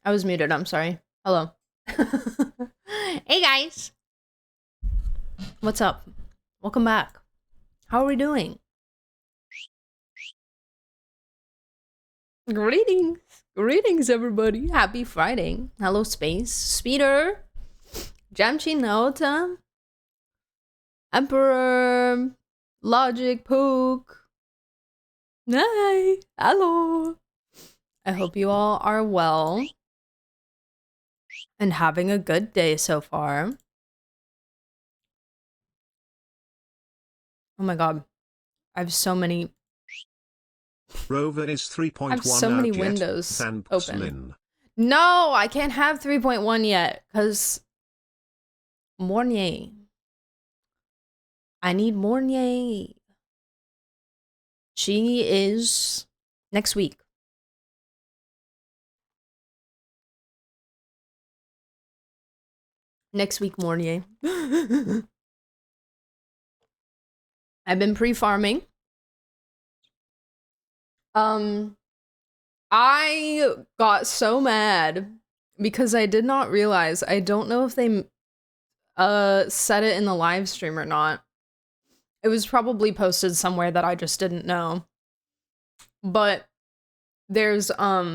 I was muted, I'm sorry. Hello. Hey guys. What's up? Welcome back. How are we doing? Greetings. Greetings, everybody. Happy Friday. Hello, Space. Speeder. Jamchi Naota. Emperor. Logic Pook. Hi. Hello. I hope you all are well and having a good day so far. Oh my god. I have so many Rover is 3.1 I have so many windows open. No, I can't have 3.1 yet, because Mornier. I need Mornier. She is next week. Next week, Mornier. I've been pre-farming. I got so mad because I did not realize, I don't know if they said it in the live stream or not. It was probably posted somewhere that I just didn't know. But there's new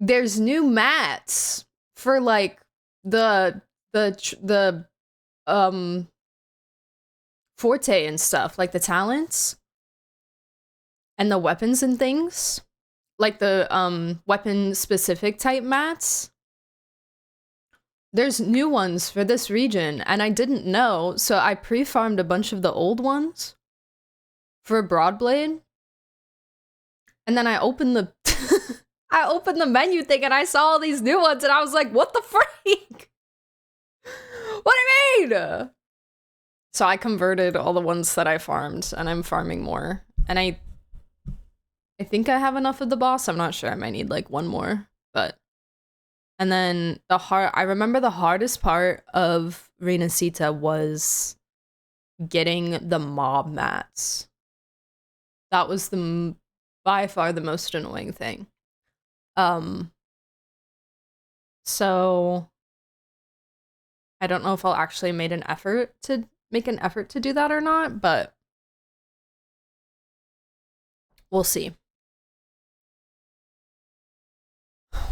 there's new mats for like the forte and stuff, like the talents and the weapons and things, like the weapon specific type mats. There's new ones for this region and I didn't know, so I pre-farmed a bunch of the old ones for Broadblade. And then I opened the I opened the menu thing and I saw all these new ones and I was like, what the freak? What do you mean? So I converted all the ones that I farmed and I'm farming more. And I think I have enough of the boss. I'm not sure. I might need like one more, but. And then I remember the hardest part of Renacita was getting the mob mats. That was by far the most annoying thing. So I don't know if I'll actually make an effort to do that or not, but we'll see.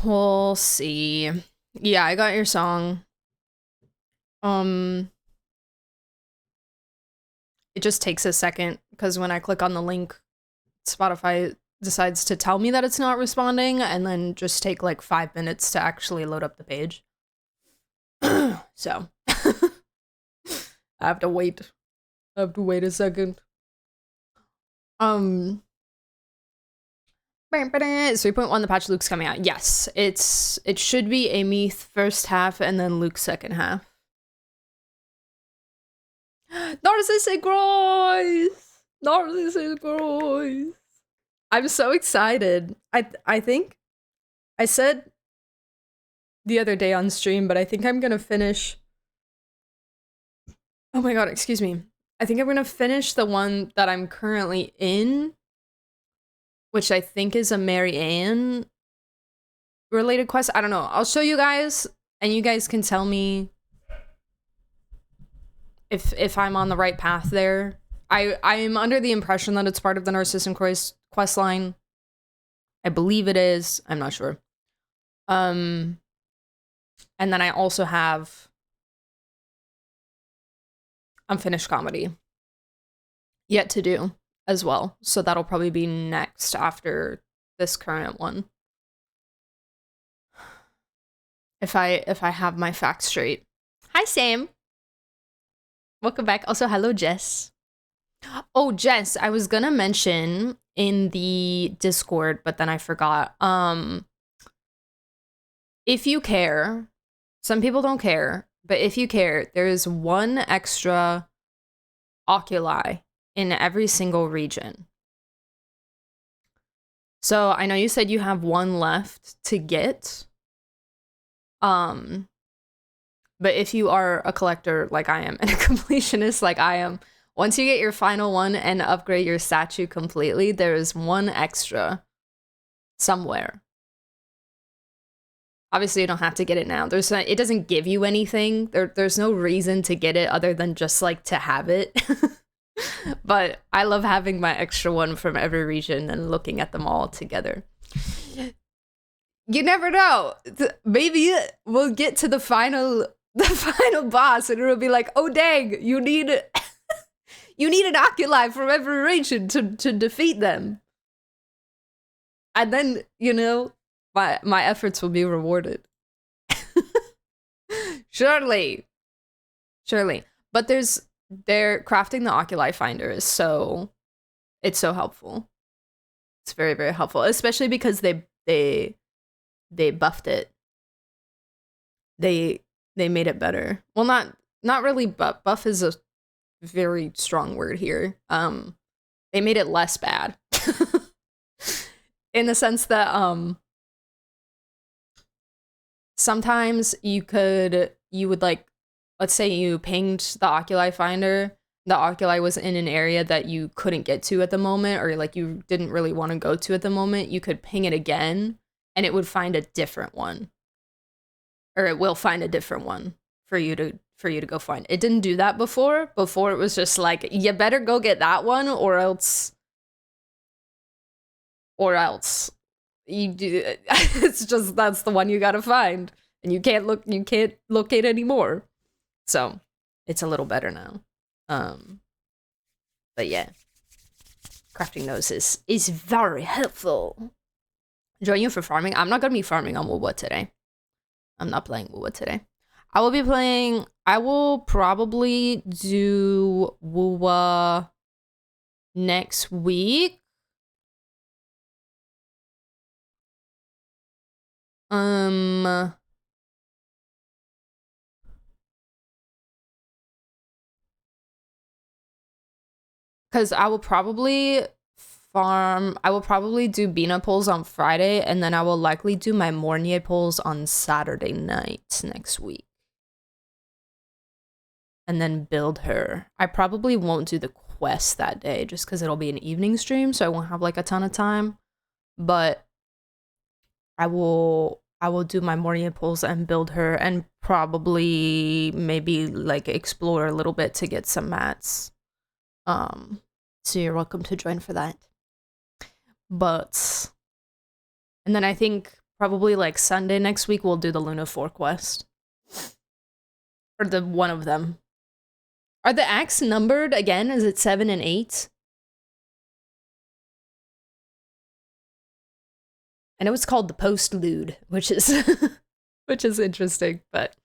We'll see. Yeah, I got your song. It just takes a second because when I click on the link, Spotify decides to tell me that it's not responding and then just take like 5 minutes to actually load up the page. So I have to wait. I have to wait a second. It's 3.1, the patch Luke's coming out. Yes, it should be Amy first half and then Luke second half. Narcissistic Royce! Narcissistic Royce! I'm so excited. I think I said the other day on stream, but I think I'm gonna finish. Oh my god, excuse me. I think I'm gonna finish the one that I'm currently in, which I think is a Mary Ann related quest. I don't know. I'll show you guys, and you guys can tell me if I'm on the right path there. I am under the impression that it's part of the Narcissistic quest line. I believe it is. I'm not sure. And then I also have Unfinished Comedy yet to do as well. So that'll probably be next after this current one. If I have my facts straight. Hi, Sam. Welcome back. Also, hello, Jess. Oh, Jess, I was gonna mention in the Discord, but then I forgot. If you care, some people don't care, but if you care, there is one extra oculi in every single region. So I know you said you have one left to get. But if you are a collector like I am and a completionist like I am, Once you get your final one and upgrade your statue completely, there is one extra somewhere. Obviously, you don't have to get it now. It doesn't give you anything. There's no reason to get it other than just like to have it. But I love having my extra one from every region and looking at them all together. You never know. Maybe we'll get to the final boss and it'll be like, oh dang, you need an oculi from every region to defeat them. And then, you know, my efforts will be rewarded. Surely. But they're crafting the oculi finder is so helpful. It's very, very helpful, especially because they buffed it. They made it better. Well, not really, but buff is a very strong word here. They made it less bad. In the sense that sometimes you would like, let's say you pinged the oculi finder, the oculi was in an area that you couldn't get to at the moment, or like you didn't really want to go to at the moment, you could ping it again and it would find a different one. Or it will find a different one for you to go find. It didn't do that before. Before it was just like, you better go get that one or else you do. It's just, that's the one you gotta find and you can't locate anymore. So it's a little better now. But yeah, crafting those is very helpful. Join you for farming. I'm not gonna be farming on Woolwood today. I'm not playing Woolwood today. I will probably do Woowa next week. Because I will probably do Bina pulls on Friday, and then I will likely do my Mornier pulls on Saturday night next week. And then build her. I probably won't do the quest that day, just because it'll be an evening stream, so I won't have like a ton of time. But I will do my Mornier pulls and build her, and probably maybe like explore a little bit to get some mats. So you're welcome to join for that. But, and then I think probably like Sunday next week we'll do the Luna 4 quest. Or the one of them. Are the acts numbered again? Is it 7 and 8? I know it's called the postlude, which is which is interesting, but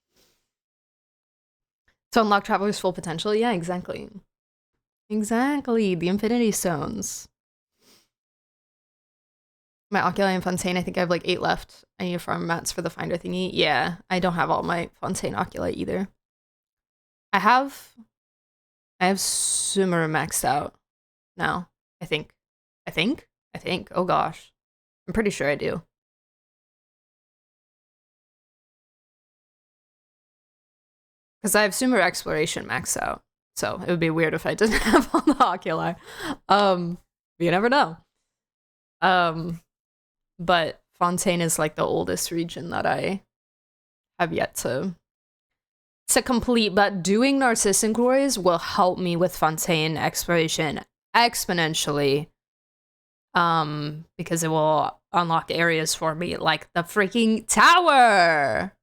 to unlock Traveler's full potential, yeah, exactly. Exactly, the Infinity Stones. My Oculi and Fontaine, I think I have like 8 left. I need to farm mats for the finder thingy. Yeah, I don't have all my Fontaine Oculi either. I have Sumer maxed out now, I think. Oh gosh. I'm pretty sure I do. Because I have Sumer Exploration maxed out. So it would be weird if I didn't have all the oculi. You never know. But Fontaine is like the oldest region that I have yet to complete. But doing Narcissus inquiries will help me with Fontaine exploration exponentially. Because it will unlock areas for me, like the freaking tower.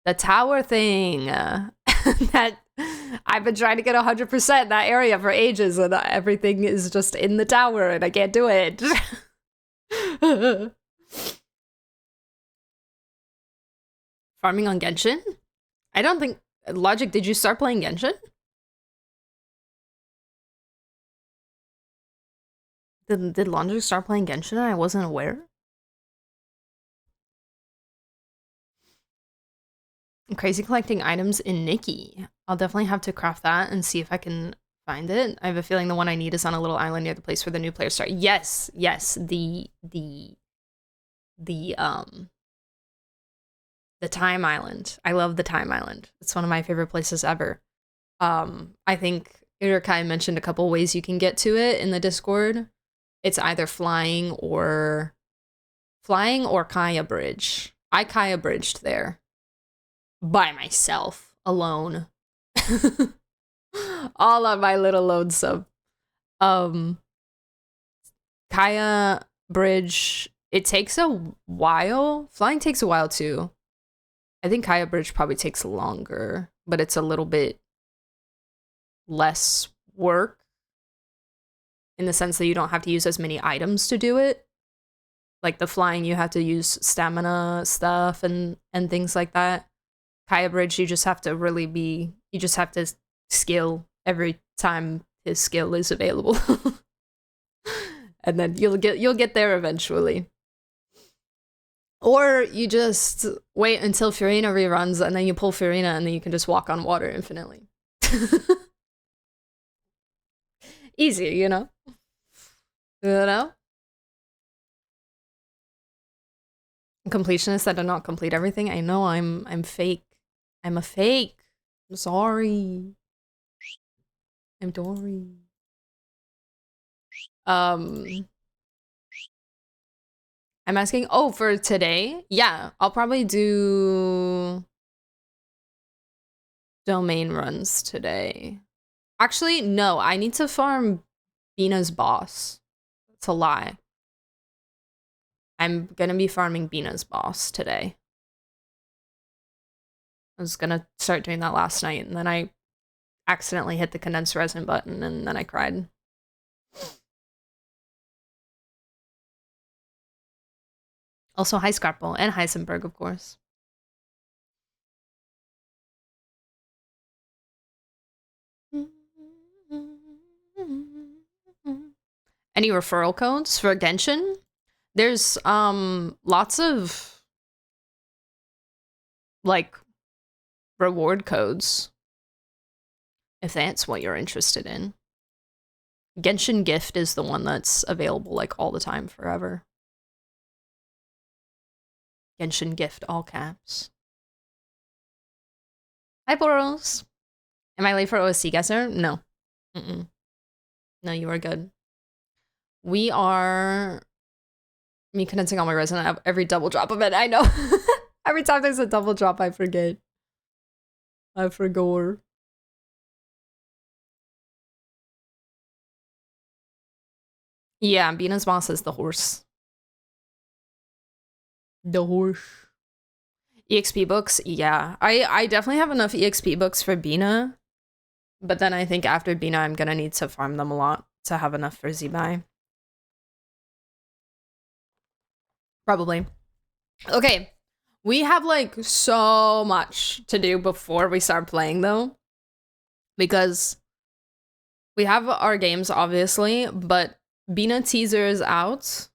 The tower thing. That I've been trying to get 100% that area for ages, and everything is just in the tower, and I can't do it. Farming on Genshin? I don't think... Logic, did you start playing Genshin? Did Logic start playing Genshin and I wasn't aware? I'm crazy collecting items in Nikki. I'll definitely have to craft that and see if I can find it. I have a feeling the one I need is on a little island near the place where the new players start. Yes, the Time Island. I love the Time Island. It's one of my favorite places ever. I think Urukai mentioned a couple ways you can get to it in the Discord. It's either flying or Kaya Bridge. I Kaya Bridged there by myself, alone. All on my little lonesome. Kaya Bridge, it takes a while. Flying takes a while too. I think Kaya Bridge probably takes longer, but it's a little bit less work in the sense that you don't have to use as many items to do it. Like the flying, you have to use stamina stuff and things like that. Kaya Bridge, you just have to skill every time his skill is available. And then you'll get there eventually. Or you just wait until Furina reruns and then you pull Furina and then you can just walk on water infinitely. Easy, you know? You know? Completionists that do not complete everything. I know I'm fake. I'm a fake. I'm sorry. I'm Dory. I'm asking, oh, for today? Yeah, I'll probably do domain runs today. Actually, no, I need to farm Bina's boss. It's a lie. I'm gonna be farming Bina's boss today. I was gonna start doing that last night, and then I accidentally hit the condensed resin button, and then I cried. Also, hi Scarple, and Heisenberg, of course. Any referral codes for Genshin? There's lots of like reward codes if that's what you're interested in. Genshin Gift is the one that's available like all the time forever. Genshin Gift, all caps. Hi Boros. Am I late for OSC guesser? No. No, you are good. We are me condensing all my resin. I have every double drop of it. I know. Every time there's a double drop, I forget. I forgot. Yeah, Bina's boss is the horse. The horse. EXP books, yeah. I definitely have enough EXP books for Bina. But then I think after Bina, I'm gonna need to farm them a lot to have enough for Zibai. Probably. Okay. We have like so much to do before we start playing though. Because we have our games obviously, but Bina teaser is out.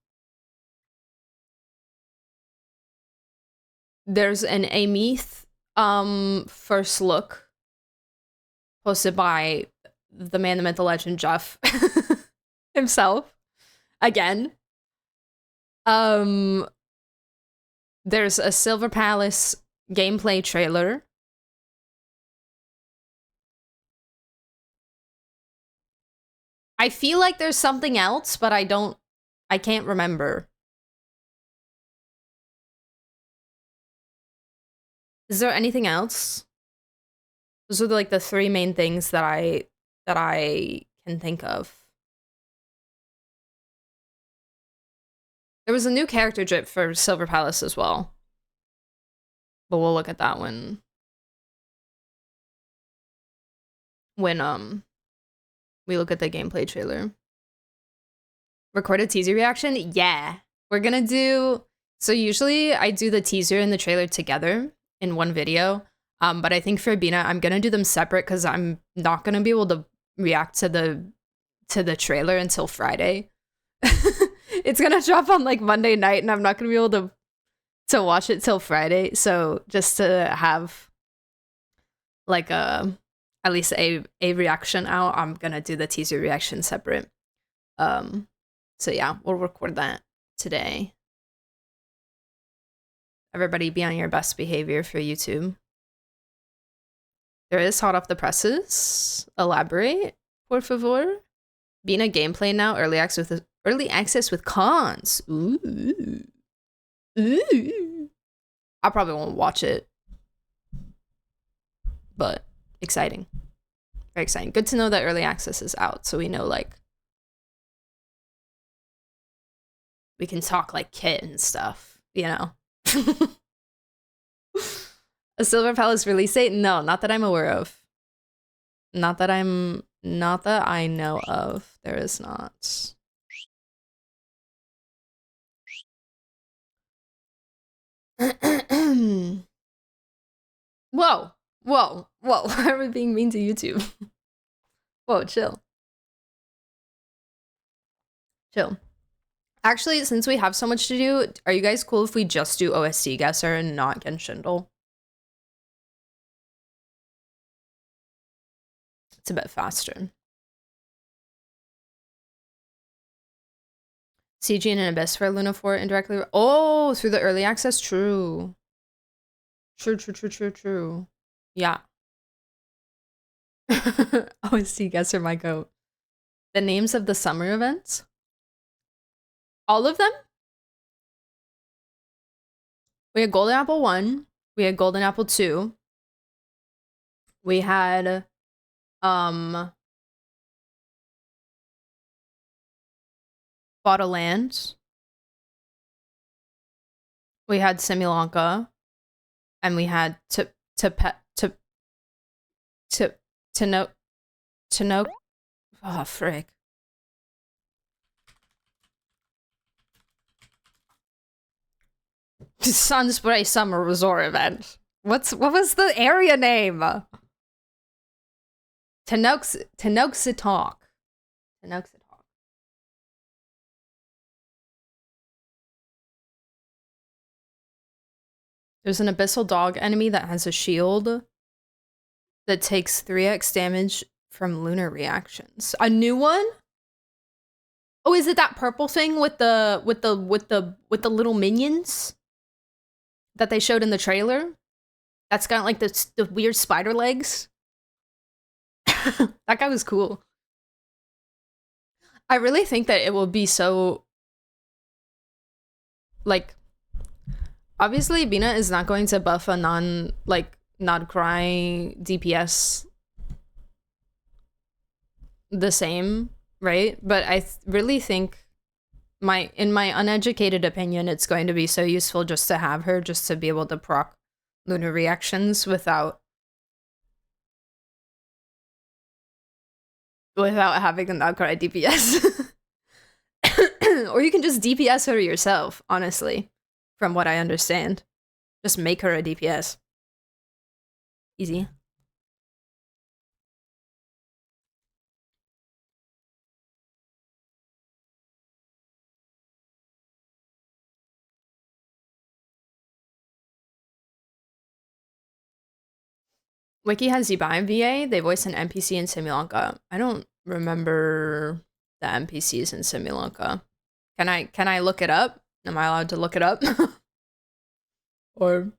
There's an Amith first look posted by the man, the myth, the legend, Jeff himself. Again. There's a Silver Palace gameplay trailer. I feel like there's something else, but I can't remember. Is there anything else? Those are like the three main things that I can think of. There was a new character drip for Silver Palace as well. But we'll look at that when we look at the gameplay trailer. Recorded teaser reaction? Yeah. We're gonna do, so usually I do the teaser and the trailer together in one video. But I think for Bina, I'm gonna do them separate because I'm not gonna be able to react to the trailer until Friday. It's gonna drop on like Monday night and I'm not gonna be able to watch it till Friday. So just to have like at least a reaction out, I'm gonna do the teaser reaction separate. So yeah, we'll record that today. Everybody be on your best behavior for YouTube. There is hot off the presses. Elaborate, por favor. Being a gameplay now, early access with cons. Ooh. Ooh. I probably won't watch it. But exciting. Very exciting. Good to know that early access is out, so we know, like, we can talk like Kit and stuff, you know? A Silver Palace release date? No, not that I'm aware of. Not that I know of. There is not. Whoa. Whoa. Whoa. Why are we being mean to YouTube? Whoa, chill. Chill. Actually, since we have so much to do, are you guys cool if we just do OST guesser and not Genshin? It's a bit faster. CG and an Abyss for Luna 4 indirectly. Oh, through the early access? True. True. Yeah. OST guesser, my goat. The names of the summer events? All of them? We had Golden Apple 1. We had Golden Apple 2. We had, Bottle Land. We had Simulanka. And we had to know. Oh, frick. Sunspray Summer Resort event. What was the area name? Tenoxetalk. There's an abyssal dog enemy that has a shield that takes 3x damage from lunar reactions. A new one? Oh, is it that purple thing with the little minions that they showed in the trailer? That's got like the weird spider legs. That guy was cool. I really think that it will be so, like, obviously Bina is not going to buff a not cry DPS the same, right? But I really think, in my uneducated opinion, it's going to be so useful just to have her, just to be able to proc lunar reactions without having a not cry DPS. Or you can just DPS her yourself, honestly, from what I understand. Just make her a DPS. Easy. Wiki has Zibai VA. They voice an NPC in Simulanka. I don't remember the NPCs in Simulanka. Can I look it up? Am I allowed to look it up? Or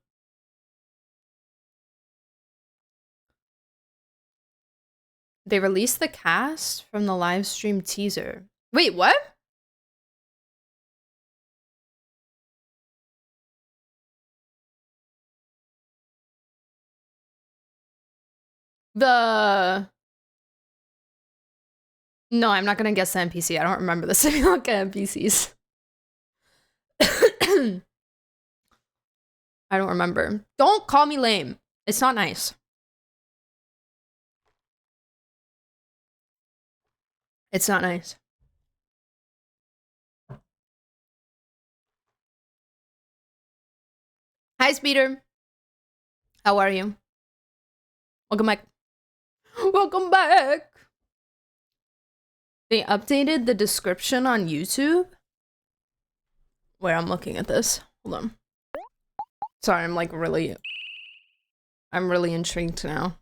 they released the cast from the live stream teaser. Wait, what? No, I'm not gonna guess the NPC. I don't remember the Simulanka NPCs. I don't remember. Don't call me lame. It's not nice. It's not nice. Hi, Speeder. How are you? Welcome back. Welcome back. They updated the description on YouTube. Wait, I'm looking at this. Hold on. Sorry, I'm really intrigued now.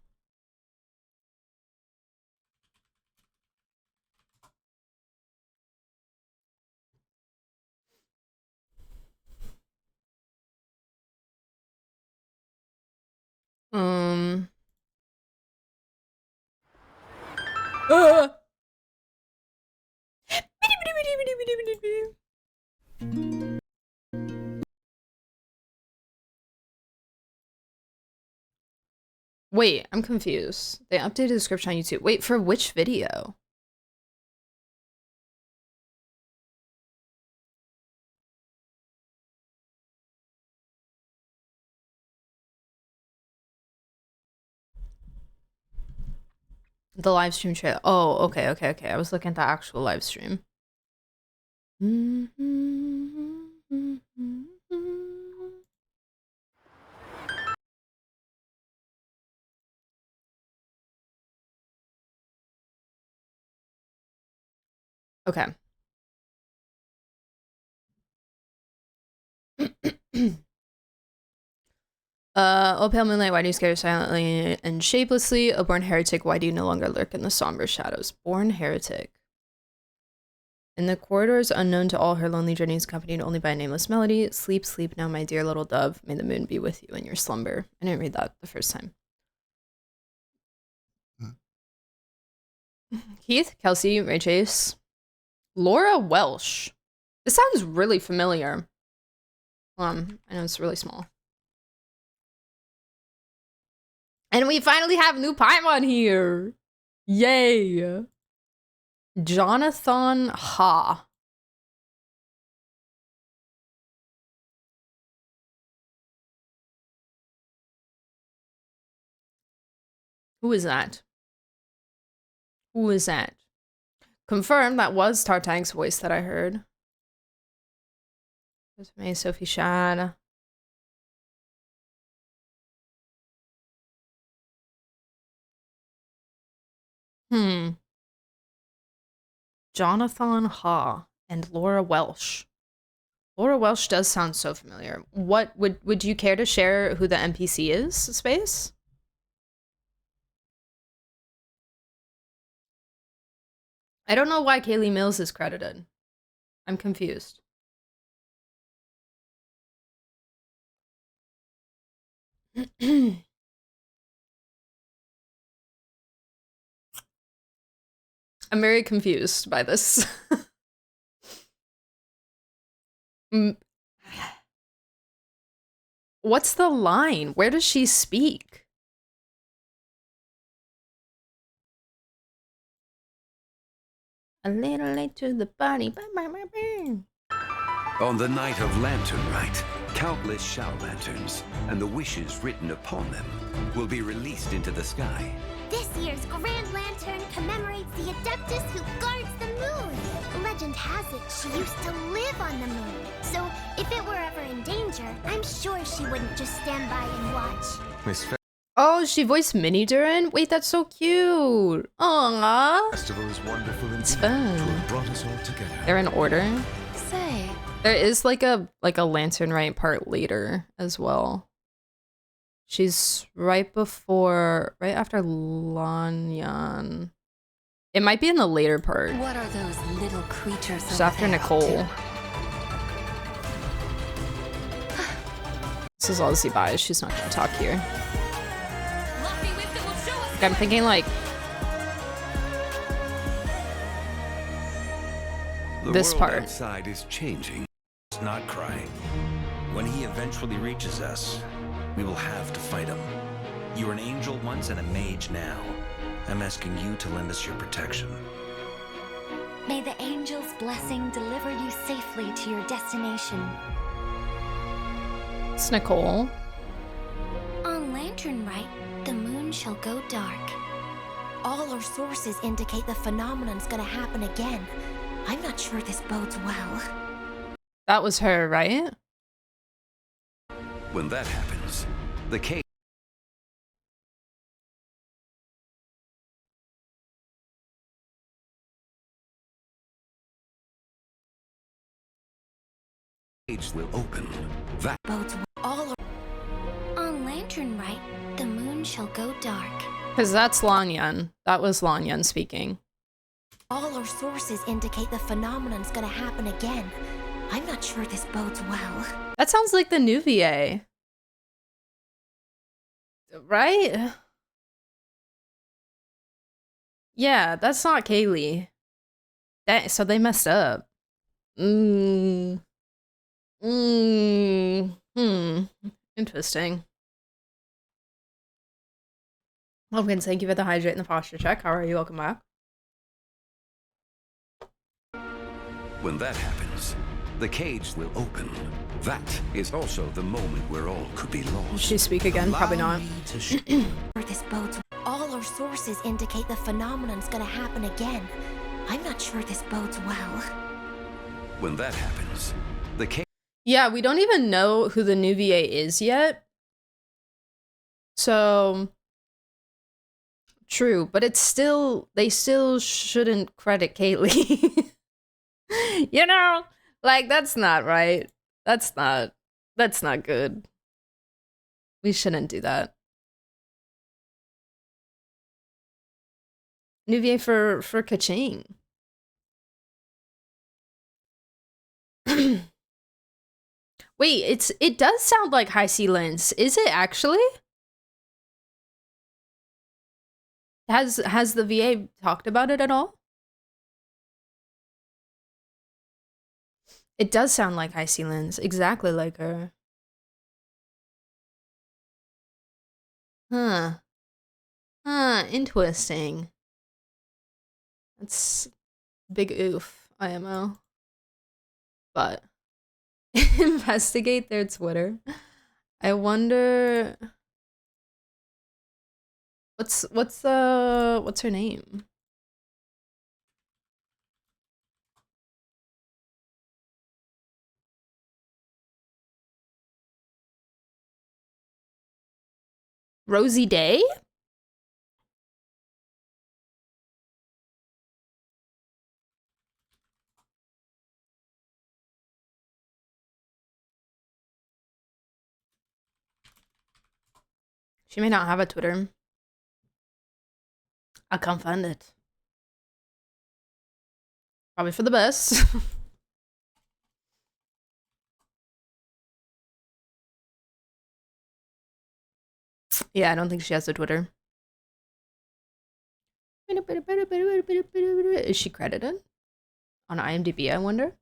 Wait, I'm confused. They updated the description on YouTube. Wait, for which video? The live stream trailer. Oh, okay. I was looking at the actual live stream. Okay. O pale moonlight, why do you scare silently and shapelessly? A born heretic, why do you no longer lurk in the somber shadows? Born heretic. In the corridors unknown to all, her lonely journeys accompanied only by a nameless melody. Sleep, sleep now, my dear little dove. May the moon be with you in your slumber. I didn't read that the first time. Keith, Kelsey, Ray Chase, Laura Welsh. This sounds really familiar. I know it's really small. And we finally have new Paimon here. Yay. Jonathan Ha. Who is that? Who is that? Confirmed, that was Tartang's voice that I heard. There's me, Sophie Shad. Jonathan Ha and Laura Welsh. Laura Welsh does sound so familiar. What would you care to share who the NPC is, Space? I don't know why Kaylee Mills is credited. I'm confused. I'm very confused by this. What's the line? Where does she speak? A little late to the party. On the night of Lantern Rite, countless shower lanterns and the wishes written upon them will be released into the sky. This year's Grand Lantern commemorates the Adeptus who guards the moon. Legend has it she used to live on the moon. So if it were ever in danger, I'm sure she wouldn't just stand by and watch. Oh, she voiced Minnie Duran? Wait, that's so cute. Aww. Festival is wonderful It's fun. to have brought us all together. They're in order. Say, There is like a Lantern Rite part later as well. She's right after Lanyan. It might be in the later part. What are those little creatures? Just after Nicole. This is all Z buys. She's not gonna talk here. Like, I'm thinking like this part. Outside is changing. Not cry. When he eventually reaches us, we will have to fight him. You were an angel once and a mage now. I'm asking you to lend us your protection. May the angel's blessing deliver you safely to your destination. It's Nicole. on Lantern Rite, the moon shall go dark. All our sources indicate the phenomenon's gonna happen again. I'm not sure this bodes well. That was her, right? When that happens, the cage will open. That Bodes all on Lantern Rite, the moon shall go dark. Because that's Lanyan. That was Lanyan speaking. All our sources indicate the phenomenon's gonna happen again. I'm not sure this bodes well. That sounds like the new VA. Right? Yeah, that's not Kaylee. So they messed up. Hmm. Interesting. Logan, thank you for the hydrate and the posture check. How are you? Welcome back. When that happens, the cage will open. That is also the moment where all could be Will lost. she speak again? Probably not. Where this bodes. All our sources indicate the phenomenon's gonna happen again. I'm not sure this bodes well. When that happens, the cage... Yeah, we don't even know who the new VA is yet. So true, but it's still, they still shouldn't credit Kaylee. You know, like that's not right. That's not good. We shouldn't do that. New VA for Kaching. Wait, it does sound like High Sea Lens. Is it actually? Has the VA talked about it at all? It does sound like High Sea Lens, exactly like her. Huh. Huh, interesting. That's big oof, IMO. But investigate their Twitter. I wonder what's her name? Rosie Day? She may not have a Twitter. I can't find it. Probably for the best. Yeah, I don't think she has a Twitter. Is she credited on IMDb? I wonder.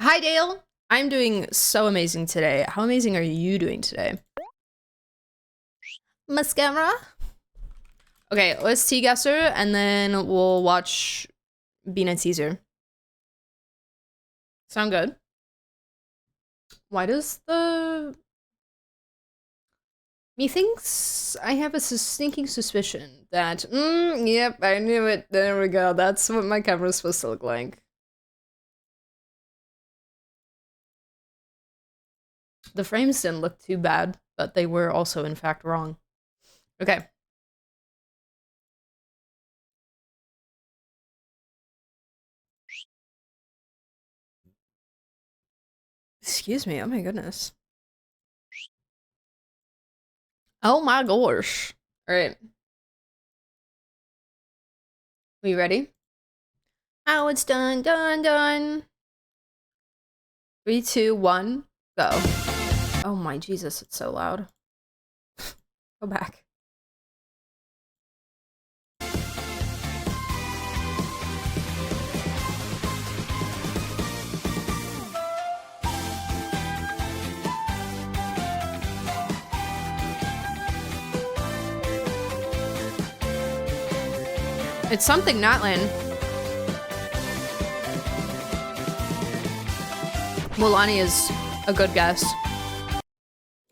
Hi, Dale. I'm doing so amazing today. How amazing are you doing today? Mascara. Okay, let's tea guesser, and then we'll watch Bean and Caesar. Sound good? Why does the... Methinks I have a stinking suspicion that... yep, I knew it. There we go. That's what my camera's supposed to look like. The frames didn't look too bad, but they were also, in fact, wrong. Okay. Excuse me. Oh my goodness. Oh my gosh. All right. We ready? Oh, it's done. 3, 2, 1, go. Oh my Jesus, it's so loud. Go back. It's something Natlan. Mulani is a good guess.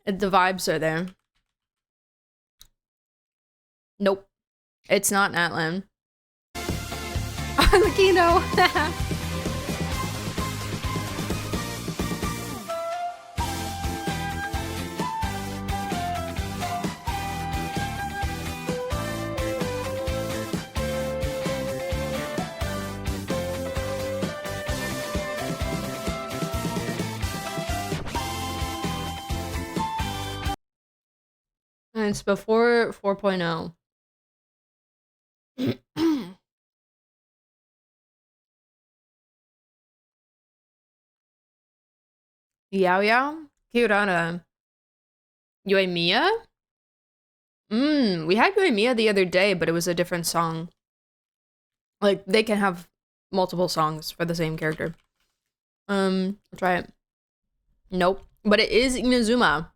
The vibes are there. Nope. It's not Natlan. Arlecchino. And it's before 4.0. Yao Yao? Kirana. Yoimiya? We had Yoimiya the other day, but it was a different song. Like, they can have multiple songs for the same character. I'll try it. Nope. But it is Inazuma.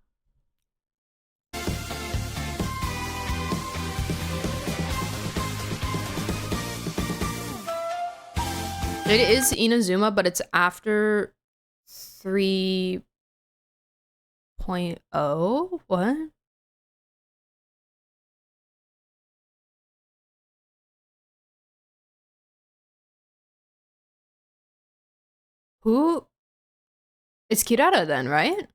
It is Inazuma, but it's after 3.0? What? Who? It's Kirara then, right?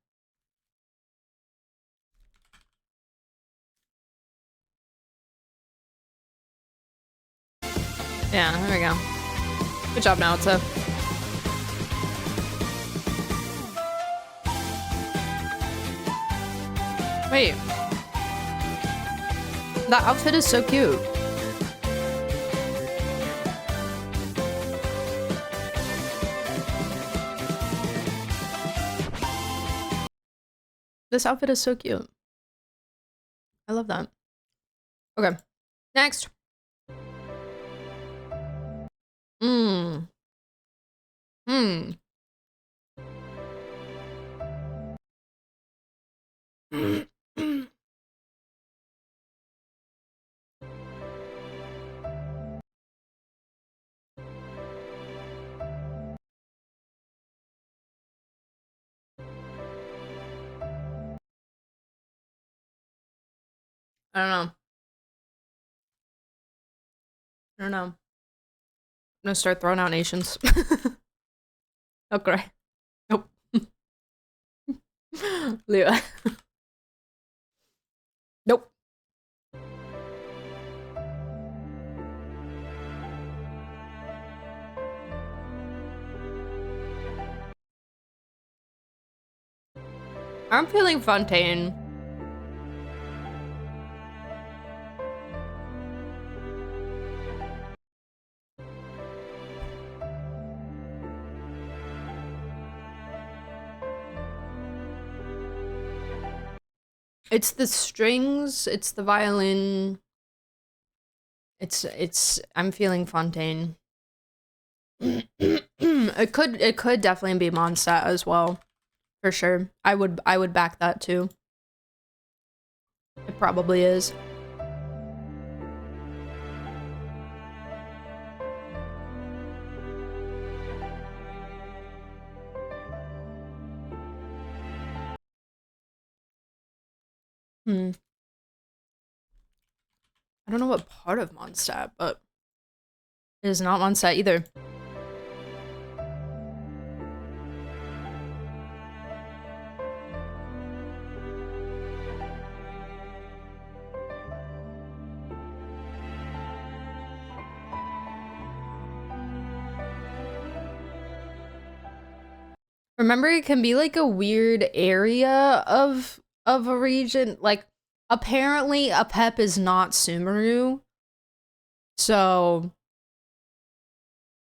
Yeah, there we go. Good job, Naoto. Wait. That outfit is so cute. This outfit is so cute. I love that. Okay. Next. I don't know. I don't know. I'm gonna start throwing out nations. Okay. Nope. Leo. Nope. I'm feeling Fontaine. It's the strings, it's the violin. I'm feeling Fontaine. It could definitely be Mondstadt as well. For sure. I would back that too. It probably is. I don't know what part of Mondstadt, but it is not Mondstadt either. Remember, it can be like a weird area of a region. Like, apparently, Apep is not Sumeru. So,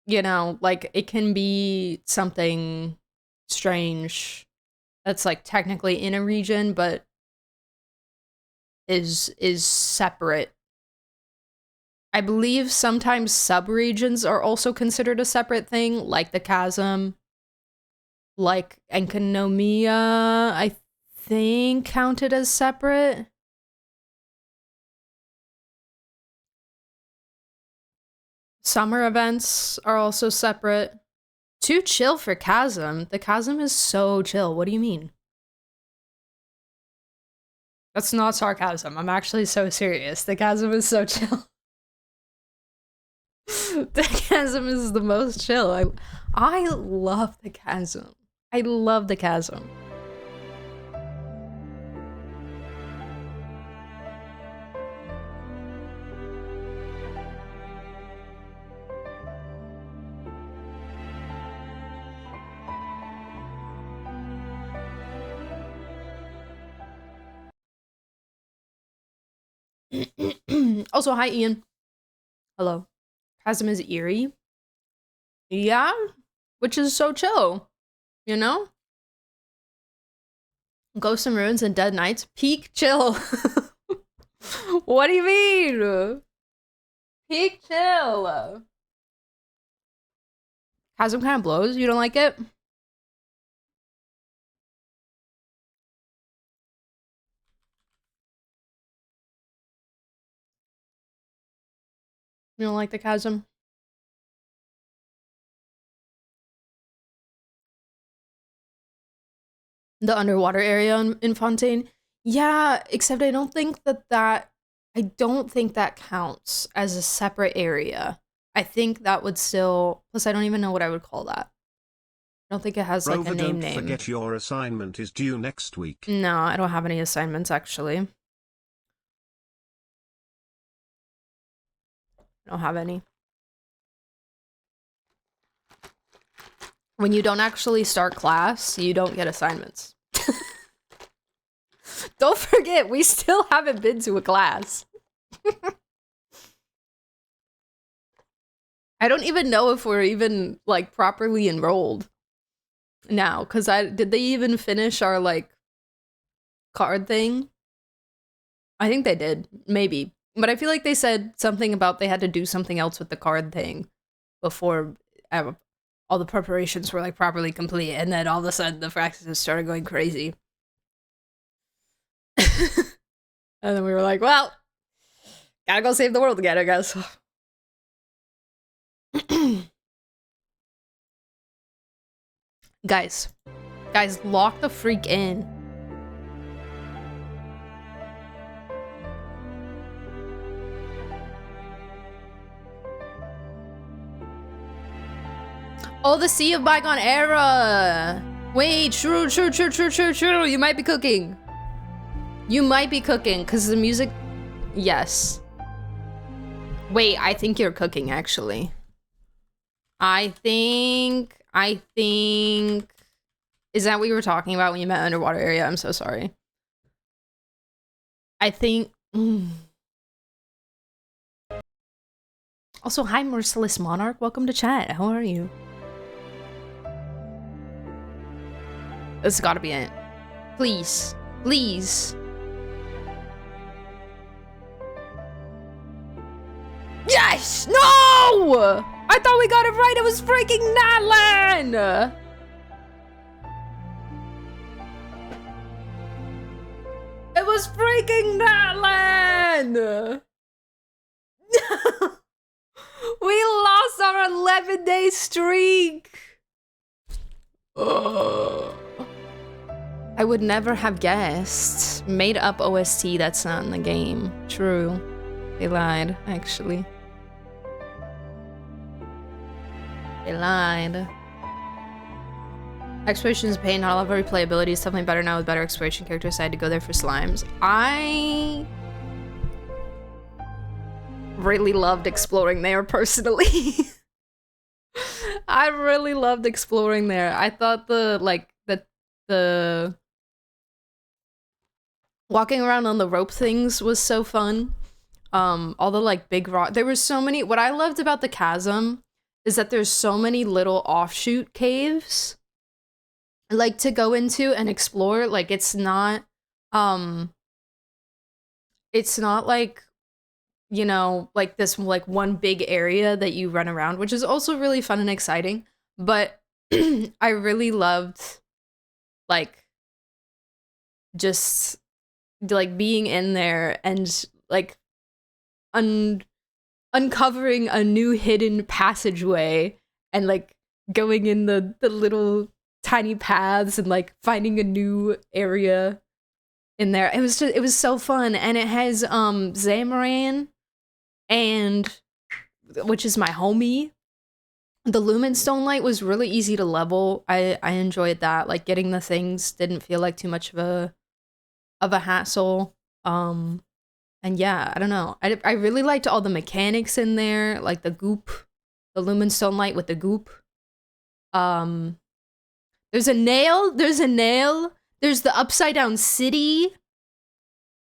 you know, like, it can be something strange that's like technically in a region, but is separate. I believe sometimes subregions are also considered a separate thing, like the chasm. Like Enkanomiya, I think counted as separate. Summer events are also separate. Too chill for Chasm. The Chasm is so chill. What do you mean? That's not sarcasm. I'm actually so serious. The Chasm is so chill. The Chasm is the most chill. I love the Chasm. I love the Chasm. Also, hi Ian. Hello. Chasm is eerie. Yeah, which is so chill. You know? Ghosts and Ruins and Dead Nights, peak chill. What do you mean? Peak chill. Chasm kind of blows. You don't like it? You don't like the chasm? The underwater area in Fontaine? Yeah, except I don't think that counts as a separate area. I think that would still, plus I don't even know what I would call that. I don't think it has like Rover, a don't name. forget your assignment is due next week. No, I don't have any assignments actually. I don't have any. When you don't actually start class, you don't get assignments. Don't forget, we still haven't been to a class. I don't even know if we're even like properly enrolled now, because did they even finish our like card thing? I think they did, maybe. But I feel like they said something about they had to do something else with the card thing before all the preparations were like properly complete, and then all of a sudden the practices started going crazy. And then we were like, well, gotta go save the world again, I guess. Guys, lock the freak in. Oh, the Sea of Bygone Era! Wait, true. You might be cooking. You might be cooking, because the music... Yes. Wait, I think you're cooking, actually. I think... Is that what you were talking about when you meant underwater area? I'm so sorry. I think... Also, hi, Merciless Monarch. Welcome to chat. How are you? This has got to be it. Please. Please. Yes! No! I thought we got it right. It was freaking Natlan! It was freaking Natlan! We lost our 11-day streak! Ugh. I would never have guessed. Made up OST that's not in the game. True. They lied, actually. They lied. Exploration is pain, not all of our replayability is definitely better now with better exploration characters. I had to go there for slimes. I really loved exploring there personally. I really loved exploring there. I thought the walking around on the rope things was so fun. All the like big rock, there were so many. What I loved about the chasm is that there's so many little offshoot caves like to go into and explore. Like it's not like, you know, like this like one big area that you run around, which is also really fun and exciting. But I really loved like just like being in there and like uncovering a new hidden passageway and like going in the little tiny paths and like finding a new area in there. It was so fun. And it has Zamaran, and which is my homie. The Lumen Stone Light was really easy to level. I enjoyed that. Like getting the things didn't feel like too much of a hassle. And yeah, I don't know. I really liked all the mechanics in there, like the goop, the Lumen Stone Light with the goop. There's a nail. There's the upside down city.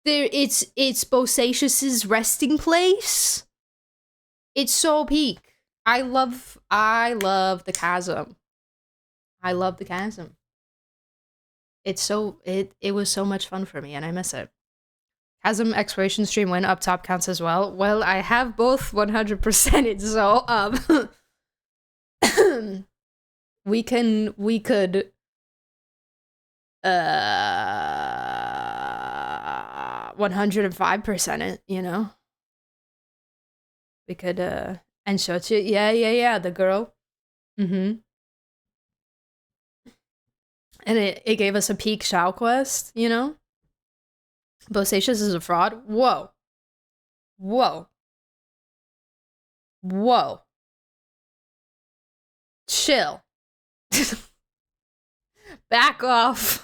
It's Bosacious's resting place. It's so peak. I love the chasm. I love the chasm. It was so much fun for me, and I miss it. Chasm exploration stream win up top counts as well. Well, I have both 100%ed, so we could 105% it, you know? We could and Shochi, yeah, the girl. And it gave us a peak Shao quest, you know? Bosacious is a fraud. Whoa. Chill. Back off.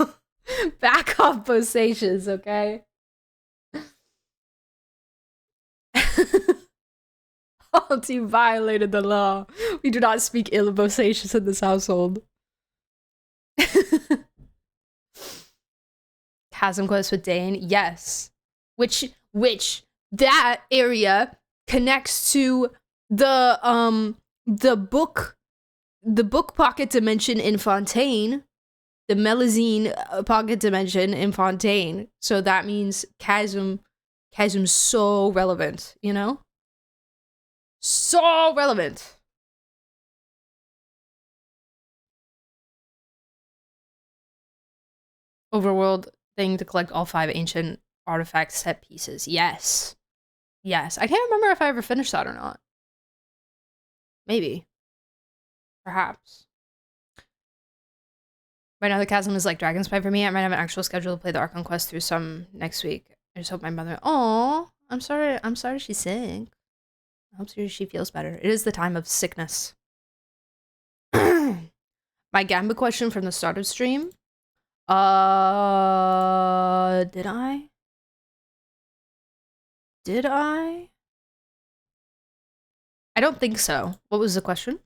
Back off, Bosacious, okay? Auntie violated the law. We do not speak ill of Bosacious in this household. Chasm quest with Dane, yes. Which that area connects to the book pocket dimension in Fontaine, the Melazine pocket dimension in Fontaine. So that means chasm's so relevant, you know? So relevant. Overworld thing to collect all 5 ancient artifact set pieces. Yes. I can't remember if I ever finished that or not. Maybe. Perhaps. Right now the chasm is like Dragon's Spy for me. I might have an actual schedule to play the Archon quest through some next week. I just hope my mother... Oh, I'm sorry she's sick. I hope she feels better. It is the time of sickness. My Gamba question from the start of stream. Did I? I don't think so. What was the question?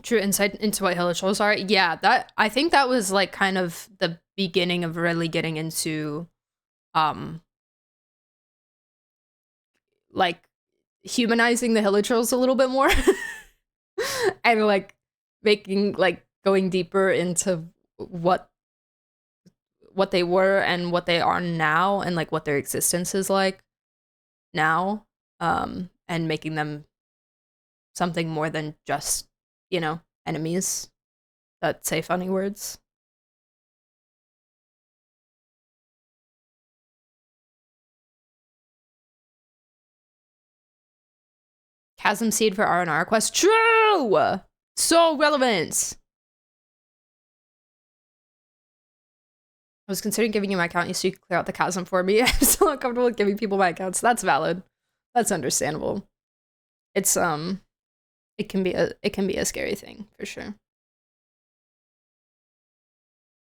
True insight into what Hilichurls are? Yeah, I think that was like kind of the beginning of really getting into like humanizing the Hilichurls a little bit more. And like making like going deeper into what they were and what they are now and like what their existence is like now, and making them something more than just, you know, enemies that say funny words. Chasm seed for R&R quest. True! So relevant! I was considering giving you my account so you could clear out the chasm for me. I'm still uncomfortable with giving people my accounts. That's valid. That's understandable. It's it can be a scary thing for sure.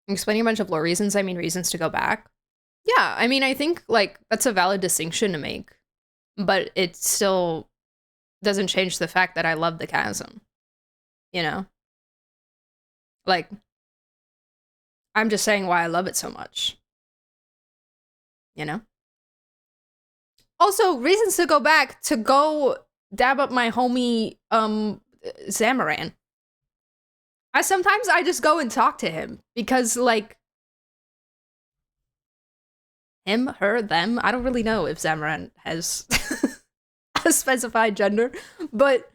Explaining a bunch of lore reasons, I mean reasons to go back. Yeah, I mean I think like that's a valid distinction to make, but it still doesn't change the fact that I love the chasm. You know? Like, I'm just saying why I love it so much. You know? Also, reasons to go back to go dab up my homie, Zamaran. Sometimes I just go and talk to him because, like, him, her, them, I don't really know if Zamaran has a specified gender, but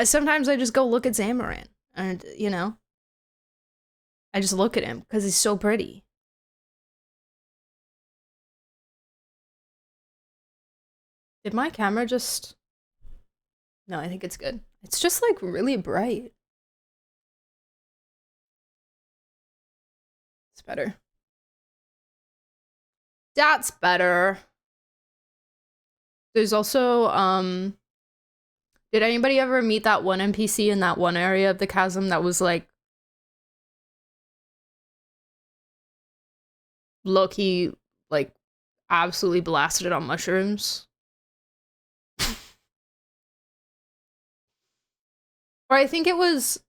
sometimes I just go look at Zamaran and, you know, I just look at him because he's so pretty. Did my camera just... No, I think it's good. It's just like really bright. It's better. That's better. There's also, did anybody ever meet that one NPC in that one area of the chasm that was like low-key, like, absolutely blasted on mushrooms? Or I think it was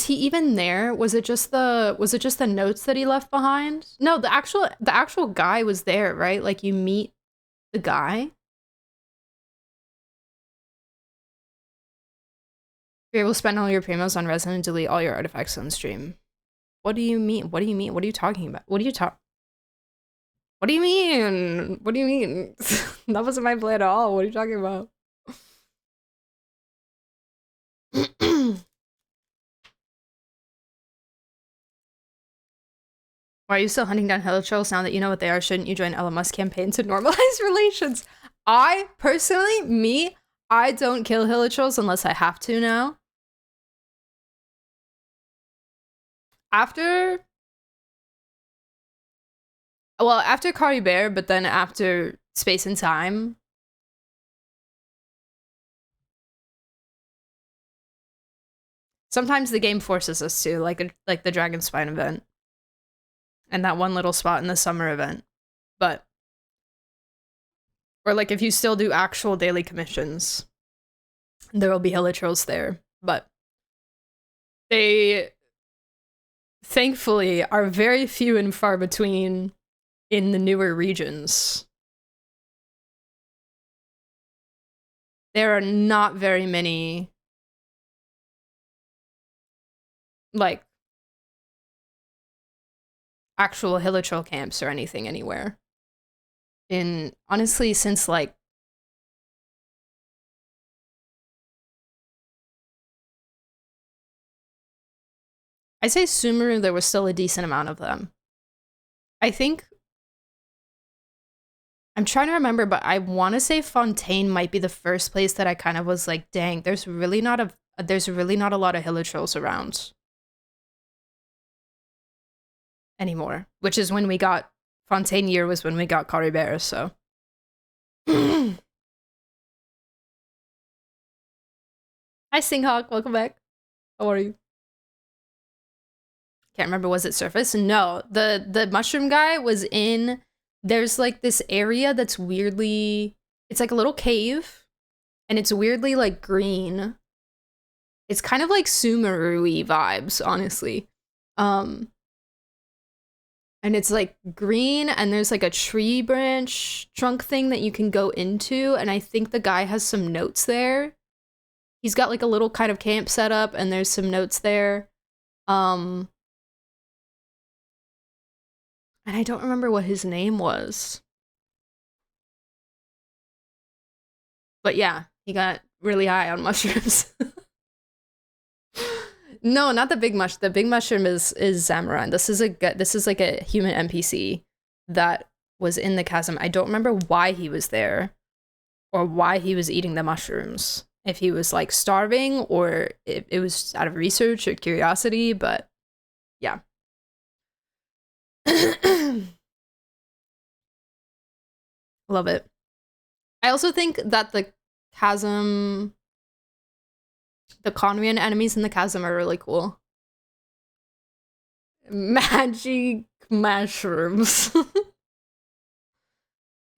he even there? Was it just the notes that he left behind? No, the actual guy was there, right? Like you meet the guy. You're able to spend all your primos on resin and delete all your artifacts on stream. What do you mean? What do you mean? What are you talking about? What do you mean? What do you mean? That wasn't my plan at all. What are you talking about? Why are you still hunting down hilichurls now that you know what they are? Shouldn't you join Elon Musk's campaign to normalize relations? I, personally, I don't kill hilichurls unless I have to now. After Kari Bear, but then after Space and Time. Sometimes the game forces us to, like the Dragon Spine event. And that one little spot in the summer event. But, or like if you still do actual daily commissions, there will be hilichurls there. But they, thankfully, are very few and far between in the newer regions. There are not very many, like, actual hilichurl camps or anything anywhere. Honestly, since like I say Sumeru, there was still a decent amount of them. I think I'm trying to remember, but I want to say Fontaine might be the first place that I kind of was like, dang, there's really not a lot of hilichurls around anymore, which is when we got Fontaine year was when we got Kari Bear, so. Hi Singhawk, welcome back. How are you? Can't remember, was it surface? No, the mushroom guy was in, there's like this area that's weirdly, it's like a little cave, and it's weirdly like green. It's kind of like Sumeru-y vibes, honestly. And it's like green, and there's like a tree branch trunk thing that you can go into, and I think the guy has some notes there. He's got like a little kind of camp set up, and there's some notes there. And I don't remember what his name was. But yeah, he got really high on mushrooms. No, not the big mushroom. The big mushroom is Zamoran. This is like a human NPC that was in the chasm. I don't remember why he was there or why he was eating the mushrooms. If he was like starving or if it was out of research or curiosity, but yeah. Love it. I also think that the chasm, the Conrian enemies in the chasm are really cool. Magic mushrooms.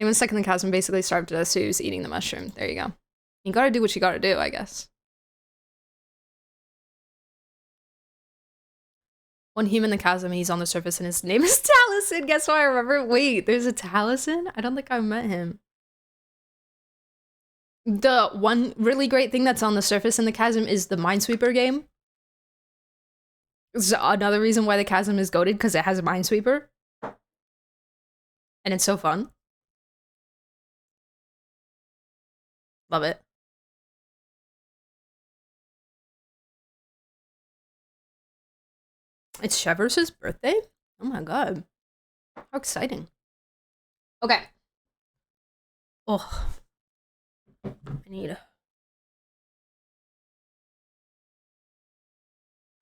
Anyone stuck in the chasm basically starved to death, so he was eating the mushroom. There you go. You gotta do what you gotta do, I guess. One human in the chasm, he's on the surface, and his name is Taliesin. Guess what I remember? Wait, there's a Taliesin? I don't think I met him. The one really great thing that's on the surface in the chasm is the Minesweeper game. It's another reason why the chasm is goated, because it has a Minesweeper. And it's so fun. Love it. It's Chever's birthday? Oh my god. How exciting. Okay. Oh. I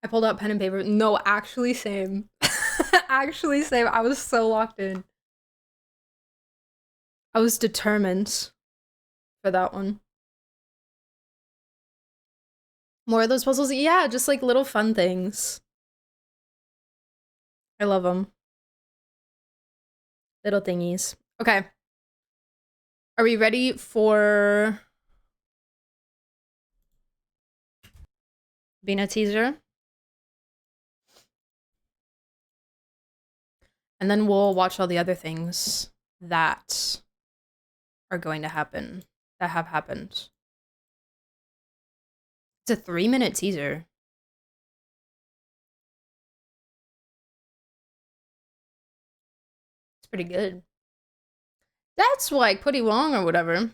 pulled out pen and paper. No, actually same. Actually same. I was so locked in. I was determined for that one. More of those puzzles? Yeah, just like little fun things. I love them. Little thingies. Okay. Are we ready for being a teaser? And then we'll watch all the other things that are going to happen, that have happened. It's a 3-minute teaser. It's pretty good. That's like pretty long or whatever.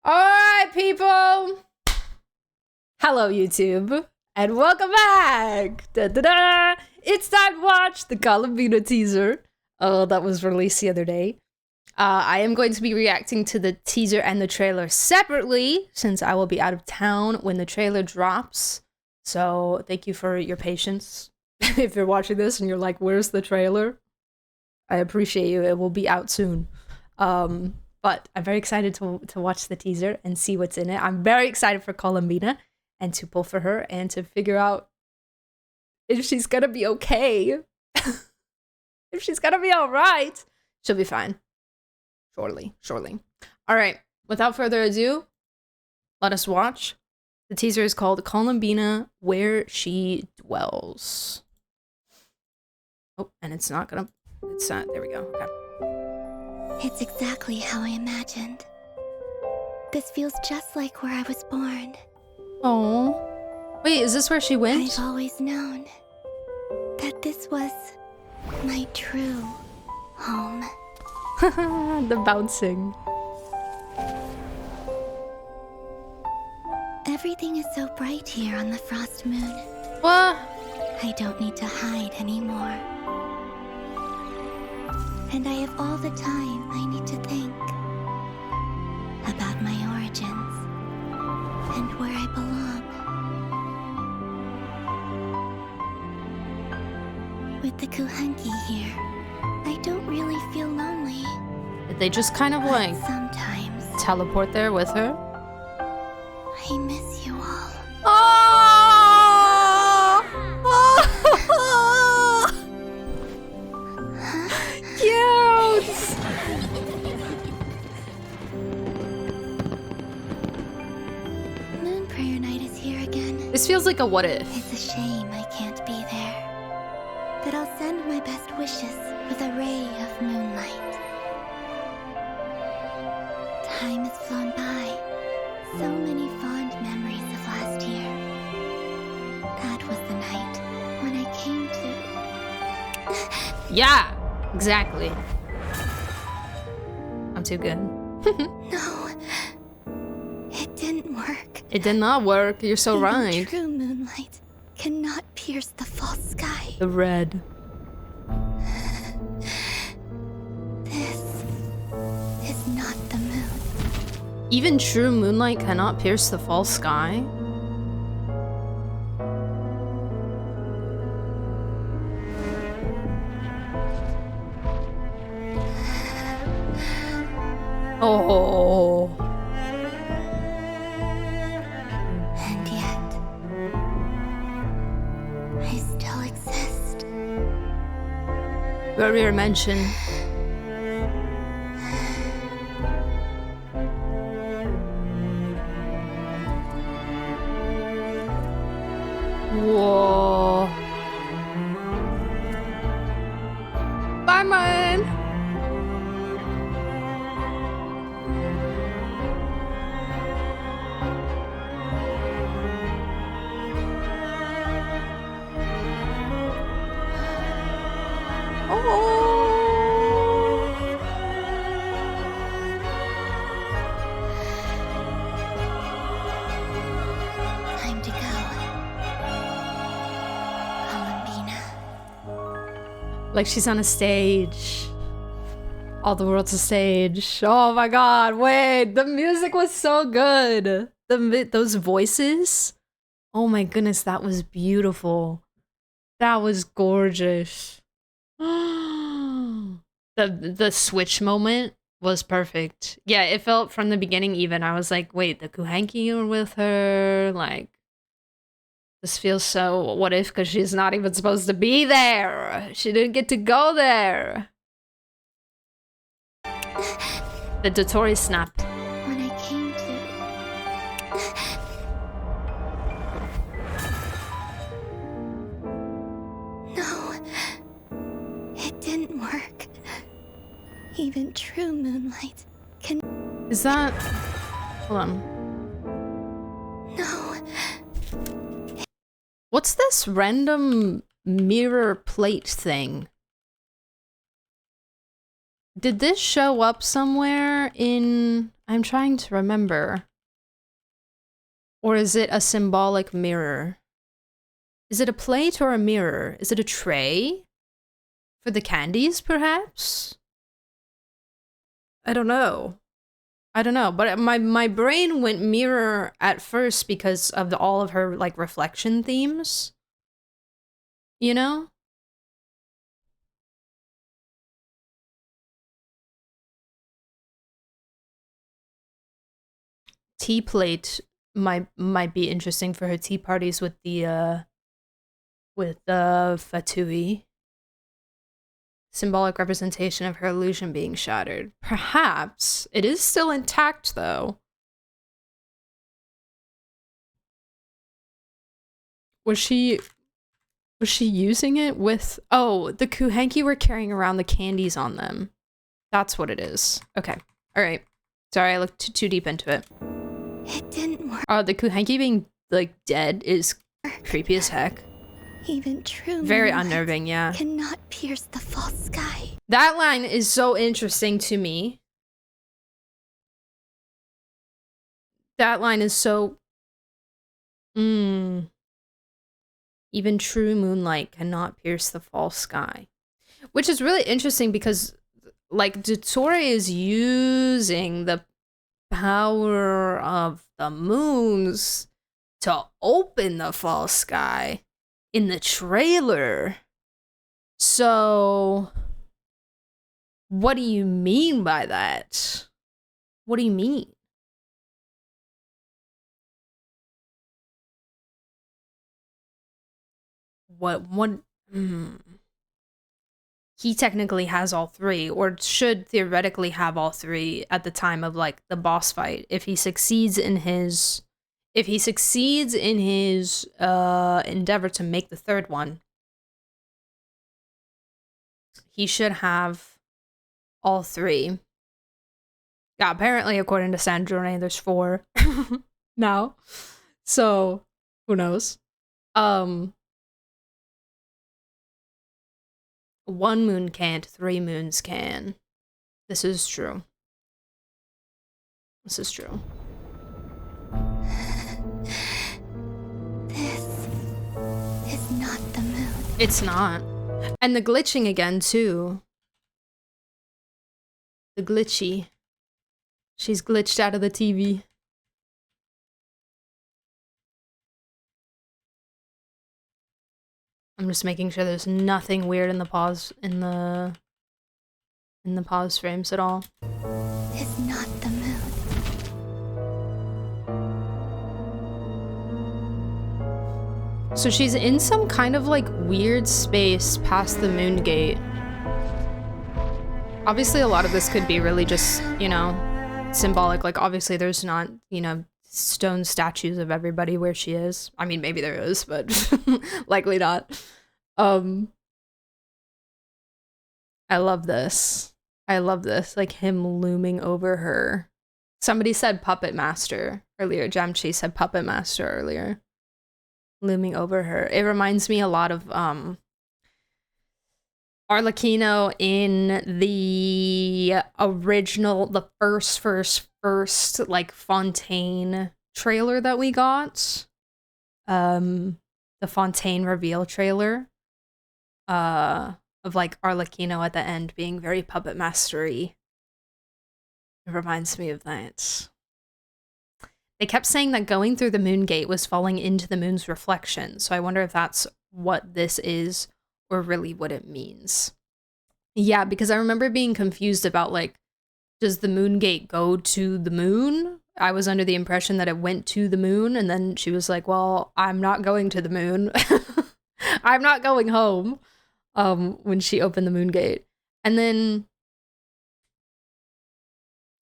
Alright, people! Hello, YouTube. And welcome back! Da-da-da! It's time to watch the Columbina teaser. That was released the other day. I am going to be reacting to the teaser and the trailer separately, since I will be out of town when the trailer drops. So, thank you for your patience. If you're watching this and you're like, where's the trailer? I appreciate you. It will be out soon. But I'm very excited to watch the teaser and see what's in it. I'm very excited for Columbina and to pull for her and to figure out if she's gonna be okay. If she's gonna be alright. She'll be fine. Surely. Alright, without further ado, let us watch. The teaser is called Columbina, Where She Dwells. Oh, and it's not, there we go, okay. It's exactly how I imagined. This feels just like where I was born. Oh, wait, is this where she went? I've always known that this was my true home. The bouncing. Everything is so bright here on the frost moon. What? I don't need to hide anymore. And I have all the time I need to think about my origins and where I belong. With the Kuhanki here, I don't really feel lonely. Did they just kind of like Sometimes teleport there with her? I miss you all. Oh! Cute! Moon Prayer Night is here again. This feels like a what if. It's a shame I can't be there. But I'll send my best wishes with a ray of moonlight. Time has flown by. So many fond memories of last year. That was the night when I came to... Yeah, exactly. I'm too good. No, it didn't work. It did not work. You're so Even right. True moonlight cannot pierce the false sky. The red. This is not the moon. Even true moonlight cannot pierce the false sky? Oh. And yet, I still exist. Earlier mention. Whoa. Bye, man. Time to go. Columbina. Like she's on a stage. All the world's a stage. Oh my god, wait. The music was so good. Those voices. Oh my goodness, that was beautiful. That was gorgeous. The switch moment was perfect. Yeah, it felt from the beginning even. I was like, wait, the Kuhanki are with her? Like, this feels so what if because she's not even supposed to be there. She didn't get to go there. The Dotori snap. When I came to... No, it didn't work. Even true moonlight can... Is that... Hold on. No, What's this random mirror plate thing? Did this show up somewhere in... I'm trying to remember. Or is it a symbolic mirror? Is it a plate or a mirror? Is it a tray? For the candies, perhaps? I don't know. I don't know, but my brain went mirror at first because of all of her, like, reflection themes. You know? Tea plate might be interesting for her tea parties with the fatui. Symbolic representation of her illusion being shattered. Perhaps. It is still intact, though. Was she using it with... Oh, the Kuhenki were carrying around the candies on them. That's what it is. Okay. Alright. Sorry, I looked too deep into it. It didn't work. The Kuhenki being, like, dead is creepy as heck. Even true Very moonlight unnerving, yeah. cannot pierce the false sky. That line is so interesting to me. That line is so... Even true moonlight cannot pierce the false sky. Which is really interesting because, like, Dottore is using the power of the moons to open the false sky in the trailer. So, what do you mean by that? What do you mean? What he technically has all three, or should theoretically have all three at the time of, like, the boss fight. If he succeeds in his endeavor to make the third one, he should have all three. Yeah, apparently according to San Giorni, there's 4 now. So, who knows? 1 moon can't, 3 moons can. This is true. This is true. This is not the moon. It's not. And the glitching again, too. The glitchy. She's glitched out of the TV. I'm just making sure there's nothing weird in the pause in the pause frames at all. Is not the moon. So she's in some kind of, like, weird space past the moon gate. Obviously a lot of this could be really just, you know, symbolic. Like, obviously there's not, you know, stone statues of everybody where she is. I mean, maybe there is, but likely not. I love this. I love this, like, him looming over her. Somebody said puppet master earlier. Jamchi said puppet master earlier. Looming over her. It reminds me a lot of Arlecchino in the original, the first like Fontaine trailer that we got. The Fontaine reveal trailer. Of, like, Arlecchino at the end being very puppet mastery. It reminds me of that. They kept saying that going through the moon gate was falling into the moon's reflection, so I wonder if that's what this is, or really what it means. Yeah, because I remember being confused about, like, does the moon gate go to the moon? I was under the impression that it went to the moon, and then she was like, well, I'm not going to the moon. I'm not going home, when she opened the moon gate. And then,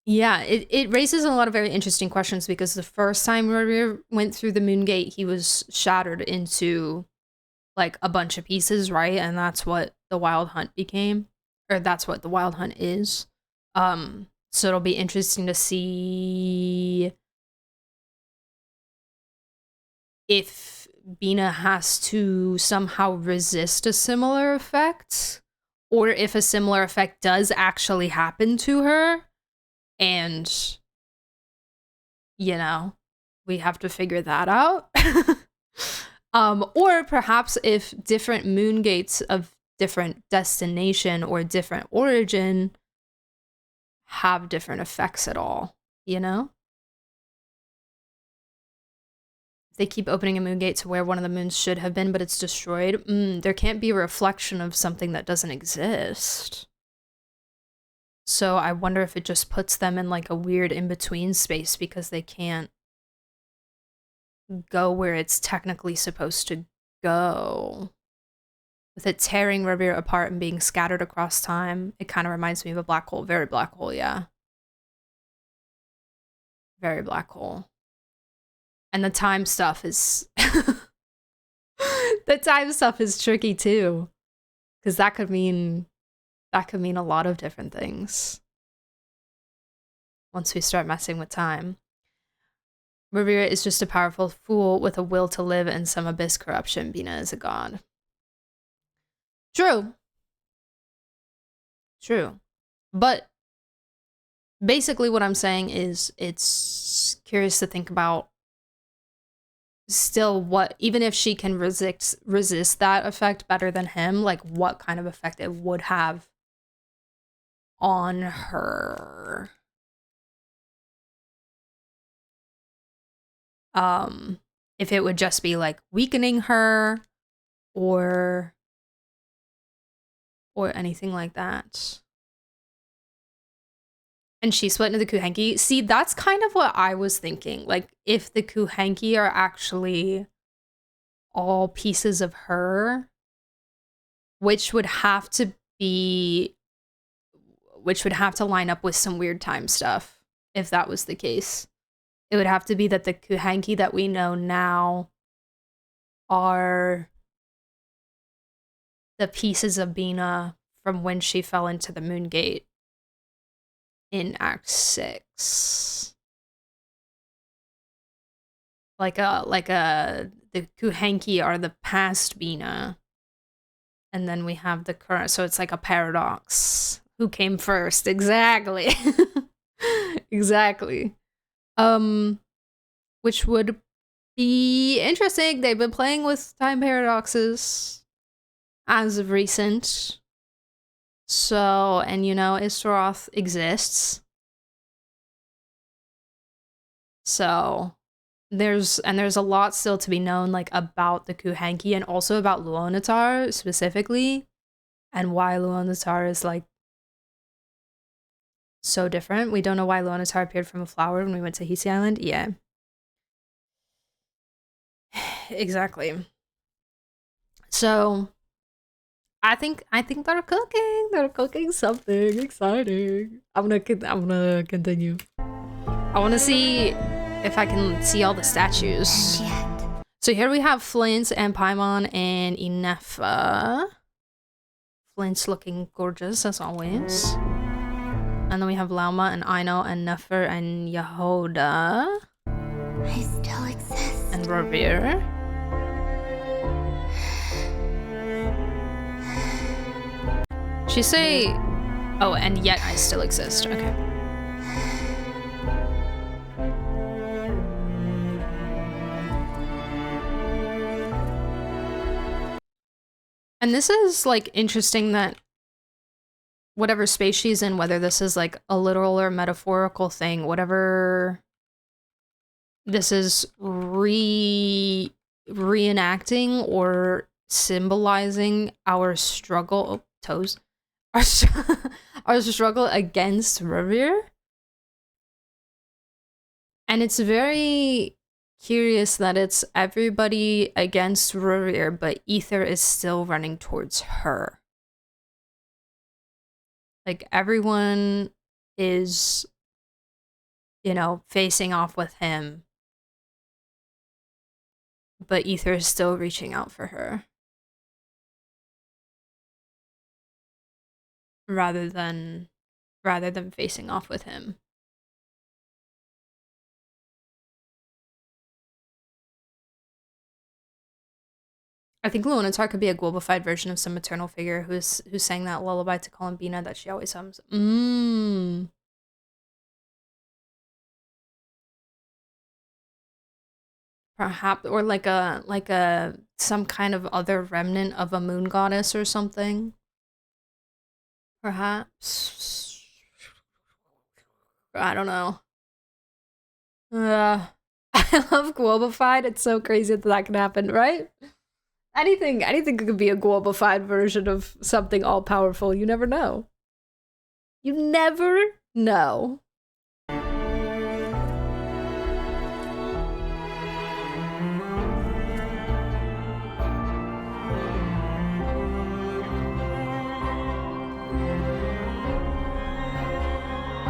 yeah, it raises a lot of very interesting questions, because the first time Rory went through the moon gate, he was shattered into, like, a bunch of pieces, right? And that's what the Wild Hunt became, or that's what the Wild Hunt is. So it'll be interesting to see if Bina has to somehow resist a similar effect, or if a similar effect does actually happen to her, and, you know, we have to figure that out. Or perhaps if different moon gates of different destination or different origin have different effects at all, you know? They keep opening a moon gate to where one of the moons should have been, but it's destroyed. There can't be a reflection of something that doesn't exist. So I wonder if it just puts them in like a weird in-between space because they can't go where it's technically supposed to go. With it tearing Revere apart and being scattered across time, it kind of reminds me of a black hole. Very black hole, yeah. Very black hole. And the time stuff is... the time stuff is tricky too. Because that could mean a lot of different things. Once we start messing with time. Revere is just a powerful fool with a will to live in some abyss corruption. Bina is a god. True. True. But basically what I'm saying is it's curious to think about still what, even if she can resist that effect better than him, like what kind of effect it would have on her. If it would just be like weakening her or anything like that. And she split into the Kuhenki. See, that's kind of what I was thinking. Like, if the Kuhenki are actually all pieces of her, which would have to line up with some weird time stuff, if that was the case. It would have to be that the Kuhenki that we know now are the pieces of Bina from when she fell into the moon gate in Act 6. The Kuhenki are the past Bina. And then we have the current, so it's like a paradox. Who came first? Exactly. Exactly. Which would be interesting. They've been playing with time paradoxes as of recent. So, and you know, Istaroth exists. So, there's a lot still to be known, like, about the Kuhenki and also about Luonatar specifically, and why Luonatar is, like, so different. We don't know why Luonatar appeared from a flower when we went to Hisi Island. Yeah. Exactly. So, I think they're cooking. They're cooking something exciting. I'm gonna continue. I want to see if I can see all the statues. So here we have Flint and Paimon and Inefa. Flint's looking gorgeous as always. And then we have Lauma and Aino and Nefer and Yehoda. I still exist. And Revere. She say, oh, and yet I still exist. Okay. And this is like interesting that whatever space she's in, whether this is like a literal or metaphorical thing, whatever this is reenacting or symbolizing our struggle, our struggle against Revere. And it's very curious that it's everybody against Revere, but Ether is still running towards her. Like, everyone is, you know, facing off with him, but Ether is still reaching out for her. Rather than facing off with him. I think Lunatar could be a globalified version of some maternal figure who sang that lullaby to Columbina that she always hums. Perhaps, or like a some kind of other remnant of a moon goddess or something. Perhaps. I don't know. I love globalified. It's so crazy that can happen, right? Anything could be a globalified version of something all powerful. You never know. You never know.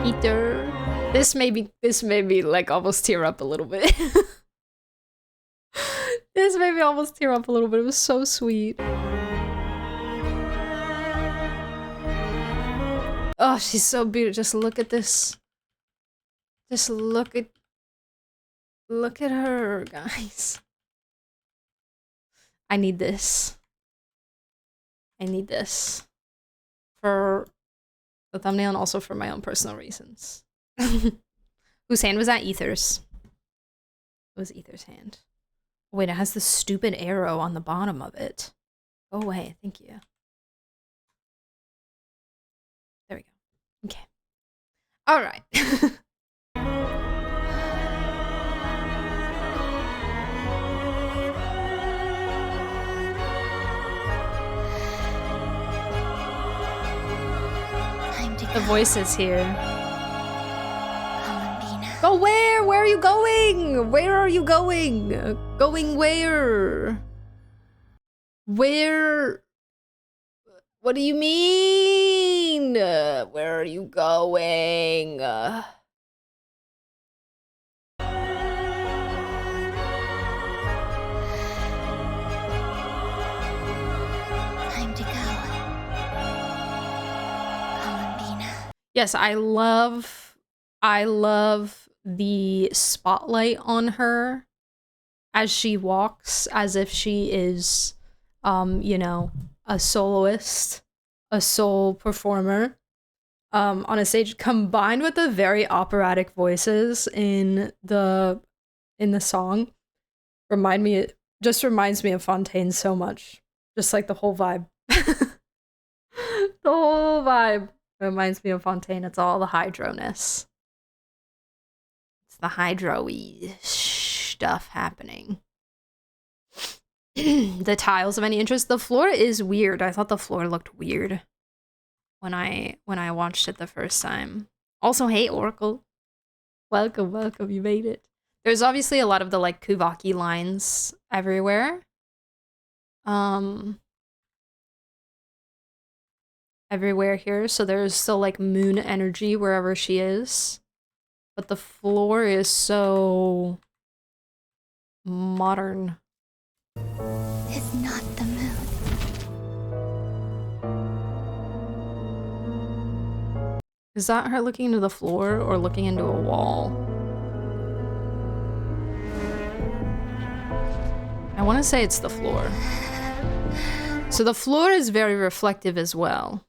Peter. This made me like almost tear up a little bit. This made me almost tear up a little bit. It was so sweet. Oh, she's so beautiful. Just look at this. Just look at her, guys. I need this. I need this. For the thumbnail and also for my own personal reasons. Whose hand was that? Ether's. It was Ether's hand. Wait, it has the stupid arrow on the bottom of it. Go away, thank you. There we go. Okay. All right. The voice is here. Columbina. Go where? Where are you going? Where are you going? Going where? Where? What do you mean? Where are you going? Time to go. Columbina. Yes, I love the spotlight on her as she walks, as if she is, you know, a soloist, a soul performer, on a stage, combined with the very operatic voices in the song. It just reminds me of Fontaine so much. Just like the whole vibe. The whole vibe reminds me of Fontaine. It's all the hydro-ness. It's the hydro-y stuff happening. The tiles of any interest. The floor is weird. I thought the floor looked weird when I watched it the first time. Also, hey Oracle. Welcome, welcome, you made it. There's obviously a lot of the like Kuvaki lines everywhere. Everywhere here, so there's still like moon energy wherever she is. But the floor is so modern. It's not the moon. Is that her looking into the floor or looking into a wall? I want to say it's the floor. So the floor is very reflective as well.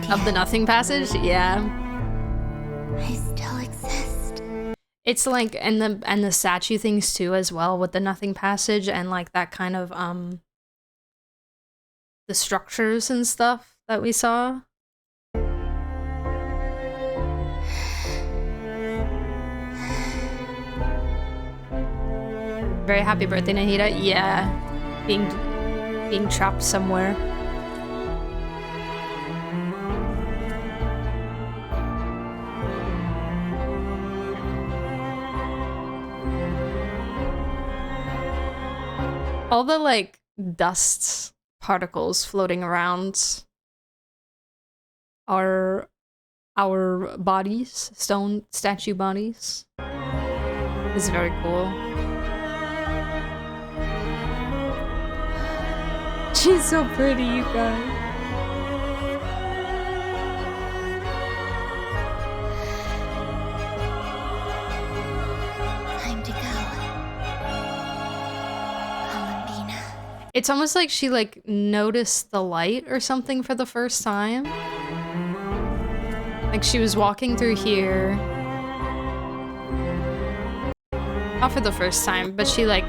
Of the Nothing Passage? Yeah. I still exist. It's like, and the statue things too as well with the Nothing Passage and like that kind of, the structures and stuff that we saw. Very happy birthday, Nahida. Yeah. Being trapped somewhere. All the like dust particles floating around are our bodies, stone statue bodies. It's very cool. She's so pretty, you guys. It's almost like she like noticed the light or something for the first time. Like she was walking through here. Not for the first time, but she like...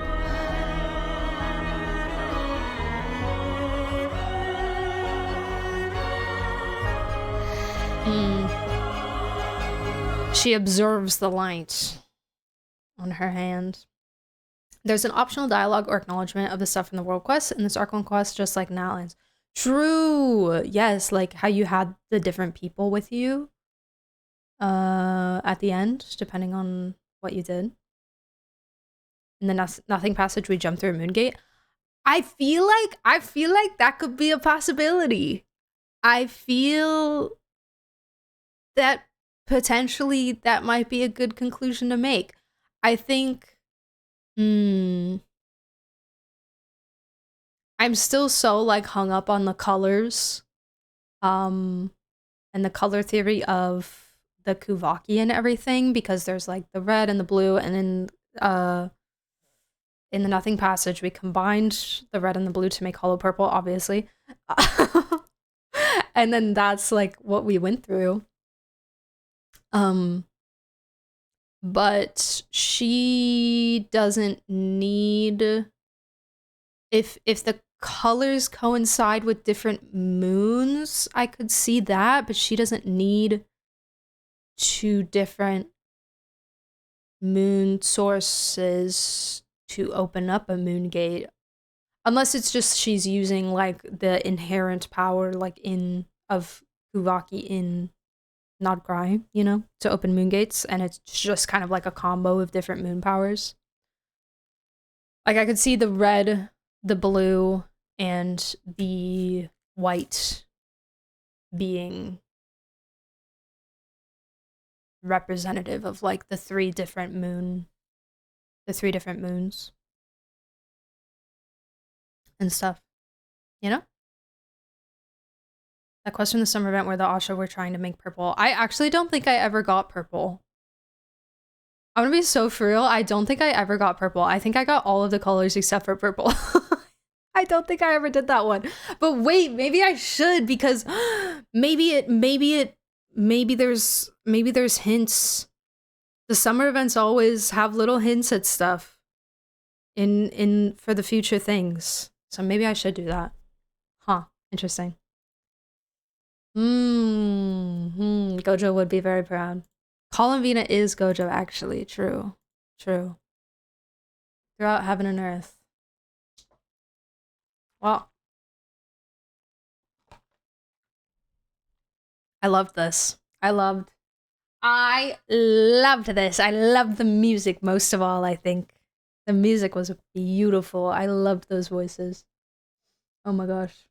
She observes the light on her hand. There's an optional dialogue or acknowledgement of the stuff in the world quest in this Archon quest, just like Natlands. True! Yes, like how you had the different people with you at the end, depending on what you did. In the Nothing Passage, we jump through a moon gate. I feel like that could be a possibility. I feel that potentially that might be a good conclusion to make. I think I'm still so like hung up on the colors and the color theory of the Kuvaki and everything, because there's like the red and the blue, and in the Nothing Passage we combined the red and the blue to make Hollow Purple, obviously. And then that's like what we went through. But she doesn't need, if the colors coincide with different moons, I could see that, but she doesn't need 2 different moon sources to open up a moon gate. Unless it's just she's using like the inherent power like of Kuvaki in Nodgrai, you know, to open moon gates, and it's just kind of like a combo of different moon powers. Like I could see the red, the blue, and the white being representative of like the 3 different moons and stuff, you know? That quest from the summer event where the Asha were trying to make purple. I actually don't think I ever got purple. I'm gonna be so for real. I don't think I ever got purple. I think I got all of the colors except for purple. I don't think I ever did that one. But wait, maybe I should, because maybe there's hints. The summer events always have little hints at stuff in for the future things. So maybe I should do that. Huh, interesting. Gojo would be very proud. Colin Vina is Gojo, actually. True. True. Throughout heaven and earth. Well. I loved this. I loved this. I loved the music most of all, I think. The music was beautiful. I loved those voices. Oh my gosh.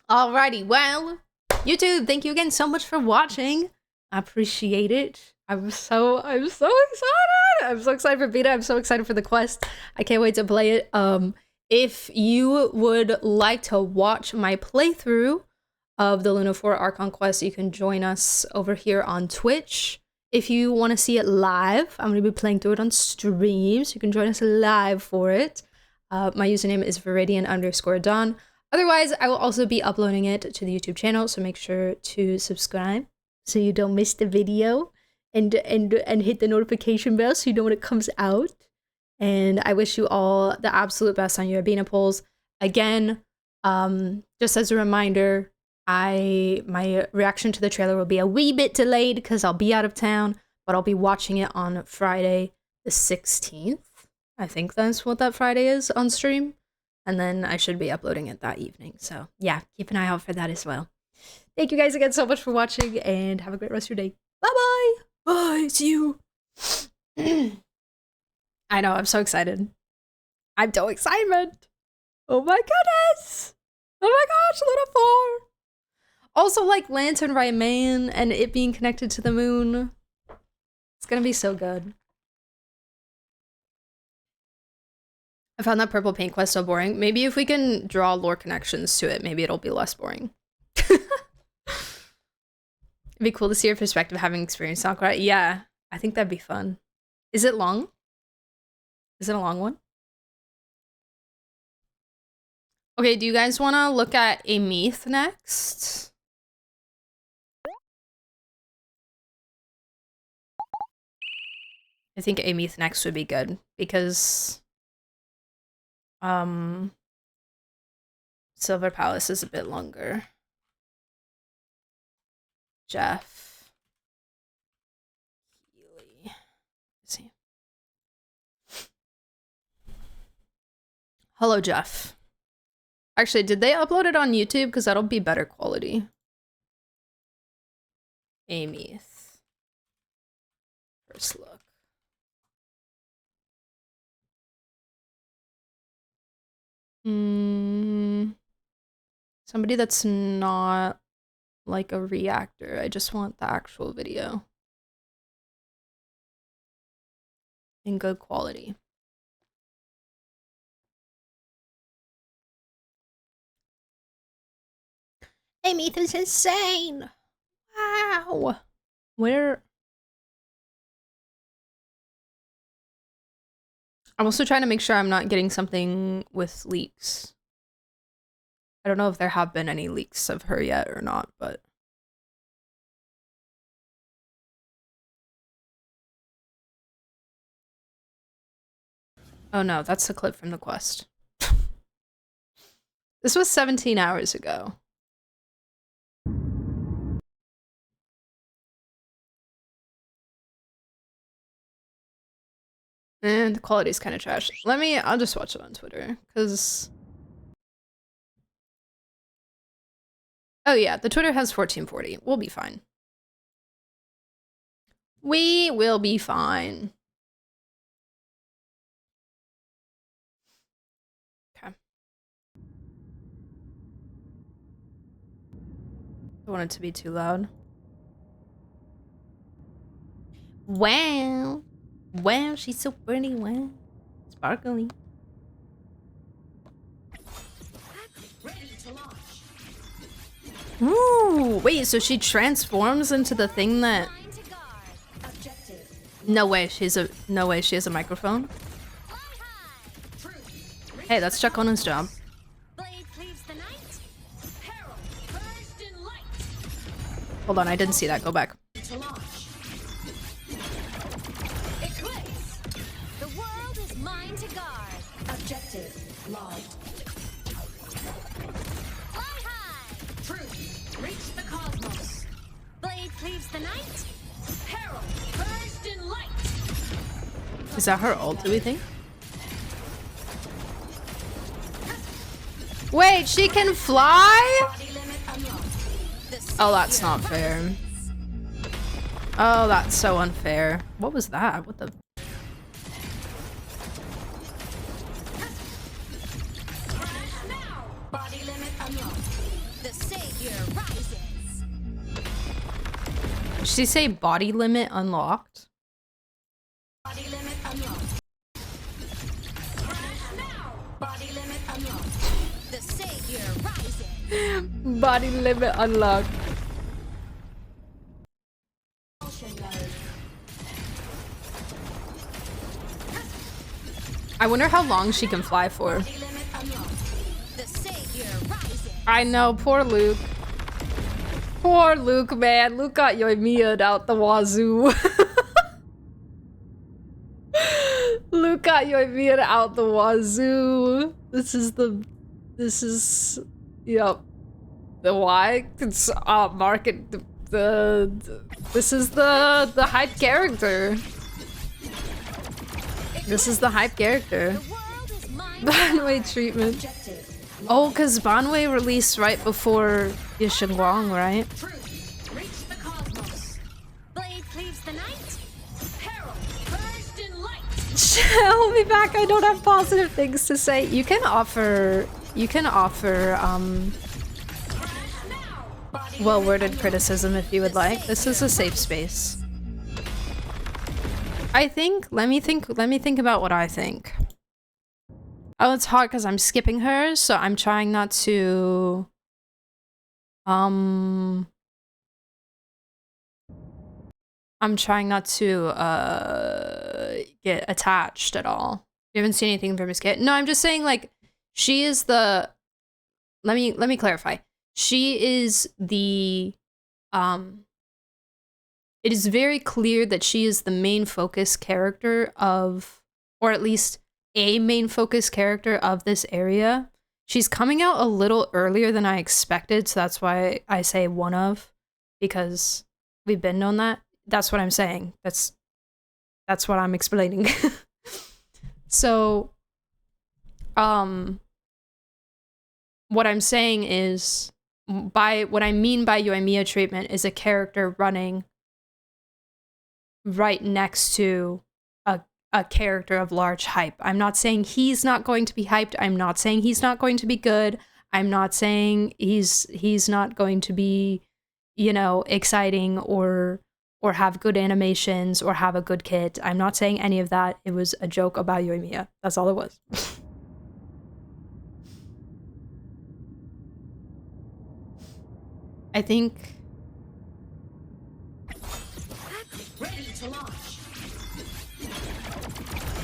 Alrighty, well, YouTube, thank you again so much for watching. I appreciate it. I'm so excited. I'm so excited for beta. I'm so excited for the quest. I can't wait to play it. If you would like to watch my playthrough of the Luna 4 Archon quest, you can join us over here on Twitch. If you want to see it live, I'm going to be playing through it on stream, so you can join us live for it. My username is Viridian_Dawn. Otherwise, I will also be uploading it to the YouTube channel, so make sure to subscribe so you don't miss the video, and hit the notification bell so you know when it comes out. And I wish you all the absolute best on your Abina polls. Again, just as a reminder, my reaction to the trailer will be a wee bit delayed because I'll be out of town, but I'll be watching it on Friday the 16th. I think that's what that Friday is on stream. And then I should be uploading it that evening. So yeah, keep an eye out for that as well. Thank you guys again so much for watching, and have a great rest of your day. Bye-bye. Bye. See you. I know, I'm so excited. I'm so excited. Oh my goodness. Oh my gosh, Luna 4. Also, like Lantern Right Man and it being connected to the moon. It's gonna be so good. I found that purple paint quest so boring. Maybe if we can draw lore connections to it, maybe it'll be less boring. It'd be cool to see your perspective having experienced Sakura. Yeah, I think that'd be fun. Is it long? Is it a long one? Okay, do you guys want to look at a Meath next? I think a Meath next would be good because Silver Palace is a bit longer. Jeff. Healy. Let's see. Hello, Jeff. Actually, did they upload it on YouTube? Because that'll be better quality. Amyth. First look. Somebody that's not like a reactor. I just want the actual video. In good quality. Amyth is insane! Wow! Where? I'm also trying to make sure I'm not getting something with leaks. I don't know if there have been any leaks of her yet or not, but... Oh no, that's the clip from the quest. This was 17 hours ago. And the quality is kind of trash. I'll just watch it on Twitter, because... Oh yeah, the Twitter has 1440. We'll be fine. We will be fine. Okay. I want it to be too loud. Wow. Wow, she's so pretty. Wow. Sparkly. Ooh, wait, so she transforms into the thing that... No way she has a microphone. Hey, that's Chuck Conan's job. Hold on, I didn't see that. Go back. The world is mine to guard. Objective logged. Fly high. Truth. Reach the cosmos. Blade cleaves the night. Peril. Burst in light. Is that her ult, do we think? Wait, she can fly? Oh, that's not fair. Oh, that's so unfair. What was that? What the... Body limit unlocked. The savior rises. Did she say body limit unlocked? Body limit unlocked. Crash now. Body limit unlocked. The savior rises. Body limit unlocked. I wonder how long she can fly for. I know, poor Luke. Poor Luke, man. Luke got Yoimia'd out the wazoo. Luke got Yoimia'd out the wazoo. Yep. The why? It's market this is the hype character. This is the hype character. Banwei treatment. Oh, because Banwei released right before Yishenguang, right? Reach the cosmos. Blade cleaves the night. Peril. Burst in light. I'll be back. I don't have positive things to say. You can offer well-worded criticism if you would like. This is a safe space. I think, let me think about what I think. Oh, it's hard because I'm skipping her, so I'm trying not to... I'm trying not to, get attached at all. You haven't seen anything from Miss Kit? No, I'm just saying, like, she is the... let me clarify. She is the it is very clear that she is the main focus character of, or at least a main focus character of this area. She's coming out a little earlier than I expected, so that's why I say one of, because we've been known that. That's what I'm saying. That's what I'm explaining. So, what I'm saying is, what I mean by Yoimiya treatment is a character running right next to a character of large hype. I'm not saying he's not going to be hyped. I'm not saying he's not going to be good. I'm not saying he's not going to be, you know, exciting or have good animations or have a good kit. I'm not saying any of that. It was a joke about Yoimiya. That's all it was. I think... Ready to launch.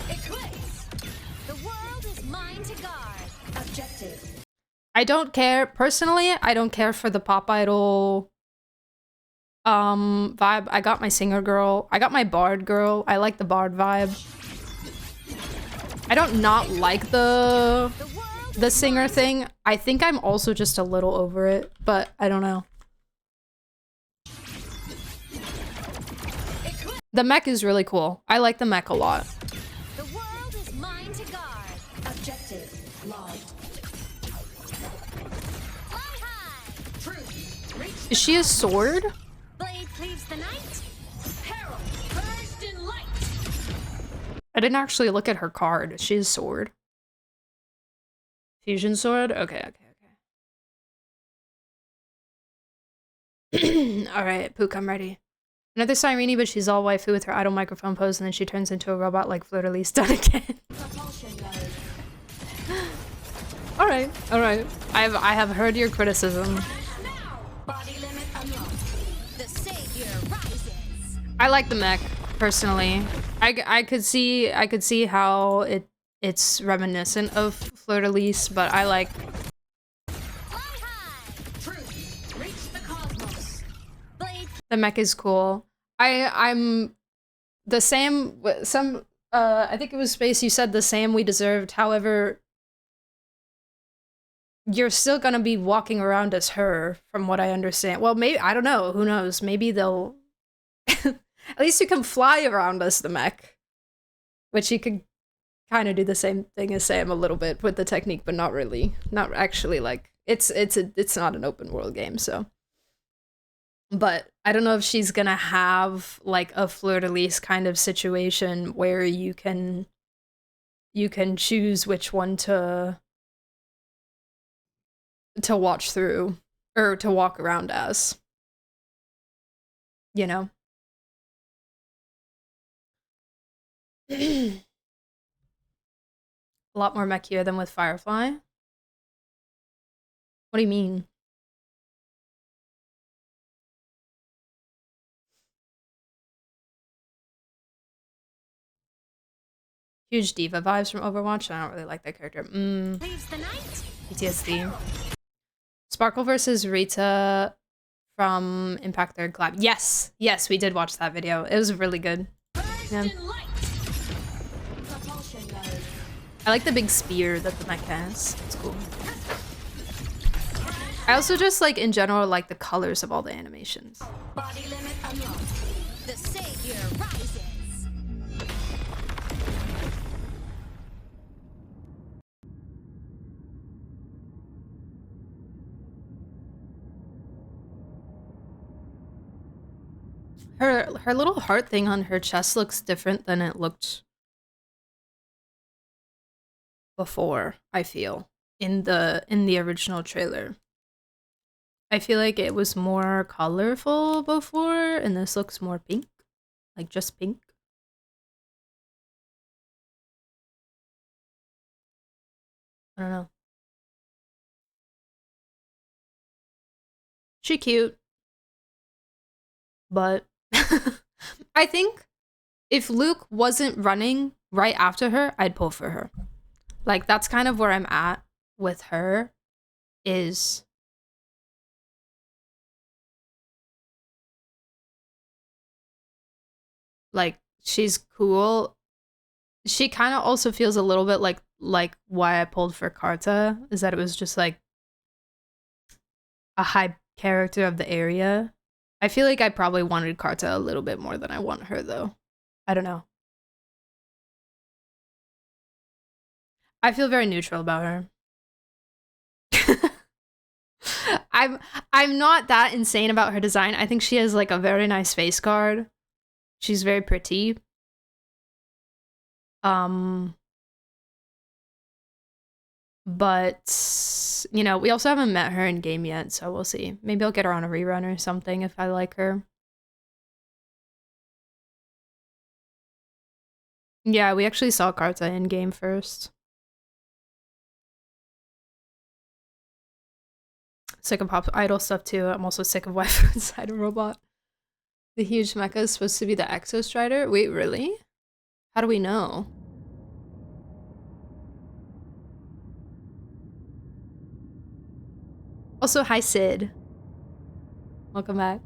Eclipse. The world is mine to guard. Objective. I don't care. Personally, I don't care for the pop idol vibe. I got my singer girl. I got my bard girl. I like the bard vibe. I don't not like the singer thing. I think I'm also just a little over it, but I don't know. The mech is really cool. I like the mech a lot. The world is mine to guard. Objective logged. Fly high. Truth. Reach Is she a sword? blade cleaves the night. Herald burst in light. I didn't actually look at her card. Is she a sword? Fusion sword? Okay. Alright, Pook, I'm ready. Another Sirene, but she's all waifu with her idle microphone pose, and then she turns into a robot like Fleur-de-Lis done again. Alright. I have heard your criticism. Body limit unlocked. The savior rises. I like the mech, personally. I could see how it's reminiscent of Fleur-de-Lis, but I like... Fly high. Truth. Reach the cosmos. Blade. The mech is cool. I'm the same. I think it was Space. You said the same we deserved. However, you're still gonna be walking around as her, from what I understand. Well, maybe I don't know. Who knows? Maybe they'll. At least you can fly around as the mech, which you could kind of do the same thing as Sam a little bit with the technique, but not really. Not actually. Like it's not an open world game, so. But I don't know if she's gonna have like a Fleur-de-Lis kind of situation where you can choose which one to watch through or to walk around as. You know? A lot more mechier than with Firefly. What do you mean? Huge diva vibes from Overwatch. I don't really like that character. Leaves the night. PTSD. Sparkle versus Rita from Impact Third Collab. Yes, we did watch that video. It was really good. Burst Yeah. in light. Propulsion mode. I like the big spear that the mech has. It's cool. I also just like, in general, like the colors of all the animations. Body limit unlocked. The savior rises. Her little heart thing on her chest looks different than it looked before, I feel, in the original trailer. I feel like it was more colorful before, and this looks more pink. Like, just pink. I don't know. She cute. But I think if Luke wasn't running right after her, I'd pull for her. Like, that's kind of where I'm at with her. is. Like, she's cool. She kind of also feels a little bit like why I pulled for Karta, is that it was just like a high character of the area. I feel like I probably wanted Karta a little bit more than I want her, though. I don't know. I feel very neutral about her. I'm not that insane about her design. I think she has like a very nice face guard. She's very pretty. But you know, we also haven't met her in game yet, so we'll see. Maybe I'll get her on a rerun or something if I like her. Yeah, we actually saw Karta in game first. Sick of Pop Idol stuff too. I'm also sick of Waifu inside a robot. The huge mecha is supposed to be the Exo Strider? Wait, really? How do we know? Also, hi Sid. Welcome back.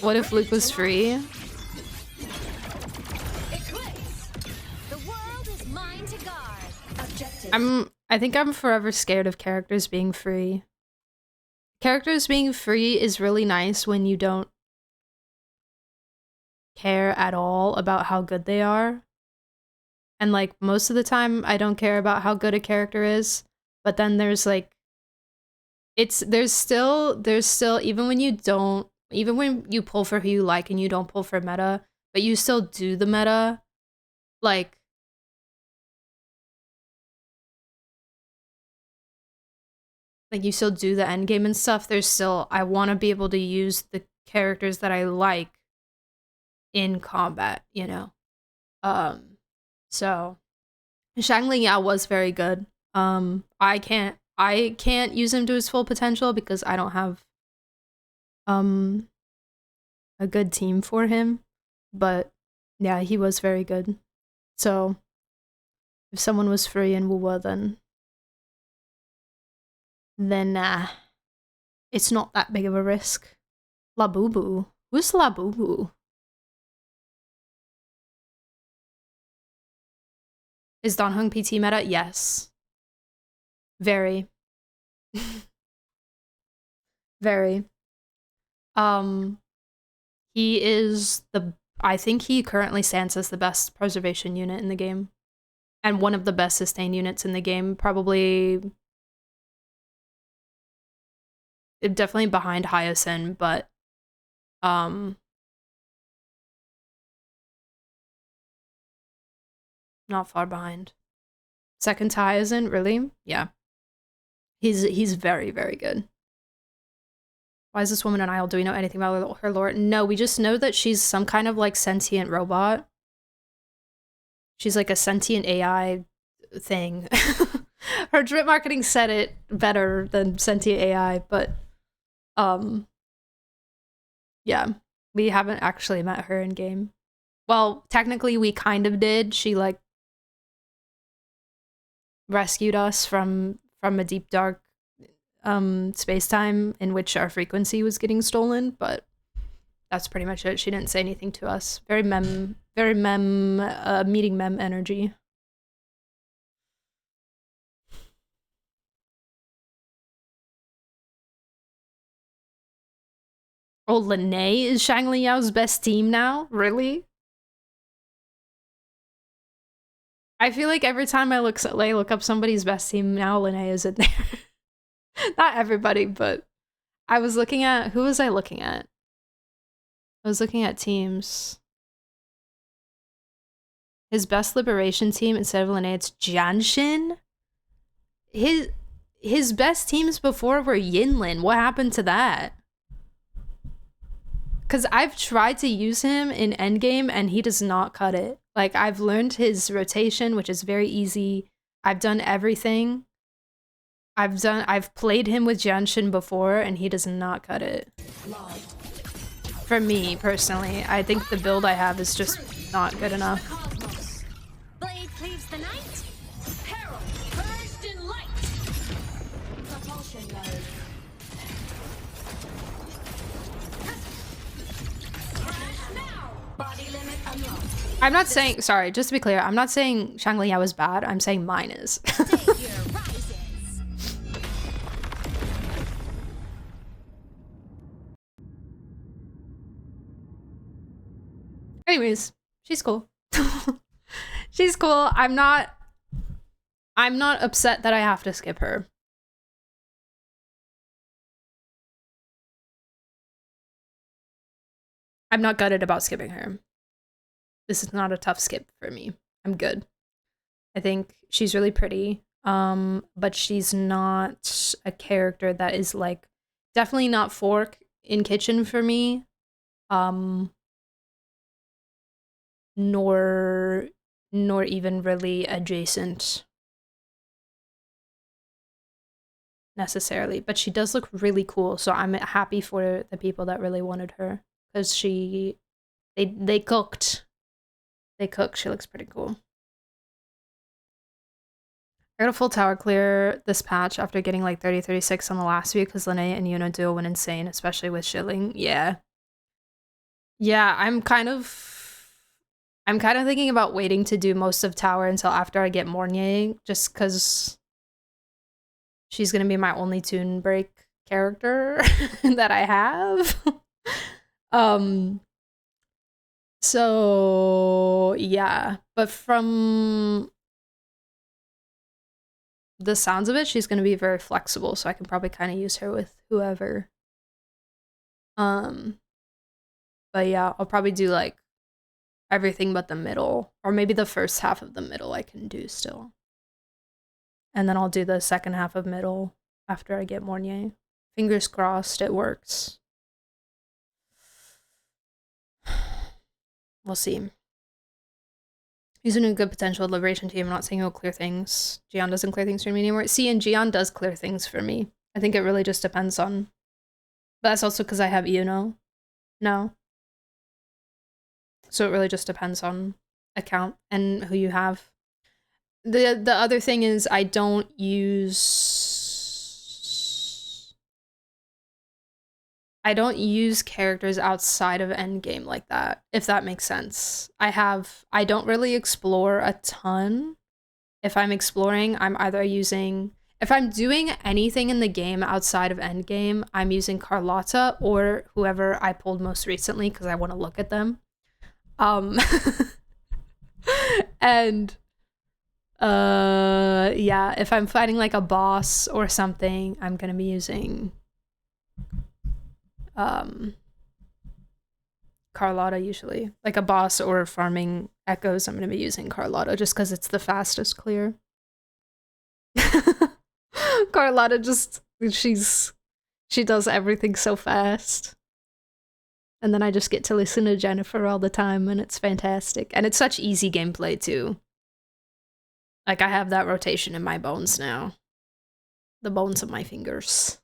What if Luke was free? The world is mine to guard. Objective. I think I'm forever scared of characters being free. Characters being free is really nice when you don't care at all about how good they are. And like most of the time I don't care about how good a character is, but then there's like there's still even when you pull for who you like and you don't pull for meta, but you still do the meta, like you still do the end game and stuff, there's still, I want to be able to use the characters that I like in combat, you know? So Shangli Yao was very good. I can't use him to his full potential because I don't have a good team for him, but yeah, he was very good. So if someone was free in Wuwa, then it's not that big of a risk. Labubu. Who's Labubu? Is Don Hung PT meta? Yes. Very. Very. He is I think he currently stands as the best preservation unit in the game. And one of the best sustain units in the game. Probably definitely behind Hyacinth, but not far behind. Second to Hyacinth, really? Yeah. He's very, very good. Why is this woman an idol? Do we know anything about her lore? No, we just know that she's some kind of like sentient robot. She's like a sentient AI thing. Her drip marketing said it better than sentient AI, but yeah, we haven't actually met her in game. Well, technically we kind of did. She like rescued us from a deep dark space-time in which our frequency was getting stolen, but that's pretty much it. She didn't say anything to us. Very meeting mem energy. Oh, Lene is Shangli Yao's best team now? Really? I feel like every time I look up somebody's best team now, Lene is in there. Not everybody, but I was looking at, who was I looking at? I was looking at teams. His best liberation team instead of Lene, it's Janshin. His best teams before were Yinlin. What happened to that? Because I've tried to use him in endgame and he does not cut it. Like, I've learned his rotation, which is very easy. I've done everything. I've played him with Janshin before and he does not cut it. For me, personally, I think the build I have is just not good enough. Blade cleaves the night. Herald burst in light. I'm not saying, sorry, just to be clear, I'm not saying Shangli Yao is bad. I'm saying mine is. Savior rises. Anyways, she's cool. She's cool. I'm not upset that I have to skip her. I'm not gutted about skipping her. This is not a tough skip for me. I'm good. I think she's really pretty. But she's not a character that is like definitely not Fork in Kitchen for me. Nor even really adjacent necessarily, but she does look really cool, so I'm happy for the people that really wanted her because they cooked. She looks pretty cool. I got a full tower clear this patch after getting like 30-36 on the last week because Lene and Yuno duo went insane, especially with shilling. Yeah, I'm kind of thinking about waiting to do most of tower until after I get Mornier, just because she's gonna be my only tune break character that I have. So yeah, but from the sounds of it, she's gonna be very flexible, so I can probably kind of use her with whoever. But yeah, I'll probably do like everything but the middle, or maybe the first half of the middle I can do still. And then I'll do the second half of middle after I get Mornier. Fingers crossed it works. We'll see. He's in a good potential liberation team. I'm not saying he'll clear things. Gian doesn't clear things for me anymore. See, and Gian does clear things for me. I think it really just depends on... But that's also because I have Yuno now. So it really just depends on account and who you have. The other thing is I don't use characters outside of endgame like that, if that makes sense. I don't really explore a ton. If I'm exploring, I'm either using, if I'm doing anything in the game outside of endgame, I'm using Carlotta or whoever I pulled most recently because I want to look at them. And yeah, if I'm fighting like a boss or something, I'm gonna be using Carlotta usually. Like a boss or farming echoes, I'm gonna be using Carlotta just because it's the fastest clear. Carlotta just, she does everything so fast. And then I just get to listen to Jennifer all the time, and it's fantastic. And it's such easy gameplay, too. Like, I have that rotation in my bones now. The bones of my fingers.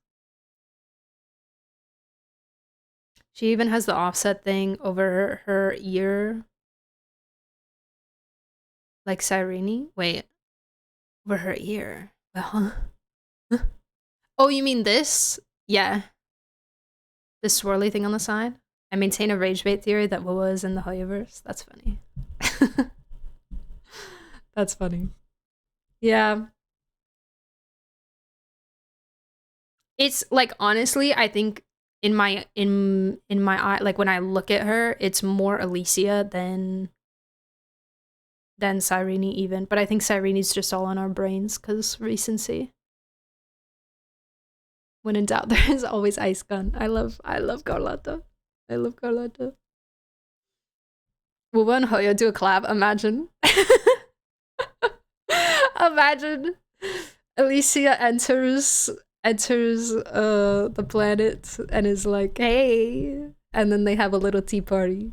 She even has the offset thing over her ear. Like Cyrene? Wait. Over her ear. Well, huh? Oh, you mean this? Yeah. This swirly thing on the side? I maintain a rage bait theory that Wawa is in the Hoyoverse. That's funny. That's funny. Yeah. It's like, honestly, I think in my eye, like when I look at her, it's more Alicia than Cyrene even. But I think Cyrene's just all on our brains because recency. When in doubt, there is always Ice Gun. I love Carlotta. I love Carlotta. Wawa and Hoyo do a collab. Imagine. Imagine Alicia enters the planet and is like, hey, and then they have a little tea party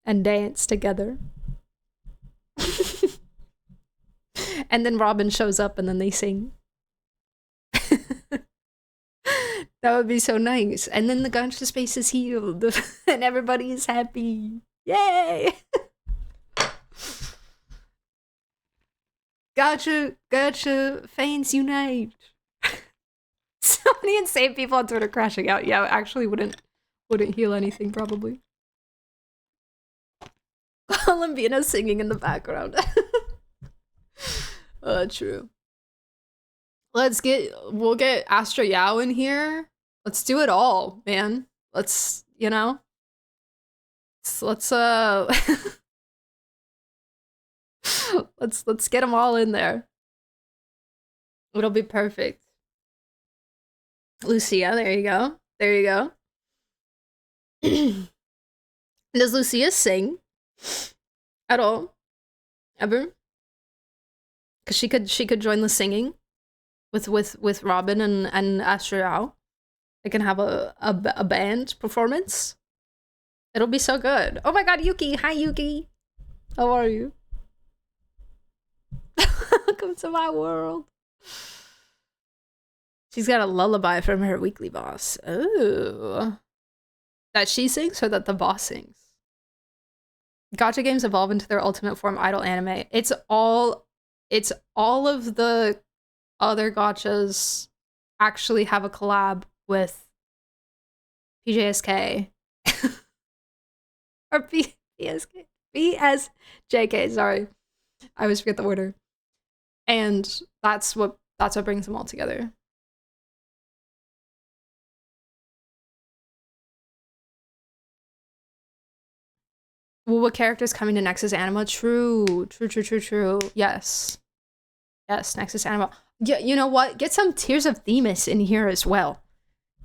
and dance together. And then Robin shows up and then they sing. That would be so nice. And then the gacha space is healed and everybody is happy. Yay! Gacha fans unite. So many insane people on Twitter crashing out. Yeah, actually wouldn't heal anything probably. Columbina singing in the background. True. We'll get Astra Yao in here. Let's do it all, man. Let's, you know, let's let's get them all in there. It'll be perfect. Lucia, there you go. There you go. Does Lucia sing at all? Ever? Because she could join the singing with Robin and Astra Yao. They can have a band performance. It'll be so good. Oh my god, Yuki! Hi, Yuki! How are you? Welcome to my world. She's got a lullaby from her weekly boss. Oh. That she sings or that the boss sings? Gacha games evolve into their ultimate form, idol anime. It's all of the other gachas actually have a collab with PJSK. Or BSK. BSJK, sorry. I always forget the order. And that's what brings them all together. Well, what character's coming to Nexus Anima? True. Yes. Yes, Nexus Anima. Yeah, you know what? Get some Tears of Themis in here as well.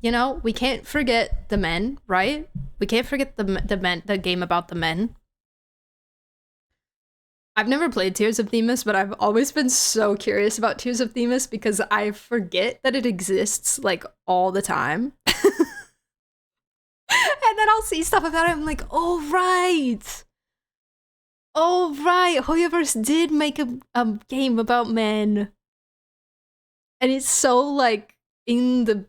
You know, we can't forget the men, right? We can't forget the game about the men. I've never played Tears of Themis, but I've always been so curious about Tears of Themis because I forget that it exists, like, all the time. And then I'll see stuff about it, I'm like, oh right! Oh right, Hoyoverse did make a game about men. And it's so, like, in the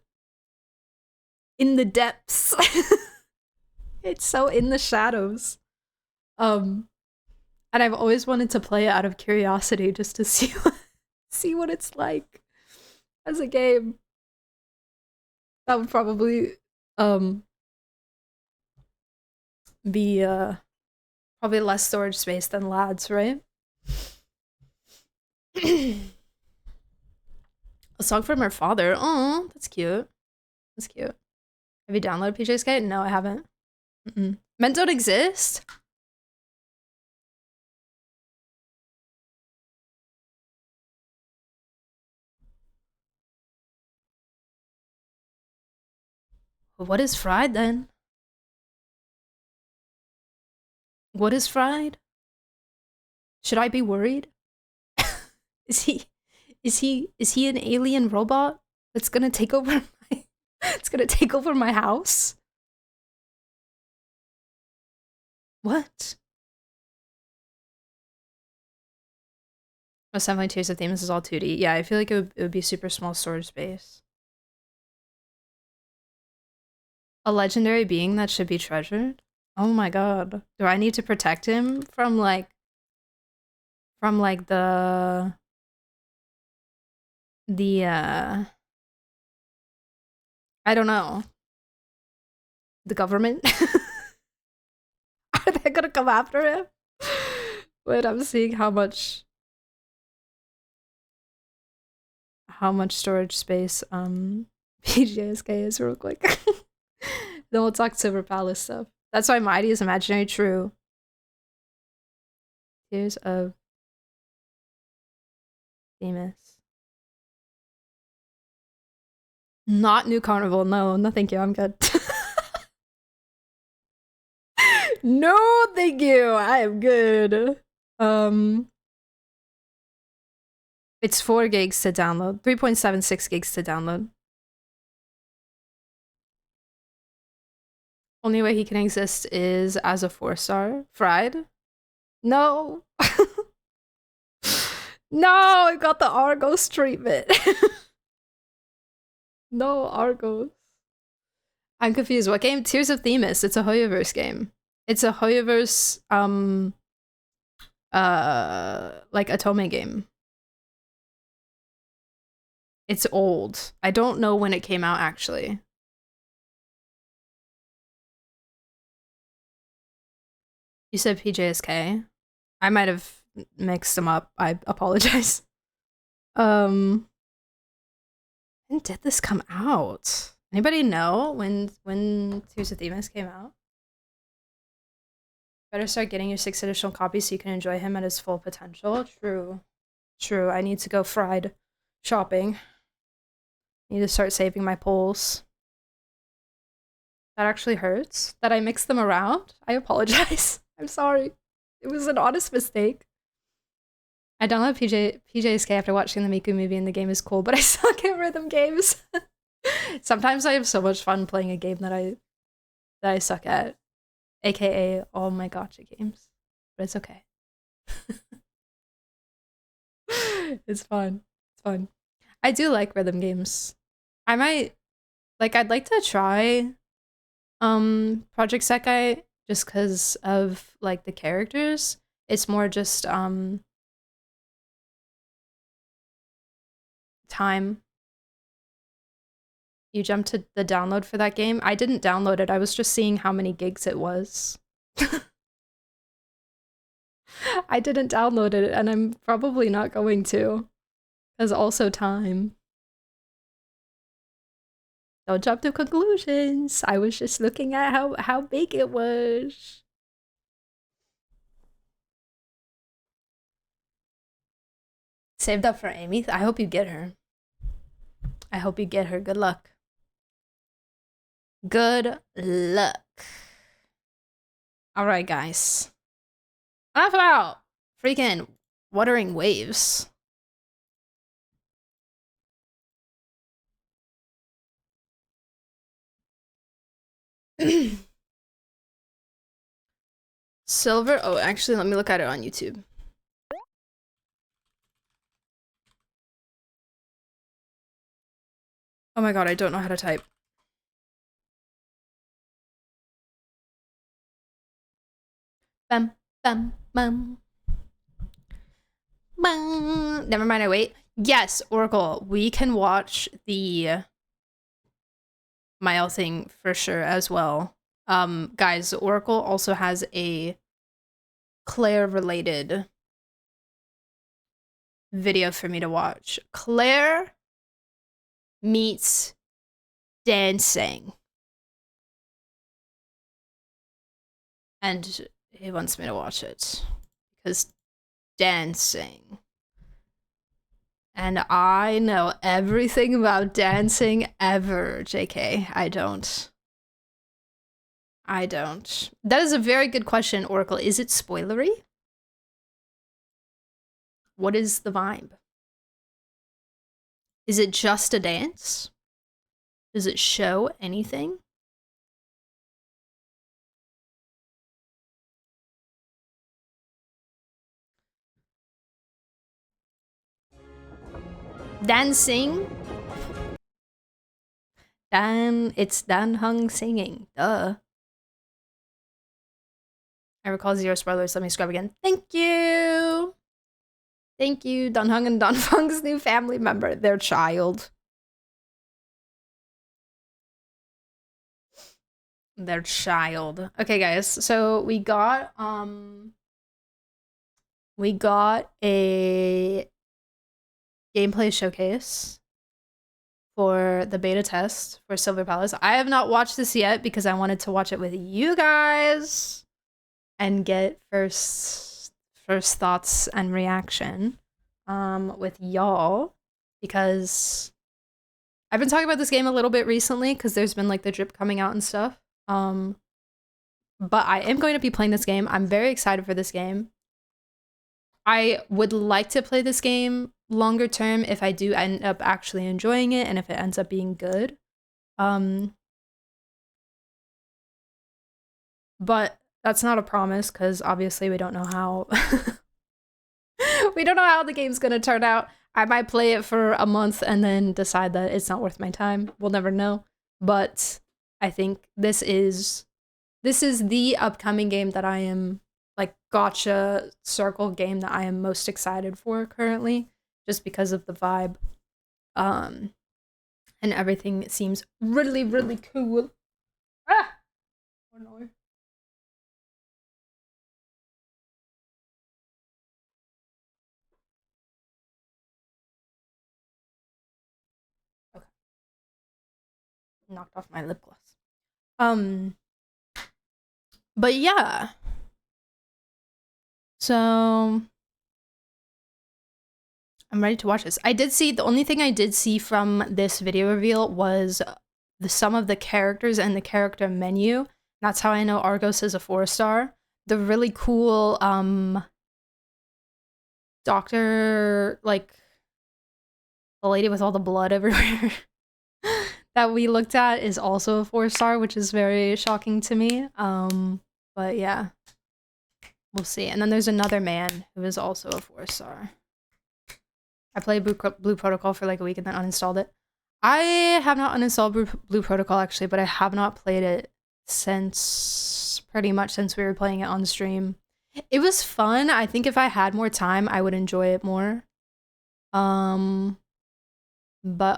depths. It's so in the shadows. And I've always wanted to play it out of curiosity just to see what it's like as a game. That would probably be probably less storage space than lads, right? A song from her father. Oh, that's cute. That's cute. Have you downloaded PJSK? No, I haven't. Men don't exist? Well, what is fried then? What is fried? Should I be worried? Is he an alien robot that's gonna take over my house? What? Oh, 7 Tears of Themis is all 2D. Yeah, I feel like it would be super small storage space. A legendary being that should be treasured? Oh my god. Do I need to protect him from like the I don't know. The government? Are they gonna come after him? Wait, I'm seeing how much storage space PJSK is real quick. Then we'll talk Silver Palace stuff. That's why Mighty is imaginary. True. Tears of Themis. Not New Carnival. No, thank you. I'm good. No, thank you. I am good. It's 4 gigs to download. 3.76 gigs to download. Only way he can exist is as a 4-star. Fried? No. No, I got the Argos treatment. No, Argos. I'm confused. What game? Tears of Themis. It's a Hoyoverse game. It's a Hoyoverse, like Otome game. It's old. I don't know when it came out, actually. You said PJSK. I might have mixed them up. I apologize. When did this come out? Anybody know when Tears of Thieves came out? Better start getting your 6th additional copy so you can enjoy him at his full potential. True. True. I need to go fried shopping. Need to start saving my pulls. That actually hurts. That I mixed them around. I apologize. I'm sorry. It was an honest mistake. I downloaded PJSK after watching the Miku movie and the game is cool, but I suck at rhythm games. Sometimes I have so much fun playing a game that I suck at. AKA all my gacha games. But it's okay. It's fun. It's fun. I do like rhythm games. I'd like to try Project Sekai just because of like the characters. It's more just time. You jumped to the download for that game. I didn't download it. I was just seeing how many gigs it was. I didn't download it, and I'm probably not going to. Because also time. Don't jump to conclusions. I was just looking at how big it was. Saved up for Amy. I hope you get her. I hope you get her. Good luck. Good luck. Alright, guys. Enough about freaking Wuthering Waves. Silver. Oh, actually, let me look at it on YouTube. Oh my god, I don't know how to type. Bum, bum, bum. Bum. Never mind, I wait. Yes, Oracle, we can watch the Mile thing for sure as well. Guys, Oracle also has a Claire-related video for me to watch. Claire meets dancing. And he wants me to watch it. Because dancing. And I know everything about dancing ever, JK. I don't. That is a very good question, Oracle. Is it spoilery? What is the vibe? Is it just a dance? Does it show anything? Dancing? It's Dan Hung singing. Duh. I recall 0 spoilers. Let me scrub again. Thank you. Thank you, Dan Hung and Dan Fung's new family member. Their child. Their child. Okay, guys. So we got a gameplay showcase for the beta test for Silver Palace. I have not watched this yet because I wanted to watch it with you guys and get first thoughts and reaction with y'all, because I've been talking about this game a little bit recently because there's been like the drip coming out and stuff. But I am going to be playing this game. I'm very excited for this game. I would like to play this game longer term if I do end up actually enjoying it and if it ends up being good. But that's not a promise because obviously we don't know how we don't know how the game's gonna turn out. I might play it for a month and then decide that it's not worth my time. We'll never know. But I think this is the upcoming game that I am, like, gacha circle game that I am most excited for currently, just because of the vibe. And everything seems really, really cool. Ah! Oh no. Knocked off my lip gloss. But yeah. So I'm ready to watch this. I did see, the only thing I did see from this video reveal was some of the characters and the character menu. That's how I know Argos is a 4-star. The really cool doctor, like the lady with all the blood everywhere that we looked at is also a 4-star, which is very shocking to me. But yeah, we'll see. And then there's another man who is also a 4-star. I played Blue Protocol for like a week and then uninstalled it. I have not uninstalled Blue Protocol actually, but I have not played it since pretty much since we were playing it on stream. It was fun. I think if I had more time, I would enjoy it more. But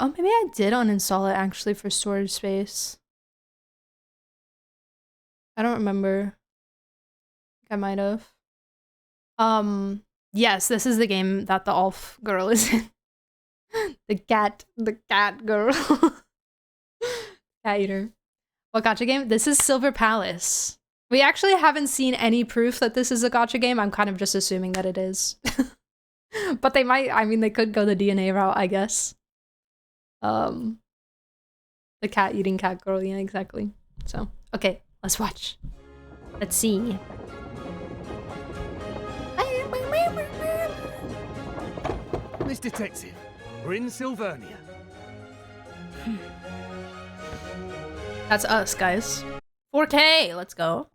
oh, maybe I did uninstall it actually for storage space. I don't remember. I might have. Yes, this is the game that the Ulf girl is in. the cat girl. Cat eater. What gacha game? This is Silver Palace. We actually haven't seen any proof that this is a gacha game. I'm kind of just assuming that it is. But they might, I mean, they could go the DNA route, I guess. The cat eating cat girl, yeah, exactly. So, okay, let's watch. Let's see. Miss Detective, we're in Sylvernia. That's us, guys. 4K, let's go.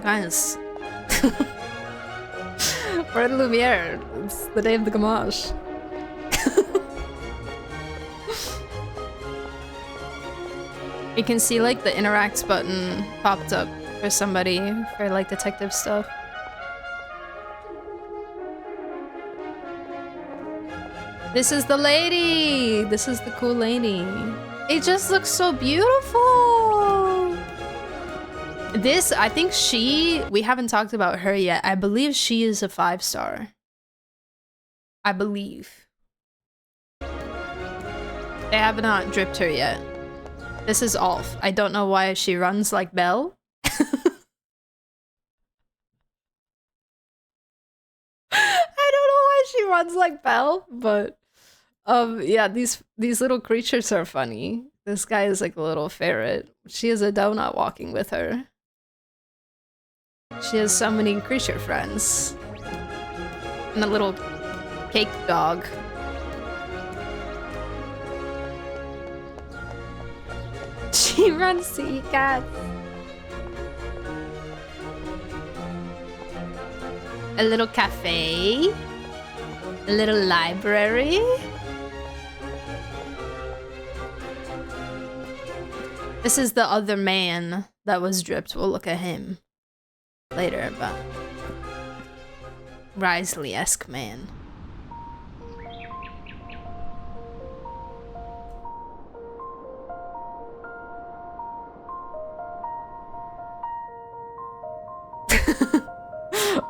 Guys. We're in Lumiere. It's the day of the Gamache. You can see like the interacts button popped up for somebody for like detective stuff. This is the lady! This is the cool lady. It just looks so beautiful! This, I think we haven't talked about her yet. I believe she is a 5-star. I believe. They have not dripped her yet. This is Ulf. I don't know why she runs like Belle. I don't know why she runs like Belle, but yeah, these little creatures are funny. This guy is like a little ferret. She has a donut walking with her. She has so many creature friends. And a little cake dog. She runs to eat cats. A little cafe. A little library. This is the other man that was dripped. We'll look at him later, but Risley-esque man.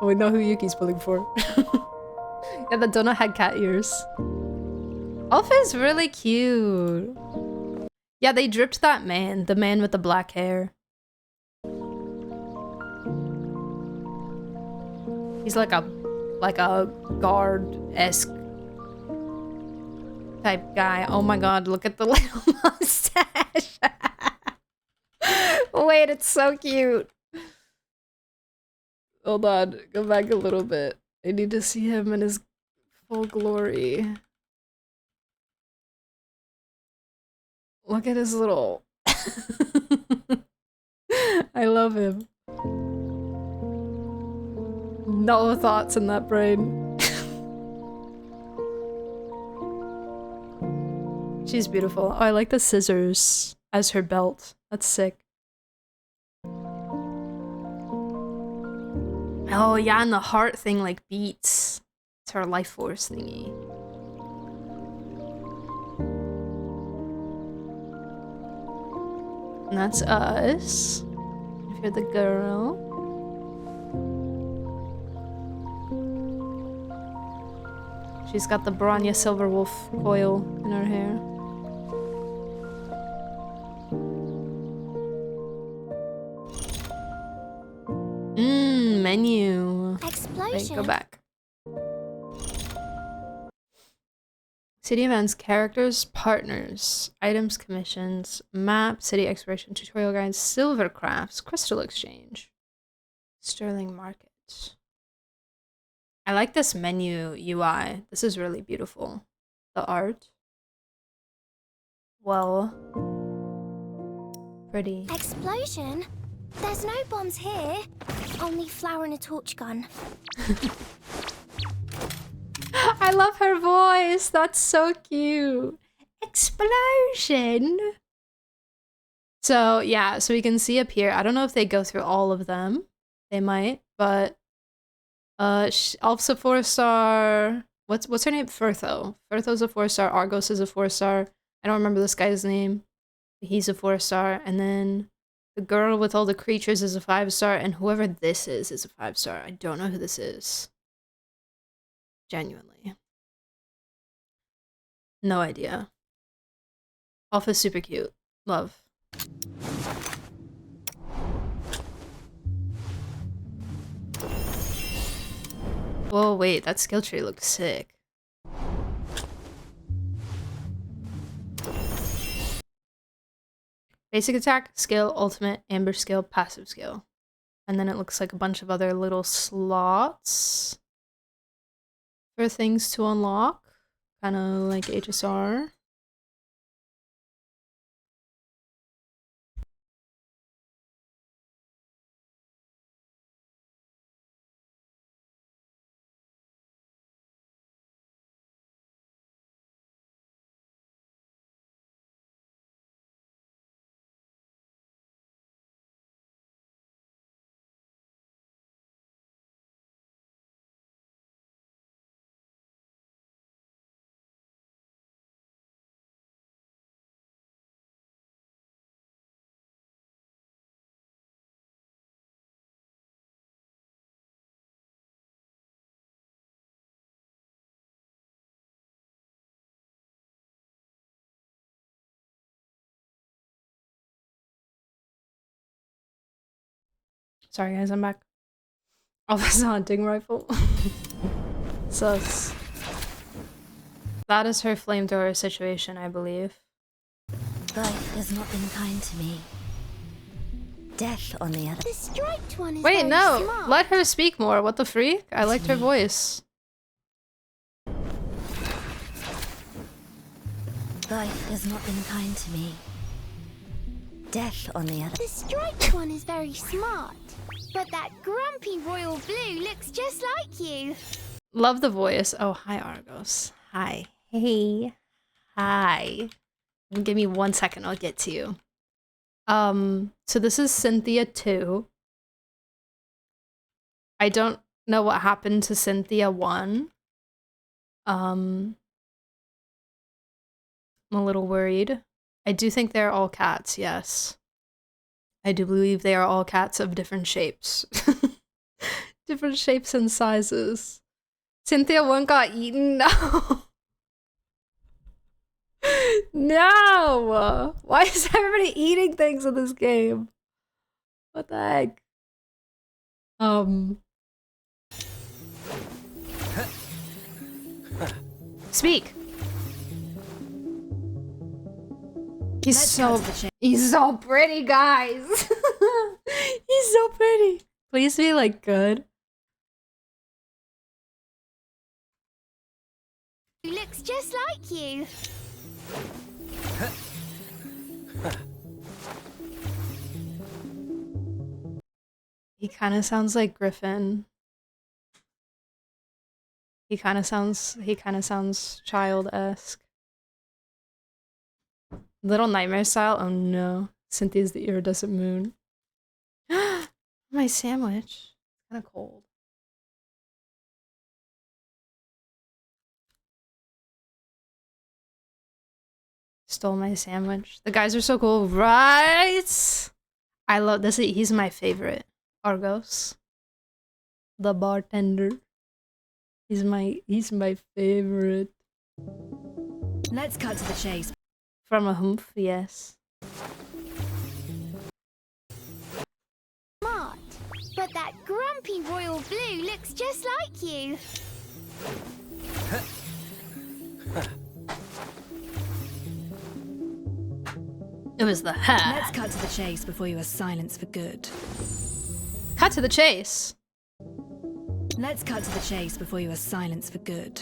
Oh, we know who Yuki's pulling for. Yeah, the donut had cat ears. Ulf is really cute. Yeah, they dripped that man, the man with the black hair. He's like a guard-esque type guy. Oh my god, look at the little mustache. Wait, it's so cute. Hold on, go back a little bit. I need to see him in his full glory. Look at his little... I love him. No thoughts in that brain. She's beautiful. Oh, I like the scissors as her belt. That's sick. Oh yeah, and the heart thing like beats. It's her life force thingy. And that's us. If you're the girl. She's got the Bronya Silverwolf coil in her hair. Menu. Explosion. Wait, go back. City events, characters, partners, items, commissions, map, city exploration, tutorial guides, silver crafts, crystal exchange, sterling market. I like this menu UI. This is really beautiful. The art. Well, pretty. Explosion? There's no bombs here. Only flour and a torch gun. I love her voice. That's so cute. Explosion. So yeah, so we can see up here. I don't know if they go through all of them. They might, but Alp's a 4-star. What's her name? Furtho. Furtho's a 4-star. Argos is a 4-star. I don't remember this guy's name. He's a 4-star, and then the girl with all the creatures is a 5-star, and whoever this is a 5-star. I don't know who this is. Genuinely. No idea. Alpha's super cute. Love. Whoa, wait, that skill tree looks sick. Basic attack, skill, ultimate, ambush skill, passive skill. And then it looks like a bunch of other little slots for things to unlock. Kind of like HSR. Sorry guys, I'm back. Alpha's hunting rifle. Sus. That is her flamethrower situation, I believe. Life has not been kind to me. Death, on the other. The striped one is Wait, very no! smart. Let her speak more. What the freak? I liked her voice. Life has not been kind to me. Death, on the other. The striped one is very smart. But that grumpy royal blue looks just like you. Love the voice. Oh, hi, Argos. Hi. Hey. Hi. Give me 1 second, I'll get to you. So this is Cynthia 2. I don't know what happened to Cynthia 1. I'm a little worried. I do think they're all cats, yes. I do believe they are all cats of different shapes. Different shapes and sizes. Cynthia 1 got eaten? No! No! Why is everybody eating things in this game? What the heck? Speak! He's so pretty, guys! He's so pretty! Please be, like, good. He looks just like you. He kind of sounds like Griffin. He kind of sounds child-esque. Little Nightmare style? Oh no. Cynthia's the iridescent moon. My sandwich. Kind of cold. Stole my sandwich. The guys are so cool, right? I love this. He's my favorite. Argos, the bartender. He's my favorite. Let's cut to the chase. From a humph, yes. Smart. But that grumpy royal blue looks just like you. It was the hair. Let's cut to the chase before you are silenced for good. Cut to the chase. Let's cut to the chase before you are silenced for good.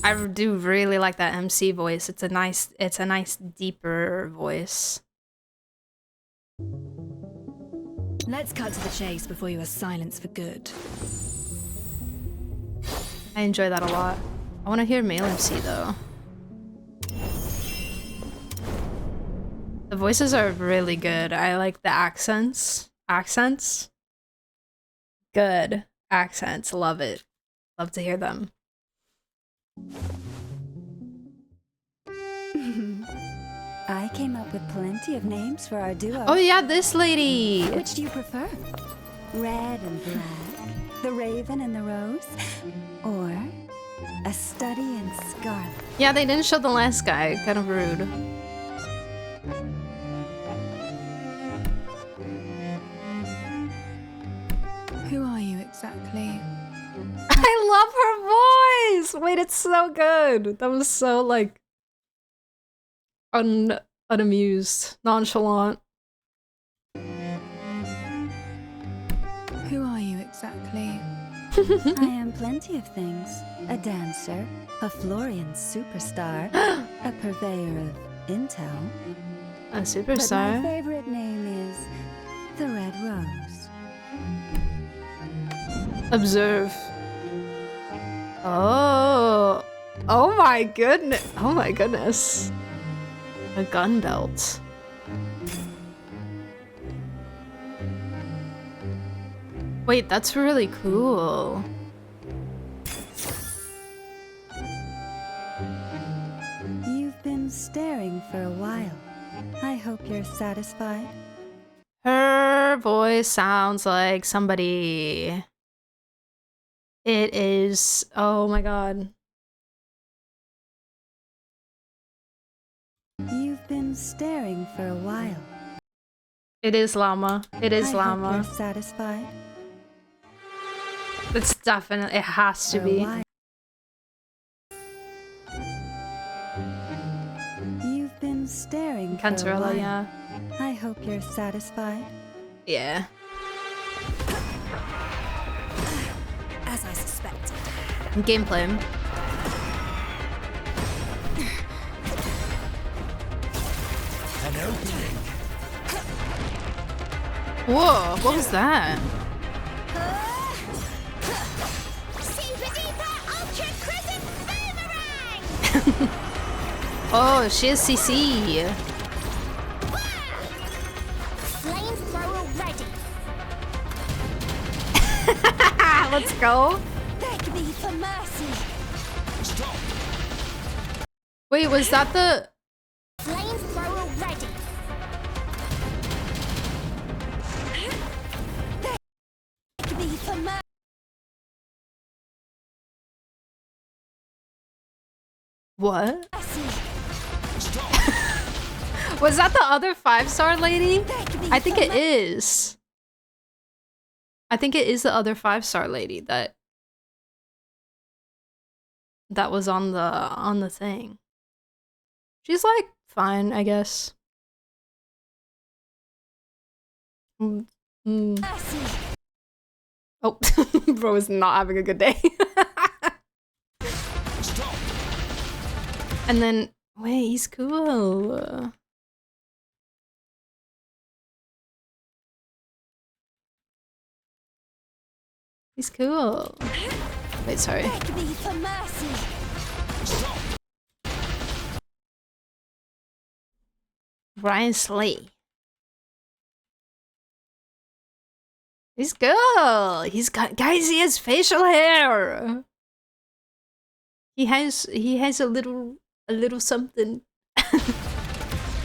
I do really like that MC voice. It's a nice deeper voice. Let's cut to the chase before you are silenced for good. I enjoy that a lot. I want to hear male MC though. The voices are really good. I like the accents. Accents? Good. Accents. Love it. Love to hear them. I came up with plenty of names for our duo. Oh yeah, this lady! Which do you prefer? Red and black, the raven and the rose, or a study in scarlet? Yeah, they didn't show the last guy. Kind of rude. Who are you exactly? I love her voice! Wait, it's so good. That was so, like, unamused, nonchalant. Who are you exactly? I am plenty of things. A dancer, a Florian superstar, a purveyor of intel. A But my superstar? favorite name is the Red Rose. Observe. Oh. Oh my goodness. Oh my goodness. A gun belt. Wait, that's really cool. You've been staring for a while. I hope you're satisfied. Her voice sounds like somebody. It is. Oh my god. You've been staring for a while. It is Llama. It is I Llama. hope you're satisfied. It's definitely. It has to For a be. while. You've been staring for a Cantarella, while. yeah. I hope you're satisfied. Yeah. As I suspected. Gameplay. An opening. Whoa, what was that? Super duper ultra crescent boomerang! Oh, she is CC. Flamethrower ready. Let's go. Beg me for mercy. Wait, was that the... Flamethrower ready. Beg me for mercy. What? Was that the other 5-star lady? I think it is. I think it is the other 5-star lady that was on the thing. She's like fine, I guess. Oh, bro is not having a good day. And then wait, he's cool. He's cool. Wait, sorry. Beg me for mercy. Ryan Slay. He's cool. He's got, guys, he has facial hair. He has a little something.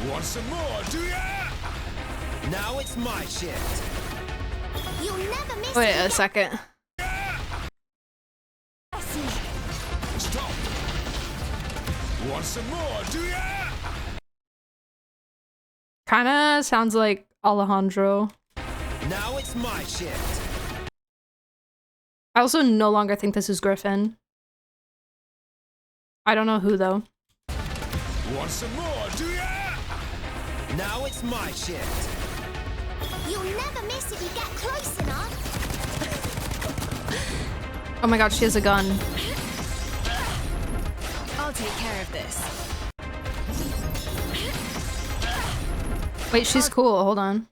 Want some more, do ya? Now it's my shift. You'll never miss Wait it a second. Stop. Want some more, do ya? Kinda sounds like Alejandro. Now it's my shift. I also no longer think this is Griffin. I don't know who though. Want some more, do ya? Now it's my shift. You'll never miss if you get close enough. Oh my god, she has a gun. I'll take care of this. Wait, she's cool. Hold on.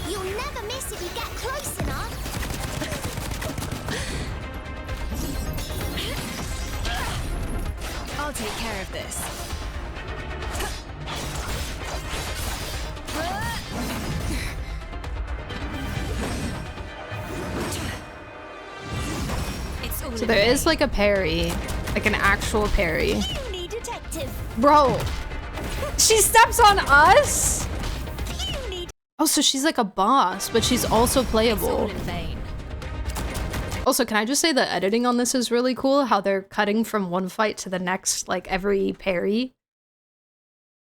You'll never miss if you get close enough. I'll take care of this. It's all So in there the is like a parry. Like an actual parry. Puny detective. Bro! She steps on us?! Puny Oh, so she's like a boss, but she's also It's all playable. in vain. Also, can I just say the editing on this is really cool? How they're cutting from one fight to the next, like every parry.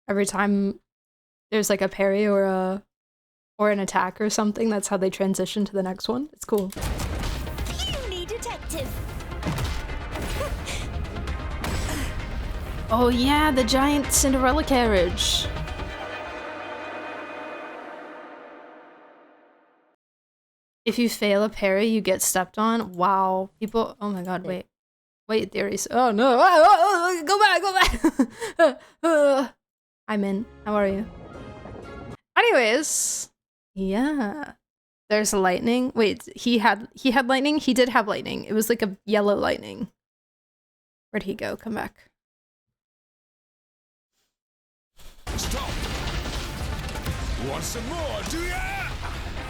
Every time there's like a parry or an attack or something, that's how they transition to the next one. It's cool. puny detective. Oh yeah, the giant Cinderella carriage. If you fail a parry, you get stepped on. Wow. People, oh my god, wait. Wait, theories. Oh no. Go back, go back. I'm in. How are you? Anyways, yeah. There's lightning. Wait, he had lightning? He did have lightning. It was like a yellow lightning. Where'd he go? Come back. Stop. Want some more, do ya?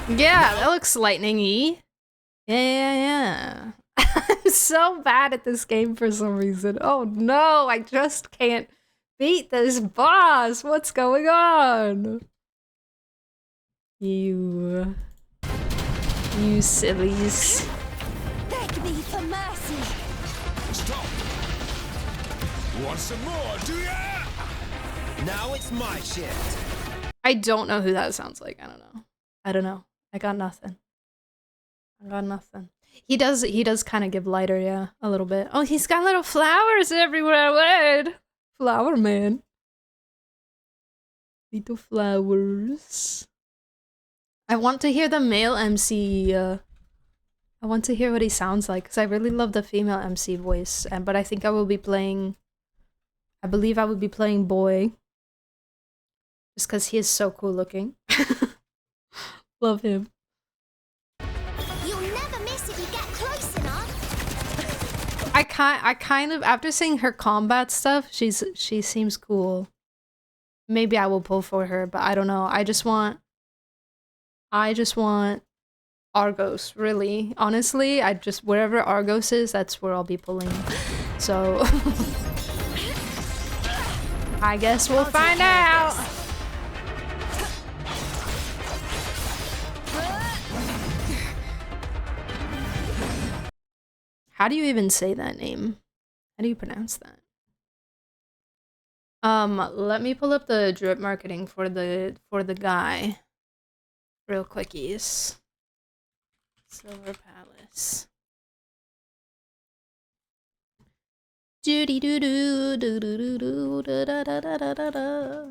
Yeah, that looks lightning-y. Yeah. I'm so bad at this game for some reason. Oh no, I just can't beat this boss. What's going on? You sillies. Beg me for mercy. Stop. Want some more, do ya? Now it's my shift. I don't know who that sounds like. I don't know. I got nothing. He does kind of give lighter, yeah, a little bit. Oh, he's got little flowers everywhere. Word. Flower man. Little flowers. I want to hear the male MC. I want to hear what he sounds like because I really love the female MC voice. But I think I will be playing. I believe I will be playing boy. Just because he is so cool looking. Love him. You'll never miss if you get close enough. I kind of after seeing her combat stuff, she seems cool. Maybe I will pull for her, but I don't know. I just want Argos, really. Honestly, wherever Argos is, that's where I'll be pulling. So I guess we'll find out. How do you even say that name? How do you pronounce that? Let me pull up the drip marketing for the guy. Real quickies. Silver Palace. Doody doo doo doo doo doo doo da da da da da da.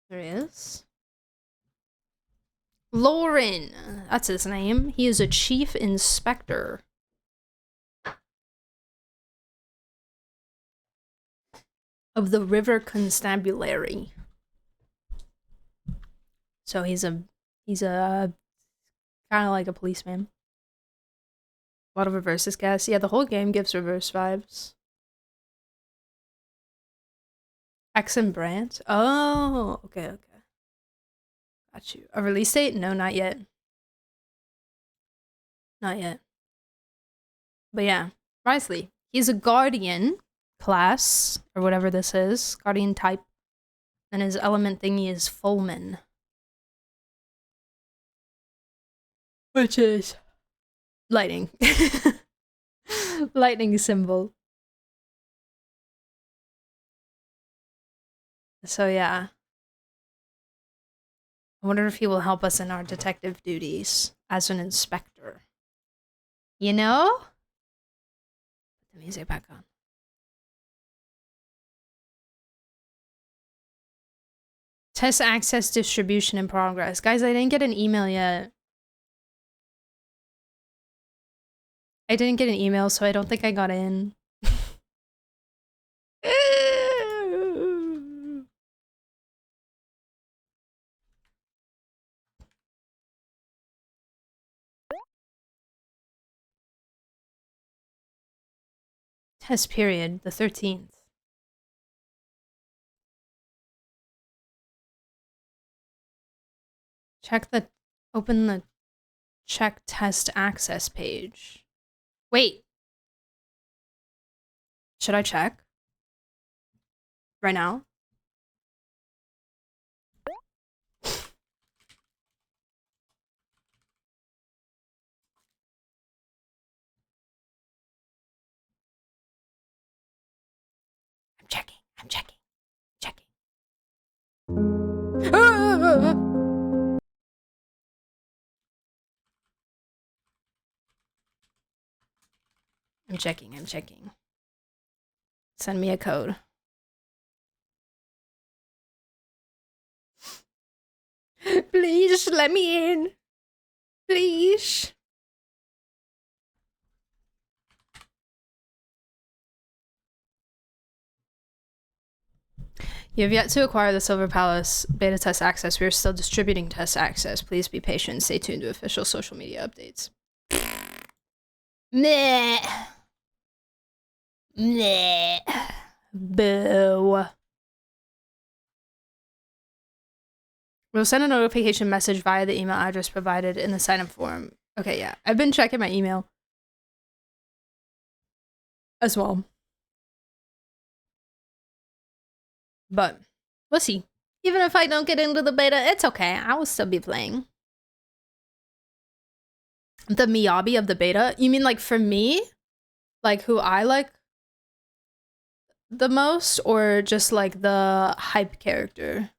There he is. Lauren, that's his name. He is a chief inspector. Of the River Constabulary. So he's a kind of like a policeman. A lot of reverses cast. Yeah, the whole game gives reverse vibes. X and Brandt? Oh, okay. Got you. A release date? No, not yet. Not yet. But yeah, Risley. He's a guardian class, or whatever this is. Guardian type. And his element thingy is Fulmin. Which is lightning. Lightning symbol. So yeah. I wonder if he will help us in our detective duties as an inspector. You know? Put the music back on. Test access distribution in progress. Guys, I didn't get an email yet. I didn't get an email, so I don't think I got in. Test period, the 13th. Open the check test access page. Wait. Should I check? Right now? I'm checking. I'm checking. Send me a code. Please let me in. Please. You have yet to acquire the Silver Palace beta test access. We are still distributing test access. Please be patient. Stay tuned to official social media updates. Meh. Meh. Boo. We'll send a notification message via the email address provided in the sign-up form. Okay, yeah. I've been checking my email as well. But we'll see. Even if I don't get into the beta, it's okay. I will still be playing. The Miyabi of the beta? You mean like for me? Like who I like the most? Or just like the hype character?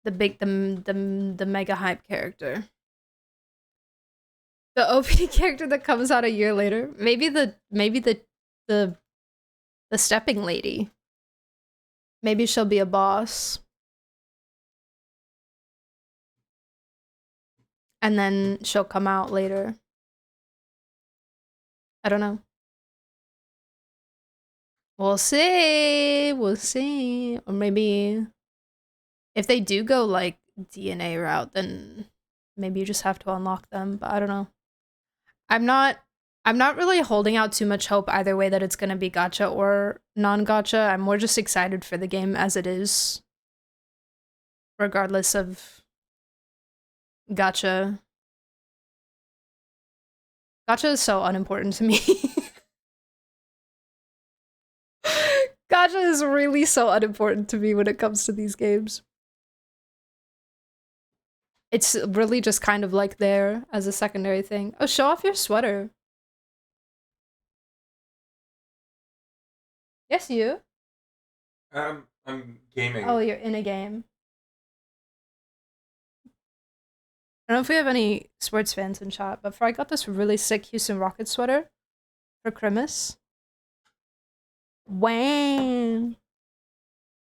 The mega hype character. The OP character that comes out a year later. Maybe the stepping lady. Maybe she'll be a boss. And then she'll come out later. I don't know. We'll see. We'll see. Or maybe if they do go like DNA route, then maybe you just have to unlock them, but I don't know. I'm not really holding out too much hope either way that it's going to be gacha or non-gacha. I'm more just excited for the game as it is, regardless of gacha. Gacha is so unimportant to me. Gacha is really so unimportant to me when it comes to these games. It's really just kind of like there as a secondary thing. Oh, show off your sweater. Yes, you. I'm gaming. Oh, you're in a game. I don't know if we have any sports fans in chat, but I got this really sick Houston Rockets sweater for Christmas. Wow.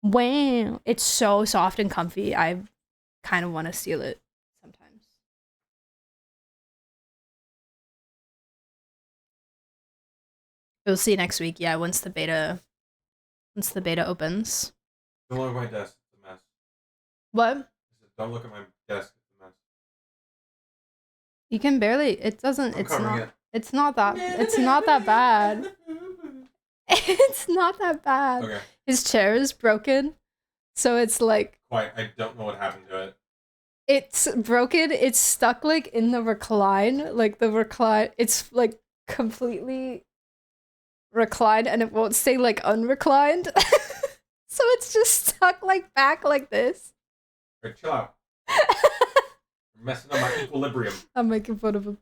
Wow. It's so soft and comfy. I kind of want to steal it sometimes. We'll see next week. Yeah, once the beta opens. Don't look at my desk. It's a mess. What? I said, don't look at my desk. It's a mess. You can barely. It doesn't. I'm It's covering not. it. It's not that. It's not that bad. It's not that bad. Okay. His chair is broken, so it's like. Quite. I don't know what happened to it. It's broken. It's stuck like in the recline. Like the recline. It's like completely recline and it won't stay like unreclined. So it's just stuck like back like this. Right, chill out. You're messing up my equilibrium. I'm making fun of him.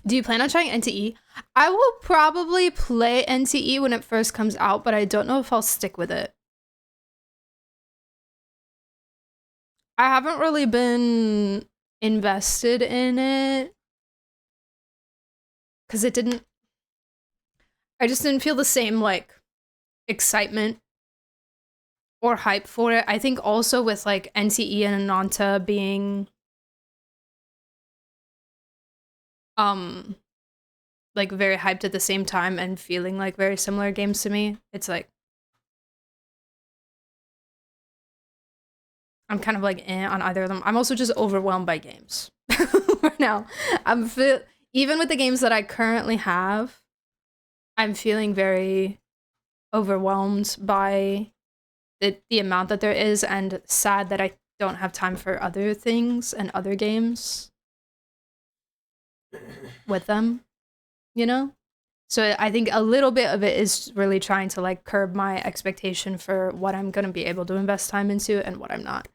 Do you plan on trying NTE? I will probably play NTE when it first comes out, but I don't know if I'll stick with it. I haven't really been invested in it because it didn't. I just didn't feel the same like excitement or hype for it. I think also with like NTE and Ananta being like very hyped at the same time and feeling like very similar games to me, it's like I'm kind of like on either of them. I'm also just overwhelmed by games right now. Even with the games that I currently have, I'm feeling very overwhelmed by the amount that there is, and sad that I don't have time for other things and other games with them, you know? So I think a little bit of it is really trying to like curb my expectation for what I'm going to be able to invest time into and what I'm not.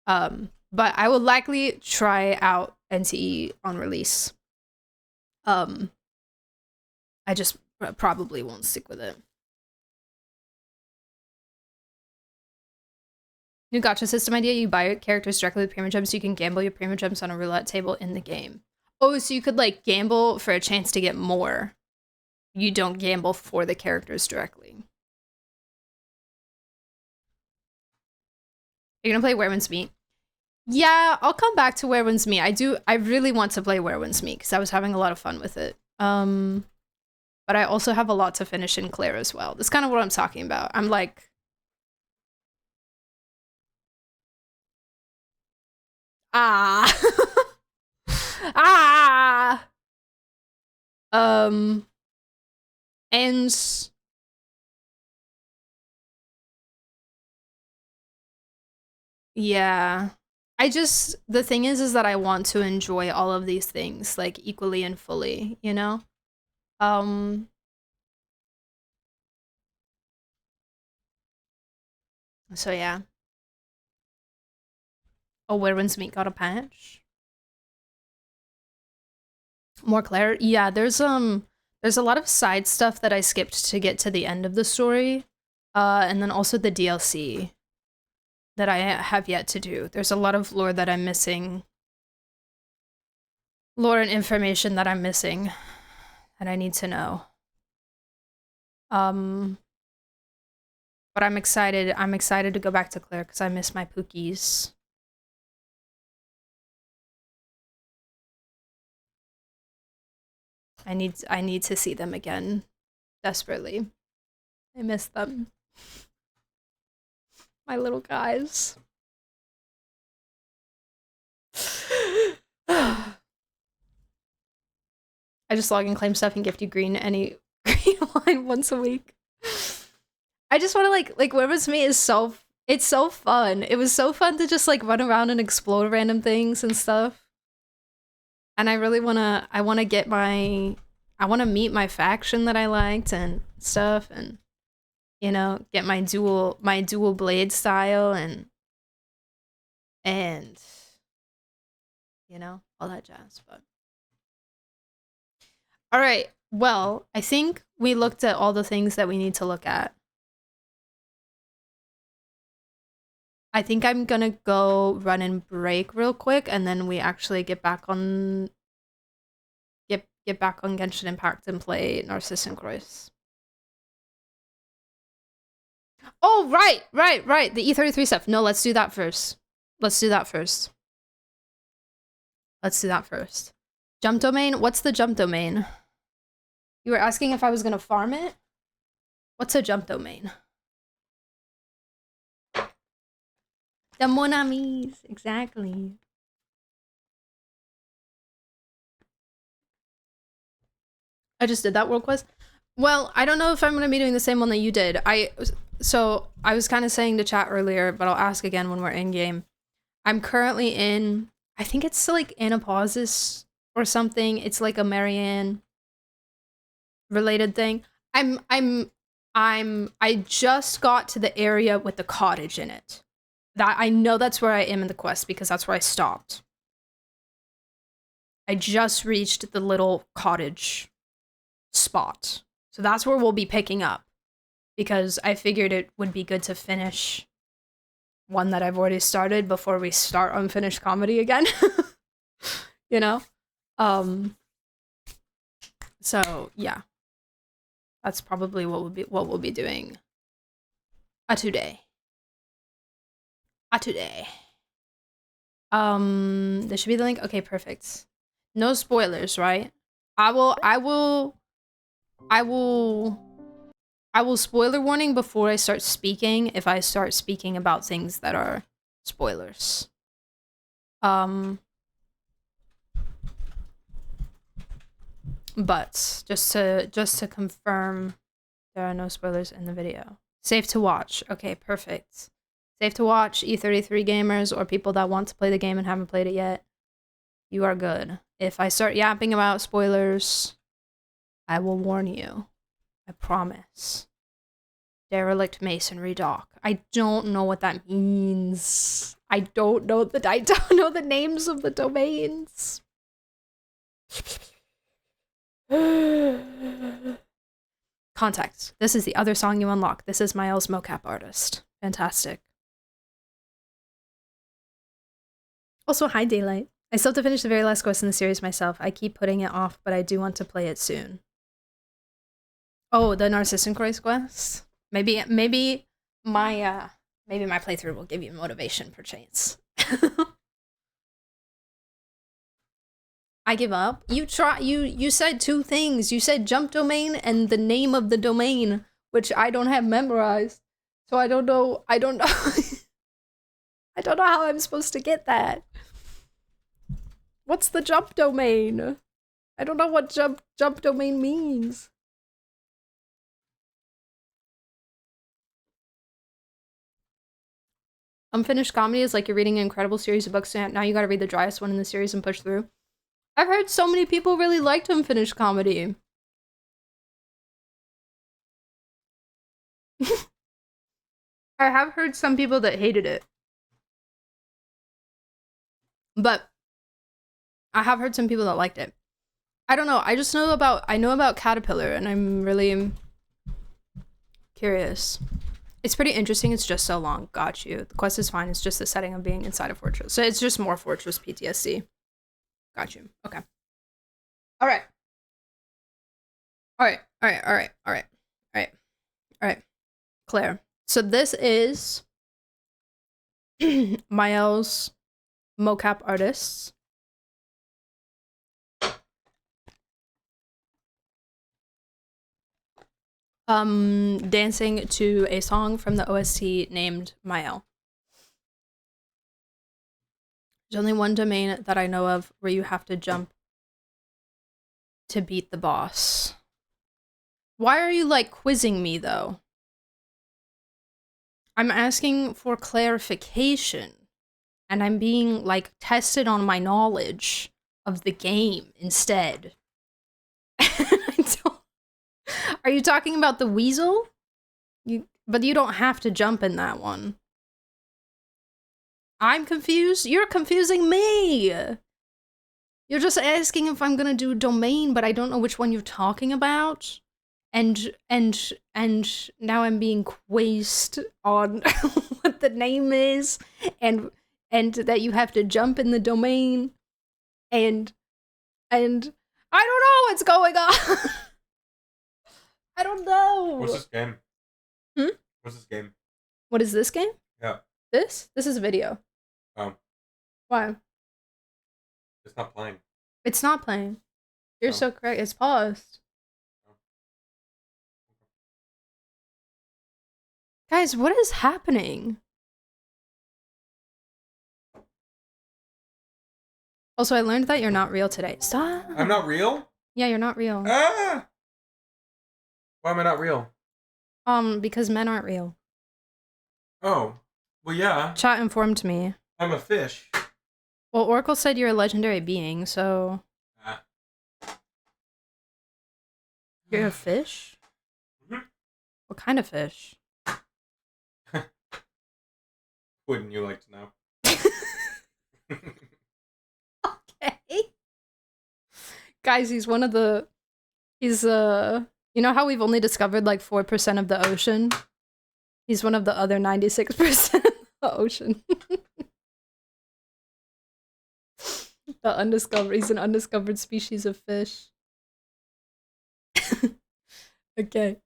But I will likely try out NTE on release. I just probably won't stick with it. New gacha system idea: you buy your characters directly with premium gems so you can gamble your premium gems on a roulette table in the game. Oh, so you could like gamble for a chance to get more. You don't gamble for the characters directly. You're gonna play Where Winds Meet? Yeah, I'll come back to Where Winds Meet. I really want to play Where Winds Meet because I was having a lot of fun with it. But I also have a lot to finish in Claire as well. That's kind of what I'm talking about. I'm like, and yeah, the thing is that I want to enjoy all of these things like equally and fully, you know? So yeah. Oh, Where Winds Meet got a patch? More Claire? Yeah, there's a lot of side stuff that I skipped to get to the end of the story. And then also the DLC that I have yet to do. There's a lot of lore that I'm missing. Lore and information that I'm missing that I need to know. But I'm excited to go back to Claire because I miss my Pookies. I need to see them again desperately. I miss them. My little guys. I just log in, claim stuff, and gift you green wine once a week. I just want to like Where Was Me is it's so fun. It was so fun to just like run around and explore random things and stuff. And I really I want to meet my faction that I liked and stuff, and you know, get my dual blade style and you know, all that jazz. But all right, well, I think we looked at all the things that we need to look at. I think I'm gonna go run and break real quick, and then we actually get back on Genshin Impact and play Narcissus and Croix. Oh, right. The E33 stuff. No, let's do that first. Jump domain? What's the jump domain? You were asking if I was gonna farm it? What's a jump domain? The Mon Amis, exactly. I just did that world quest. Well, I don't know if I'm gonna be doing the same one that you did. So I was kind of saying to chat earlier, but I'll ask again when we're in game. I'm currently in, I think it's like annapausis or something. It's like a Marianne related thing. I just got to the area with the cottage in it. That I know that's where I am in the quest because that's where I stopped. I just reached the little cottage spot. So that's where we'll be picking up. Because I figured it would be good to finish one that I've already started before we start unfinished comedy again. You know? So yeah. That's probably what we'll be doing today. Today. There should be the link. Okay, perfect. No spoilers, right? I will spoiler warning before I start speaking if I start speaking about things that are spoilers. But just to confirm, there are no spoilers in the video. Safe to watch. Okay, perfect. Safe to watch, E33 gamers or people that want to play the game and haven't played it yet. You are good. If I start yapping about spoilers, I will warn you. I promise. Derelict Masonry Dock. I don't know what that means. I don't know the names of the domains. Context. This is the other song you unlock. This is Mael's mocap artist. Fantastic. Also, hi Daylight. I still have to finish the very last quest in the series myself. I keep putting it off, but I do want to play it soon. Oh, the Narcissus quest? Maybe my playthrough will give you motivation per chance. I give up. You said two things. You said jump domain and the name of the domain, which I don't have memorized. So I don't know. I don't know how I'm supposed to get that. What's the jump domain? I don't know what jump domain means. Unfinished comedy is like you're reading an incredible series of books and now you gotta read the driest one in the series and push through. I've heard so many people really liked unfinished comedy. I have heard some people that hated it. But I have heard some people that liked it. I don't know. I know about Caterpillar and I'm really curious. It's pretty interesting. It's just so long. Got you. The quest is fine. It's just the setting of being inside a fortress. So it's just more fortress PTSD. Got you. Okay. All right. Claire. So this is Mael's mocap artists. Dancing to a song from the OST named Mael. There's only one domain that I know of where you have to jump to beat the boss. Why are you like quizzing me though? I'm asking for clarification and I'm being like tested on my knowledge of the game instead. Are you talking about the weasel? But you don't have to jump in that one. I'm confused? You're confusing me! You're just asking if I'm gonna do domain, but I don't know which one you're talking about. And now I'm being quizzed on what the name is, and that you have to jump in the domain, and I don't know what's going on! I don't know! What's this game? What's this game? What is this game? Yeah. This? This is a video. Oh. Why? It's not playing. It's not playing. You're so correct. It's paused. Guys, what is happening? Also, I learned that you're not real today. Stop. I'm not real? Yeah, you're not real. Ah! Why am I not real? Because men aren't real. Oh. Well, yeah. Chat informed me. I'm a fish. Well, Oracle said you're a legendary being, so... You're a fish? What kind of fish? Wouldn't you like to know? Okay. Guys, he's one of the... He's, You know how we've only discovered, like, 4% of the ocean? He's one of the other 96% of the ocean. He's an undiscovered species of fish. Okay.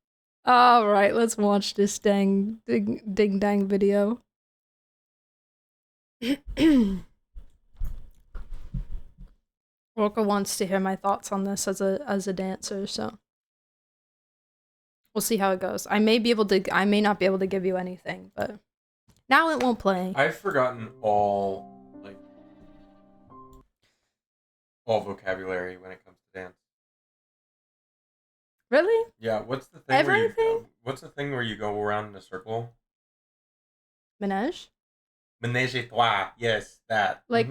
Alright, let's watch this ding dang video. Orca wants to hear my thoughts on this as a dancer, so we'll see how it goes. I may not be able to give you anything, but now it won't play. I've forgotten all vocabulary when it comes to dance. Really? Yeah, what's the thing Everything? what's the thing where you go around in a circle? Menage? Menage a trois. Yes, that. Like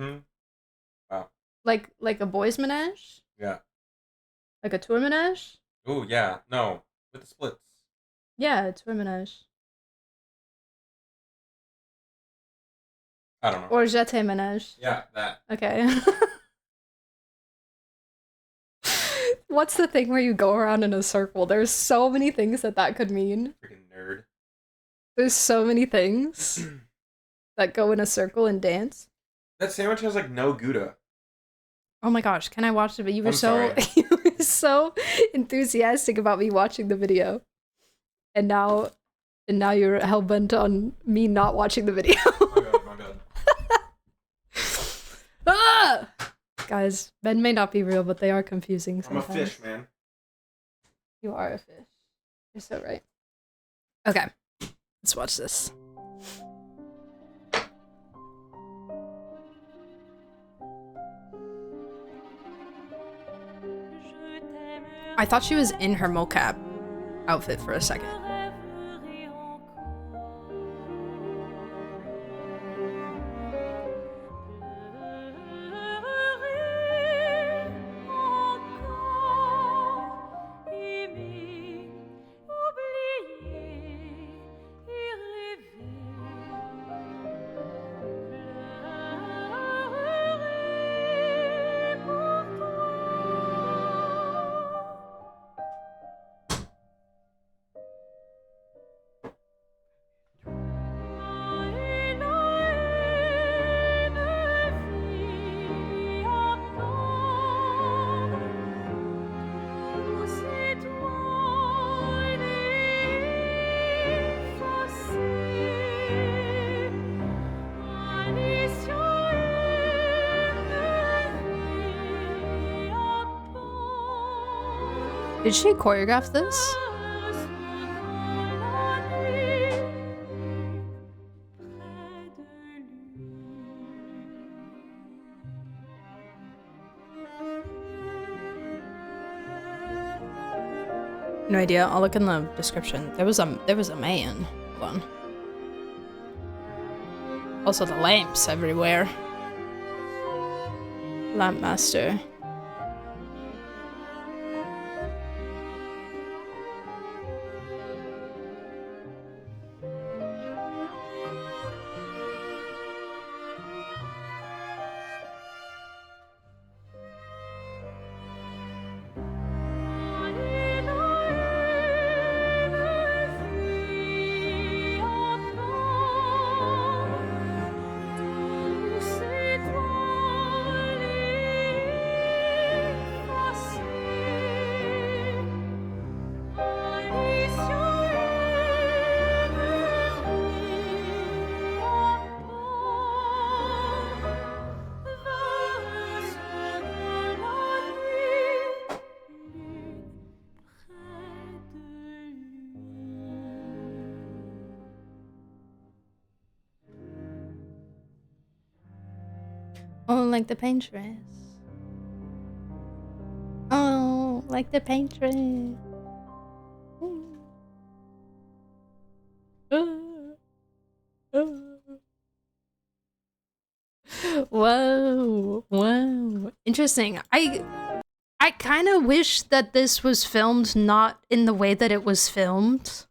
Wow. like a boys' menage? Yeah. Like a tour menage? Oh, yeah. No. With the splits. Yeah, a tour menage. I don't know. Or jeté menage. Yeah, that. Okay. What's the thing where you go around in a circle? There's so many things that could mean. Freaking nerd. There's so many things that go in a circle and dance. That sandwich has like no Gouda. Oh my gosh, can I watch it? But you were I'm sorry. you were so enthusiastic about me watching the video. And now you're hell-bent on me not watching the video. My bad. Ah! Guys, men may not be real, but they are confusing sometimes. I'm a fish, man. You are a fish. You're so right. Okay, let's watch this. I thought she was in her mocap outfit for a second. Did she choreograph this? No idea. I'll look in the description. There was a man. Hold on. Also the lamps everywhere. Lamp master. Oh, like the paintress. Oh, like the paintress. Whoa, whoa. Interesting. I I kind of wish that this was filmed not in the way that it was filmed.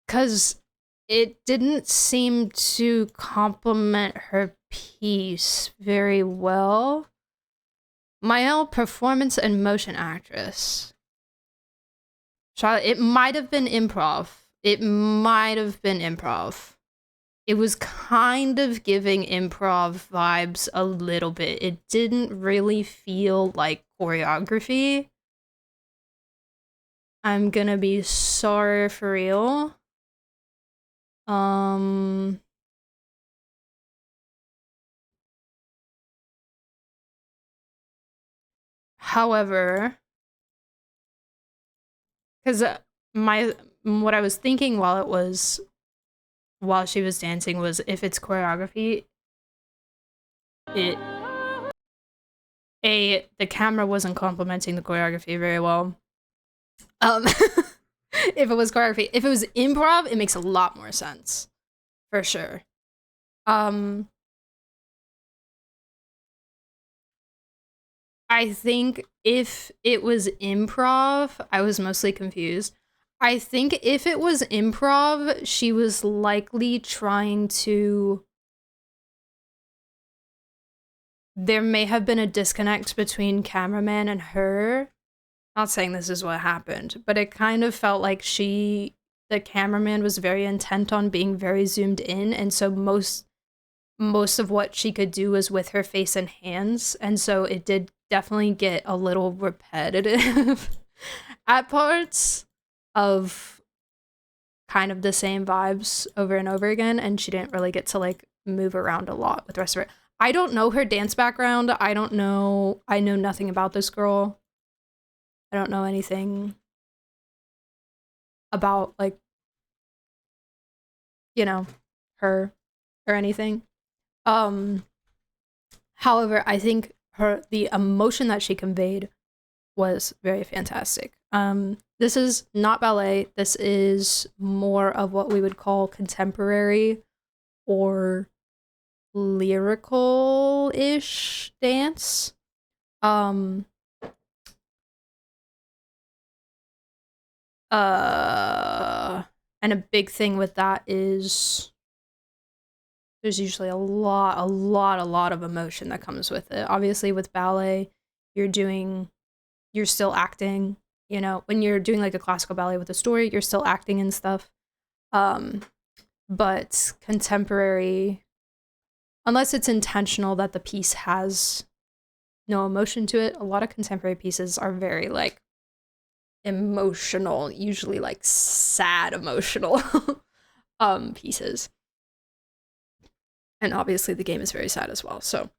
Because it didn't seem to complement her piece very well. Mael, performance and motion actress. Charlotte, it might have been improv. It might have been improv. It was kind of giving improv vibes a little bit. It didn't really feel like choreography. I'm gonna be sorry for real. However, because what I was thinking while she was dancing was, if it's choreography, the camera wasn't complementing the choreography very well. If it was choreography. If it was improv, it makes a lot more sense. For sure. I think if it was improv, I was mostly confused. I think if it was improv, she was likely trying to... There may have been a disconnect between cameraman and her. Not saying this is what happened, but it kind of felt like the cameraman was very intent on being very zoomed in, and so most of what she could do was with her face and hands, and so it did definitely get a little repetitive at parts of kind of the same vibes over and over again, and she didn't really get to like move around a lot with the rest of it. I don't know her dance background. I know nothing about this girl. I don't know anything about, like, you know, her or anything. However, I think the emotion that she conveyed was very fantastic. This is not ballet. This is more of what we would call contemporary or lyrical-ish dance. And a big thing with that is there's usually a lot of emotion that comes with it. Obviously with ballet, you're still acting, you know, when you're doing like a classical ballet with a story, you're still acting and stuff. But contemporary, unless it's intentional that the piece has no emotion to it, a lot of contemporary pieces are very like emotional, usually like sad emotional pieces. And obviously the game is very sad as well. So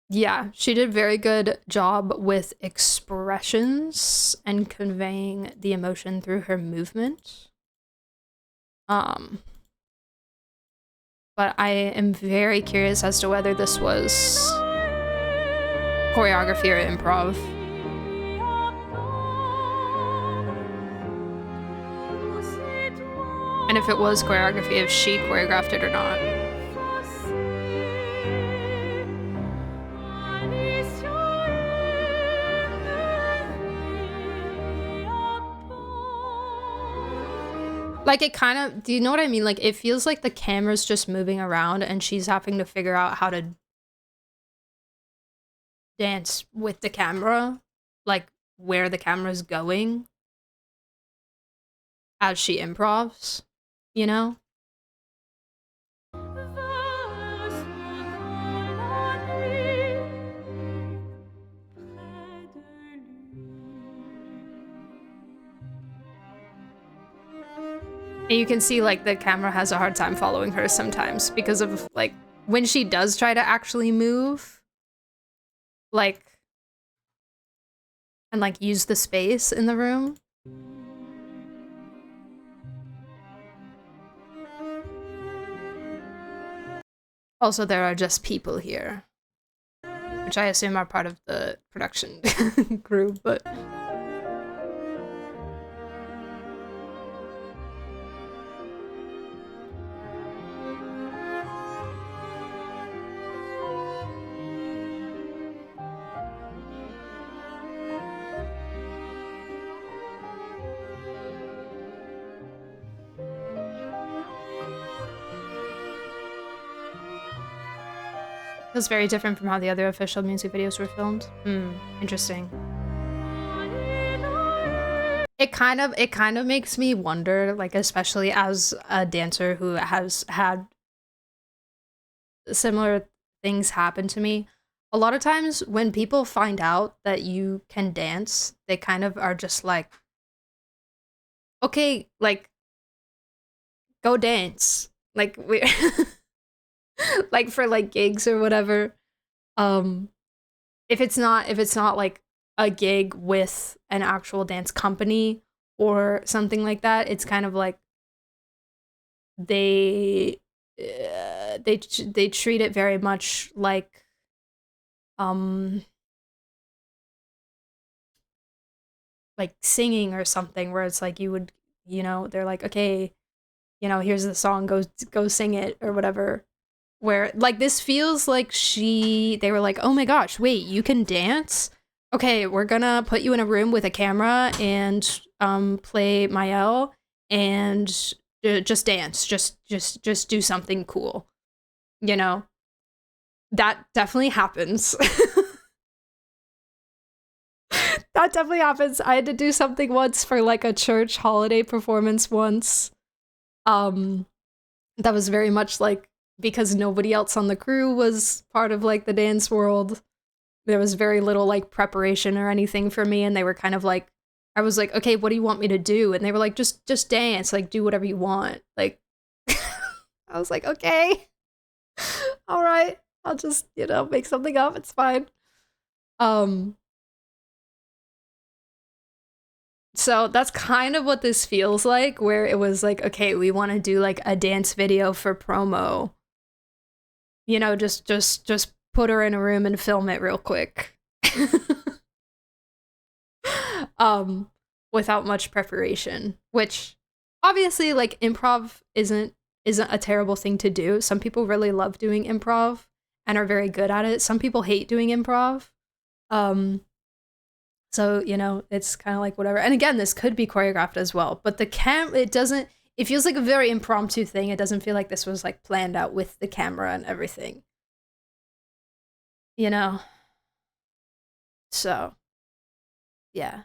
yeah, she did a very good job with expressions and conveying the emotion through her movement. But I am very curious as to whether this was choreography or improv. And if it was choreography, if she choreographed it or not. Like, it kind of, do you know what I mean? Like, it feels like the camera's just moving around and she's having to figure out how to dance with the camera, like where the camera's going as she improvs, you know? And you can see, like, the camera has a hard time following her sometimes because of, like, when she does try to actually move, like, and, like, use the space in the room. Also, there are just people here, which I assume are part of the production crew, but... Feels very different from how the other official music videos were filmed. Interesting. It kind of makes me wonder, like, especially as a dancer who has had similar things happen to me. A lot of times when people find out that you can dance, they kind of are just like, okay, like, go dance. Like, we like for like gigs or whatever. If it's not like a gig with an actual dance company or something like that, it's kind of like they treat it very much like singing or something, where it's like you would, you know, they're like, okay, you know, here's the song, go sing it or whatever. Where like this feels like they were like, oh my gosh, wait, you can dance? Okay, we're gonna put you in a room with a camera and play Mael and just dance, just do something cool, you know. That definitely happens. That definitely happens. I had to do something once for like a church holiday performance once. That was very much like, because nobody else on the crew was part of like the dance world, there was very little like preparation or anything for me, and they were kind of like, I was like, okay, what do you want me to do? And they were like, just dance, like do whatever you want. Like I was like, okay. All right. I'll just, you know, make something up. It's fine. So that's kind of what this feels like, where it was like, okay, we want to do like a dance video for promo. You know, just put her in a room and film it real quick. Without much preparation, which obviously like improv isn't a terrible thing to do. Some people really love doing improv and are very good at it. Some people hate doing improv. So, you know, it's kind of like whatever. And again, this could be choreographed as well, but it feels like a very impromptu thing. It doesn't feel like this was like planned out with the camera and everything. You know? So, yeah.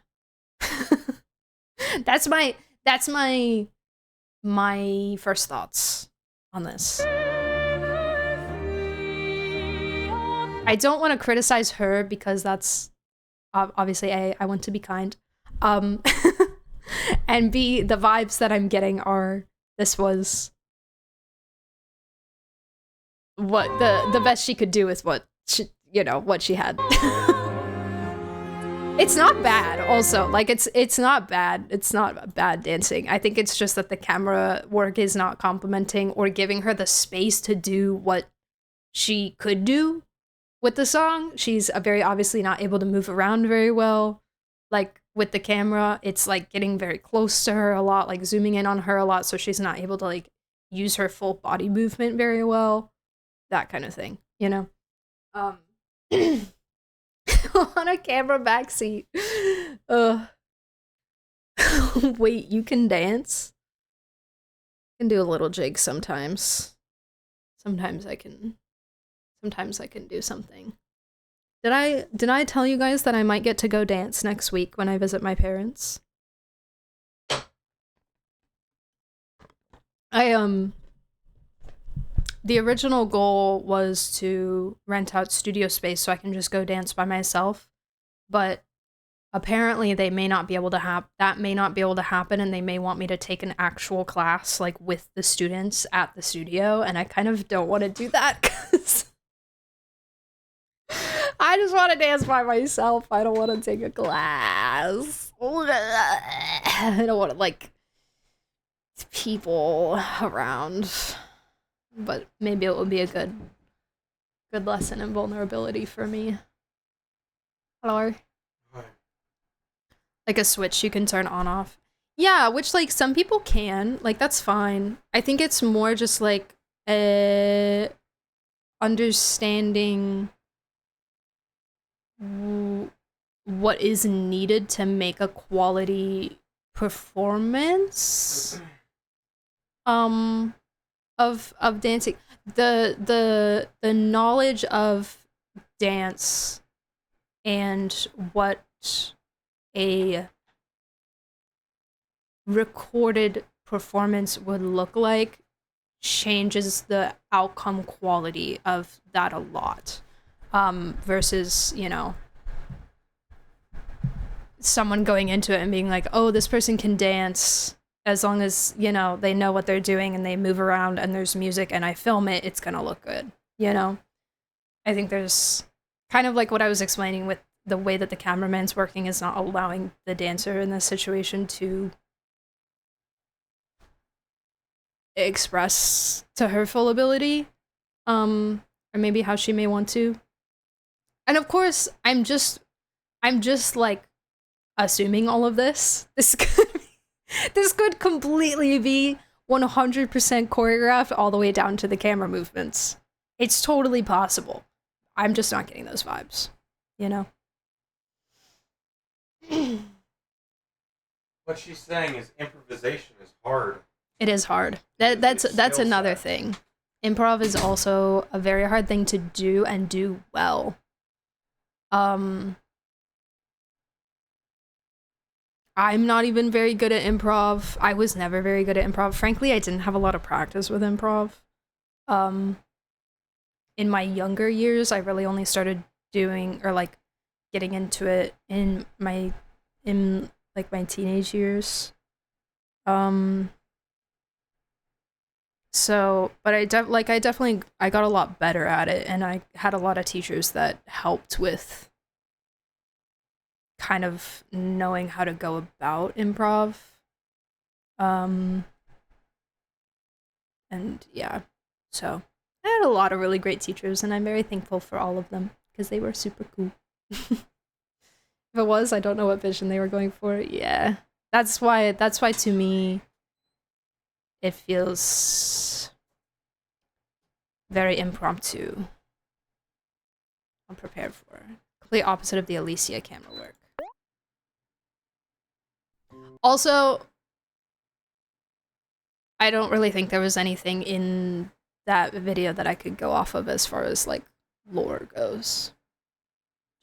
That's my first thoughts on this. I don't want to criticize her because that's obviously I want to be kind. And B, the vibes that I'm getting are this was what the best she could do with what she, you know, what she had. It's not bad also. Like it's not bad. It's not bad dancing. I think it's just that the camera work is not complimenting or giving her the space to do what she could do with the song. She's very obviously not able to move around very well. Like with the camera, it's like getting very close to her a lot, like zooming in on her a lot, so she's not able to like use her full body movement very well. That kind of thing, you know? On a camera backseat. Wait, you can dance? I can do a little jig sometimes. Sometimes I can do something. Did I tell you guys that I might get to go dance next week when I visit my parents? The original goal was to rent out studio space so I can just go dance by myself, but apparently they may not be able to that may not be able to happen, and they may want me to take an actual class like with the students at the studio, and I kind of don't want to do that because I just want to dance by myself. I don't want to take a class. I don't want to like people around. But maybe it would be a good lesson in vulnerability for me. Hello? Hi. Like a switch you can turn on off. Yeah, which like some people can. Like that's fine. I think it's more just like understanding what is needed to make a quality performance. Of dancing. the knowledge of dance and what a recorded performance would look like changes the outcome quality of that a lot. Versus, you know, someone going into it and being like, oh, this person can dance as long as, you know, they know what they're doing and they move around and there's music and I film it, it's gonna look good, you know? I think there's kind of like what I was explaining with the way that the cameraman's working is not allowing the dancer in this situation to express to her full ability, or maybe how she may want to. And of course, I'm just like assuming all of this. This could completely be 100% choreographed all the way down to the camera movements. It's totally possible. I'm just not getting those vibes, you know? What she's saying is improvisation is hard. It is hard. That's another thing. Improv is also a very hard thing to do and do well. I'm not even very good at improv. I was never very good at improv. Frankly, I didn't have a lot of practice with improv. In my younger years, I really only started doing or like getting into it in my teenage years. So, but I definitely got a lot better at it, and I had a lot of teachers that helped with kind of knowing how to go about improv. And yeah, so I had a lot of really great teachers, and I'm very thankful for all of them because they were super cool. If it was, I don't know what vision they were going for. Yeah, that's why to me it feels very impromptu. I'm prepared for it. Complete opposite of the Alicia camera work. Also, I don't really think there was anything in that video that I could go off of as far as like lore goes.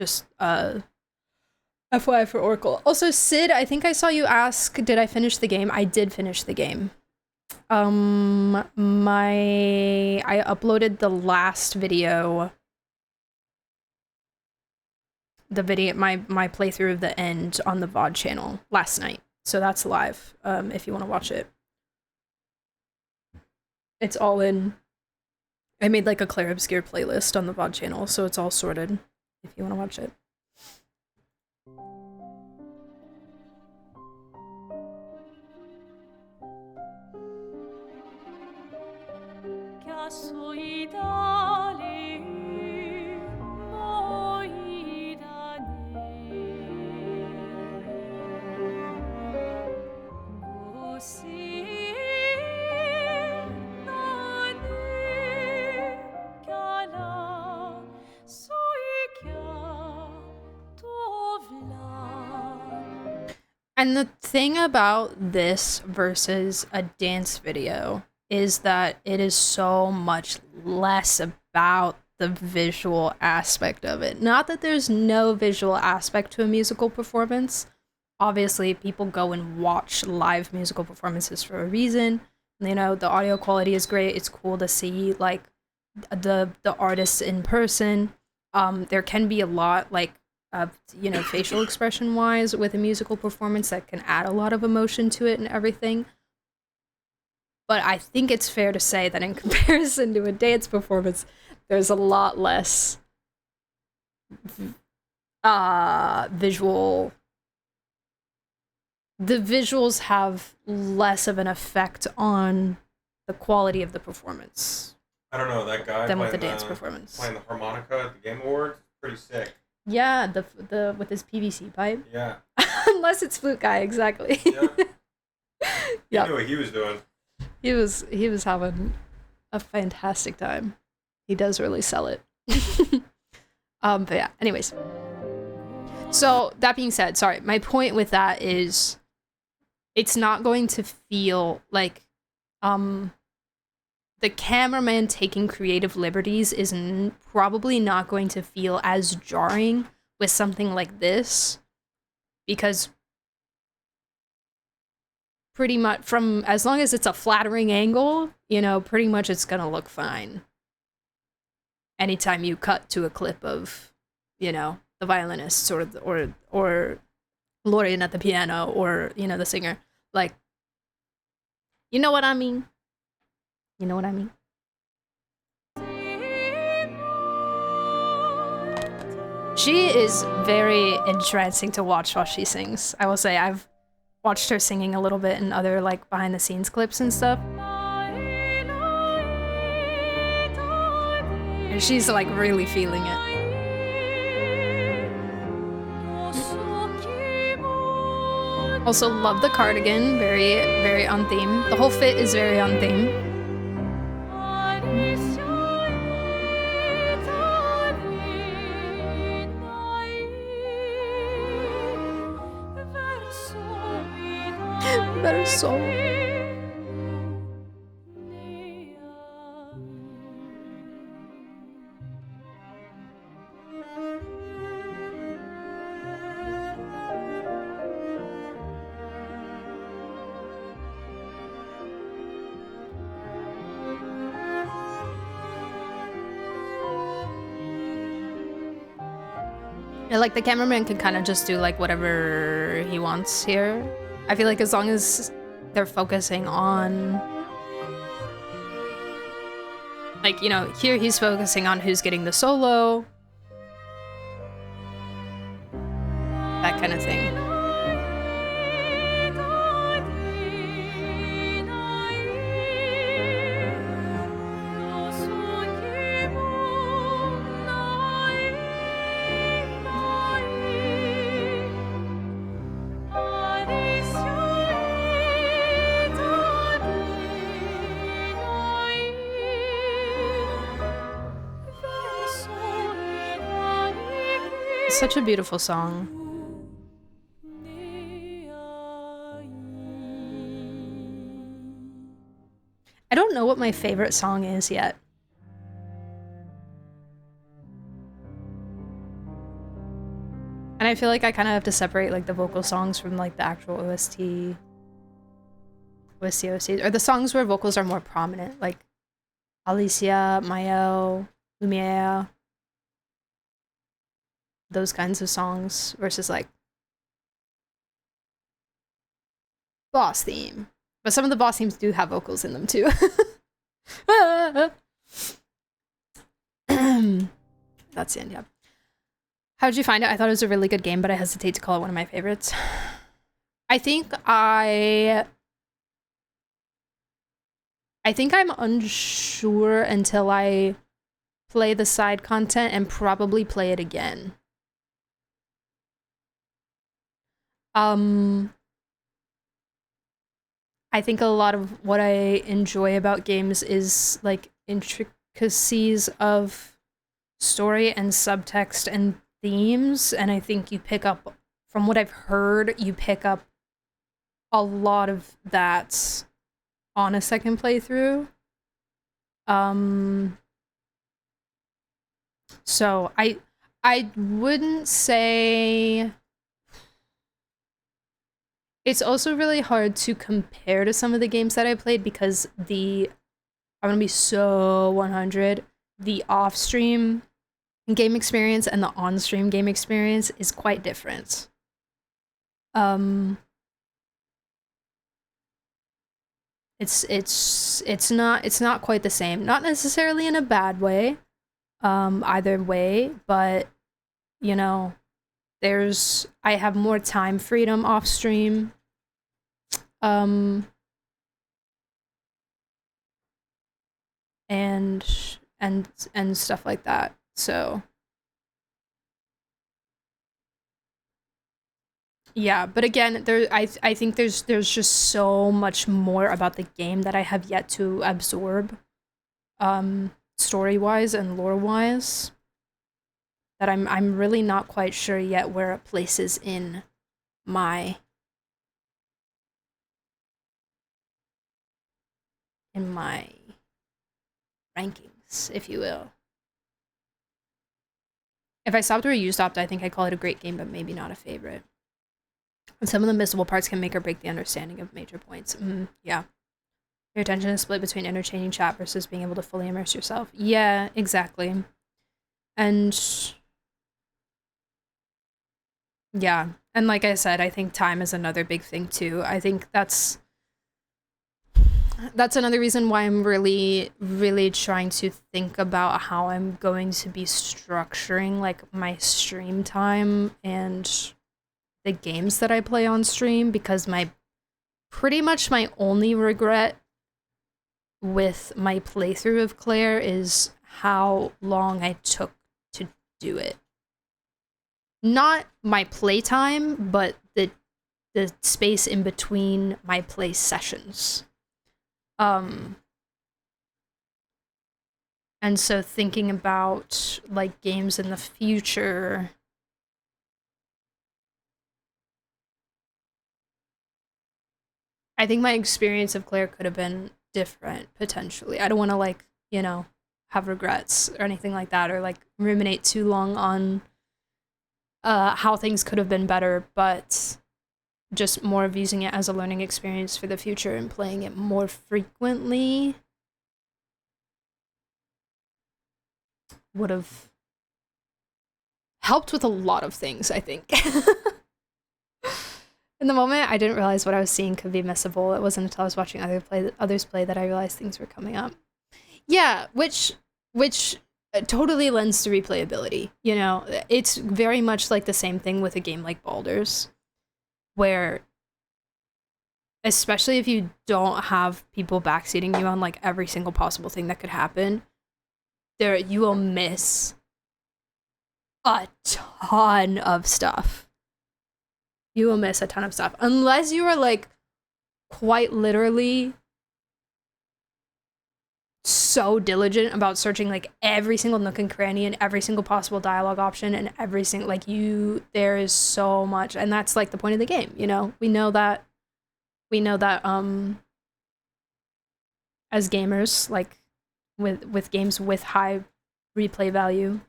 Just FYI for Oracle. Also, Sid, I think I saw you ask, did I finish the game? I did finish the game. I uploaded the last video. My playthrough of the end on the VOD channel last night. So that's live, if you want to watch it. It's all in. I made like a Claire Obscure playlist on the VOD channel, so it's all sorted if you want to watch it. And the thing about this versus a dance video is that it is so much less about the visual aspect of it. Not that there's no visual aspect to a musical performance. Obviously, people go and watch live musical performances for a reason. You know, the audio quality is great. It's cool to see like the artists in person. There can be a lot like you know, facial expression wise with a musical performance that can add a lot of emotion to it and everything. But I think it's fair to say that in comparison to a dance performance, there's a lot less visual. The visuals have less of an effect on the quality of the performance. I don't know, that guy than with the dance performance. Playing the harmonica at the Game Awards, pretty sick. Yeah, the with his PVC pipe. Yeah. Unless it's Flute Guy, exactly. Yeah. Yeah. He knew what he was doing. He was having a fantastic time. He does really sell it. But yeah, anyways. So that being said, sorry, my point with that is it's not going to feel like the cameraman taking creative liberties is probably not going to feel as jarring with something like this, because pretty much from as long as it's a flattering angle, you know, pretty much it's gonna look fine. Anytime you cut to a clip of, you know, the violinists or Lorian at the piano, or, you know, the singer, like, you know what I mean? You know what I mean? She is very entrancing to watch while she sings. I will say, I've watched her singing a little bit in other, like, behind the scenes clips and stuff. And she's, like, really feeling it. Also love the cardigan, very, very on theme. The whole fit is very on theme. Better soul. Yeah, like the cameraman can kind of just do like whatever he wants here. I feel like as long as they're focusing on, like, you know, here he's focusing on who's getting the solo, that kind of thing. Such a beautiful song. I don't know what my favorite song is yet. And I feel like I kind of have to separate like the vocal songs from like the actual OST. Or the songs where vocals are more prominent, like Alicia, Mael, Lumiere. Those kinds of songs versus like boss theme. But some of the boss themes do have vocals in them too. That's the end, yeah. How did you find it? I thought it was a really good game, but I hesitate to call it one of my favorites. I think I'm unsure until I play the side content and probably play it again. I think a lot of what I enjoy about games is like intricacies of story and subtext and themes, and I think you pick up, from what I've heard, you pick up a lot of that on a second playthrough. So I wouldn't say. It's also really hard to compare to some of the games that I played because I'm gonna be so 100. The off-stream game experience and the on-stream game experience is quite different. It's not quite the same. Not necessarily in a bad way, either way, but you know, I have more time freedom off stream. And stuff like that. So yeah, but again, I think there's just so much more about the game that I have yet to absorb, story-wise and lore-wise, that I'm really not quite sure yet where it places in my rankings, if you will. If I stopped where you stopped, I think I'd call it a great game, but maybe not a favorite. And some of the missable parts can make or break the understanding of major points. Yeah. Your attention is split between entertaining chat versus being able to fully immerse yourself. Yeah, exactly. And yeah, and like I said, I think time is another big thing too. I think that's another reason why I'm really, really trying to think about how I'm going to be structuring like my stream time and the games that I play on stream, because pretty much my only regret with my playthrough of Claire is how long I took to do it. Not my playtime, but the space in between my play sessions. And so thinking about like games in the future, I think my experience of Claire could have been different, potentially. I don't want to, like, you know, have regrets or anything like that, or, like, ruminate too long on how things could have been better, but just more of using it as a learning experience for the future and playing it more frequently would have helped with a lot of things, I think. In the moment, I didn't realize what I was seeing could be missable. It wasn't until I was watching others play that I realized things were coming up. Yeah, which totally lends to replayability, you know? It's very much like the same thing with a game like Baldur's, where, especially if you don't have people backseating you on, like, every single possible thing that could happen, you will miss a ton of stuff. You will miss a ton of stuff. Unless you are, like, quite literally so diligent about searching, like, every single nook and cranny and every single possible dialogue option and every single, like, there is so much. And that's, like, the point of the game, you know? We know that, as gamers, like, with games with high replay value,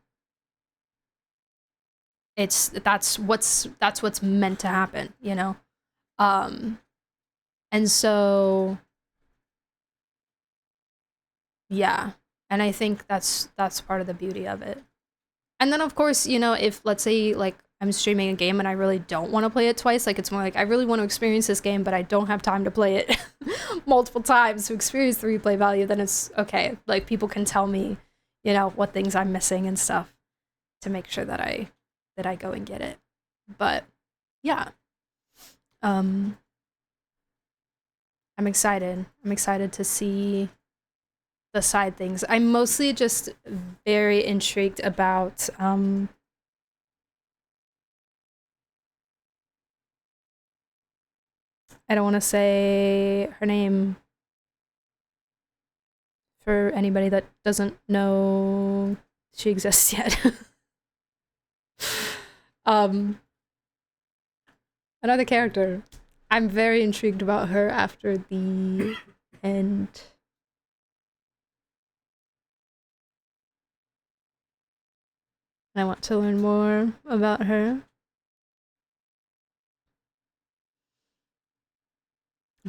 that's what's meant to happen, you know? And so, yeah, and I think that's part of the beauty of it. And then, of course, you know, if, let's say, like, I'm streaming a game and I really don't want to play it twice, like, it's more like, I really want to experience this game, but I don't have time to play it multiple times to experience the replay value, then it's okay. Like, people can tell me, you know, what things I'm missing and stuff to make sure that I go and get it. But yeah, I'm excited. I'm excited to see the side things. I'm mostly just very intrigued about I don't want to say her name for anybody that doesn't know she exists yet. Another character. I'm very intrigued about her after the end. I want to learn more about her.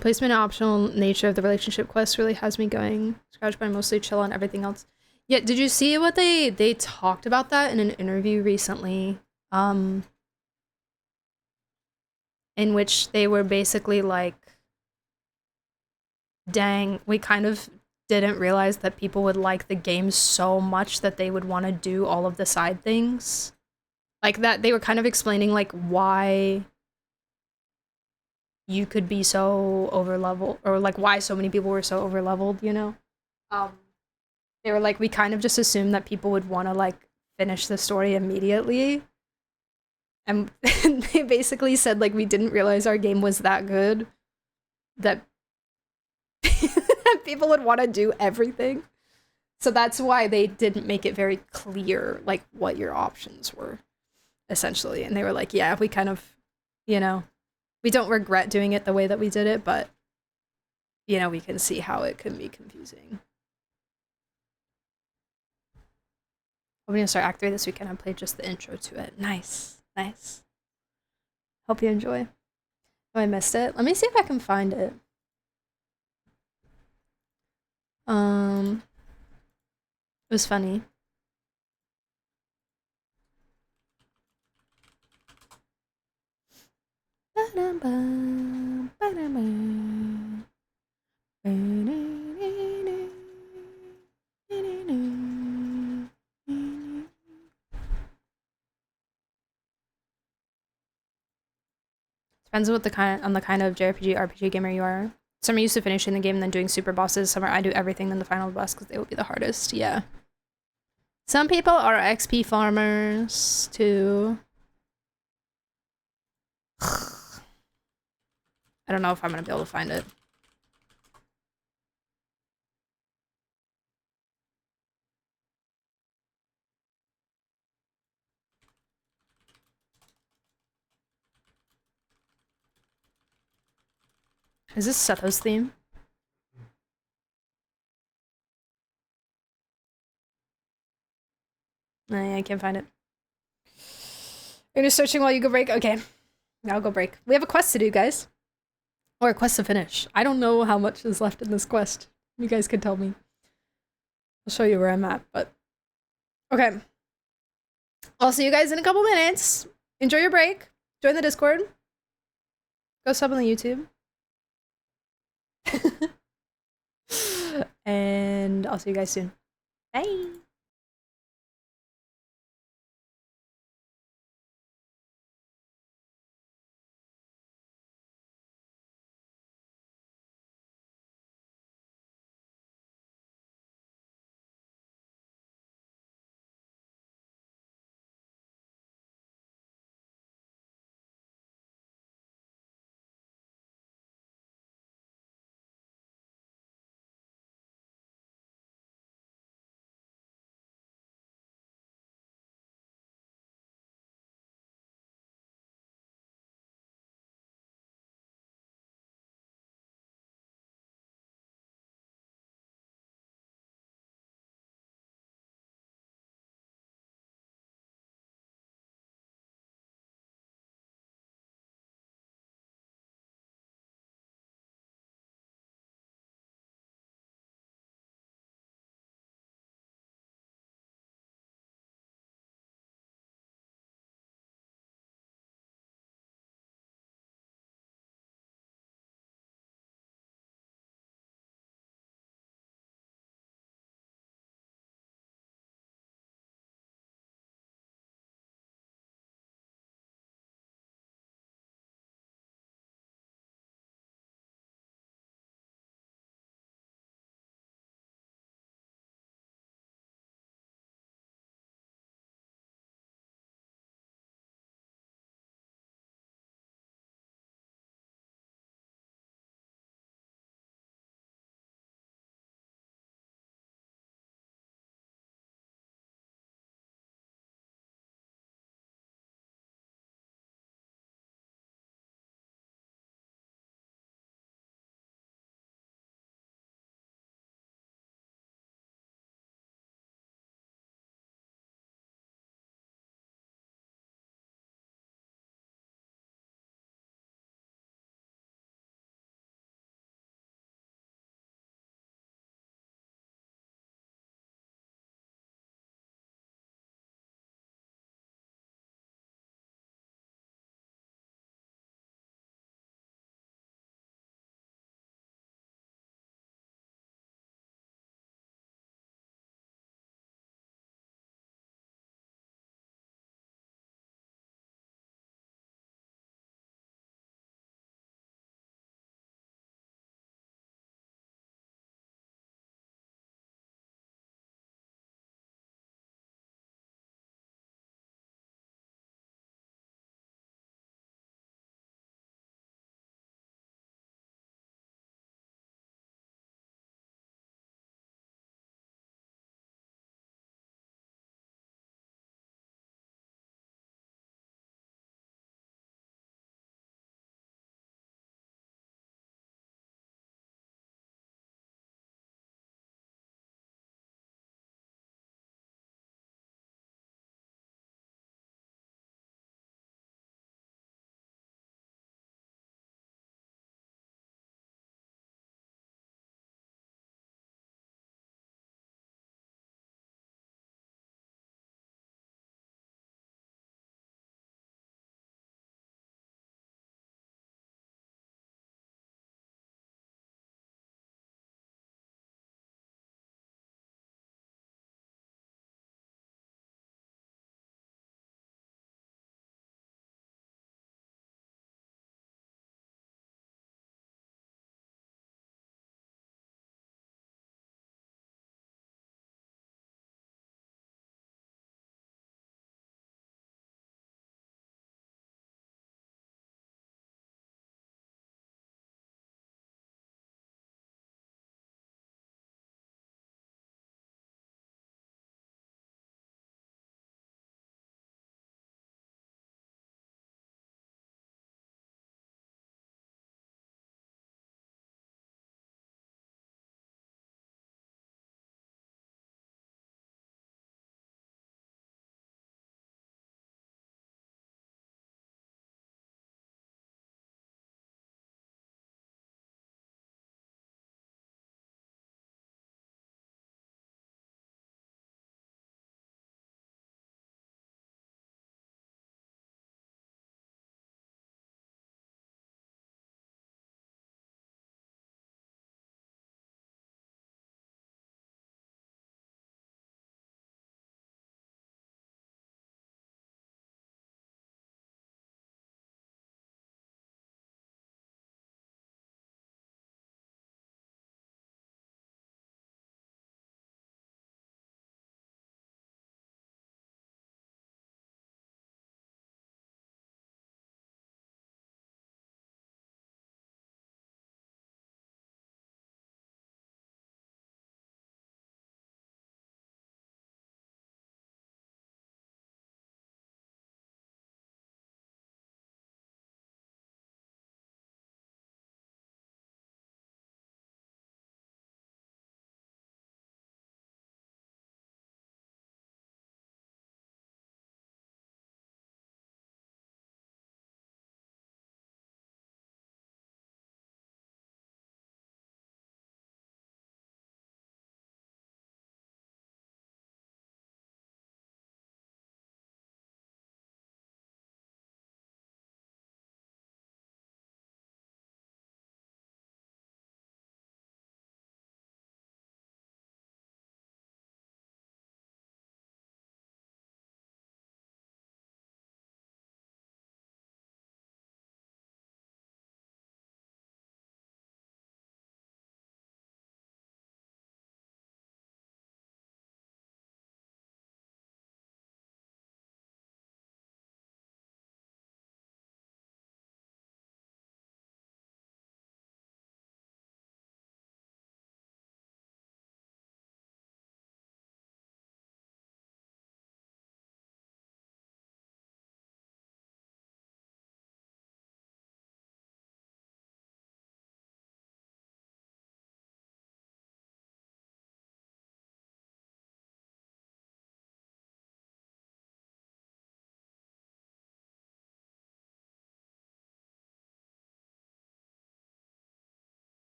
Placement and optional nature of the relationship quest really has me going scratch, but I mostly chill on everything else. Yeah, did you see what they talked about that in an interview recently? In which they were basically like, dang, we kind of didn't realize that people would like the game so much that they would want to do all of the side things. Like that, they were kind of explaining like why you could be so over-leveled, or like why so many people were so over-leveled, you know? They were like, we kind of just assumed that people would want to like finish the story immediately. And they basically said, like, we didn't realize our game was that good that people would want to do everything. So that's why they didn't make it very clear, like, what your options were, essentially. And they were like, yeah, we kind of, you know, we don't regret doing it the way that we did it, but, you know, we can see how it can be confusing. Hoping to start Act 3 this weekend. I played just the intro to it. Nice. Nice. Hope you enjoy. Oh, I missed it. Let me see if I can find it. It was funny. Depends on the kind of JRPG RPG gamer you are. Some are used to finishing the game and then doing super bosses. Some are I do everything then the final boss because they will be the hardest. Yeah. Some people are XP farmers too. I don't know if I'm gonna be able to find it. Is this Setho's theme? I can't find it. You're just searching while you go break? Okay. I'll go break. We have a quest to do, guys. Or a quest to finish. I don't know how much is left in this quest. You guys can tell me. I'll show you where I'm at, but... Okay. I'll see you guys in a couple minutes. Enjoy your break. Join the Discord. Go sub on the YouTube. And I'll see you guys soon. Bye!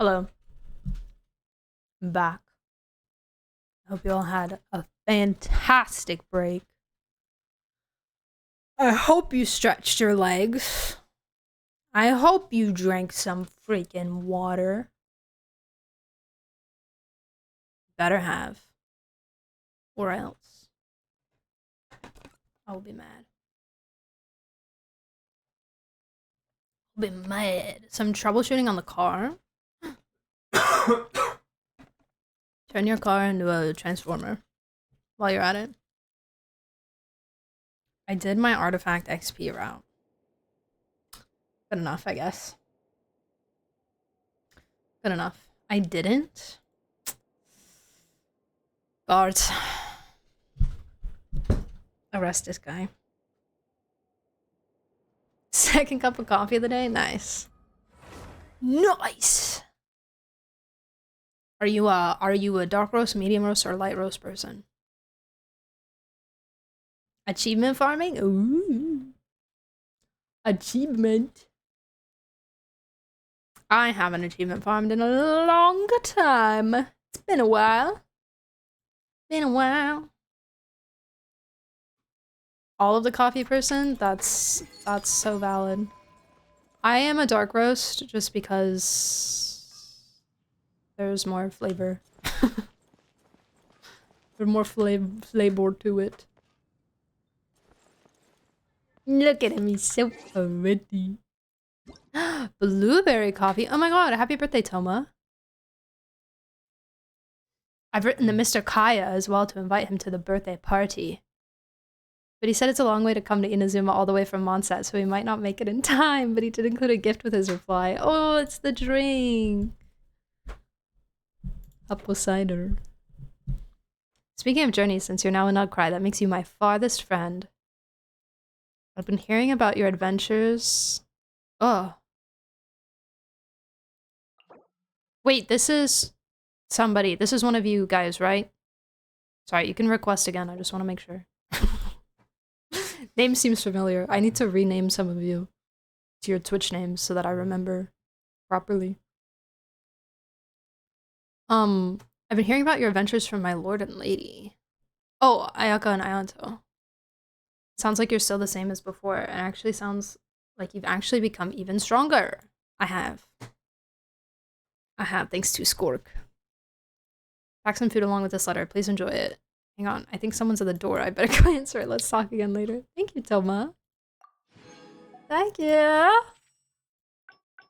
Hello. I'm back. Hope you all had a fantastic break. I hope you stretched your legs. I hope you drank some freaking water. Better have. Or else. I'll be mad. I'll be mad. Some troubleshooting on the car. Turn your car into a transformer while you're at it. I did my artifact XP route. Good enough, I guess. Good enough. I didn't. Guards. Arrest this guy. Second cup of coffee of the day? Nice. Nice! Are you a dark roast, medium roast, or light roast person? Achievement farming? Ooh. Achievement. I haven't achievement farmed in a long time. It's been a while. Been a while. All of the coffee person? That's so valid. I am a dark roast just because there's more flavor. There's more flavor to it. Look at him, he's so pretty. Blueberry coffee. Oh my god, happy birthday, Toma. I've written to Mr. Kaya as well to invite him to the birthday party. But he said it's a long way to come to Inazuma all the way from Mondstadt, so he might not make it in time, but he did include a gift with his reply. Oh, it's the drink! Apple cider. Speaking of journeys, since you're now a Nugcry, that makes you my farthest friend. I've been hearing about your adventures. Oh. Wait, this is somebody. This is one of you guys, right? Sorry, you can request again. I just want to make sure. Name seems familiar. I need to rename some of you to your Twitch names so that I remember properly. I've been hearing about your adventures from my lord and lady. Oh, Ayaka and Ayato. Sounds like you're still the same as before, and actually sounds like you've actually become even stronger. I have, thanks to Skork. Pack some food along with this letter. Please enjoy it. Hang on, I think someone's at the door. I better go answer it. Let's talk again later. Thank you, Toma. Thank you.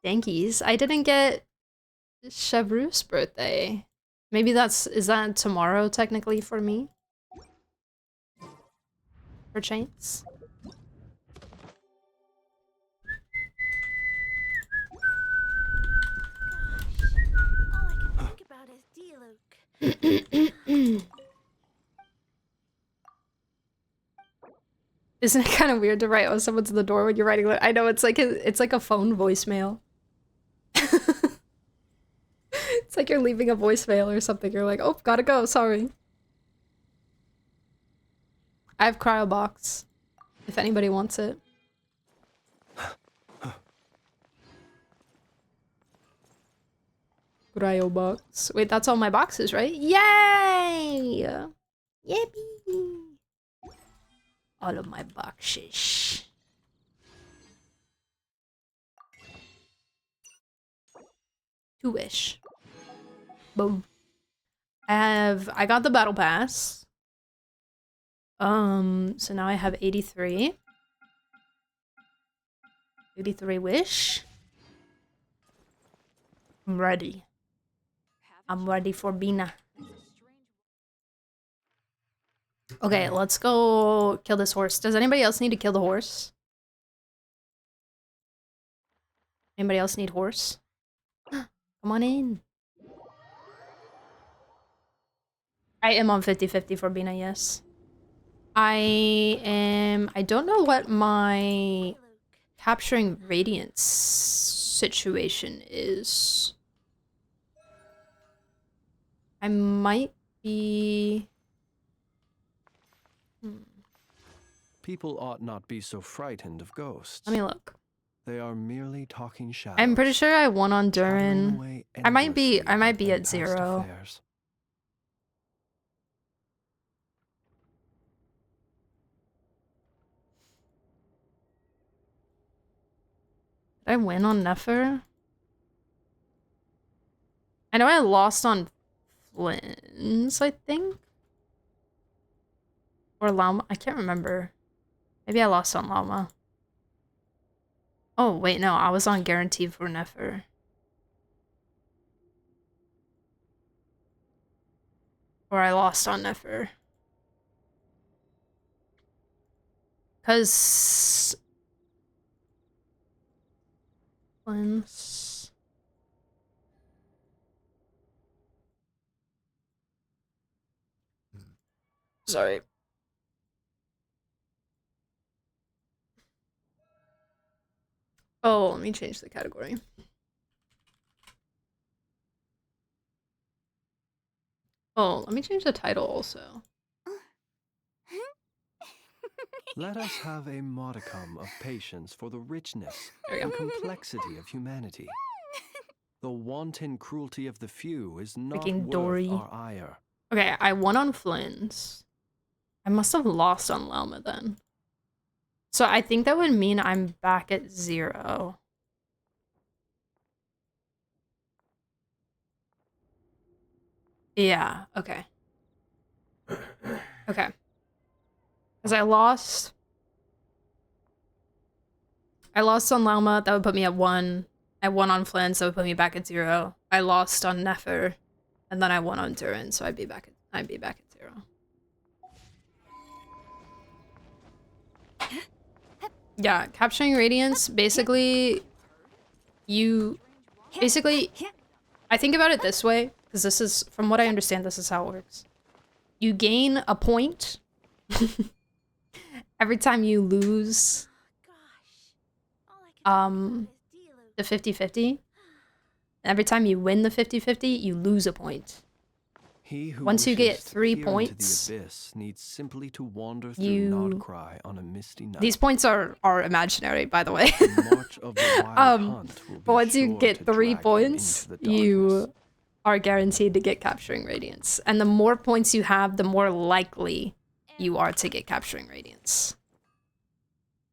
Thankies. I didn't get Chevru's birthday. Maybe is that tomorrow technically for me? For chance? All I can think about is Diluc. Isn't it kind of weird to write, oh, someone's at the door when you're writing? I know, it's like a phone voicemail. It's like you're leaving a voicemail or something. You're like, oh, gotta go, sorry. I have cryo box, if anybody wants it. Cryo box. Wait, that's all my boxes, right? Yay! Yippee! All of my boxes. Two-ish. Boom. I got the battle pass. So now I have 83. 83 wish. I'm ready. I'm ready for Bina. Okay, let's go kill this horse. Does anybody else need to kill the horse? Anybody else need horse? Come on in. I am on 50-50 for Bina, yes. I don't know what my capturing radiance situation is. I might be... People ought not be so frightened of ghosts. Let me look. they are merely talking shadows. I'm pretty sure I won on chattering Durin. away I might be endlessly at past 0. affairs. Did I win on Nefer? I know I lost on Flynn's, I think? Or Llama? I can't remember. Maybe I lost on Llama. Oh, wait, no. I was on Guarantee for Nefer. Or I lost on Nefer. Because... Flynn's... Sorry. Oh, let me change the category. Oh, let me change the title also. Let us have a modicum of patience for the richness and complexity of humanity. The wanton cruelty of the few is not Freaking worth Dory. our ire. Okay, I won on Flynn's. I must have lost on Llama then. So I think that would mean I'm back at 0. Yeah, okay. Okay. Because I lost on Llama, that would put me at 1. I won on Flynn, so it would put me back at 0. I lost on Nefer, and then I won on Durin, so I'd be back at 0. Yeah, capturing radiance, basically I think about it this way, because this is, from what I understand, this is how it works. You gain a point every time you lose the 50-50. Every time you win the 50-50, you lose a point. He who Once you get wishes to 3 peer points, into the abyss needs simply to wander through Nodcry on a misty night. These points are imaginary, by the way. The march of the wild hunt will be But once you sure get to 3 drag points, them into the darkness. you are guaranteed to get capturing radiance. And the more points you have, the more likely you are to get capturing radiance.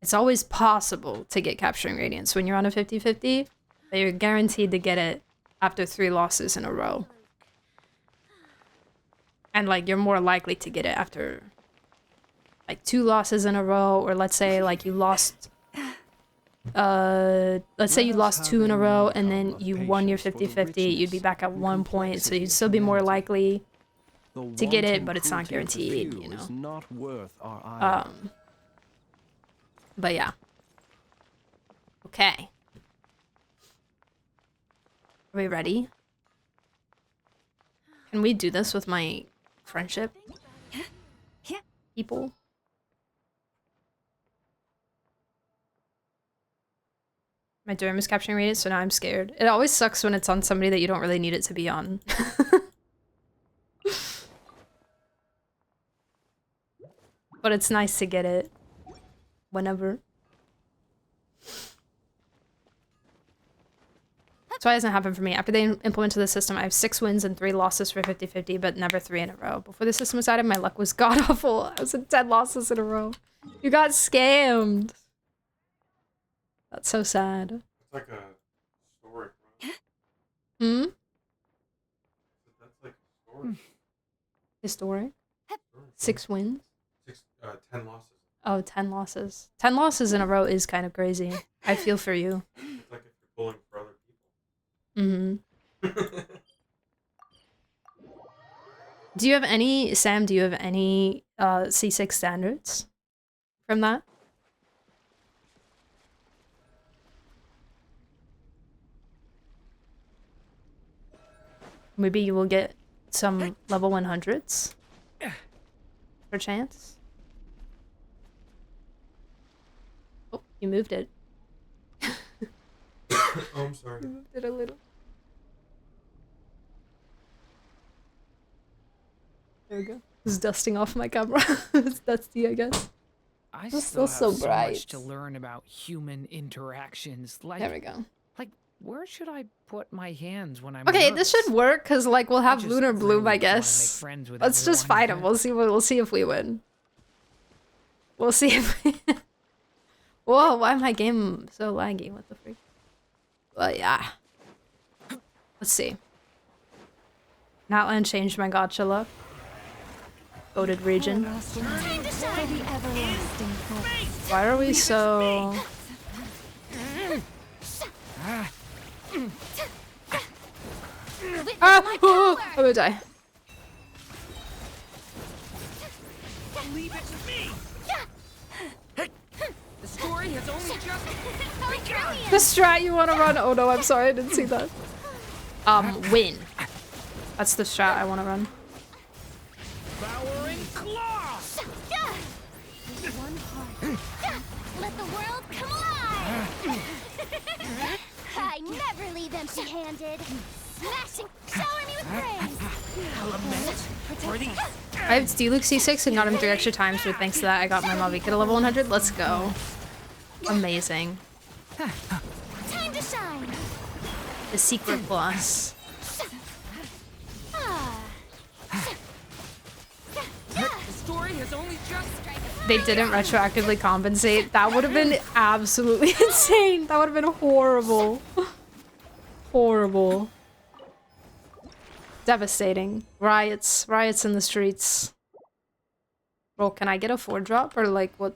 It's always possible to get capturing radiance when you're on a 50-50, but you're guaranteed to get it after 3 losses in a row. And like you're more likely to get it after like 2 losses in a row, or let's say like you lost let's say you lost 2 in a row and then you won your 50-50, you'd be back at 1 point, so you'd still be more likely to get it, but it's not guaranteed, you know. Not worth our ire. But yeah. Okay. Are we ready? Can we do this with my friendship people? My Durham is capturing radiance, so now I'm scared. It always sucks when it's on somebody that you don't really need it to be on. But it's nice to get it whenever. So why hasn't happened for me? After they implemented the system, I have 6 wins and 3 losses for 50-50, but never 3 in a row. Before the system was added, my luck was god-awful. I was at 10 losses in a row. You got scammed. That's so sad. It's like a story. Hmm? That's like a story. Historic? 6 wins? 10 losses. Oh, 10 losses. 10 losses in a row is kind of crazy. I feel for you. It's like if you're pulling for other Mm-hmm. Do you have any, Sam, do you have any C6 standards from that? Maybe you will get some level 100s? Per chance? Oh, you moved it. Oh, I'm sorry. You moved it a little. There we go. It's dusting off my camera. It's dusty, I guess. I It's still still have so so bright. much to learn about human interactions. Like, There we go. Like, where should I put my hands when I'm Okay, nervous? this should work because like we'll have just Lunar Bloom, really I wanna guess. make friends with Let's just everyone fight here. him. We'll see if we win. We'll see if we Whoa, why my game so laggy? What the freak? Well, yeah. Let's see. Natland changed my gacha luck. Voted region. Why are we so... Ah! Oh, I'm gonna die. Leave it to me. The story has only just begun. The strat you want to run? Oh no, I'm sorry, I didn't see that. Win. That's the strat I want to run. Devouring claw. One heart. Let the world come alive. I never leave empty-handed. Smashing, shower me with praise. I have Diluc C6 and got him 3 extra times, but thanks to that I got my Malvika to level 100. Let's go. Amazing. Time to shine. The secret plus. The story has only just. They didn't retroactively compensate. That would have been absolutely insane. That would have been horrible. Horrible. Devastating. Riots. Riots in the streets. Bro, can I get a 4-drop or like what?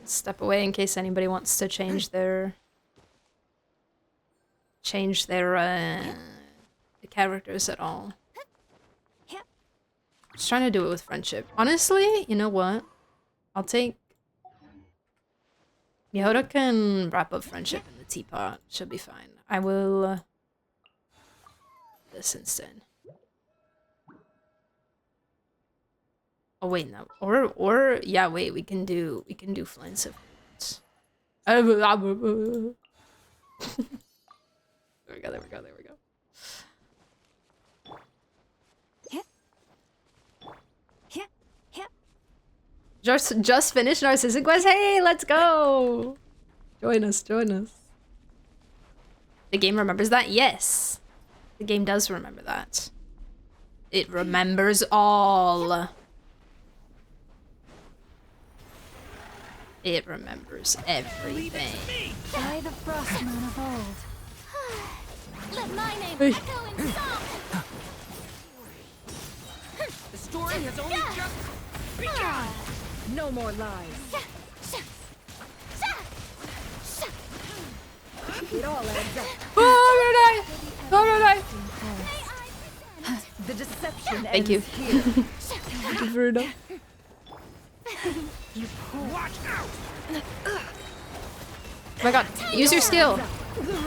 Step away in case anybody wants to change their the characters at all. Just trying to do it with friendship. Honestly, you know what? I'll take... Yehoda can wrap up friendship in the teapot. Should be fine. I will... this instead. Oh wait, no. Or yeah, wait, we can do flanks of hands. There we go, there we go, there we go. Just finished Narcissistic Quest. Hey, let's go! Join us, join us. The game remembers that? Yes. The game does remember that. It remembers all. It remembers everything. By the frostmoon of old. Let my name Hey. echo in song. The story has only just begun. No more lies. It all adds up. Oh, alright. The deception Thank you. ends here. Thank you, Bruno. Watch out! Oh my god, use your skill.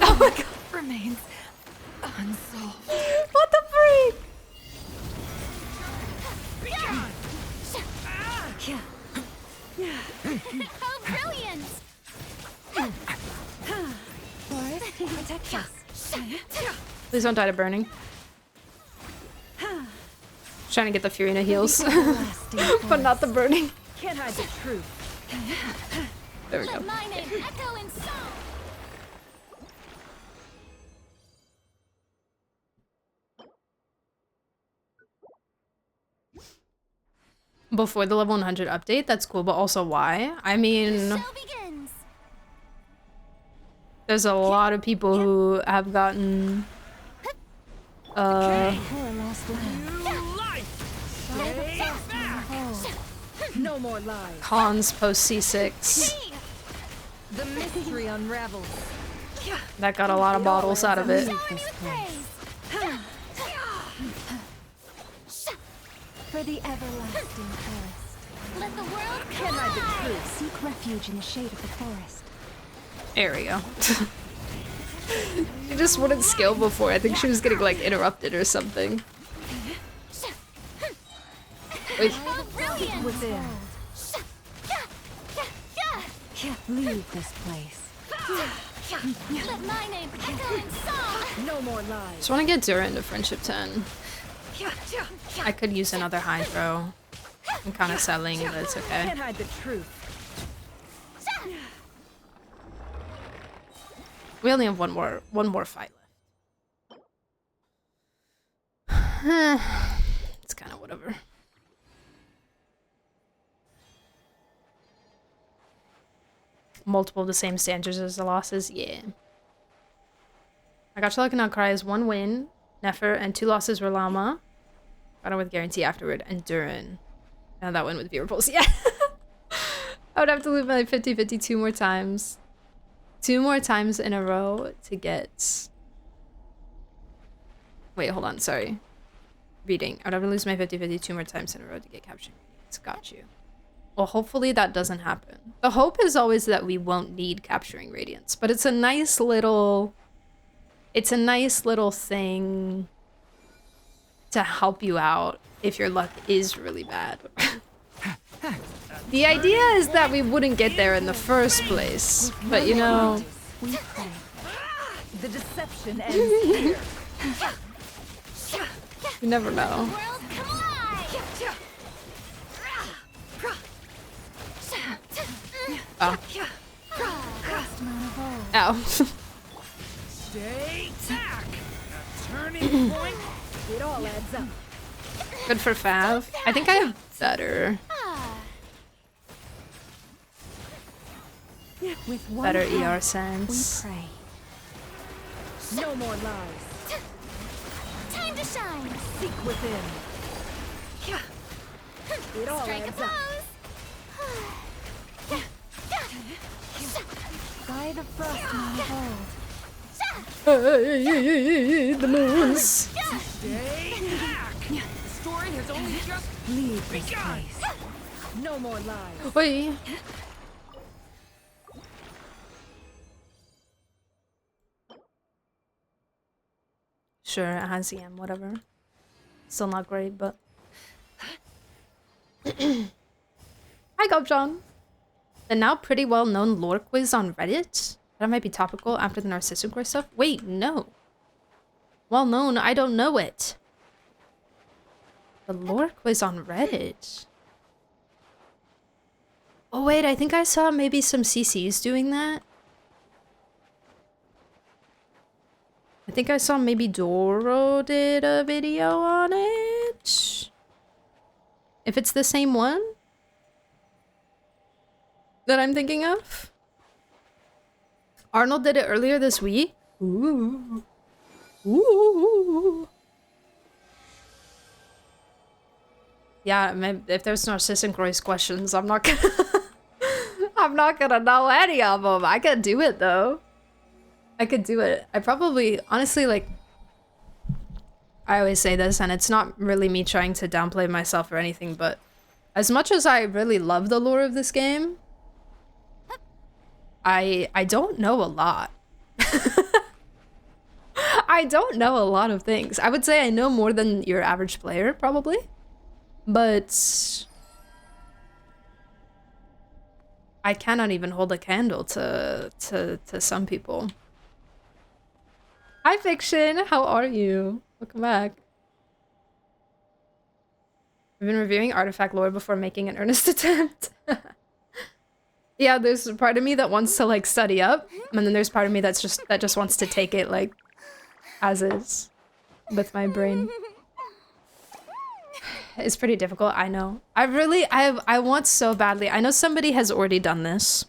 Oh my god. Remains unsolved. What the freak? How brilliant! Forest, protect us. Please don't die to burning. Trying to get the Furina heals, but not the burning. Can't hide the truth. There we go. Let my name echo in song. Before the level 100 update, that's cool, but also why? I mean, Show begins. there's a lot of people who have gotten, Poor lost land. New life. Stay back. No more lies. cons post C6. The mystery unravels. That got a lot of bottles out of it. Shower me with praise. For the everlasting forest. Let the world come Can't hide the alive. truth. Seek refuge in the shade of the forest. There we go. She just wouldn't skill before. I think she was getting like interrupted or something. Wait. How brilliant! Within. Leave this place. Let my name echo in song. No more lies. Just want to get Dura into friendship 10. I could use another hydro. I'm kind of selling, but it's okay. Can't hide the truth. We only have one more fight left. It's kind of whatever. Multiple of the same standards as the losses, yeah. I got Shalaka Now Cry as 1 win, Nefer, and 2 losses were Llama. Got it with guarantee afterward, and Durin. And that win with viewer pulse, yeah. I would have to lose my 50-50 2 more times. 2 more times in a row to get... Wait, hold on, sorry. Reading. I would have to lose my 50-50 2 more times in a row to get capturing. It's got you. Well, hopefully that doesn't happen. The hope is always that we won't need capturing radiance, but it's a nice little... It's a nice little thing to help you out if your luck is really bad. The idea is that we wouldn't get there in the first place, but you know... The deception ends here. You never know. Oh. Ow. Stay back. A turning point. It all adds up. Good for Fav. I think I have better. With Better ER sense. No more lies. Time to shine. Seek within. It all Strike a adds up. By the frostmourne of old. The moons. Stay back. The story has only just Leave this begun. place. No more lies. Oi. Sure, it has EM, whatever. Still not great, but... Hi, Gobjon! The now pretty well-known lore quiz on Reddit? That might be topical after the Narcissus stuff? Wait, no. Well-known, I don't know it. The lore quiz on Reddit? Oh wait, I think I saw maybe some CCs doing that. I think I saw maybe Doro did a video on it. If it's the same one that I'm thinking of. Arnold did it earlier this week. Ooh. Ooh. Yeah, maybe if there's Narcissus Royce questions, I'm not gonna I'm not gonna know any of them. I could do it though. I could do it. I probably, honestly, like, I always say this, and it's not really me trying to downplay myself or anything, but as much as I really love the lore of this game, I don't know a lot. I don't know a lot of things. I would say I know more than your average player, probably, but I cannot even hold a candle to some people. Hi, Fiction. How are you? Welcome back. I've been reviewing artifact lore before making an earnest attempt. Yeah, there's a part of me that wants to like study up, and then there's part of me that just wants to take it like as is with my brain. It's pretty difficult, I know. I want so badly. I know somebody has already done this.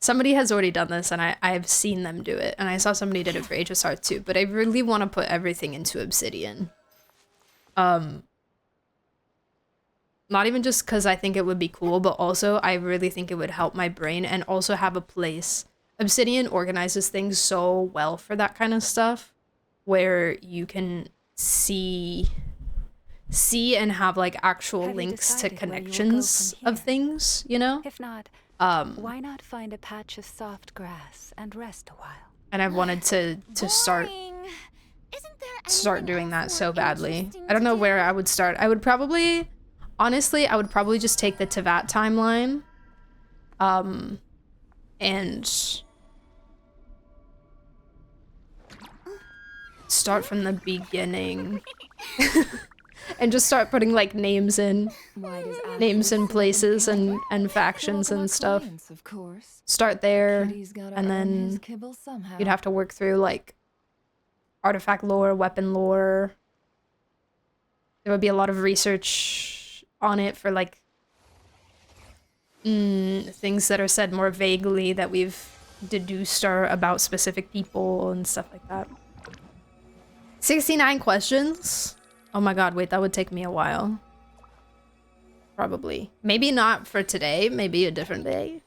Somebody has already done this, and I've seen them do it, and I saw somebody did it for HSR too, but I really want to put everything into Obsidian. Not even just because I think it would be cool, but also I really think it would help my brain and also have a place. Obsidian organizes things so well for that kind of stuff, where you can see and have like actual links to connections of things, you know? If not, why not find a patch of soft grass and rest a while? And I've wanted to start doing that so badly. I don't know where I would start. I would probably, honestly, I would probably just take the Tevat timeline, and start from the beginning. and just start putting like names in places and factions and stuff. Start there, and then you'd have to work through like artifact lore, weapon lore. There would be a lot of research on it for like things that are said more vaguely that we've deduced are about specific people and stuff like that. 69 questions? Oh my god, wait, that would take me a while. Probably. Maybe not for today, maybe a different day.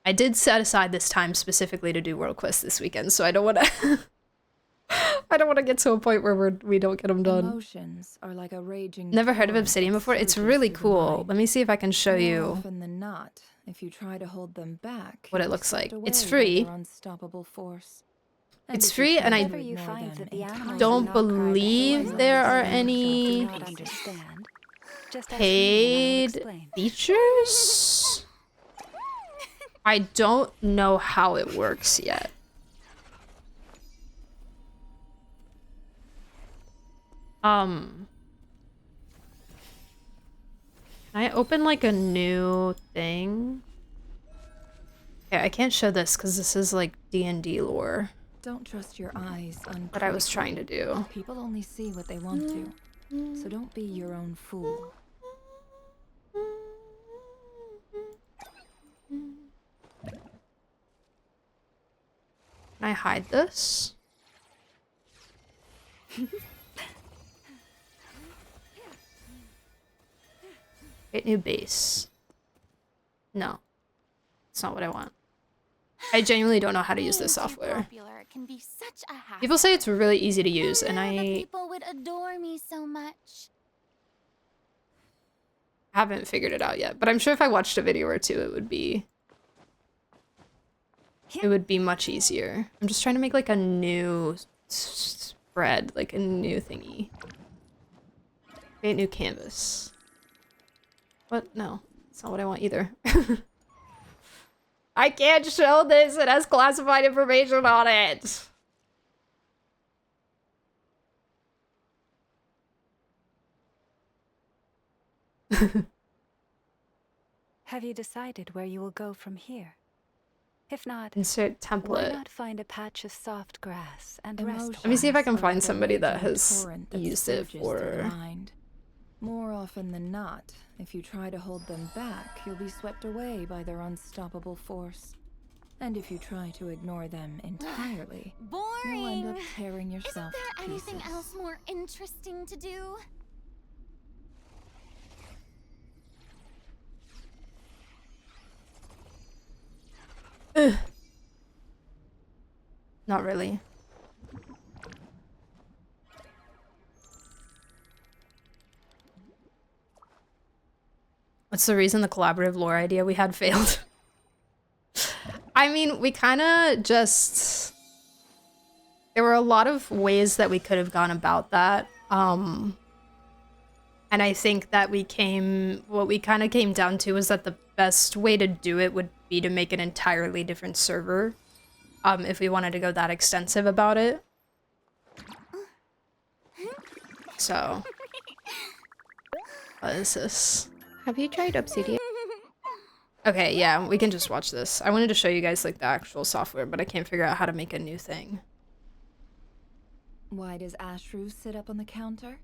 I did set aside this time specifically to do World Quest this weekend, so I don't want to I don't want to get to a point where we don't get them done. Emotions are like a raging Never heard of Obsidian before? It's really cool. Let me see if I can show you often than not, if you try to hold them back, what it looks like. It's free. It's free, and I don't believe there are any paid features. I don't know how it works yet. Can I open like a new thing? Okay, I can't show this because this is like D&D lore. Don't trust your eyes on what I was trying to do. People only see what they want to, so don't be your own fool. Can I hide this? Create new base. No. That's not what I want. I genuinely don't know how to use this software. People say it's really easy to use, and people would adore me so much. haven't figured it out yet. But I'm sure if I watched a video or two, it would be much easier. I'm just trying to make like a new spread, like a new thingy. Create new canvas. What? No, that's not what I want either. I can't show this. It has classified information on it. Have you decided where you will go from here? If not, insert template. Why not find a patch of soft grass and rest? Let me see if I can find somebody that has used it for. More often than not, if you try to hold them back, you'll be swept away by their unstoppable force. And if you try to ignore them entirely, you'll end up tearing yourself to pieces. Isn't there anything else more interesting to do? Ugh. Not really. What's the reason the collaborative lore idea we had failed? I mean, we kind of just... There were a lot of ways that we could have gone about that. And I think that what we kind of came down to was that the best way to do it would be to make an entirely different server. If we wanted to go that extensive about it. So. What is this? Have you tried Obsidian? Okay, yeah, we can just watch this. I wanted to show you guys like the actual software, but I can't figure out how to make a new thing. Why does Ashru sit up on the counter?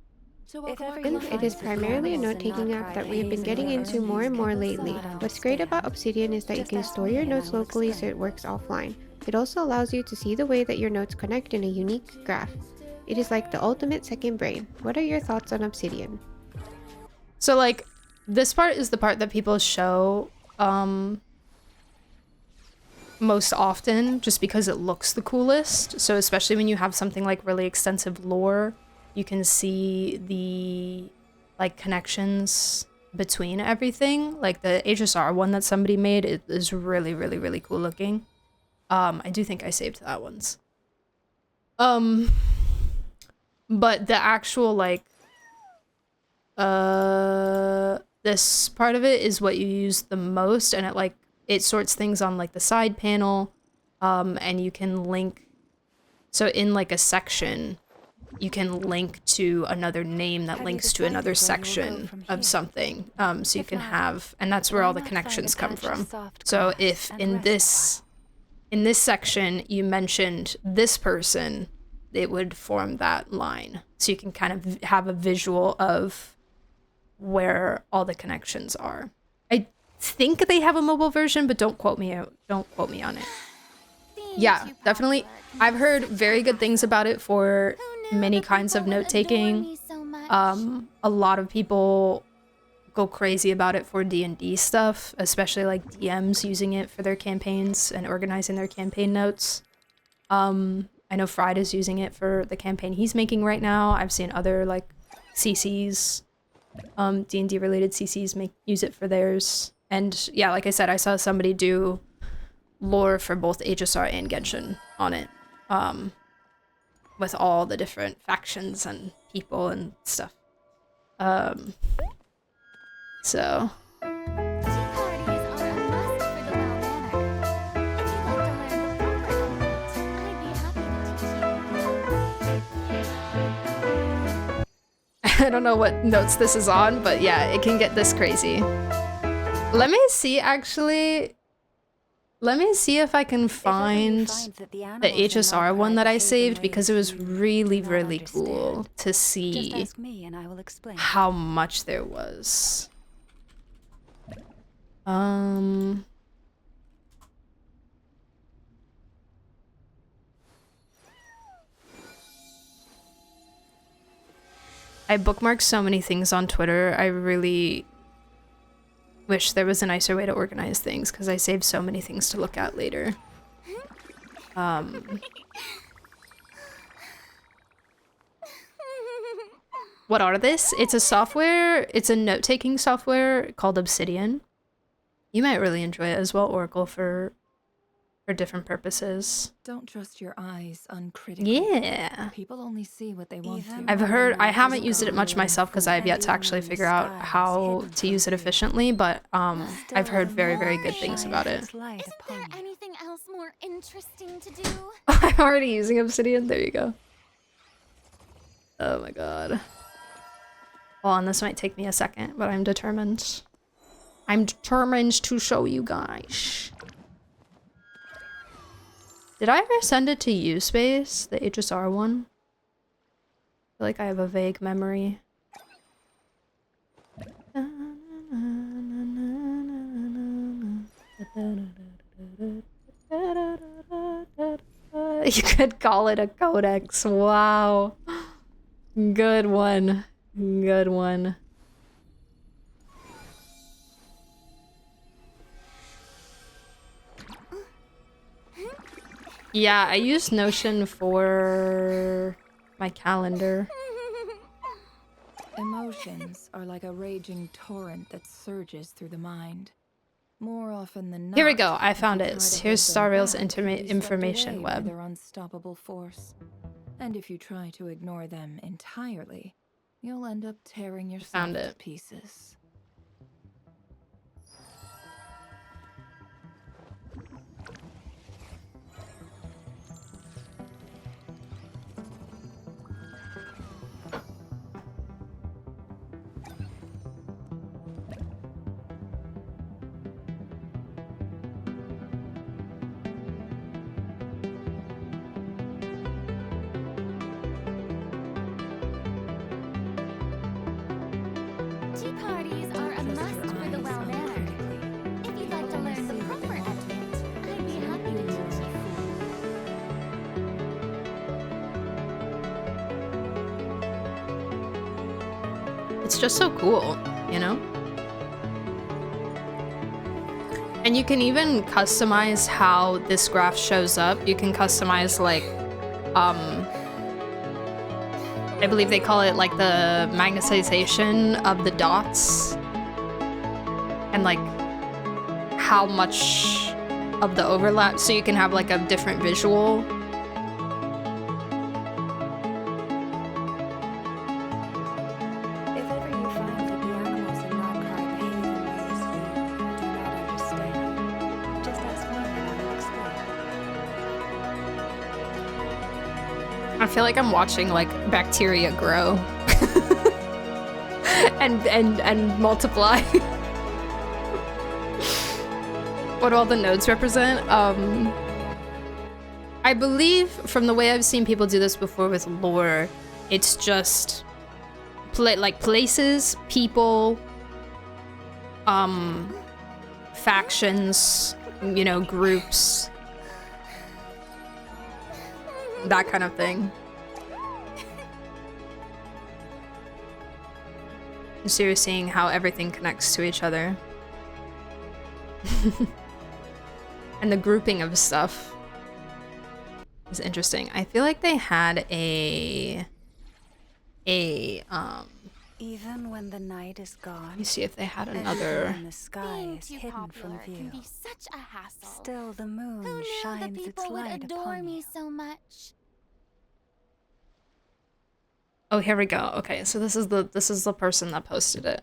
It is primarily a note-taking app that we have been getting into more and more lately. What's great about Obsidian is that you can store your notes locally so it works offline. It also allows you to see the way that your notes connect in a unique graph. It is like the ultimate second brain. What are your thoughts on Obsidian? So like, this part is the part that people show most often just because it looks the coolest. So especially when you have something like really extensive lore, you can see the like connections between everything. Like the HSR one that somebody made, it is really, really, really cool looking. I do think I saved that once. But the actual like this part of it is what you use the most, and it sorts things on like the side panel, and you can link. So in like a section, you can link to another name that links to another section of something. So you can have, and that's where all the connections come from. So if in this section you mentioned this person, it would form that line. So you can kind of have a visual of where all the connections are. I think they have a mobile version, but don't quote me on it. Yeah, definitely. I've heard very good things about it for many kinds of note-taking. A lot of people go crazy about it for D&D stuff, especially like DMs using it for their campaigns and organizing their campaign notes. I know Fried is using it for the campaign he's making right now. I've seen other like CCs, D&D related CCs use it for theirs. And yeah, like I said, I saw somebody do lore for both HSR and Genshin on it, with all the different factions and people and stuff. So I don't know what notes this is on, but yeah, it can get this crazy. Let me see, actually. Let me see if I can find the HSR one that I saved, because it was really, really cool to see how much there was. I bookmarked so many things on Twitter. I really wish there was a nicer way to organize things, because I saved so many things to look at later. What are this? It's a software, it's a note-taking software called Obsidian. You might really enjoy it as well, Oracle, for different purposes. Don't trust your eyes uncritically. Yeah. People only see what they want to. I've heard, I haven't used it much myself because I have yet to actually figure out how to use it efficiently, but I've heard very, very good things about it. Isn't there anything else more interesting to do? I'm already using Obsidian, there you go. Oh my god. Well, and this might take me a second, but I'm determined. I'm determined to show you guys. Did I ever send it to you, Space? The HSR one? I feel like I have a vague memory. You could call it a codex. Wow. Good one. Good one. Yeah, I use Notion for my calendar. Emotions are like a raging torrent that surges through the mind. More often than not. Here we go. I found it. Here's Starrail's information web. Their unstoppable force. And if you try to ignore them entirely, you'll end up tearing yourself to pieces. Tea parties are a must for the well-mannered. If you'd like to learn the proper etiquette, I'd be happy to teach you. It's just so cool, you know? And you can even customize how this graph shows up. You can customize, like, I believe they call it like the magnetization of the dots, and like how much of the overlap, so you can have like a different visual. If ever you find that the animals in Makai behave in ways you do not understand, just ask me and I will explain. I feel like I'm watching like bacteria grow and multiply. What do all the nodes represent? I believe from the way I've seen people do this before with lore, it's just like places, people, factions, you know, groups, that kind of thing. So you're seeing how everything connects to each other. And the grouping of stuff is interesting. I feel like they had even when the night is gone, let me see if they had another. And the sky is hidden from view. Can be such a hassle. Still, the moon Who knew shines that its people would light adore upon me you. so much? Oh, here we go. Okay, so this is the person that posted it.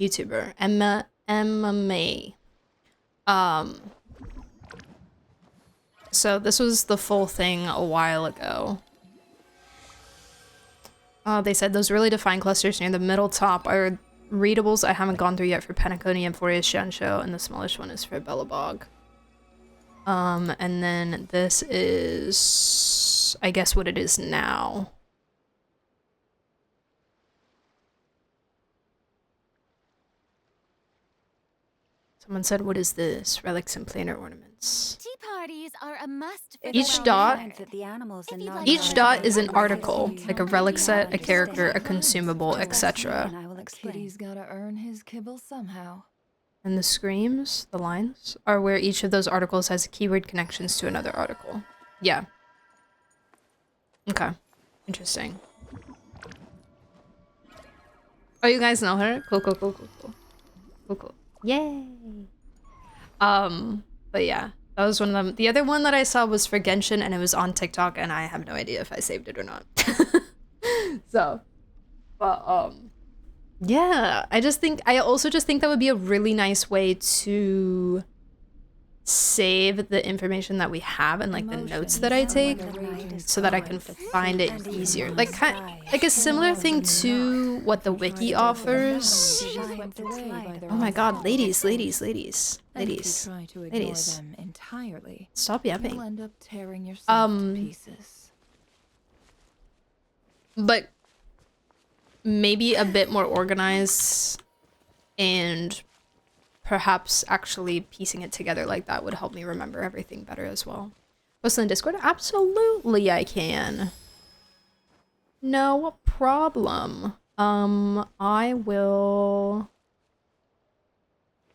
YouTuber Emma May. So this was the full thing a while ago. They said those really defined clusters near the middle top are readables I haven't gone through yet for Penacony and Foria's Shansho, and the smallest one is for Bellabog. And then this is, I guess, what it is now. Someone said, what is this? Relics and planar ornaments. Tea parties are a must for Each dot is an article, like a relic set, a character, a consumable, etc. Kitty's gotta earn his kibble somehow. And the screams, the lines, are where each of those articles has keyword connections to another article. Yeah. Okay. Interesting. Oh, you guys know her? Cool, cool, cool, cool, cool. Cool, cool. Yay! But yeah, that was one of them. The other one that I saw was for Genshin, and it was on TikTok, and I have no idea if I saved it or not. So, but, yeah, I also just think that would be a really nice way to save the information that we have and like the notes that I take so that I can find it easier. Like like a similar thing to what the wiki offers. Oh my god, ladies. Stop yapping. But maybe a bit more organized and perhaps actually piecing it together like that would help me remember everything better as well. Post in Discord? Absolutely I can. No problem. I will...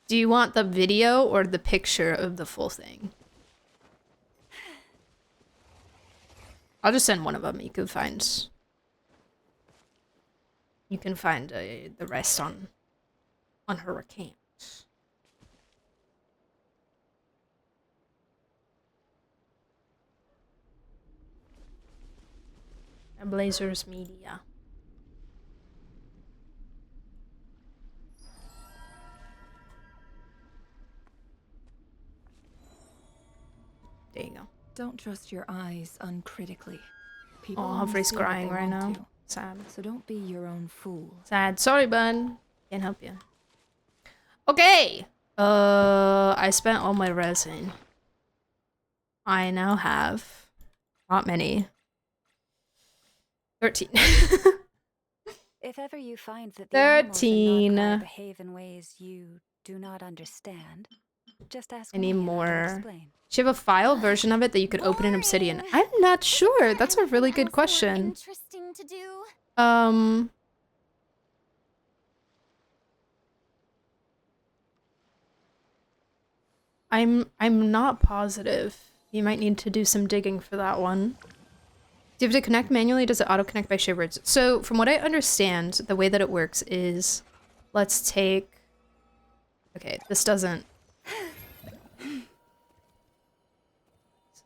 Do you want the video or the picture of the full thing? I'll just send one of them. You can find... the rest on her account. Blazers Media. There you go. Don't trust your eyes uncritically. Oh, Humphrey's crying right now. Sad. So don't be your own fool. Sad. Sorry, bud. Can't help you. Okay. I spent all my resin. I now have not many. 13. If ever you find that the 13. behave in ways you do not understand, just ask I need me and more. I'll explain. Do you have a file version of it that you could open in Obsidian? I'm not sure. That's a really good question. Interesting to do. I'm not positive. You might need to do some digging for that one. Do you have to connect manually? Does it auto-connect by shared words? So, from what I understand, the way that it works is... Let's take... Okay, this doesn't... This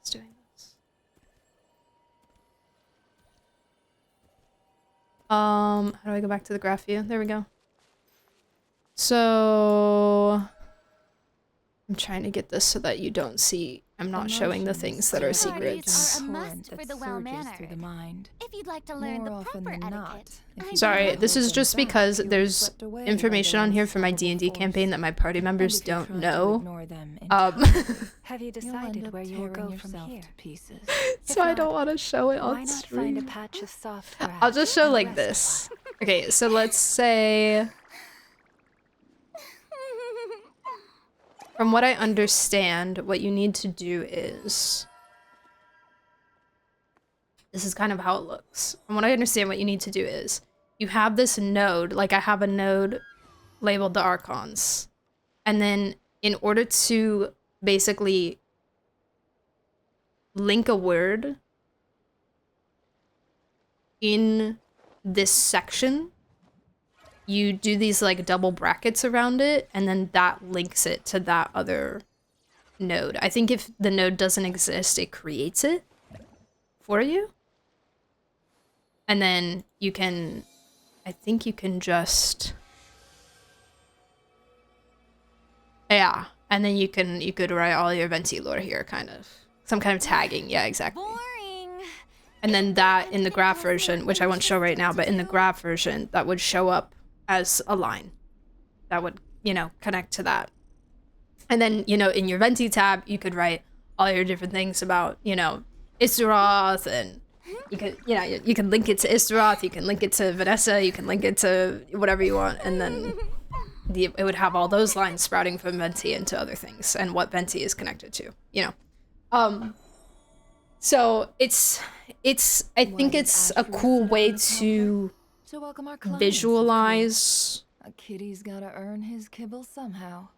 is doing this. How do I go back to the graph view? There we go. So... I'm trying to get this so that you don't see I'm not showing the things that are secrets. Are a must for the well-mannered. If you'd like to learn the proper etiquette. Sorry, this is just because there's information on here for my D&D campaign that my party members don't know. Have you decided where you will go from here? So I don't want to show it on stream. Find a patch of soft grass. I'll just show like this. Okay, so let's say... From what I understand, what you need to do is... This is kind of how it looks. From what I understand, what you need to do is... You have this node, like I have a node labeled the Archons. And then in order to basically link a word in this section, you do these like double brackets around it, and then that links it to that other node. I think if the node doesn't exist, it creates it for you. And then you can, I think you can just, yeah. And then you could write all your Venti lore here, kind of. Some kind of tagging, yeah, exactly. And then that in the graph version, which I won't show right now, but in the graph version, that would show up as a line that would, you know, connect to that. And then, you know, in your Venti tab, you could write all your different things about, you know, Istaroth, and you could, you know, you can link it to Istaroth, you can link it to Vanessa, you can link it to whatever you want, and then it would have all those lines sprouting from Venti into other things and what Venti is connected to, you know. So I think it's a cool way to visualize a kitty's gotta earn his kibble somehow.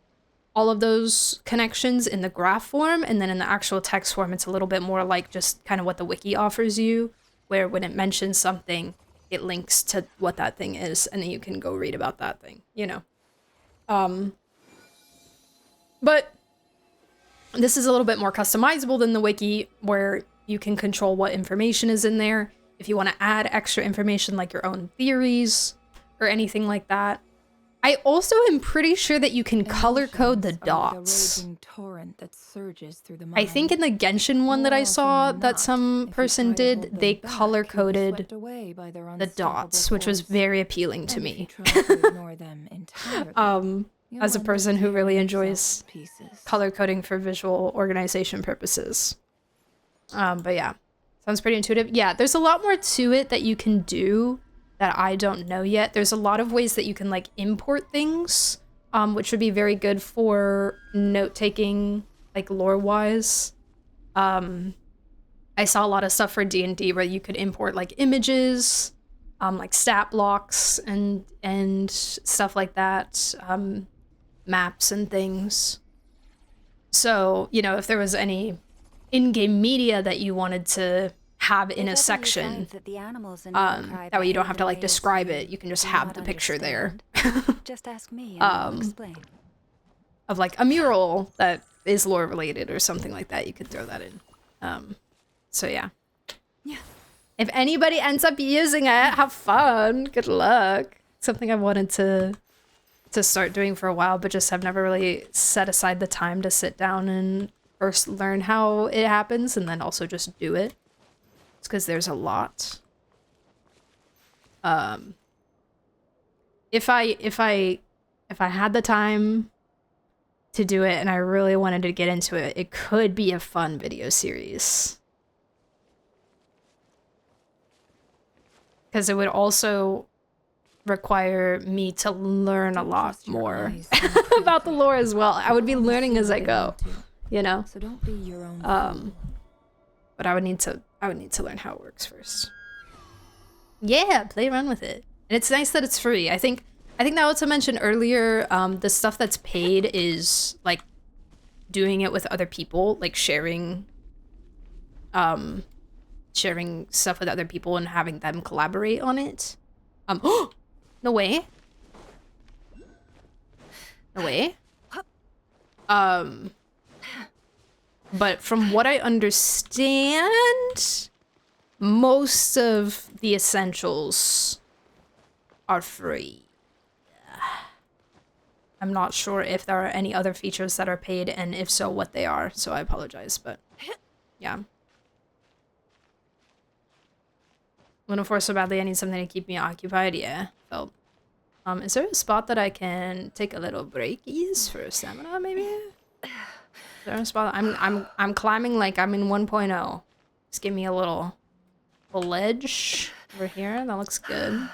All of those connections in the graph form, and then in the actual text form, it's a little bit more like just kind of what the wiki offers you, where when it mentions something, it links to what that thing is, and then you can go read about that thing, you know. But this is a little bit more customizable than the wiki, where you can control what information is in there. If you want to add extra information like your own theories or anything like that. I also am pretty sure that you can color code the dots. I think in the Genshin one that I saw that some person did, they color coded the dots, which was very appealing to me. As a person who really enjoys color coding for visual organization purposes. But yeah, sounds pretty intuitive. Yeah, there's a lot more to it that you can do that I don't know yet. There's a lot of ways that you can like import things, which would be very good for note-taking, like lore-wise. I saw a lot of stuff for D&D where you could import like images, like stat blocks and stuff like that, maps and things. So, you know, if there was any in-game media that you wanted to have in a section, that way you don't have to like describe it, you can just have the picture there. Just ask me and I'll explain. Of like a mural that is lore related or something like that, you could throw that in. So yeah. If anybody ends up using it, have fun, good luck. Something I wanted to start doing for a while, but just have never really set aside the time to sit down and first learn how it happens and then also just do it. It's because there's a lot. If I had the time to do it and I really wanted to get into it, it could be a fun video series. Because it would also require me to learn a lot more about the lore as well. I would be learning as I go, you know. So don't be your own but I would need to learn how it works first. Yeah, play around with it. And it's nice that it's free. I think that also mentioned earlier, the stuff that's paid is like doing it with other people, like sharing stuff with other people and having them collaborate on it. No way. No way. But from what I understand, most of the essentials are free. I'm not sure if there are any other features that are paid, and if so, what they are. So I apologize, but yeah. Lunaforce so badly, I need something to keep me occupied. Yeah, felt. Is there a spot that I can take a little breakies for stamina, maybe? Is there a spot? I'm climbing like I'm in 1.0. Just give me a little ledge over here. That looks good.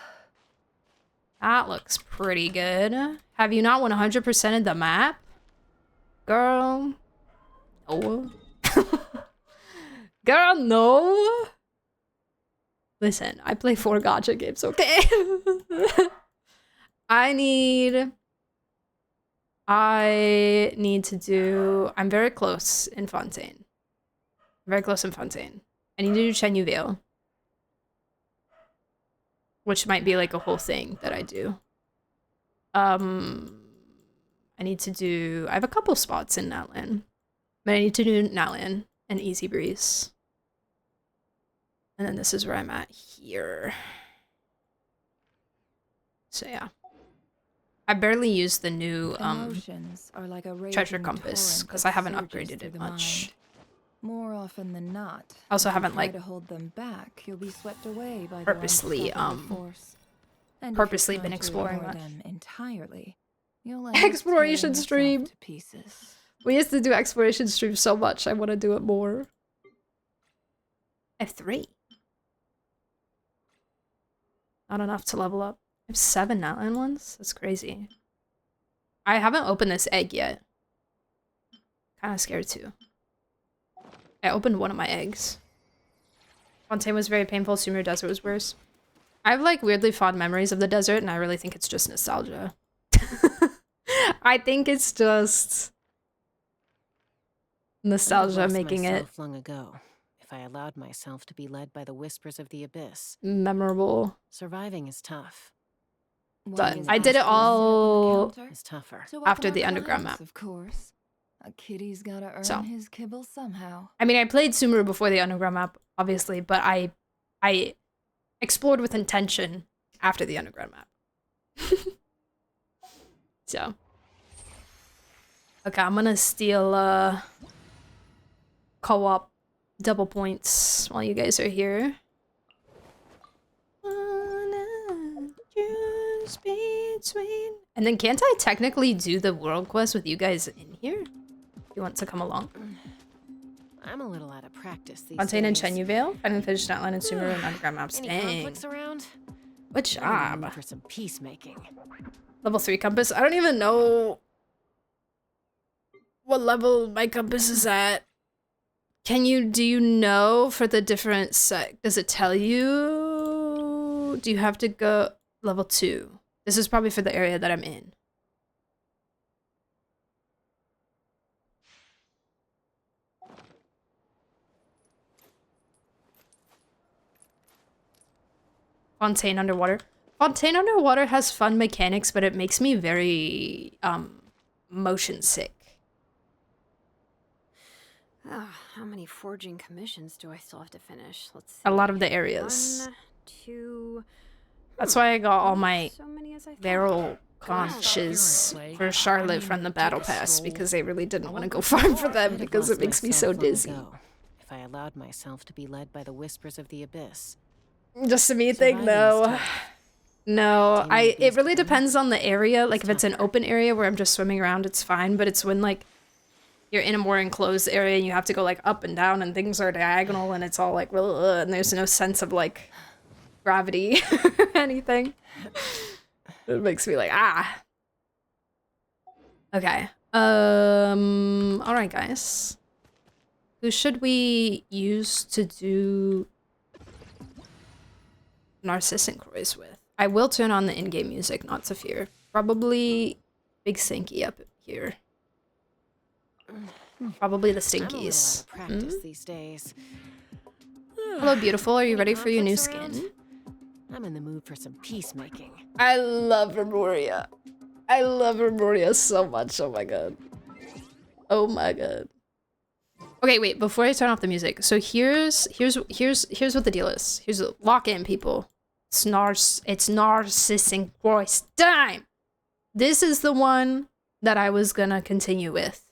That looks pretty good. Have you not 100%ed the map? Girl. No. Girl, no. Listen, I play 4 gacha games, okay? I need to do... I'm very close in Fontaine. Very close in Fontaine. I need to do Chen Yu Vale. Which might be like a whole thing that I do. I need to do... I have a couple spots in Natlan. But I need to do Natlan and Easy Breeze. And then this is where I'm at here. So yeah. I barely used the new treasure compass because I haven't upgraded it much. More often than not, I also haven't like to hold them back, you'll be swept away by purposely been exploring much. Them entirely, exploration stream. We used to do exploration stream so much. I want to do it more. I have 3. Not enough to level up. I have 7 Natlan ones? That's crazy. I haven't opened this egg yet. Kind of scared too. I opened one of my eggs. Fontaine was very painful. Sumer Desert was worse. I have like weirdly fond memories of the desert, and I really think it's just nostalgia. I think it's just nostalgia making it long ago. If I allowed myself to be led by the whispers of the abyss. Memorable. Surviving is tough. But I did it all after the underground map. Of course. A kitty's gotta earn his kibble somehow. I mean, I played Sumeru before the underground map, obviously, but I explored with intention after the underground map. So. Okay, I'm gonna steal co-op double points while you guys are here. And then can't I technically do the world quest with you guys in here? If you want to come along. I'm a little out of practice these Fontaine and days. Chen Yu Vale. I didn't finish Natlan and Sumeru and underground maps. Any Dang. conflicts around? Good job. For some peacemaking. Level 3 compass. I don't even know what level my compass is at. Do you know for the different does it tell you? Do you have to go level 2? This is probably for the area that I'm in. Fontaine underwater. Fontaine underwater has fun mechanics, but it makes me very motion sick. How many forging commissions do I still have to finish? Let's see. A lot of the areas. 1, 2. That's why I got all my So many as I thought. barrel conches for Charlotte from the battle pass because they really didn't want to go farm for them because it makes me so dizzy. If I allowed myself to be led by the whispers of the abyss. Just a me thing, no. No, it really depends on the area. Like if it's an open area where I'm just swimming around, it's fine. But it's when like you're in a more enclosed area and you have to go like up and down and things are diagonal and it's all like and there's no sense of like gravity or anything. It makes me like Okay. All right, guys. Who should we use to do Narcissan Croix with? I will turn on the in-game music, not to fear. Probably Big Stinky up here. Probably the Stinkies. These days. Hello, beautiful. Are you ready for your new skin? I'm in the mood for some peacemaking. I love Remoria. I love Remoria so much. Oh my god. Oh my god. Okay, wait, before I turn off the music. So here's what the deal is. Here's lock in, people. It's Narcissan Croix time. This is the one that I was gonna continue with.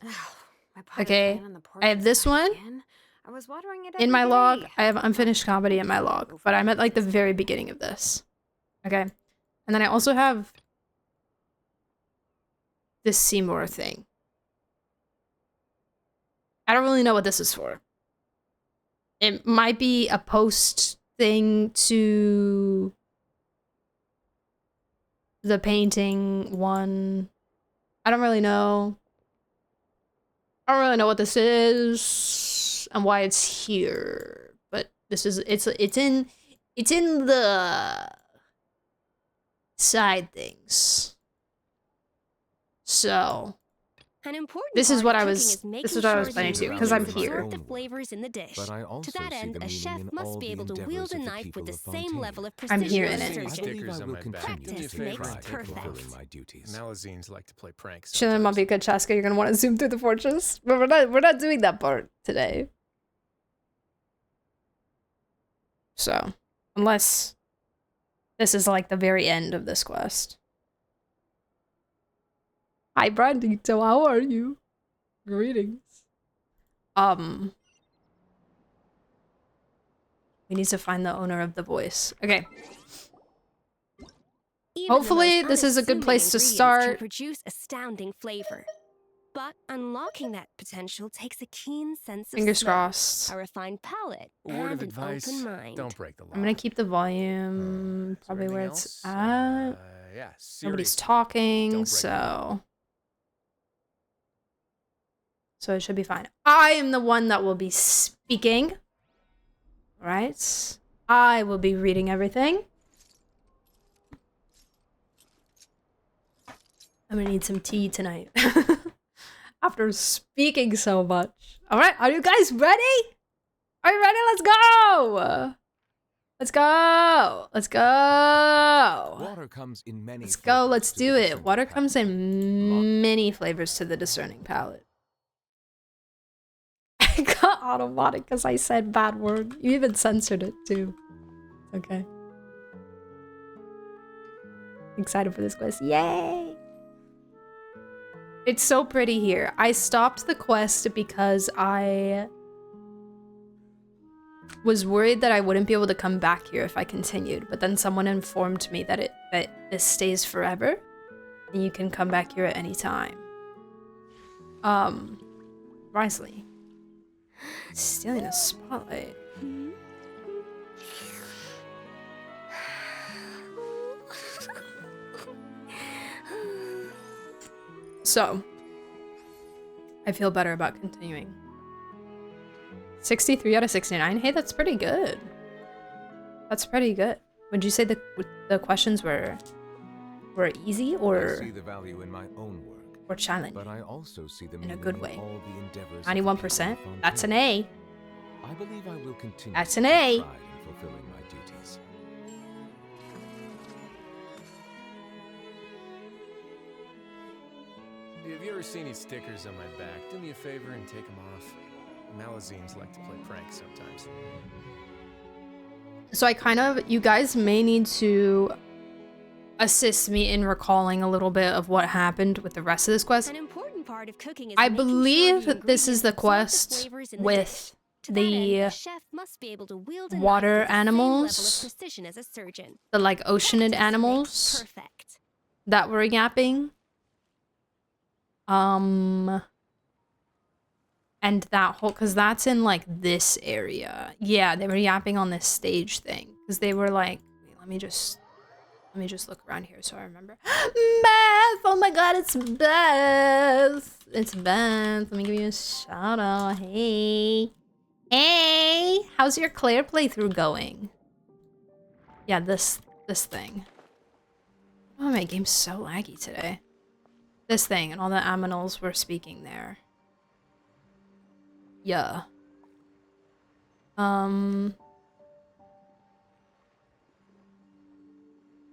Okay, I have this one I was watering it in my every log. day. I have unfinished comedy in my log, but I'm at like the very beginning of this. Okay, and then I also have this Seymour thing. I don't really know what this is for. It might be a post thing to the painting one. I don't really know. I don't really know what this is and why it's here. But this is it's in the side things. So An important this is part what of I cooking was is making this is what I was sure planning the to because I'm ingredients here. absorb the flavors in the dish. But I also To that see end, the a meaning chef in must all be the able to endeavors wield a of the knife with people the of same Fontaine. level of I'm precision here as in a it. surgeon. Stickers on my back. Practice makes perfect. My duties. Malazines like to play pranks. Chillin' Mafika Chaska, you're gonna want to zoom through the fortress. But we're not doing that part today. So unless this is like the very end of this quest. Hi Brandito, how are you? Greetings. We need to find the owner of the voice. Okay. Even Hopefully the most this is a good unassuming place to ingredients start. Can produce astounding flavor. But unlocking that potential takes a keen sense of Fingers smell, crossed. a refined palate, A word and of advice: an open mind. don't break the law. I'm gonna keep the volume probably where it's at. Yeah, Siri, Nobody's don't talking, break so it should be fine. I am the one that will be speaking. Right? I will be reading everything. I'm gonna need some tea tonight. After speaking so much. Alright, are you guys ready? Are you ready? Let's go! Let's go! Let's go! Water comes in many Let's go, let's do it. Water comes in many flavors to the discerning palate. I got automatic because I said bad word. You even censored it too. Okay. Excited for this quest. Yay! It's so pretty here. I stopped the quest because I was worried that I wouldn't be able to come back here if I continued, but then someone informed me that this stays forever and you can come back here at any time. Risley. Stealing a spotlight. So, I feel better about continuing. 63 out of 69. Hey, that's pretty good. That's pretty good. Would you say the questions were easy or I see the value in my own work, or challenging? but I also see the in a meaning good way. in all the endeavors of the 91%. people of That's an Fontaine. A. I believe I will continue. That's to an take A. pride in fulfilling my duties. Have you ever seen any stickers on my back? Do me a favor and take them off. Malazines like to play pranks sometimes. So you guys may need to assist me in recalling a little bit of what happened with the rest of this quest. An important part of cooking is I making sure believe the that this is the ingredients absorb quest flavors in with dish. To that end, the a chef must be able to wield a knife water with the same level of animals, precision as a surgeon. the like oceanid Practice makes animals perfect. that were yapping. And that whole, because that's in like this area. Yeah, they were yapping on this stage thing because they were like, wait, let me just look around here so I remember. Beth, oh my god, it's Beth. It's Beth. Let me give you a shout out. Hey, how's your Claire playthrough going? Yeah, this thing. Oh, my game's so laggy today. This thing and all the aminals were speaking there. Yeah.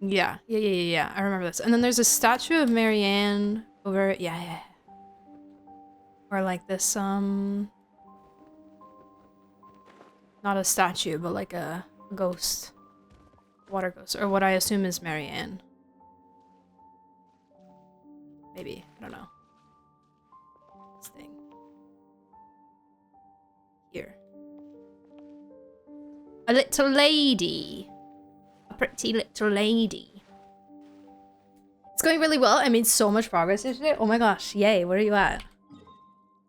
Yeah. I remember this. And then there's a statue of Marianne over. Yeah. Or like this, not a statue, but like a ghost. Water ghost. Or what I assume is Marianne. Maybe. I don't know. here. A little lady. A pretty little lady. It's going really well. I made so much progress yesterday. Oh my gosh. Yay. Where are you at?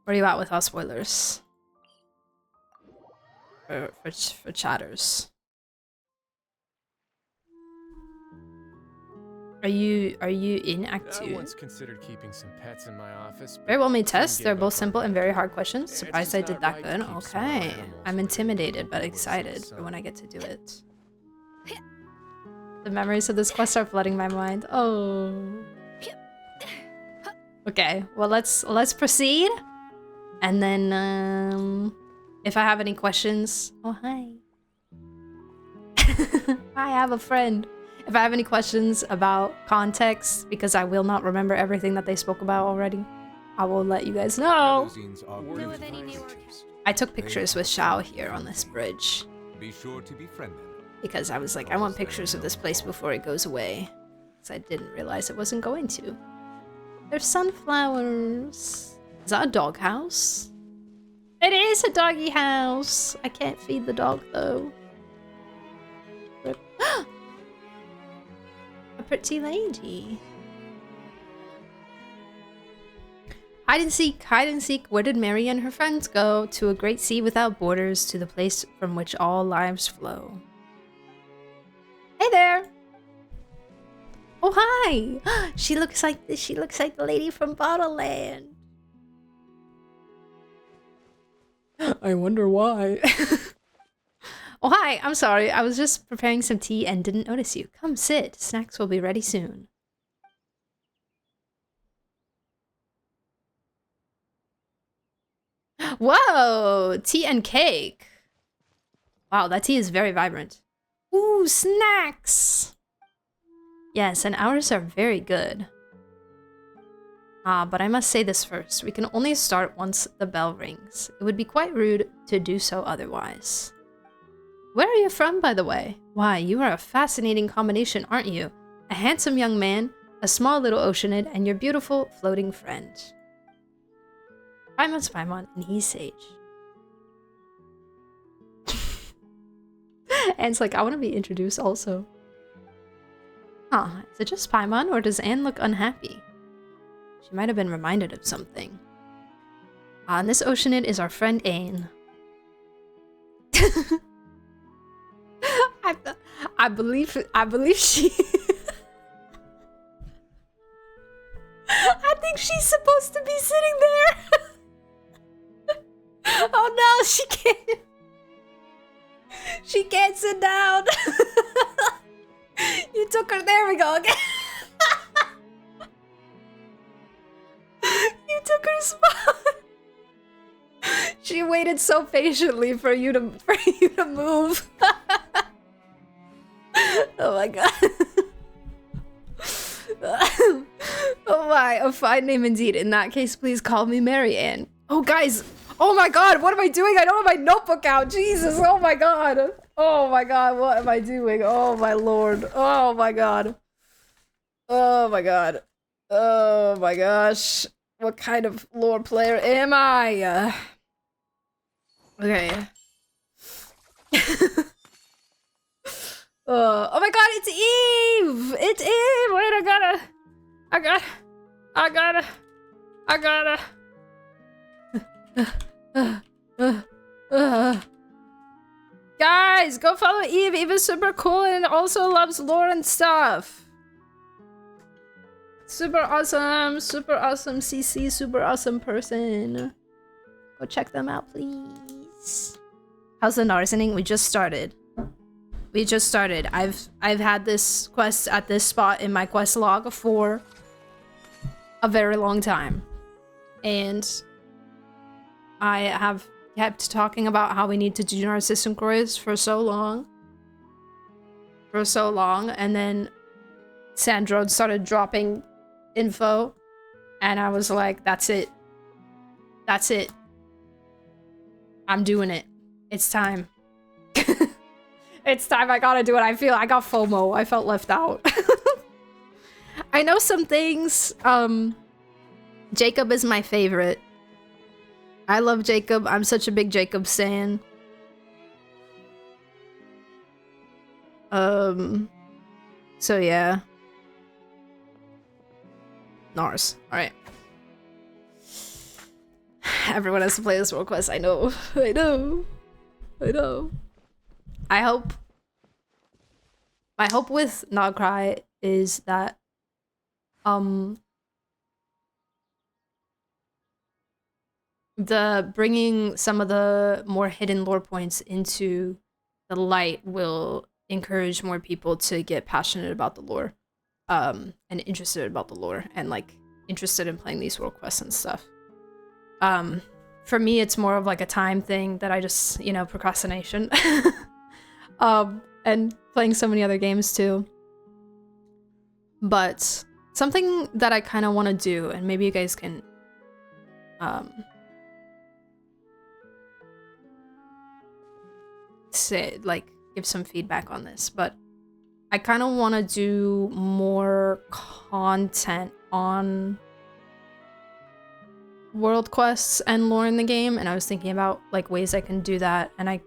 Where are you at without spoilers? For chatters. Are you in Act 2? I once considered keeping some pets in my office. Very well made tests. They're both simple and very hard questions. Surprised I did that good. Okay. I'm intimidated but excited for when I get to do it. The memories of this quest are flooding my mind. Oh. Okay. Well, let's proceed. And then if I have any questions, oh hi. I have a friend. If I have any questions about context, because I will not remember everything that they spoke about already, I will let you guys know. I took pictures with Xiao here on this bridge. Be sure to befriend them. Because I was like, I want pictures of this place before it goes away. Because I didn't realize it wasn't going to. There's sunflowers. Is that a dog house? It is a doggy house. I can't feed the dog though. Rip. A pretty lady. Hide and seek, hide and seek. Where did Mary and her friends go? To a great sea without borders, to the place from which all lives flow. Hey there. Oh hi. She looks like the lady from Bottleland. I wonder why. Oh hi, I'm sorry. I was just preparing some tea and didn't notice you. Come sit. Snacks will be ready soon. Whoa! Tea and cake. Wow, that tea is very vibrant. Ooh, snacks! Yes, and ours are very good. But I must say this first. We can only start once the bell rings. It would be quite rude to do so otherwise. Where are you from, by the way? Why, you are a fascinating combination, aren't you? A handsome young man, a small little oceanid, and your beautiful floating friend. Paimon's Paimon, and he's Sage. Anne's like, I want to be introduced also. Huh, is it just Paimon, or does Anne look unhappy? She might have been reminded of something. And this oceanid is our friend Anne. I believe she... I think she's supposed to be sitting there. Oh no, she can't. She can't sit down. You took her. There we go. Okay. You took her spot. She waited so patiently for you to move. Oh my god. Oh my, a fine name indeed. In that case, please call me Mary Ann. Oh guys, oh my god, what am I doing? I don't have my notebook out. Jesus, oh my god. Oh my god, what am I doing? Oh my lord. Oh my god. Oh my god. Oh my gosh. What kind of lore player am I? Okay. Oh my god, it's Eve! It's Eve! Wait, I gotta... Guys, go follow Eve! Eve is super cool and also loves lore and stuff! Super awesome CC, super awesome person. Go check them out, please. How's the narsening? We just started. I've had this quest at this spot in my quest log for a very long time. And I have kept talking about how we need to do Narcissus inquiries for so long. And then Sandro started dropping info. And I was like, that's it. That's it. I'm doing it. It's time. It's time, I gotta do it. I got FOMO. I felt left out. I know some things. Jacob is my favorite. I love Jacob. I'm such a big Jacob stan. So yeah. Nars. Alright. Everyone has to play this world quest. I know. I know. I know. I hope. My hope with Not Cry is that the bringing some of the more hidden lore points into the light will encourage more people to get passionate about the lore, and interested about the lore, and like interested in playing these world quests and stuff. For me, it's more of like a time thing that I just, you know, procrastination. And playing so many other games too. But something that I kind of want to do, and maybe you guys can say, like, give some feedback on this, but I kind of want to do more content on world quests and lore in the game, and I was thinking about like ways I can do that, and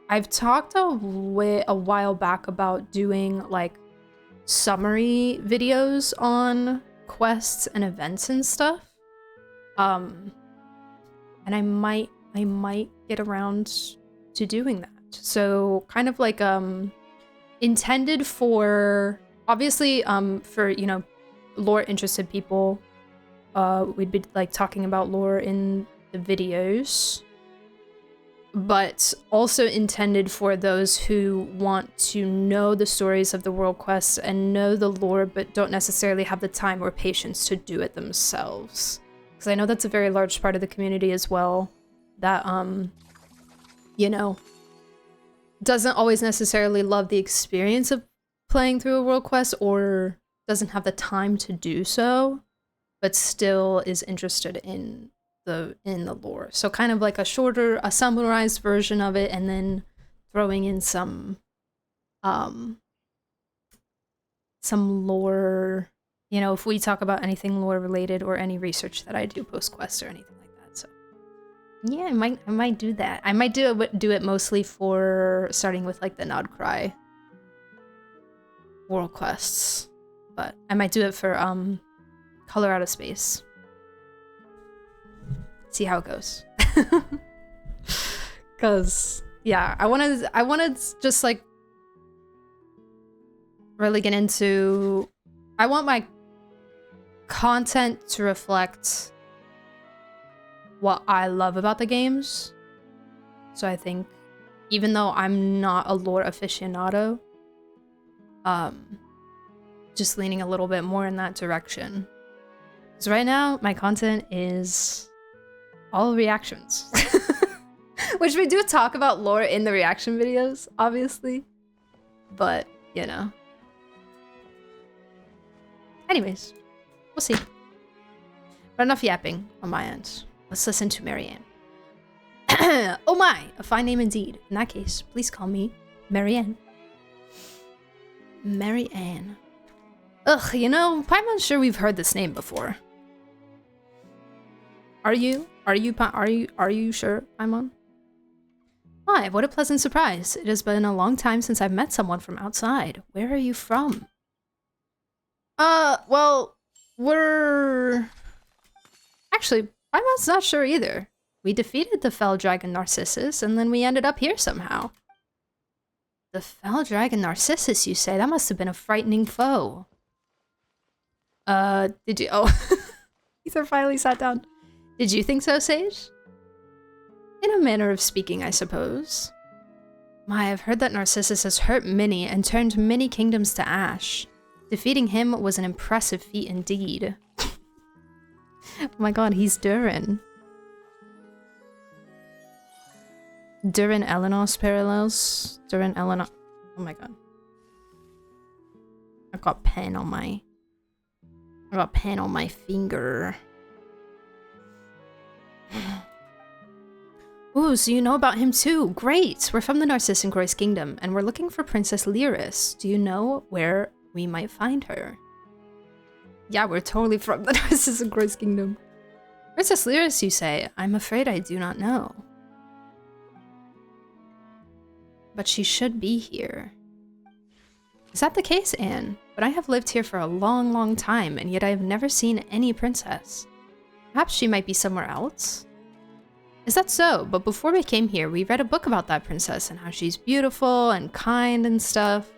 I've talked a while back about doing like summary videos on quests and events and stuff, and I might get around to doing that. So kind of like intended for, obviously, for, you know, lore interested people. We'd be like talking about lore in the videos, but also intended for those who want to know the stories of the world quests and know the lore, but don't necessarily have the time or patience to do it themselves. Because I know that's a very large part of the community as well, that, you know, doesn't always necessarily love the experience of playing through a world quest, or doesn't have the time to do so, but still is interested in the lore. So kind of like a summarized version of it, and then throwing in some lore, you know, if we talk about anything lore related or any research that I do post quest or anything like that. So yeah, I might do that. I might do it mostly for starting with like the Nod Cry world quests, but I might do it for Color Out of Space. See how it goes. Cause yeah, I wanna just like really get into, I want my content to reflect what I love about the games. So I think even though I'm not a lore aficionado, just leaning a little bit more in that direction. Because right now my content is all reactions. Which we do talk about lore in the reaction videos, obviously. But, you know. Anyways, we'll see. But enough yapping on my end. Let's listen to Marianne. Oh my, a fine name indeed. In that case, please call me Marianne. Marianne. Ugh, you know, Paimon's sure we've heard this name before. Are you sure, Paimon? Why, what a pleasant surprise. It has been a long time since I've met someone from outside. Where are you from? Well, we're... Actually, Paimon's not sure either. We defeated the fell dragon Narcissus, and then we ended up here somehow. The fell dragon Narcissus, you say? That must have been a frightening foe. Did you... Oh, Ether finally sat down. Did you think so, Sage? In a manner of speaking, I suppose. My, I've heard that Narcissus has hurt many and turned many kingdoms to ash. Defeating him was an impressive feat indeed. Oh my god, he's Durin. Durin Elenos parallels. Durin Elenos. Oh my god. I got pen on my finger. Ooh, so you know about him too. Great! We're from the Narcissus Kingdom, and we're looking for Princess Lyris. Do you know where we might find her? Yeah, we're totally from the Narcissus Kingdom. Princess Lyris, you say? I'm afraid I do not know. But she should be here. Is that the case, Anne? But I have lived here for a long, long time, and yet I have never seen any princess. Perhaps she might be somewhere else? Is that so? But before we came here, we read a book about that princess and how she's beautiful and kind and stuff.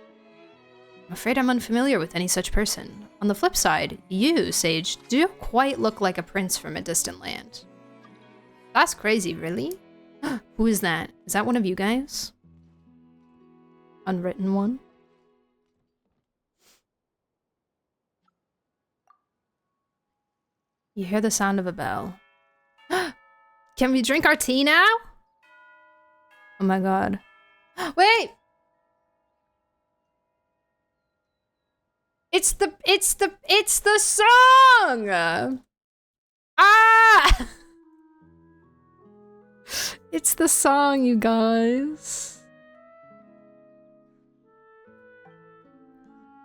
I'm afraid I'm unfamiliar with any such person. On the flip side, you, Sage, do quite look like a prince from a distant land. That's crazy, really? Who is that? Is that one of you guys? Unwritten one? You hear the sound of a bell. Can we drink our tea now? Oh my god. Wait! It's the song! Ah! It's the song, you guys.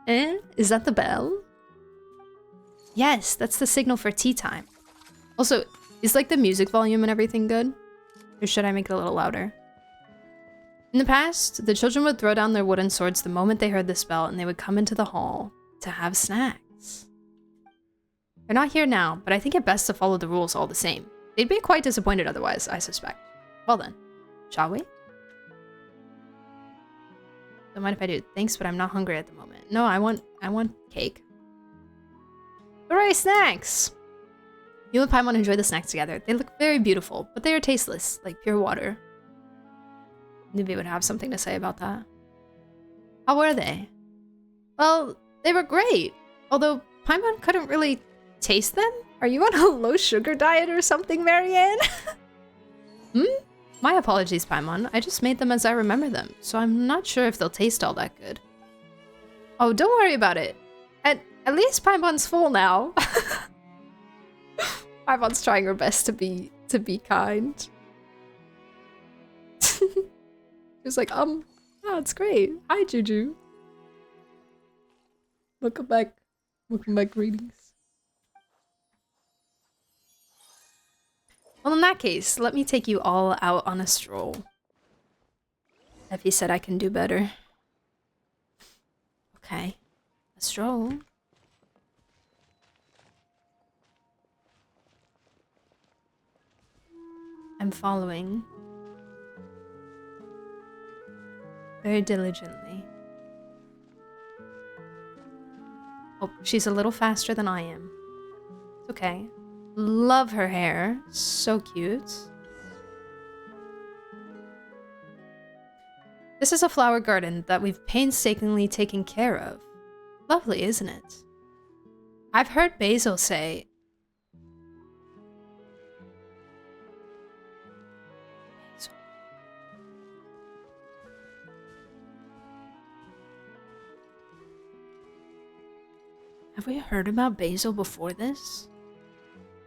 Eh? Is that the bell? Yes, that's the signal for tea time. Also, is like the music volume and everything good? Or should I make it a little louder? In the past, the children would throw down their wooden swords the moment they heard this bell, and they would come into the hall to have snacks. They're not here now, but I think it best to follow the rules all the same. They'd be quite disappointed otherwise, I suspect. Well then, shall we? Don't mind if I do. Thanks, but I'm not hungry at the moment. No, I want cake. Hooray, snacks! You and Paimon enjoy the snacks together. They look very beautiful, but they are tasteless, like pure water. Newbie would have something to say about that. How were they? Well, they were great. Although Paimon couldn't really taste them? Are you on a low sugar diet or something, Marianne? My apologies, Paimon. I just made them as I remember them, so I'm not sure if they'll taste all that good. Oh, don't worry about it. At least Paimon's full now. Paimon's trying her best to be kind. She's like, oh, it's great. Hi, Juju. Welcome back. Welcome back, greetings. Well, in that case, let me take you all out on a stroll. Effie said I can do better. Okay. A stroll. I'm following. Very diligently. Oh, she's a little faster than I am. It's okay. Love her hair. So cute. This is a flower garden that we've painstakingly taken care of. Lovely, isn't it? I've heard Basil say... Have we heard about Basil before this?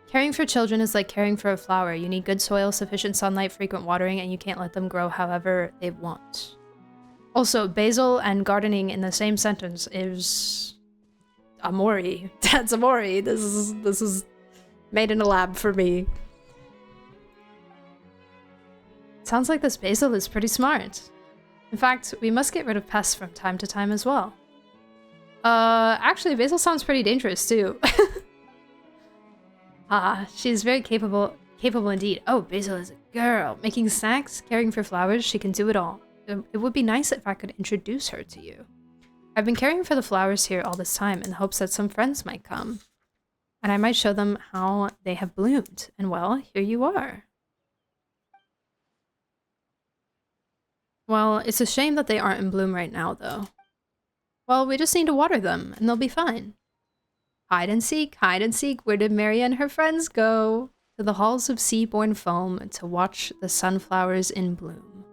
Caring for children is like caring for a flower. You need good soil, sufficient sunlight, frequent watering, and you can't let them grow however they want. Also, basil and gardening in the same sentence is... Amori. That's Amori. This is made in a lab for me. Sounds like this basil is pretty smart. In fact, we must get rid of pests from time to time as well. Actually, basil sounds pretty dangerous too. She's very capable indeed. Oh, Basil is a girl. Making snacks, caring for flowers, she can do it all. It would be nice if I could introduce her to you. I've been caring for the flowers here all this time in hopes that some friends might come. And I might show them how they have bloomed. And well, here you are. Well, it's a shame that they aren't in bloom right now, though. Well, we just need to water them, and they'll be fine. Hide and seek, where did Mary and her friends go? To the halls of sea-born foam to watch the sunflowers in bloom.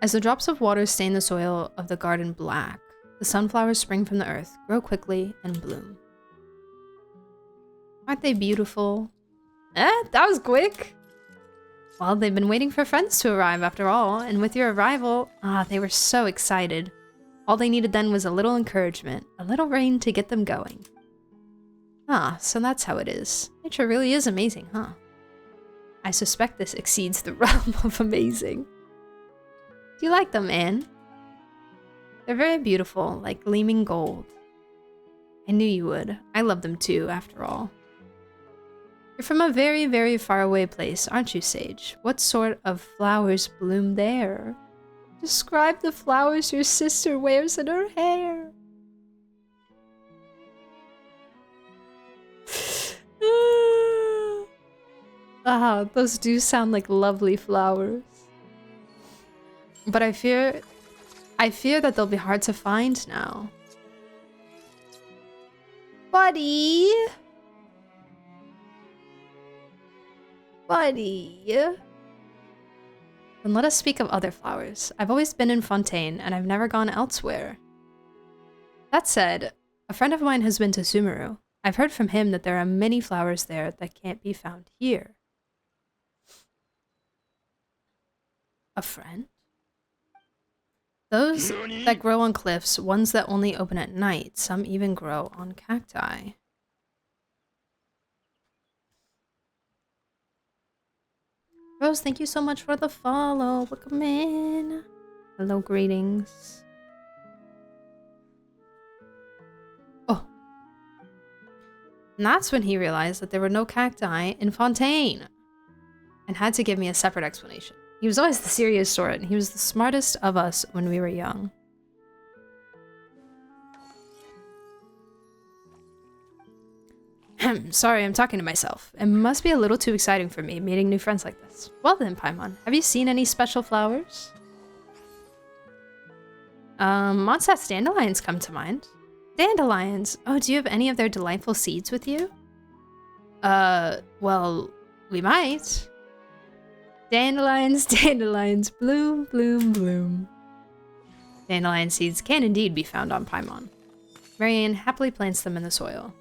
As the drops of water stain the soil of the garden black, the sunflowers spring from the earth, grow quickly, and bloom. Aren't they beautiful? That was quick! Well, they've been waiting for friends to arrive after all, and with your arrival, they were so excited. All they needed then was a little encouragement, a little rain to get them going. Ah, so that's how it is. Nature really is amazing, huh? I suspect this exceeds the realm of amazing. Do you like them, Anne? They're very beautiful, like gleaming gold. I knew you would. I love them too, after all. You're from a very, very far away place, aren't you, Sage? What sort of flowers bloom there? Describe the flowers your sister wears in her hair. Ah, those do sound like lovely flowers. But I fear that they'll be hard to find now. Buddy! Buddy! Then let us speak of other flowers. I've always been in Fontaine, and I've never gone elsewhere. That said, a friend of mine has been to Sumeru. I've heard from him that there are many flowers there that can't be found here. A friend? Those that grow on cliffs, ones that only open at night, some even grow on cacti. Rose, thank you so much for the follow. Welcome in. Hello, greetings. Oh. And that's when he realized that there were no cacti in Fontaine and had to give me a separate explanation. He was always the serious sort, and he was the smartest of us when we were young. Sorry, I'm talking to myself. It must be a little too exciting for me, meeting new friends like this. Well then, Paimon, have you seen any special flowers? Mondstadt's dandelions come to mind. Dandelions? Oh, do you have any of their delightful seeds with you? Well, we might. Dandelions, dandelions, bloom, bloom, bloom. Dandelion seeds can indeed be found on Paimon. Marianne happily plants them in the soil.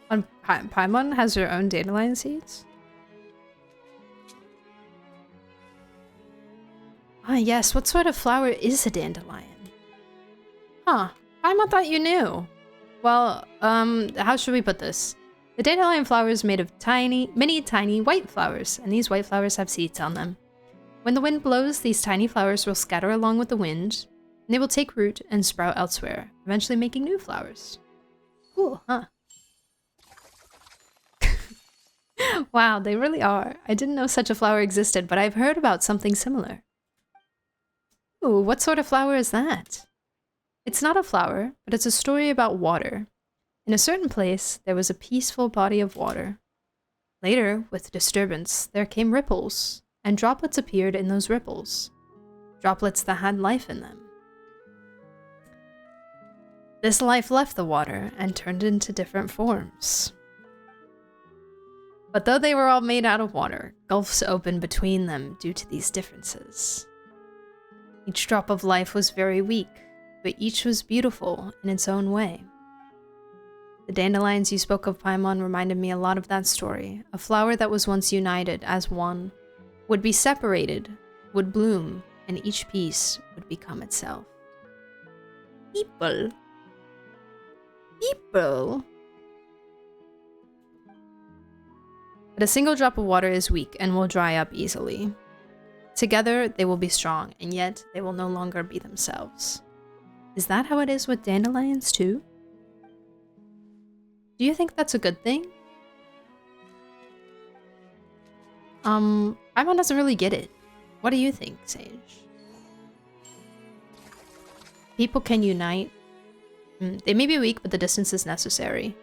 On Paimon has her own dandelion seeds? Ah, yes. What sort of flower is a dandelion? Huh. Paimon thought you knew. Well, how should we put this? The dandelion flower is made of many tiny white flowers, and these white flowers have seeds on them. When the wind blows, these tiny flowers will scatter along with the wind, and they will take root and sprout elsewhere, eventually making new flowers. Cool, huh? Wow, they really are. I didn't know such a flower existed, but I've heard about something similar. Ooh, what sort of flower is that? It's not a flower, but it's a story about water. In a certain place, there was a peaceful body of water. Later, with disturbance, there came ripples, and droplets appeared in those ripples. Droplets that had life in them. This life left the water and turned into different forms. But though they were all made out of water, gulfs opened between them due to these differences. Each drop of life was very weak, but each was beautiful in its own way. The dandelions you spoke of, Paimon, reminded me a lot of that story. A flower that was once united as one, would be separated, would bloom, and each piece would become itself. People. People. But a single drop of water is weak and will dry up easily. Together, they will be strong, and yet they will no longer be themselves. Is that how it is with dandelions, too? Do you think that's a good thing? Paimon doesn't really get it. What do you think, Sage? People can unite. They may be weak, but the distance is necessary.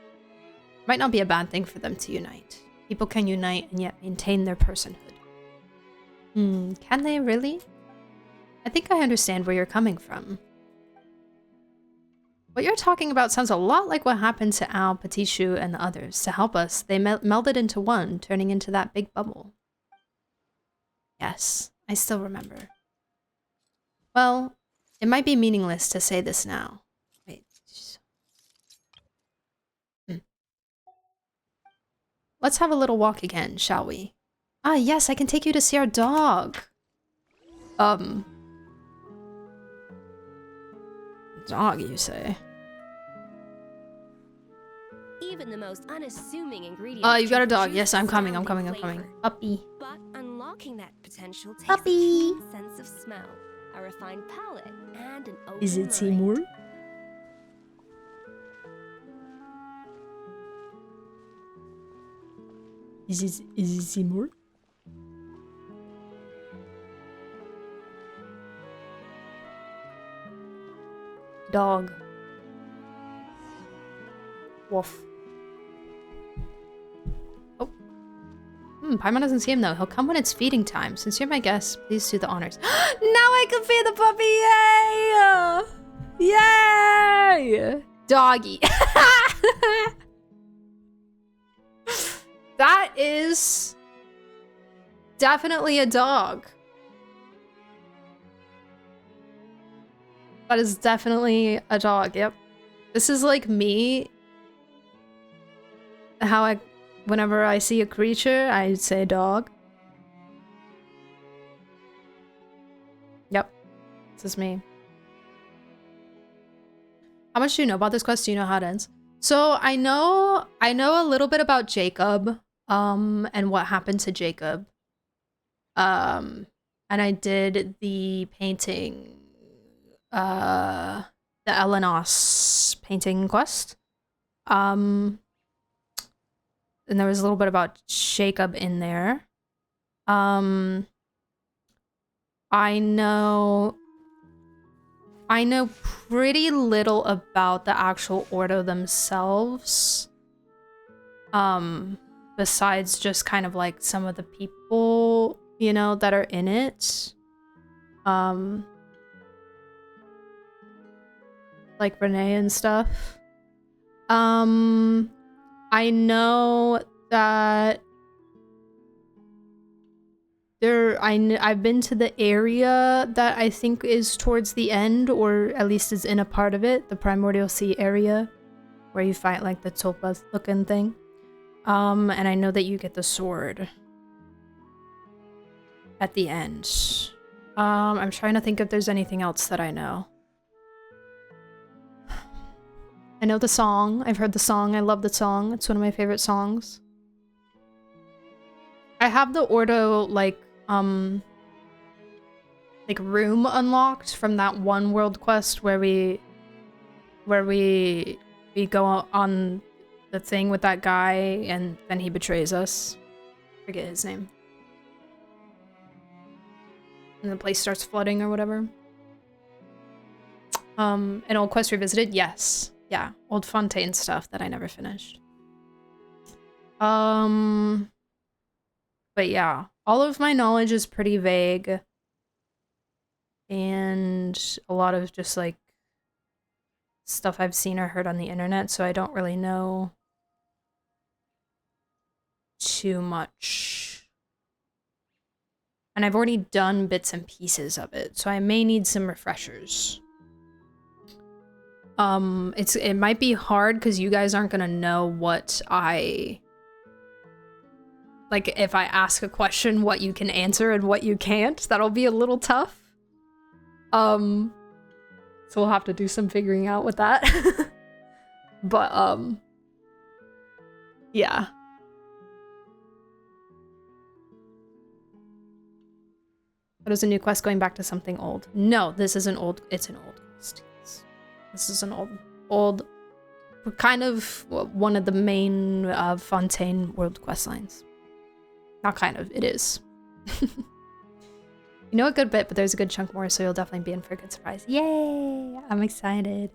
Might not be a bad thing for them to unite. People can unite and yet maintain their personhood. Can they really? I think I understand where you're coming from. What you're talking about sounds a lot like what happened to Al, Petit Chou, and the others. To help us, they melded into one, turning into that big bubble. Yes, I still remember. Well, it might be meaningless to say this now. Wait. Let's have a little walk again, shall we? Ah, yes, I can take you to see our dog. Dog, you say? Even the most unassuming ingredients. Oh, you got a dog. Yes, I'm coming. I'm coming. I'm coming. Puppy. But unlocking that potential takes Puppy. a keen sense of smell, a refined palate, and an open Is it mind. Seymour? Is it Seymour? Dog. Wolf. Oh. Paimon doesn't see him though. He'll come when it's feeding time. Since you're my guest, please do the honors. Now I can feed the puppy! Yay! Yay! Doggy. That is definitely a dog. That is definitely a dog, yep. This is like me. How whenever I see a creature, I say dog. Yep. This is me. How much do you know about this quest? Do you know how it ends? So I know a little bit about Jacob, and what happened to Jacob. And I did the painting, the Elenos painting quest. And there was a little bit about Jacob in there. I know pretty little about the actual order themselves. Besides just kind of like some of the people, you know, that are in it. Like Renee and stuff. I know that I've been to the area that I think is towards the end, or at least is in a part of it, the Primordial Sea area, where you fight like the Tulpa looking thing. And I know that you get the sword at the end. I'm trying to think if there's anything else that I know. I know the song. I've heard the song. I love the song. It's one of my favorite songs. I have the Ordo like room unlocked from that one world quest where we go on the thing with that guy and then he betrays us. Forget his name. And the place starts flooding or whatever. An old quest revisited? Yes. Yeah, old Fontaine stuff that I never finished. But yeah, all of my knowledge is pretty vague. And a lot of just like stuff I've seen or heard on the internet, so I don't really know too much. And I've already done bits and pieces of it, so I may need some refreshers. It might be hard because you guys aren't gonna know what I like. If I ask a question, what you can answer and what you can't, that'll be a little tough. So we'll have to do some figuring out with that. But yeah. But is a new quest going back to something old? No, this is an old. It's an old quest. This is an old, kind of one of the main Fontaine world quest lines. Not kind of, it is. You know a good bit, but there's a good chunk more, so you'll definitely be in for a good surprise. Yay! I'm excited.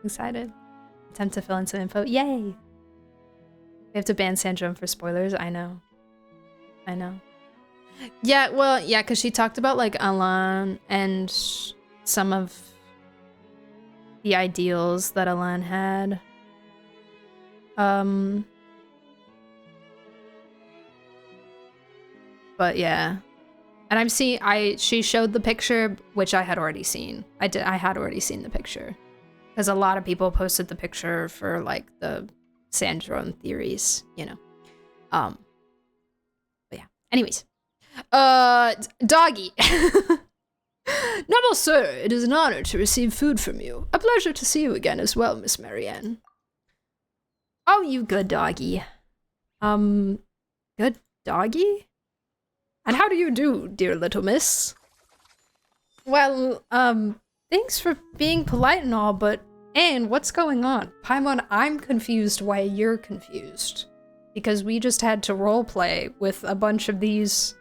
Excited. Attempt to fill in some info. Yay! We have to ban Sandrum for spoilers. I know. I know. Yeah, well, yeah, because she talked about like Alain and some of the ideals that Alain had. But yeah. And she showed the picture, which I had already seen. I had already seen the picture. Because a lot of people posted the picture for like the Sandrone theories, you know. But yeah. Anyways. Doggy. Noble sir, it is an honor to receive food from you. A pleasure to see you again as well, Miss Marianne. Oh, you good doggy. Good doggy? And how do you do, dear little miss? Well, thanks for being polite and all, but Anne, what's going on? Paimon, I'm confused why you're confused. Because we just had to roleplay with a bunch of these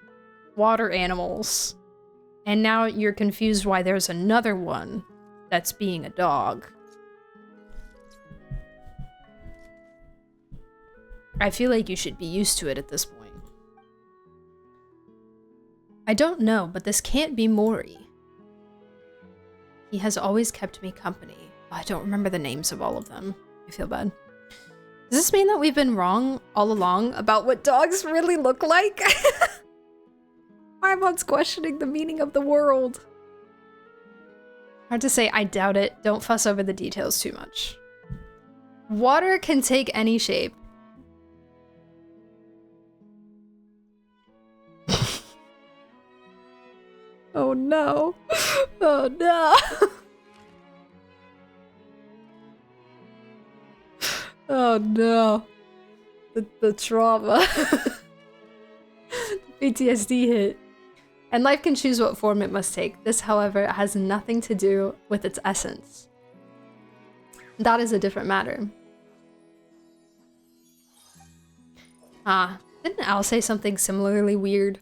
water animals. And now you're confused why there's another one that's being a dog. I feel like you should be used to it at this point. I don't know, but this can't be Mori. He has always kept me company. Oh, I don't remember the names of all of them. I feel bad. Does this mean that we've been wrong all along about what dogs really look like? Paimon's questioning the meaning of the world. Hard to say, I doubt it. Don't fuss over the details too much. Water can take any shape. Oh no. Oh no. Oh no. The trauma. The PTSD hit. And life can choose what form it must take. This, however, has nothing to do with its essence. That is a different matter. Ah, didn't Al say something similarly weird?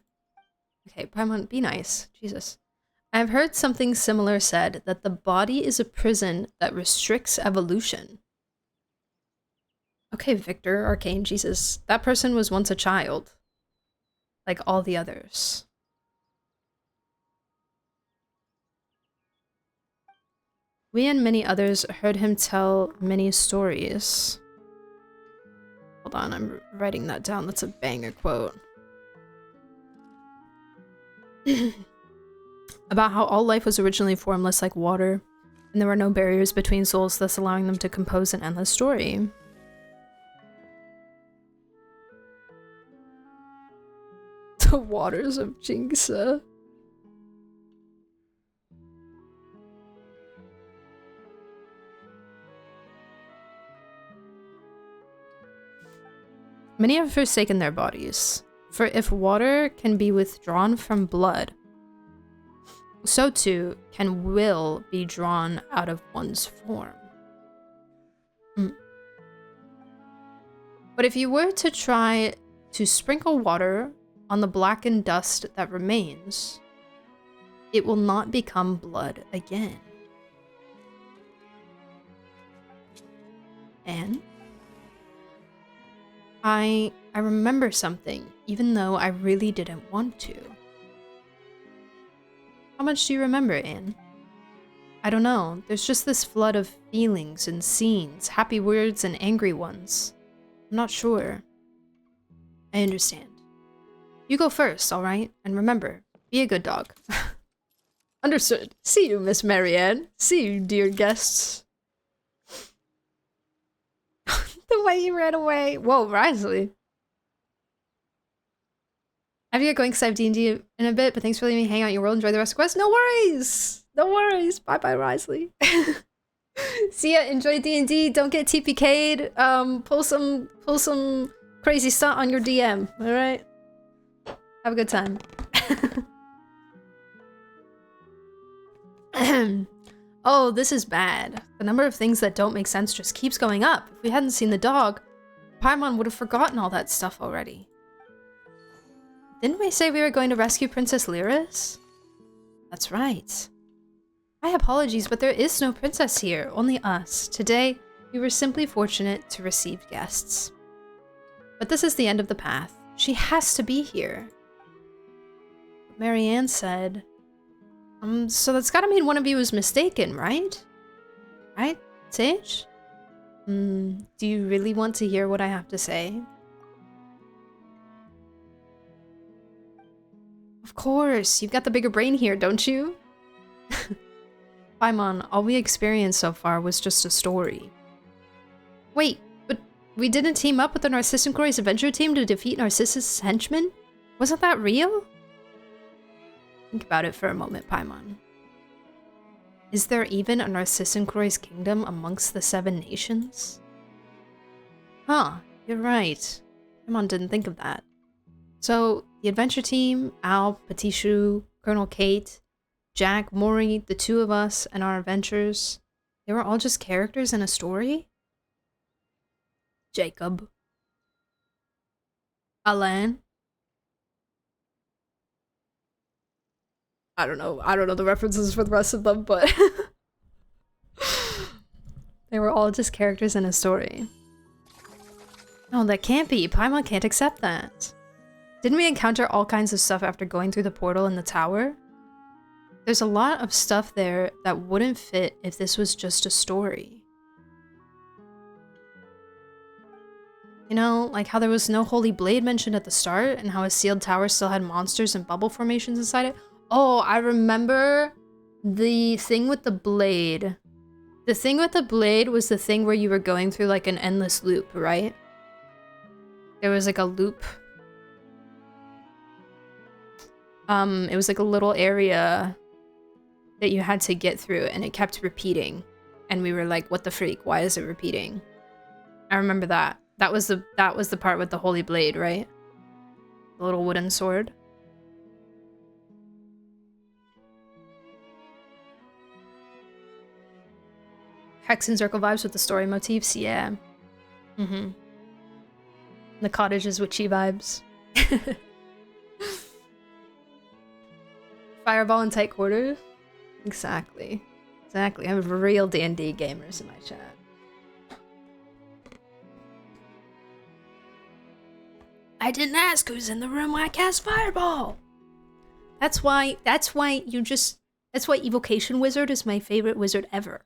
Okay, Paimon, be nice. Jesus. I've heard something similar said, that the body is a prison that restricts evolution. Okay, Victor, Arcane, Jesus. That person was once a child. Like all the others. We and many others heard him tell many stories. Hold on, I'm writing that down. That's a banger quote. About how all life was originally formless like water, and there were no barriers between souls, thus allowing them to compose an endless story. The waters of Jingsa. Many have forsaken their bodies, for if water can be withdrawn from blood, so too can will be drawn out of one's form. But if you were to try to sprinkle water on the blackened dust that remains, it will not become blood again. And I remember something, even though I really didn't want to. How much do you remember, Anne? I don't know. There's just this flood of feelings and scenes, happy words and angry ones. I'm not sure. I understand. You go first, alright? And remember, be a good dog. Understood. See you, Miss Marianne. See you, dear guests. The way you ran away. Whoa, Risley. I have to get going because I have D&D in a bit, but thanks for letting me hang out in your world. Enjoy the rest of the quest. No worries! No worries. Bye-bye, Risley. See ya. Enjoy D&D. Don't get TPK'd. Pull some crazy stunt on your DM. Alright? Have a good time. Oh, this is bad. The number of things that don't make sense just keeps going up. If we hadn't seen the dog, Paimon would have forgotten all that stuff already. Didn't we say we were going to rescue Princess Lyris? That's right. My apologies, but there is no princess here, only us. Today, we were simply fortunate to receive guests. But this is the end of the path. She has to be here. Marianne said... so that's gotta mean one of you was mistaken, right? Right, Sage? Do you really want to hear what I have to say? Of course, you've got the bigger brain here, don't you? Paimon, all we experienced so far was just a story. Wait, but we didn't team up with the Narcissus Croy's adventure team to defeat Narcissus' henchmen? Wasn't that real? Think about it for a moment, Paimon. Is there even a Narcissus Croy's kingdom amongst the 7 nations? Huh, you're right. Paimon didn't think of that. So, the adventure team, Al, Patishu, Colonel Kate, Jack, Mori, the two of us, and our adventures, they were all just characters in a story? Jacob. Alain. I don't know the references for the rest of them, but they were all just characters in a story. No, that can't be. Paimon can't accept that. Didn't we encounter all kinds of stuff after going through the portal in the tower? There's a lot of stuff there that wouldn't fit if this was just a story. You know, like how there was no holy blade mentioned at the start and how a sealed tower still had monsters and bubble formations inside it. Oh, I remember the thing with the blade. The thing with the blade was the thing where you were going through like an endless loop, right? There was like a loop. It was like a little area that you had to get through and it kept repeating. And we were like, what the freak? Why is it repeating? I remember that. That was the part with the holy blade, right? The little wooden sword. Hex and circle vibes with the story motifs, yeah. Mm-hmm. The cottage is witchy vibes. Fireball in tight quarters? Exactly. Exactly. I have real D&D gamers in my chat. I didn't ask who's in the room when I cast Fireball! That's why Evocation Wizard is my favorite wizard ever.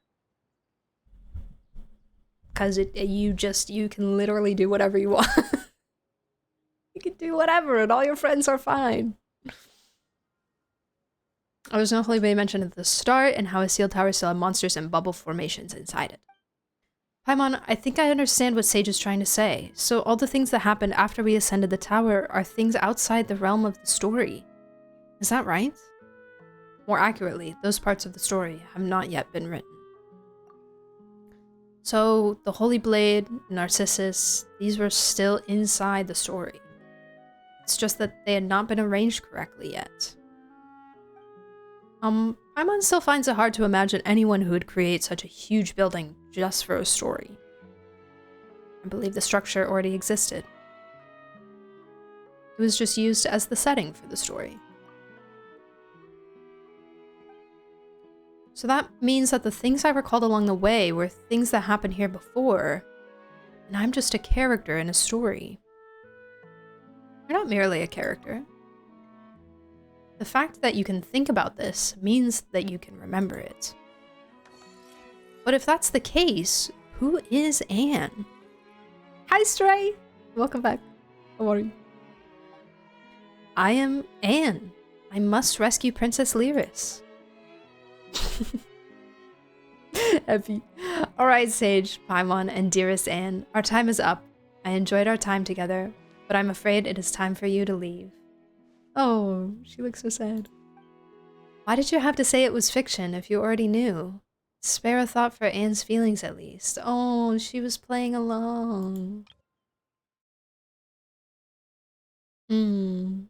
Because you can literally do whatever you want. You can do whatever and all your friends are fine. There was no holy blade mentioned at the start and how a sealed tower still had monsters and bubble formations inside it. Paimon, I think I understand what Sage is trying to say. So all the things that happened after we ascended the tower are things outside the realm of the story. Is that right? More accurately, those parts of the story have not yet been written. So the Holy Blade, Narcissus, these were still inside the story. It's just that they had not been arranged correctly yet. Paimon still finds it hard to imagine anyone who would create such a huge building just for a story. I believe the structure already existed. It was just used as the setting for the story. So that means that the things I recalled along the way were things that happened here before, and I'm just a character in a story. You're not merely a character. The fact that you can think about this means that you can remember it. But if that's the case, who is Anne? Hi, Stray! Welcome back. How are you? I am Anne. I must rescue Princess Lyris. Effie. Alright, Sage, Paimon, and dearest Anne. Our time is up. I enjoyed our time together, but I'm afraid it is time for you to leave. Oh, she looks so sad. Why did you have to say it was fiction if you already knew? Spare a thought for Anne's feelings at least. Oh, she was playing along. An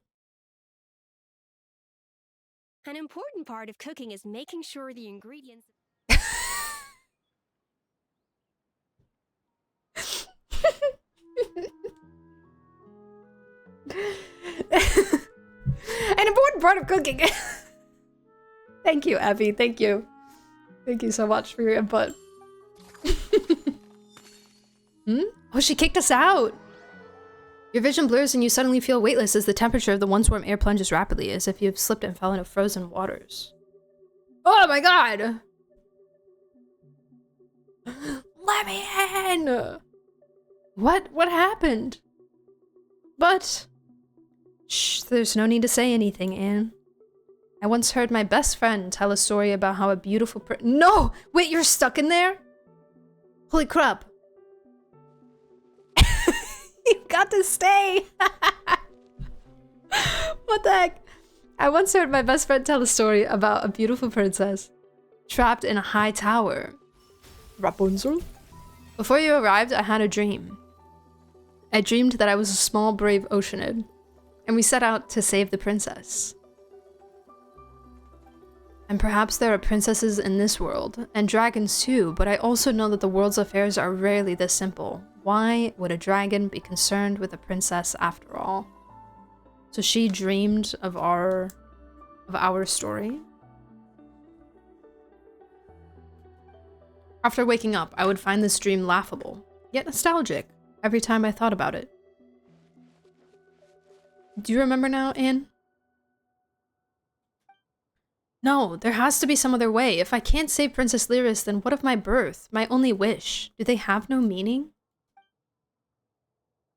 important part of cooking is making sure the ingredients... An important part of cooking. Thank you, Abby. Thank you. Thank you so much for your input. Oh, she kicked us out. Your vision blurs and you suddenly feel weightless as the temperature of the once warm air plunges rapidly, as if you have slipped and fell into frozen waters. Oh my god! Let me in! What happened? But... Shh, there's no need to say anything, Anne. I once heard my best friend tell a story about how a beautiful No! Wait, you're stuck in there? Holy crap. You got to stay! What the heck? I once heard my best friend tell a story about a beautiful princess trapped in a high tower. Rapunzel? Before you arrived, I had a dream. I dreamed that I was a small, brave Oceanid, and we set out to save the princess. And perhaps there are princesses in this world, and dragons too, but I also know that the world's affairs are rarely this simple. Why would a dragon be concerned with a princess after all? So she dreamed of our story. After waking up, I would find this dream laughable, yet nostalgic, every time I thought about it. Do you remember now, Anne? No, there has to be some other way. If I can't save Princess Lyris, then what of my birth? My only wish? Do they have no meaning?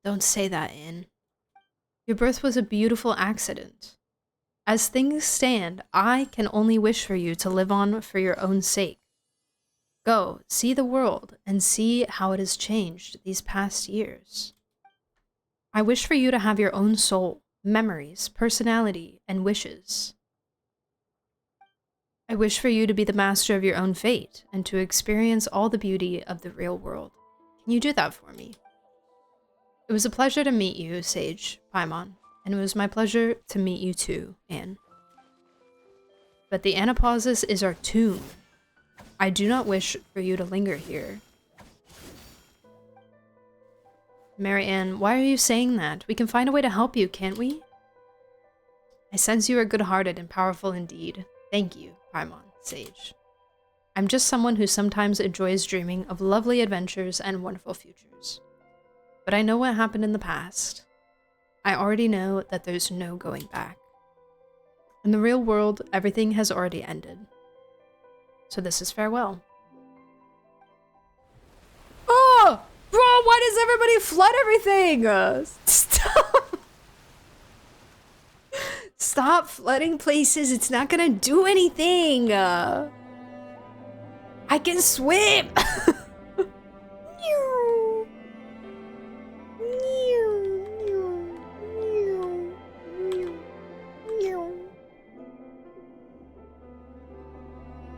Don't say that, Anne. Your birth was a beautiful accident. As things stand, I can only wish for you to live on for your own sake. Go, see the world, and see how it has changed these past years. I wish for you to have your own soul, memories, personality, and wishes. I wish for you to be the master of your own fate, and to experience all the beauty of the real world. Can you do that for me? It was a pleasure to meet you, Sage Paimon, and it was my pleasure to meet you too, Anne. But the annapausis is our tomb. I do not wish for you to linger here. Marianne, why are you saying that? We can find a way to help you, can't we? I sense you are good-hearted and powerful indeed. Thank you, Paimon, Sage. I'm just someone who sometimes enjoys dreaming of lovely adventures and wonderful futures. But I know what happened in the past. I already know that there's no going back. In the real world, everything has already ended. So this is farewell. Oh! Bro, why does everybody flood everything? Stop! Stop flooding places. It's not gonna do anything. I can swim!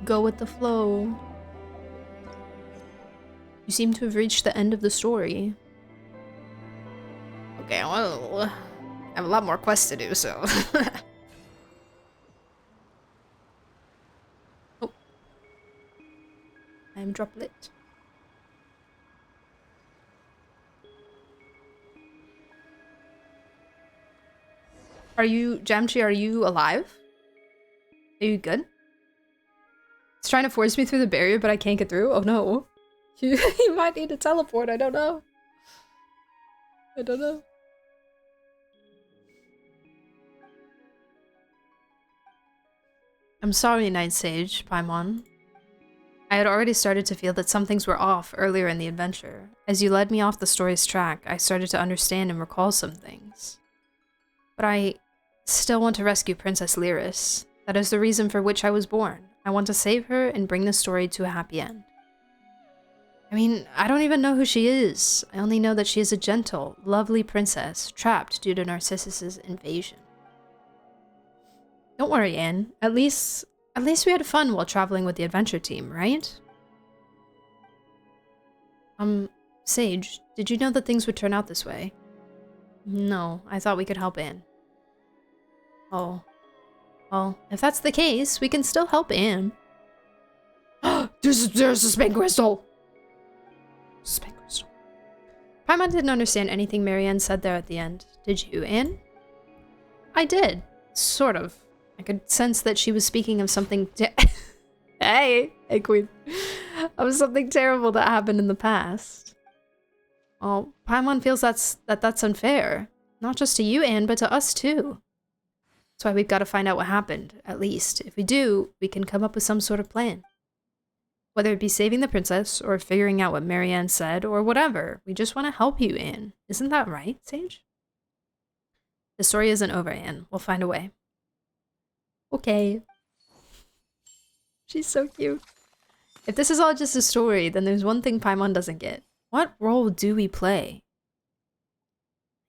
Go with the flow. You seem to have reached the end of the story. Okay, well, I have a lot more quests to do, so... Oh. I'm droplet. Are you, Jamchi, are you alive? Are you good? It's trying to force me through the barrier, but I can't get through? Oh no. You might need to teleport, I don't know. I don't know. I'm sorry, Night Sage, Paimon. I had already started to feel that some things were off earlier in the adventure. As you led me off the story's track, I started to understand and recall some things. But I still want to rescue Princess Lyris. That is the reason for which I was born. I want to save her and bring the story to a happy end. I mean, I don't even know who she is. I only know that she is a gentle, lovely princess trapped due to Narcissus's invasion. Don't worry, Anne. At least we had fun while traveling with the adventure team, right? Sage, did you know that things would turn out this way? No, I thought we could help Anne. Oh. Well, if that's the case, we can still help Anne. There's a spin crystal! Spin crystal. Paimon didn't understand anything Marianne said there at the end. Did you, Anne? I did. Sort of. I could sense that she was speaking of something Hey, Queen. Of something terrible that happened in the past. Well, Paimon feels that's unfair. Not just to you, Anne, but to us too. That's why we've got to find out what happened, at least. If we do, we can come up with some sort of plan. Whether it be saving the princess, or figuring out what Marianne said, or whatever. We just want to help you, Anne. Isn't that right, Sage? The story isn't over, Anne. We'll find a way. Okay. She's so cute. If this is all just a story, then there's one thing Paimon doesn't get. What role do we play?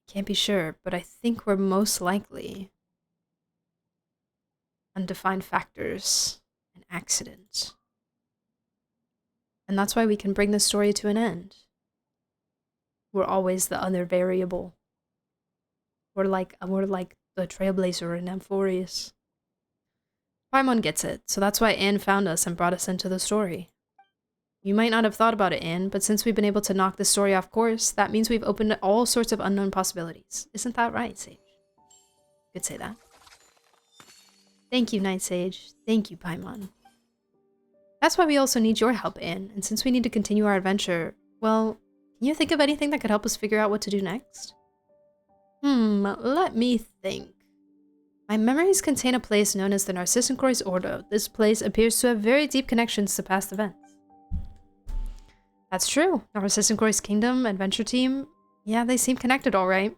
Can't be sure, but I think we're most likely undefined factors, an accident. And that's why we can bring this story to an end. We're always the other variable. We're like the trailblazer in Amphorius. Paimon gets it, so that's why Anne found us and brought us into the story. You might not have thought about it, Anne, but since we've been able to knock this story off course, that means we've opened all sorts of unknown possibilities. Isn't that right, Sage? You could say that. Thank you, Night Sage. Thank you, Paimon. That's why we also need your help, Anne, and since we need to continue our adventure, well, can you think of anything that could help us figure out what to do next? Let me think. My memories contain a place known as the Narcissenkoi's Ordo. This place appears to have very deep connections to past events. That's true. Narcissenkoi's Kingdom, Adventure Team, yeah, they seem connected all right.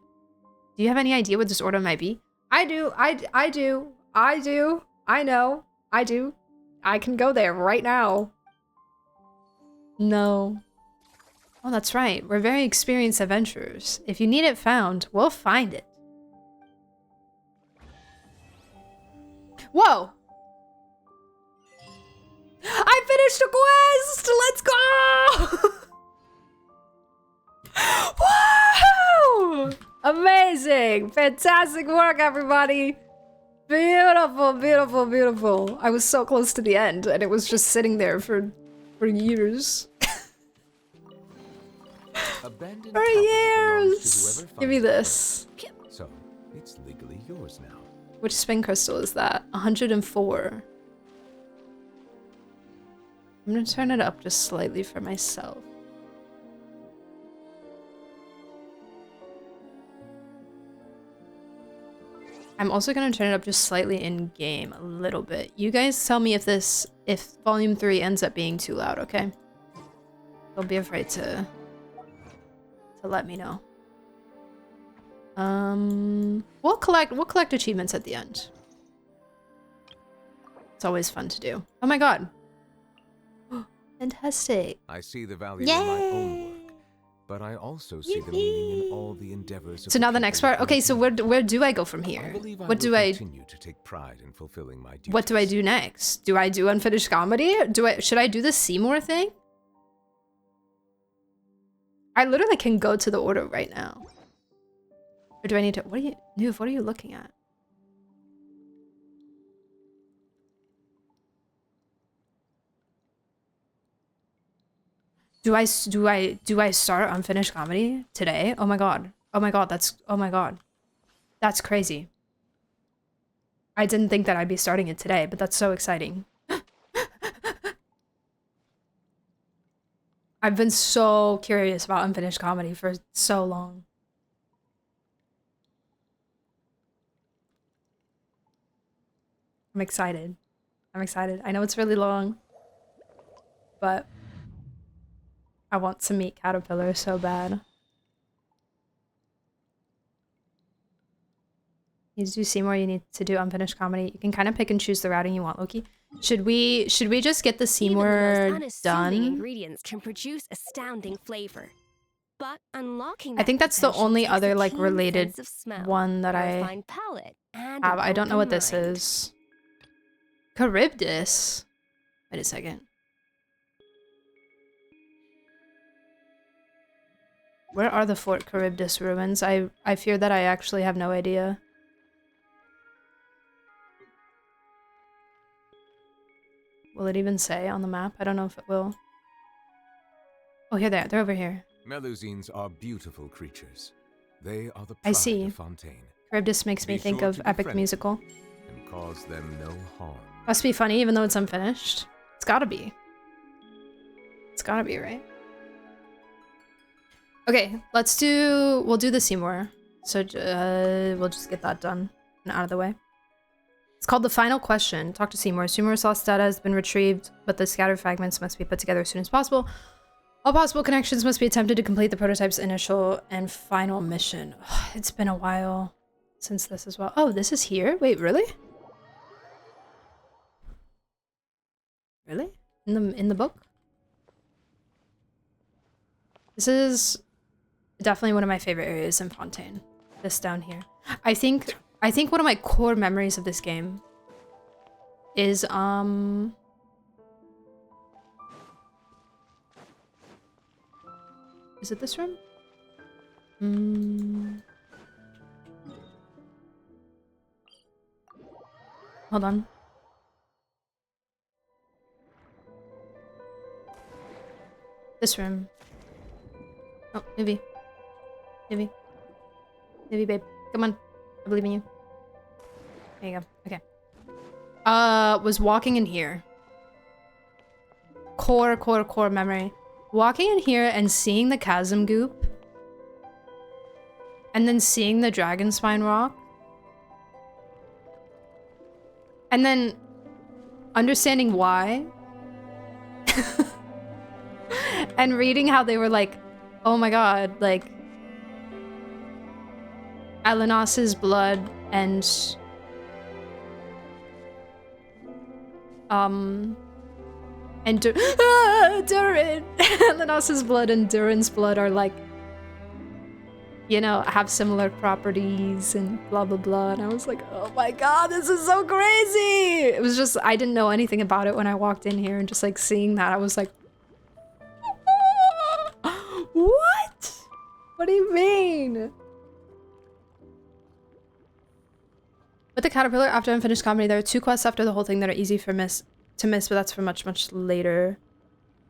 Do you have any idea what this order might be? I do. I do. I know. I do. I can go there right now. No. Oh, that's right. We're very experienced adventurers. If you need it found, we'll find it. Whoa! I finished a quest! Let's go! Woo! Amazing! Fantastic work, everybody! Beautiful, beautiful, beautiful. I was so close to the end, and it was just sitting there for years. For years! Give me this. So, it's legally yours now. Which spin crystal is that? 104. I'm gonna turn it up just slightly for myself. I'm also gonna turn it up just slightly in game, a little bit. You guys tell me if volume 3 ends up being too loud, okay? Don't be afraid to let me know. We'll collect achievements at the end. It's always fun to do. Oh my god. Fantastic. I see the value in my own work, but I also see the meaning in all the endeavors of So now the next part. Okay, so where do I go from here? What do I continue to take pride in fulfilling my duties. What do I do next? Do I do unfinished comedy? Should I do the Seymour thing? I literally can go to the order right now. Or do I need to Nuve, what are you looking at? Do I start unfinished comedy today? Oh my god. Oh my god, that's crazy. I didn't think that I'd be starting it today, but that's so exciting. I've been so curious about unfinished comedy for so long. I'm excited. I know it's really long, but I want to meet Caterpillar so bad. You need to do Seymour, you need to do unfinished comedy. You can kind of pick and choose the routing you want, Loki. Should we just get the Seymour done? Ingredients can produce astounding flavor. But unlocking I think that's the only other like related one that I have. I don't know what this is. Charybdis. Wait a second. Where are the Fort Charybdis ruins? I fear that I actually have no idea. Will it even say on the map? I don't know if it will. Oh, here they are. They're over here. Melusines are beautiful creatures. They are the pride I see. of Fontaine. Charybdis makes me think of Epic Musical. And cause them no harm. Must be funny even though it's unfinished. It's gotta be. It's gotta be, right? Okay, we'll do the Seymour. So we'll just get that done and out of the way. It's called The Final Question. Talk to Seymour. Seymour's lost data has been retrieved, but the scattered fragments must be put together as soon as possible. All possible connections must be attempted to complete the prototype's initial and final mission. Oh, it's been a while since this as well. Oh, this is here? Wait, really? Really? In the book? This is definitely one of my favorite areas in Fontaine. This down here. I think one of my core memories of this game is is it this room? Hold on. This room. Oh, Nuvi. Nuvi. Nuvi, babe. Come on. I believe in you. There you go. Okay. Was walking in here. Core memory. Walking in here and seeing the chasm goop. And then seeing the dragon spine rock. And then understanding why. And reading how they were like, oh my god, like Elenos's blood and Durin. Elenos's blood and Durin's blood are like, you know, have similar properties and blah blah blah. And I was like, oh my god, this is so crazy. It was just, I didn't know anything about it when I walked in here, and just like seeing that, I was like, what? What do you mean? With the caterpillar, after unfinished comedy, there are 2 quests after the whole thing that are easy to miss, but that's for much later.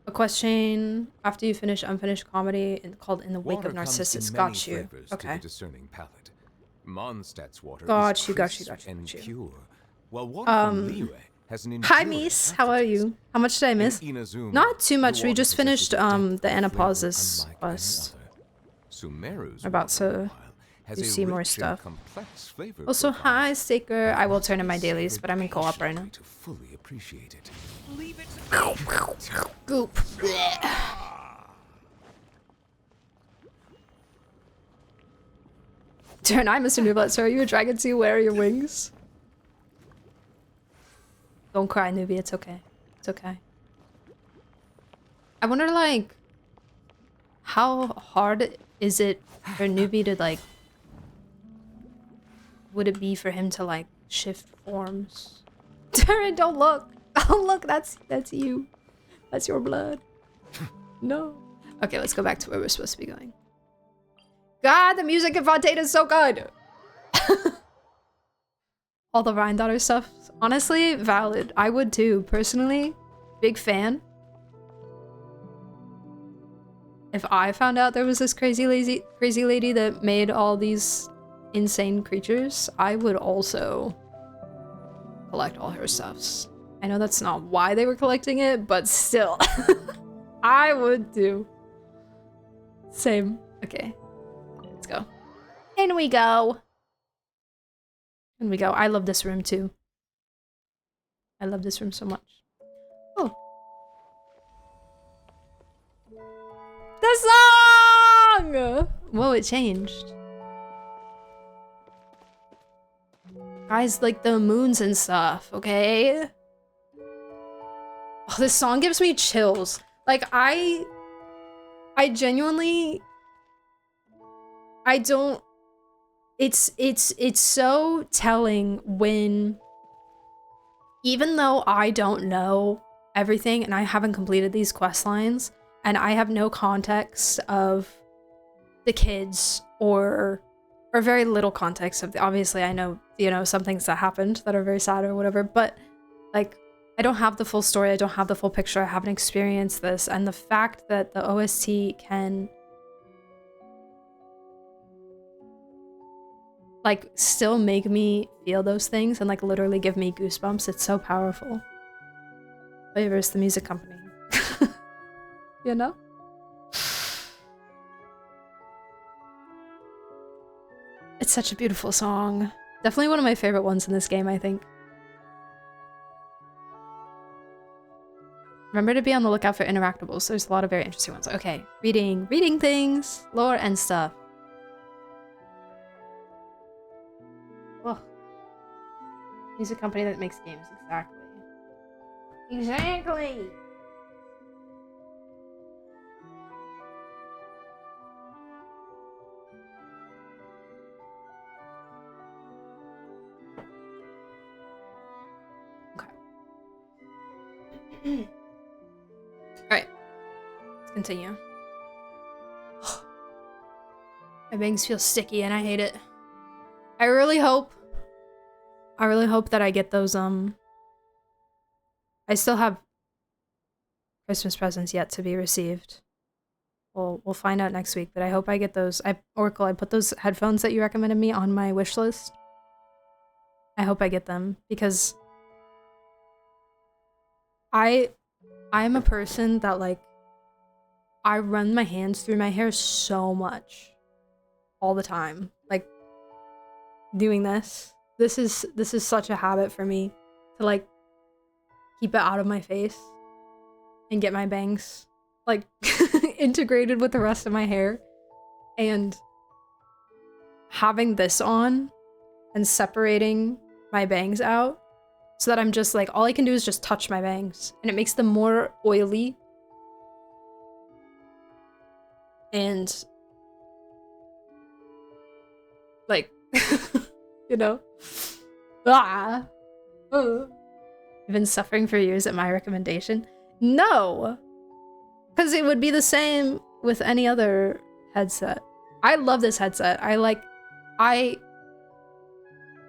A quest chain after you finish unfinished comedy and called In the Wake of Narcissus. Got you. Okay. Discerning palate. Mondstadt's water Got you. pure, while water from Liyue has an hi Mies, how are you? How much did I miss? Not too much. We just finished the annapausis quest. We're about to see more stuff. Also, hi Staker. I will turn in my dailies, but I'm in co-op right now. Fully appreciate it. Goop. Turn, I Mr. Nublet, so are you a dragon too? Where are your wings? Don't cry, Nubi, it's okay. It's okay. I wonder, like, how hard is it for Nubi to, like, would it be for him to, like, shift forms? Turn, don't look! Oh, look, that's you. That's your blood. No. Okay, let's go back to where we're supposed to be going. God, the music in Fontaine is so good! All the Rhine Daughter stuff, honestly, valid. I would too, personally. Big fan. If I found out there was this crazy lady that made all these insane creatures, I would also collect all her stuffs. I know that's not why they were collecting it, but still. I would too. Same. Okay. Let's go. In we go. In we go. I love this room too. I love this room so much. Oh. The song! Whoa, it changed. Guys, like the moons and stuff, okay? Oh, this song gives me chills. Like, I genuinely... I don't... It's so telling when... Even though I don't know everything and I haven't completed these quest lines, and I have no context of the kids or very little context of obviously I know, you know, some things that happened that are very sad or whatever, but like I don't have the full story, I don't have the full picture, I haven't experienced this, and the fact that the OST can like still make me feel those things and like literally give me goosebumps, it's so powerful. Flavors the music company. You know? It's such a beautiful song. Definitely one of my favorite ones in this game, I think. Remember to be on the lookout for interactables. There's a lot of very interesting ones. Okay, reading things, lore and stuff. Well, music company that makes games, exactly. Exactly! Alright. Let's continue. My bangs feel sticky and I hate it. I really hope that I get those, I still have Christmas presents yet to be received. We'll find out next week, but I hope I get those. Oracle, I put those headphones that you recommended me on my wish list. I hope I get them because I'm a person that, like, I run my hands through my hair so much all the time. Like, doing this is such a habit for me to, like, keep it out of my face and get my bangs, like, integrated with the rest of my hair. And having this on and separating my bangs out so that I'm just like, all I can do is just touch my bangs and it makes them more oily. And like, you know, You've been suffering for years at my recommendation? No, because it would be the same with any other headset. I love this headset.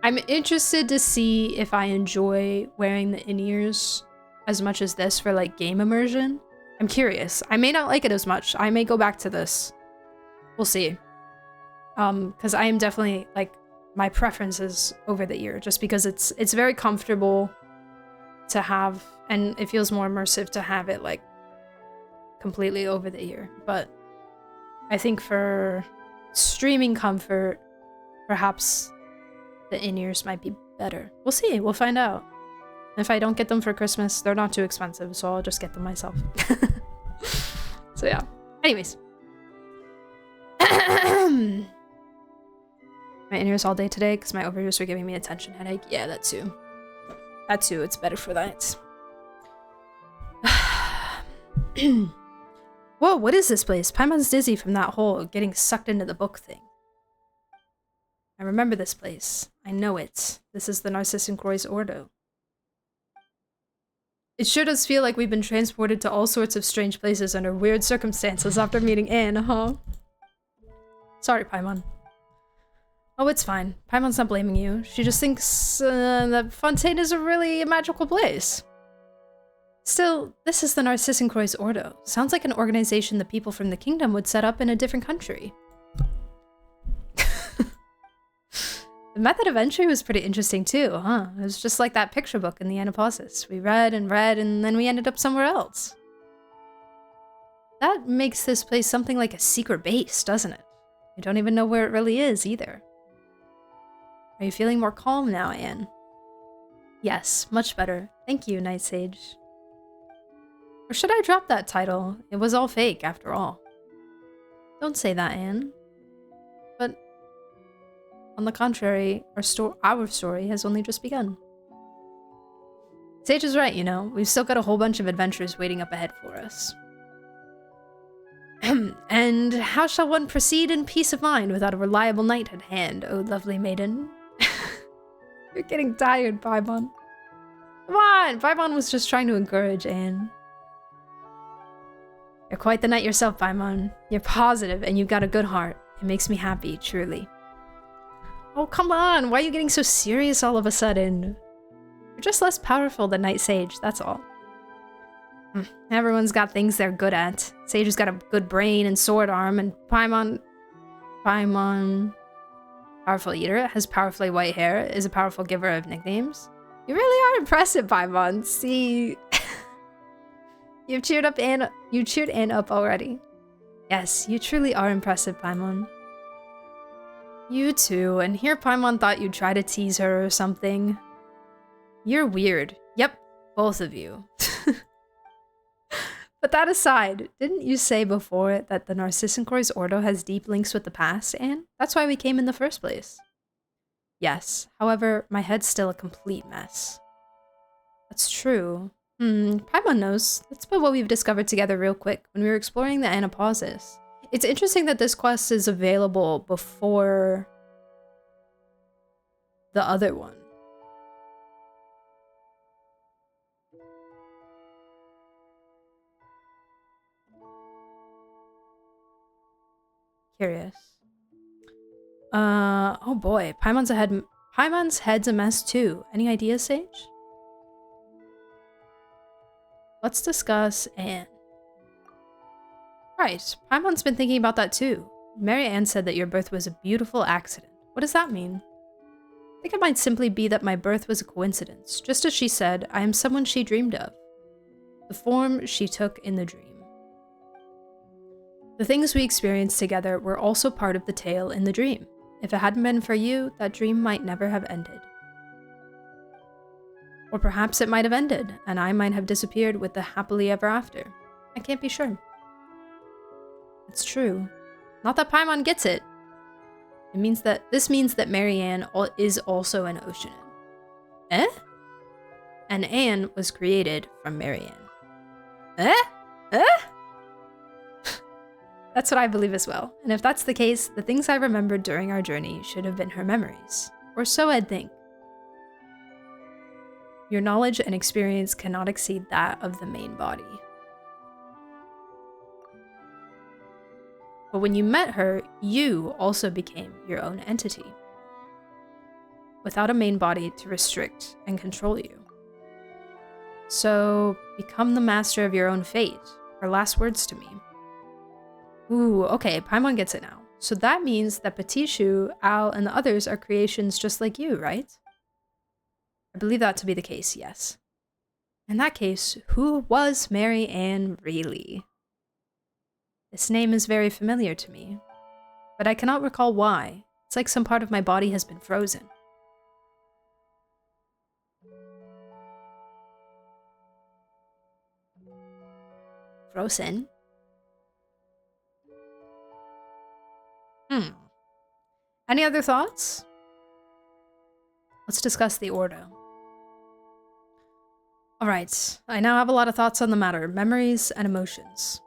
I'm interested to see if I enjoy wearing the in-ears as much as this for, like, game immersion. I'm curious. I may not like it as much. I may go back to this. We'll see. Because I am definitely, like, my preference is over the ear, just because it's very comfortable to have, and it feels more immersive to have it, like, completely over the ear. But I think for streaming comfort, perhaps the in-ears might be better. We'll see. We'll find out. If I don't get them for Christmas, they're not too expensive, so I'll just get them myself. So yeah. Anyways. My in-ears all day today because my over-ears are giving me a tension headache. Yeah, that too. That too. It's better for that. Whoa, what is this place? Paimon's dizzy from that hole getting sucked into the book thing. I remember this place. I know it. This is the Narcissan Croix Ordo. It sure does feel like we've been transported to all sorts of strange places under weird circumstances after meeting Anne, huh? Sorry, Paimon. Oh, it's fine. Paimon's not blaming you. She just thinks that Fontaine is a really magical place. Still, this is the Narcissan Croix Ordo. Sounds like an organization the people from the kingdom would set up in a different country. The method of entry was pretty interesting too, huh? It was just like that picture book in the annapausis. We read, and then we ended up somewhere else. That makes this place something like a secret base, doesn't it? You don't even know where it really is, either. Are you feeling more calm now, Anne? Yes, much better. Thank you, Night Sage. Or should I drop that title? It was all fake, after all. Don't say that, Anne. But on the contrary, our story has only just begun. Sage is right, you know. We've still got a whole bunch of adventures waiting up ahead for us. And how shall one proceed in peace of mind without a reliable knight at hand, oh lovely maiden? You're getting tired, Paimon. Come on! Paimon was just trying to encourage Anne. You're quite the knight yourself, Paimon. You're positive and you've got a good heart. It makes me happy, truly. Oh, come on! Why are you getting so serious all of a sudden? You're just less powerful than Night Sage, that's all. Everyone's got things they're good at. Sage has got a good brain and sword arm, and Paimon, powerful eater, has powerfully white hair, is a powerful giver of nicknames. You really are impressive, Paimon. See, you cheered Anne up already. Yes, you truly are impressive, Paimon. You too, and here Paimon thought you'd try to tease her or something. You're weird. Yep, both of you. But that aside, didn't you say before that the Narcissan Croix Ordo has deep links with the past, Anne? That's why we came in the first place. Yes, however, my head's still a complete mess. That's true. Paimon knows. Let's put what we've discovered together real quick when we were exploring the annapausis. It's interesting that this quest is available before the other one. Curious. Oh boy, Paimon's head's a mess too. Any ideas, Sage? Let's discuss Anne. Right, Paimon's been thinking about that too. Mary Ann said that your birth was a beautiful accident. What does that mean? I think it might simply be that my birth was a coincidence. Just as she said, I am someone she dreamed of. The form she took in the dream. The things we experienced together were also part of the tale in the dream. If it hadn't been for you, that dream might never have ended. Or perhaps it might have ended, and I might have disappeared with the happily ever after. I can't be sure. It's true. Not that Paimon gets it. This means that Mary Ann is also an Oceanin. Eh? And Anne was created from Mary Ann. Eh? Eh? That's what I believe as well. And if that's the case, the things I remembered during our journey should have been her memories. Or so I'd think. Your knowledge and experience cannot exceed that of the main body. But when you met her, you also became your own entity. Without a main body to restrict and control you. So, become the master of your own fate. Her last words to me. Ooh, okay, Paimon gets it now. So that means that Patishu, Al, and the others are creations just like you, right? I believe that to be the case, yes. In that case, who was Mary Ann really? This name is very familiar to me, but I cannot recall why. It's like some part of my body has been frozen. Frozen? Any other thoughts? Let's discuss the Ordo. Alright, I now have a lot of thoughts on the matter, memories and emotions.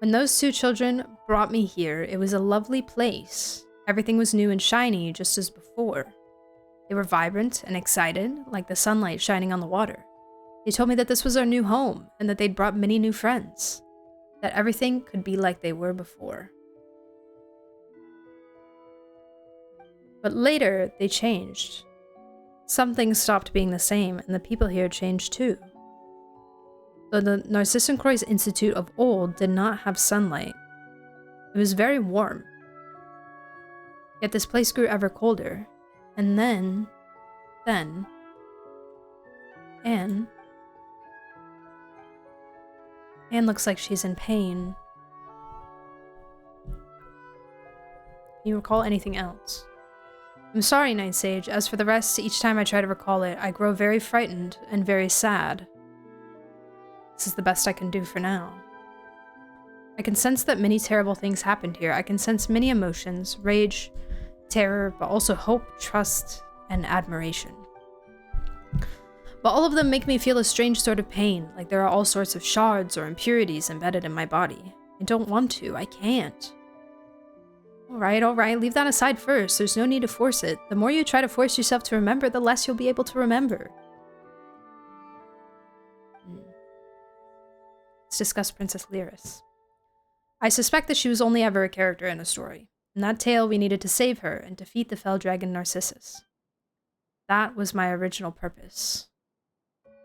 When those two children brought me here, it was a lovely place. Everything was new and shiny, just as before. They were vibrant and excited, like the sunlight shining on the water. They told me that this was our new home, and that they'd brought many new friends. That everything could be like they were before. But later, they changed. Some things stopped being the same, and the people here changed too. Though the Narcissus Institute of old did not have sunlight, it was very warm. Yet this place grew ever colder, and then, Anne looks like she's in pain. Can you recall anything else? I'm sorry, Night Sage. As for the rest, each time I try to recall it, I grow very frightened and very sad. This is the best I can do for now. I can sense that many terrible things happened here. I can sense many emotions, rage, terror, but also hope, trust, and admiration. But all of them make me feel a strange sort of pain, like there are all sorts of shards or impurities embedded in my body. I don't want to. I can't. Alright, leave that aside first. There's no need to force it. The more you try to force yourself to remember, the less you'll be able to remember. Let's discuss Princess Lyris. I suspect that she was only ever a character in a story. In that tale, we needed to save her and defeat the fell dragon Narcissus. That was my original purpose.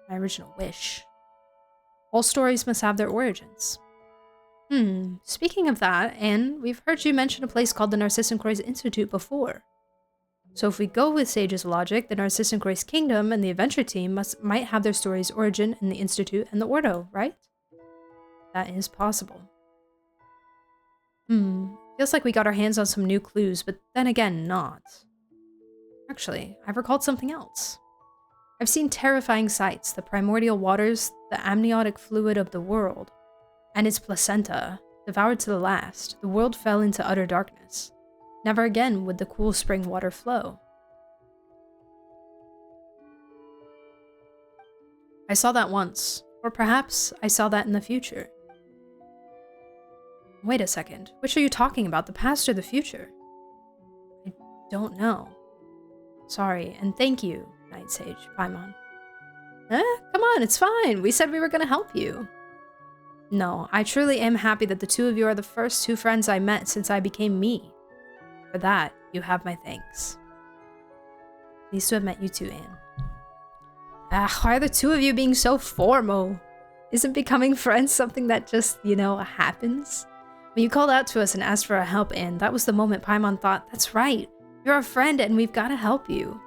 My original wish. All stories must have their origins. Speaking of that, Anne, we've heard you mention a place called the Narcissus Institute before. So if we go with Sage's logic, the Narcissus Kingdom and the adventure team might have their story's origin in the Institute and the Ordo, right? That is possible. Feels like we got our hands on some new clues, but then again, not. Actually, I've recalled something else. I've seen terrifying sights, the primordial waters, the amniotic fluid of the world, and its placenta, devoured to the last. The world fell into utter darkness. Never again would the cool spring water flow. I saw that once, or perhaps I saw that in the future. Wait a second, which are you talking about, the past or the future? I don't know. Sorry, and thank you, Night Sage, Paimon. Come on, it's fine. We said we were gonna help you. No, I truly am happy that the two of you are the first two friends I met since I became me. For that, you have my thanks. Pleased to have met you too, Anne. Why are the two of you being so formal? Isn't becoming friends something that just, you know, happens? When you called out to us and asked for our help, Anne, that was the moment Paimon thought, that's right. You're a friend and we've got to help you.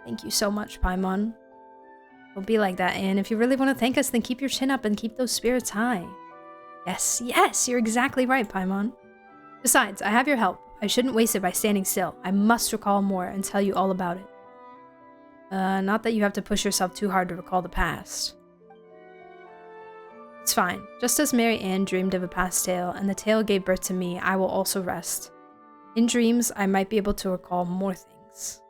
Thank you so much, Paimon. Don't be like that, Anne. If you really want to thank us, then keep your chin up and keep those spirits high. Yes, yes, you're exactly right, Paimon. Besides, I have your help. I shouldn't waste it by standing still. I must recall more and tell you all about it. Not that you have to push yourself too hard to recall the past. It's fine. Just as Mary Ann dreamed of a past tale, and the tale gave birth to me, I will also rest. In dreams, I might be able to recall more things.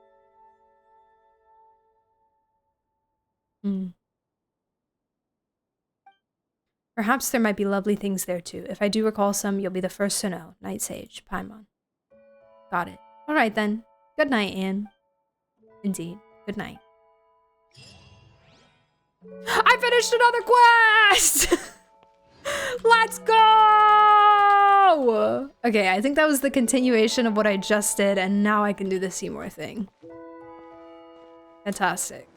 Perhaps there might be lovely things there too. If I do recall some, you'll be the first to know. Night Sage, Paimon. Got it. Alright then. Good night, Anne. Indeed. Good night. I finished another quest! Let's go! Okay, I think that was the continuation of what I just did, and now I can do the Seymour thing. Fantastic.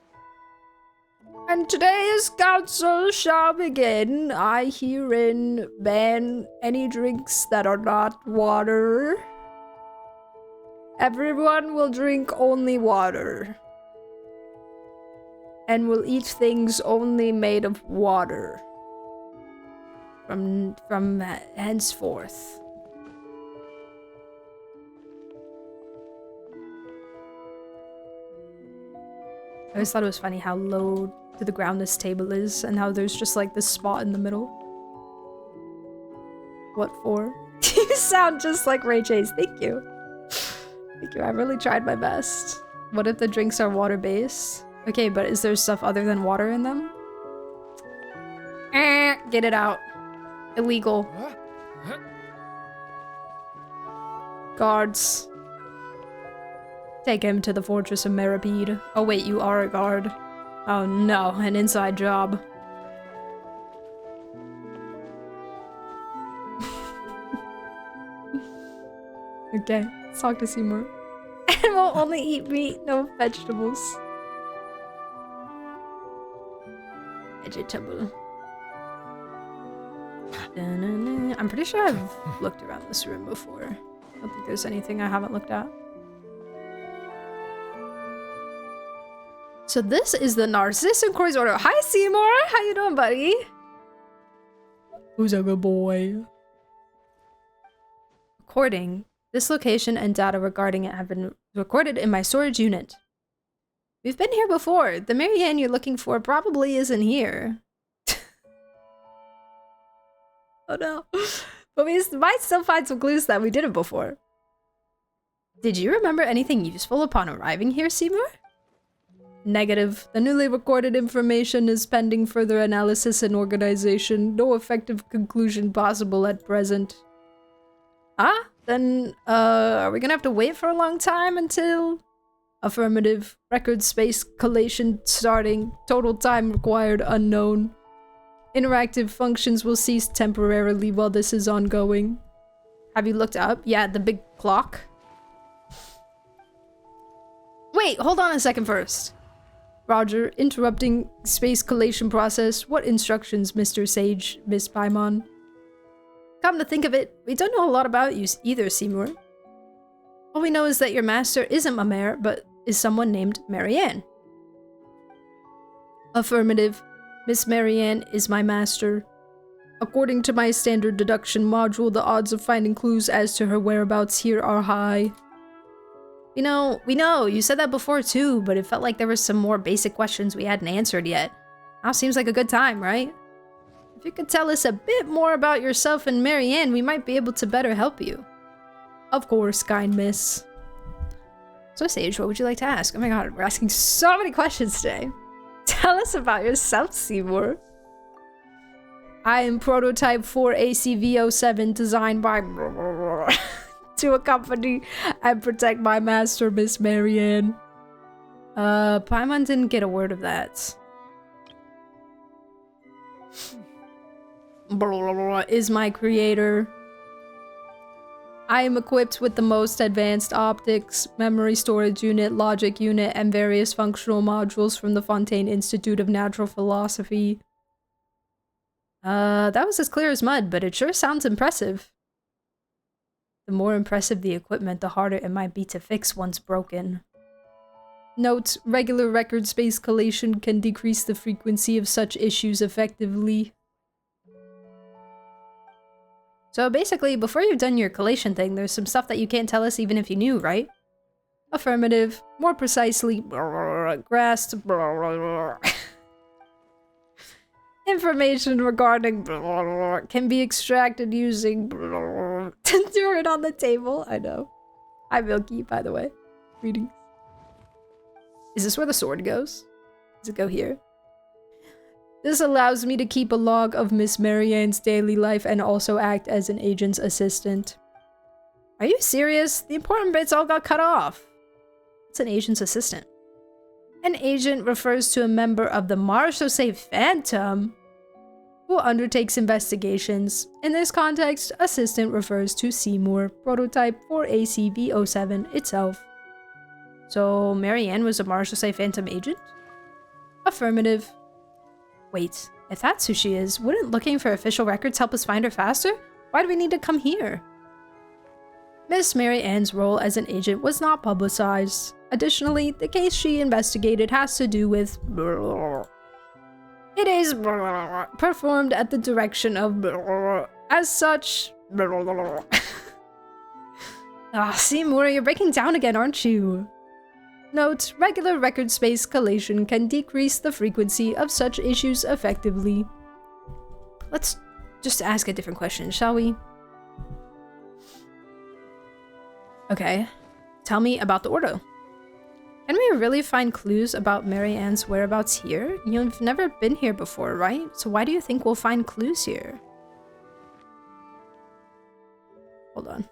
And today's council shall begin. I herein ban any drinks that are not water. Everyone will drink only water. And will eat things only made of water. From henceforth. I always thought it was funny how low to the ground this table is and how there's just like this spot in the middle. What for? You sound just like Ray Chase. Thank you. Thank you. I really tried my best. What if the drinks are water-based? Okay, but is there stuff other than water in them? Get it out. Illegal. Guards. Take him to the fortress of Meripede. Oh wait, you are a guard. Oh no, an inside job. Okay, let's talk to Seymour. And we'll only eat meat, no vegetables. Vegetable. I'm pretty sure I've looked around this room before. I don't think there's anything I haven't looked at. So this is the Narcissus and Croy's order. Hi Seymour! How you doing, buddy? Who's a good boy? Recording. This location and data regarding it have been recorded in my storage unit. We've been here before. The Mary Ann you're looking for probably isn't here. Oh no. But we might still find some clues that we did it before. Did you remember anything useful upon arriving here, Seymour? Negative. The newly recorded information is pending further analysis and organization. No effective conclusion possible at present. Ah? Then, are we gonna have to wait for a long time until... Affirmative. Record space collation starting. Total time required unknown. Interactive functions will cease temporarily while this is ongoing. Have you looked up? Yeah, the big clock. Wait, hold on a second first. Roger, interrupting space collation process. What instructions, Mr. Sage, Miss Paimon? Come to think of it, we don't know a lot about you either, Seymour. All we know is that your master isn't Mamere, but is someone named Mary Ann. Affirmative. Miss Mary Ann is my master. According to my standard deduction module, the odds of finding clues as to her whereabouts here are high. We know, you said that before too, but it felt like there were some more basic questions we hadn't answered yet. Now seems like a good time, right? If you could tell us a bit more about yourself and Mary Ann, we might be able to better help you. Of course, kind miss. So Sage, what would you like to ask? Oh my god, we're asking so many questions today. Tell us about yourself, Seymour. I am prototype 4 ACV07 designed by to accompany and protect my master, Miss Mary Ann. Paimon didn't get a word of that. Is my creator. I am equipped with the most advanced optics, memory storage unit, logic unit, and various functional modules from the Fontaine Institute of Natural Philosophy. That was as clear as mud, but it sure sounds impressive. The more impressive the equipment, the harder it might be to fix once broken. Note, regular record space collation can decrease the frequency of such issues effectively. So basically, before you've done your collation thing, there's some stuff that you can't tell us even if you knew, right? Affirmative. More precisely, grasped. Information regarding can be extracted using throw it on the table. I know. Hi, Milky, by the way. Greetings. Is this where the sword goes? Does it go here? This allows me to keep a log of Miss Marianne's daily life and also act as an agent's assistant. Are you serious? The important bits all got cut off. It's an agent's assistant. An agent refers to a member of the Marchese Phantom who undertakes investigations. In this context, assistant refers to Seymour, prototype for ACV-07 itself. So, Marianne was a Marchese Phantom agent? Affirmative. Wait, if that's who she is, wouldn't looking for official records help us find her faster? Why do we need to come here? Miss Mary Ann's role as an agent was not publicized. Additionally, the case she investigated has to do with... It is performed at the direction of... As such... Seymour, you're breaking down again, aren't you? Note, regular record space collation can decrease the frequency of such issues effectively. Let's just ask a different question, shall we? Okay, tell me about the Ordo. Can we really find clues about Mary Ann's whereabouts here? You've never been here before, right? So why do you think we'll find clues here? Hold on.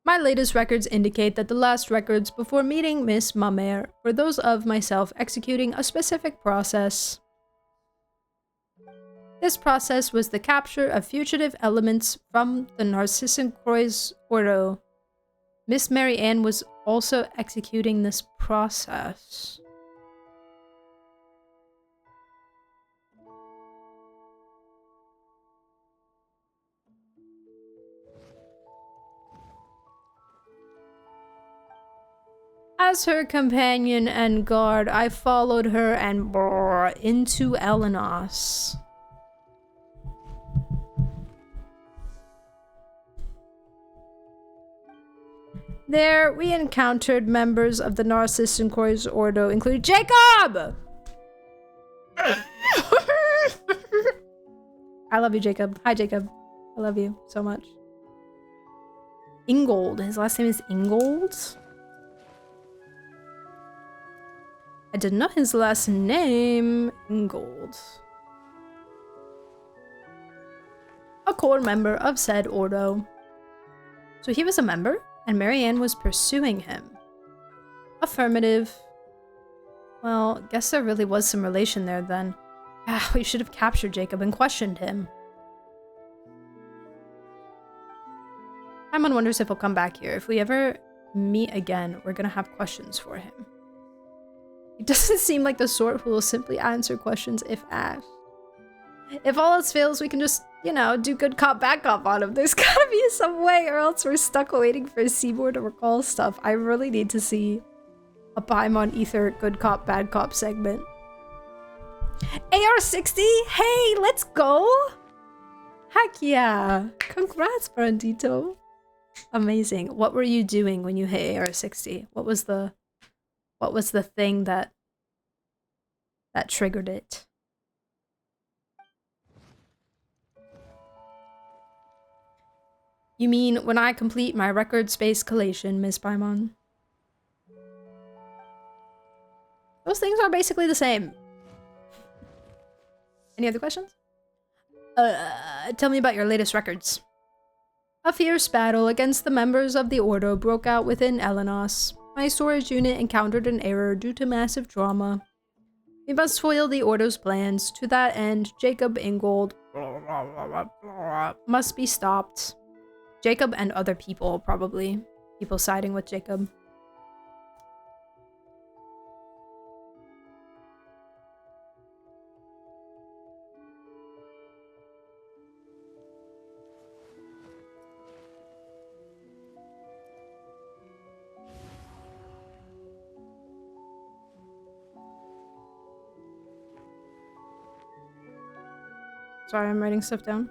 My latest records indicate that the last records before meeting Miss Mamere were those of myself executing a specific process. This process was the capture of fugitive elements from the Narcissan Croix Ordo. Miss Mary Ann was also executing this process. As her companion and guard, I followed her and into Elenos. There, we encountered members of the Narcissan Croix Ordo, including Jacob! I love you, Jacob. Hi, Jacob. I love you so much. Ingold. His last name is Ingold? I didn't know his last name. Ingold. A core member of said Ordo. So he was a member, and Marianne was pursuing him. Affirmative. Well, guess there really was some relation there then. Ah, we should have captured Jacob and questioned him. Paimon wonders if he'll come back here. If we ever meet again, we're gonna have questions for him. He doesn't seem like the sort who will simply answer questions if asked. If all else fails, we can just, you know, do good cop, bad cop on him. There's gotta be some way, or else we're stuck waiting for Seymour to recall stuff. I really need to see a Paimon Ether good cop, bad cop segment. AR-60? Hey, let's go! Heck yeah! Congrats, Brandito. Amazing. What were you doing when you hit AR-60? What was the thing that triggered it? You mean when I complete my record space collation, Miss Paimon? Those things are basically the same. Any other questions? Tell me about your latest records. A fierce battle against the members of the Ordo broke out within Elenos. My storage unit encountered an error due to massive trauma. We must foil the Ordo's plans. To that end, Jacob Ingold must be stopped. Jacob and other people, probably. People siding with Jacob. Sorry, I'm writing stuff down.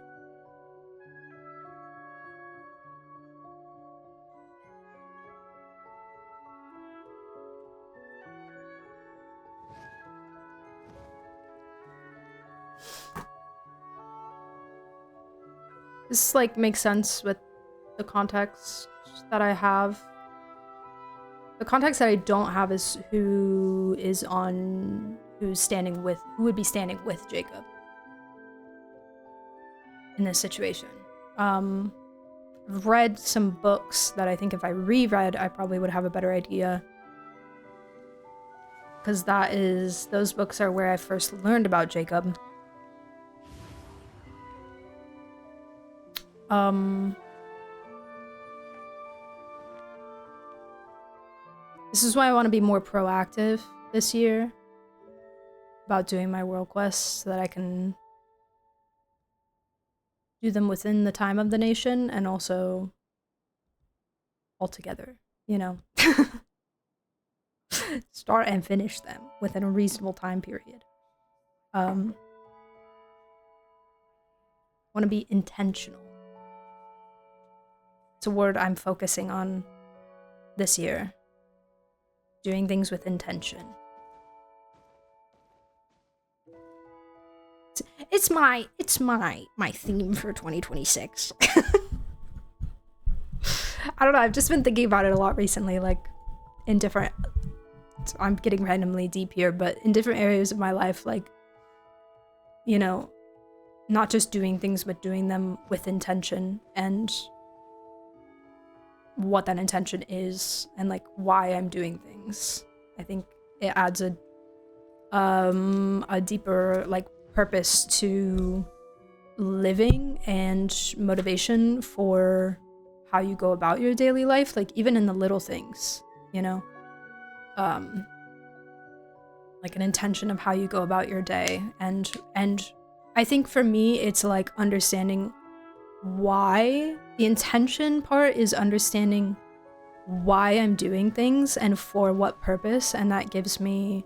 This like makes sense with the context that I have. The context that I don't have is who would be standing with Jacob in this situation. I've read some books that I think if I reread, I probably would have a better idea. Because those books are where I first learned about Jacob. This is why I want to be more proactive this year about doing my world quests so that I can do them within the time of the nation and also all together, you know. Start and finish them within a reasonable time period. Want to be intentional. It's a word I'm focusing on this year. Doing things with intention. It's my theme for 2026. I don't know, I've just been thinking about it a lot recently, like in different, I'm getting randomly deep here, but in different areas of my life, like, you know, not just doing things, but doing them with intention and what that intention is and like why I'm doing things. I think it adds a deeper like purpose to living and motivation for how you go about your daily life, like even in the little things, you know, like an intention of how you go about your day. And I think for me, it's like understanding why. The intention part is understanding why I'm doing things and for what purpose, and that gives me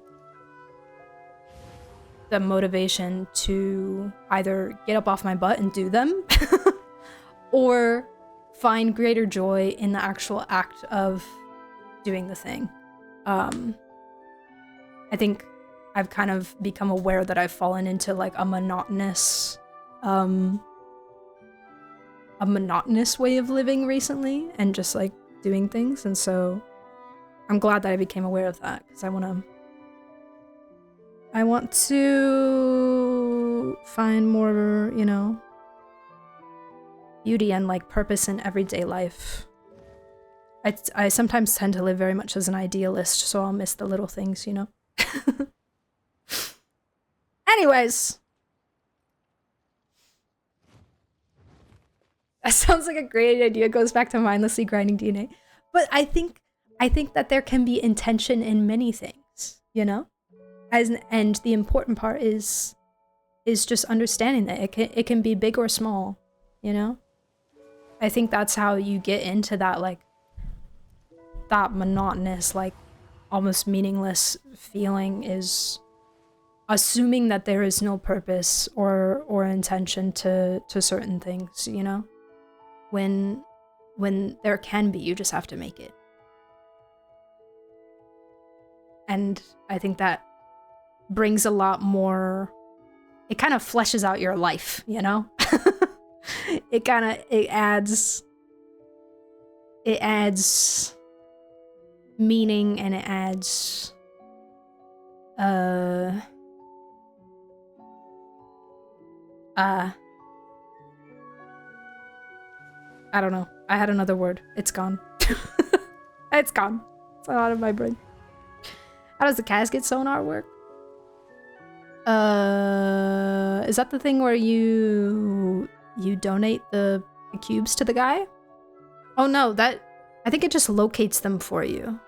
the motivation to either get up off my butt and do them or find greater joy in the actual act of doing the thing. I think I've kind of become aware that I've fallen into like a monotonous way of living recently and just like doing things, and so I'm glad that I became aware of that because I want to find more, you know, beauty and like purpose in everyday life. I sometimes tend to live very much as an idealist, so I'll miss the little things, you know. Anyways, that sounds like a great idea. It goes back to mindlessly grinding DNA. But I think that there can be intention in many things, you know? And the important part is just understanding that it can be big or small, you know? I think that's how you get into that like that monotonous, like almost meaningless feeling, is assuming that there is no purpose or intention to certain things, you know? When there can be, you just have to make it. And I think that brings a lot more, it kind of fleshes out your life, you know? it adds meaning, and it adds I don't know. I had another word. It's gone. It's gone. It's out of my brain. How does the casket sonar work? Is that the thing where you donate the cubes to the guy? Oh no, I think it just locates them for you.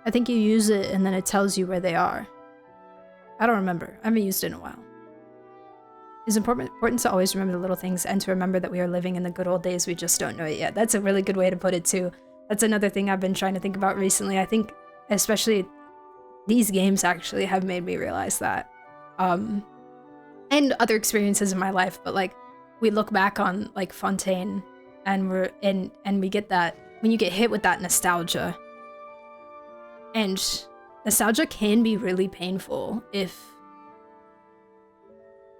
I think you use it and then it tells you where they are. I don't remember. I haven't used it in a while. It's important to always remember the little things and to remember that we are living in the good old days. We just don't know it yet. That's a really good way to put it too. That's another thing I've been trying to think about recently. I think especially these games actually have made me realize that. And other experiences in my life, but like we look back on like Fontaine and we get that when you get hit with that nostalgia. And nostalgia can be really painful if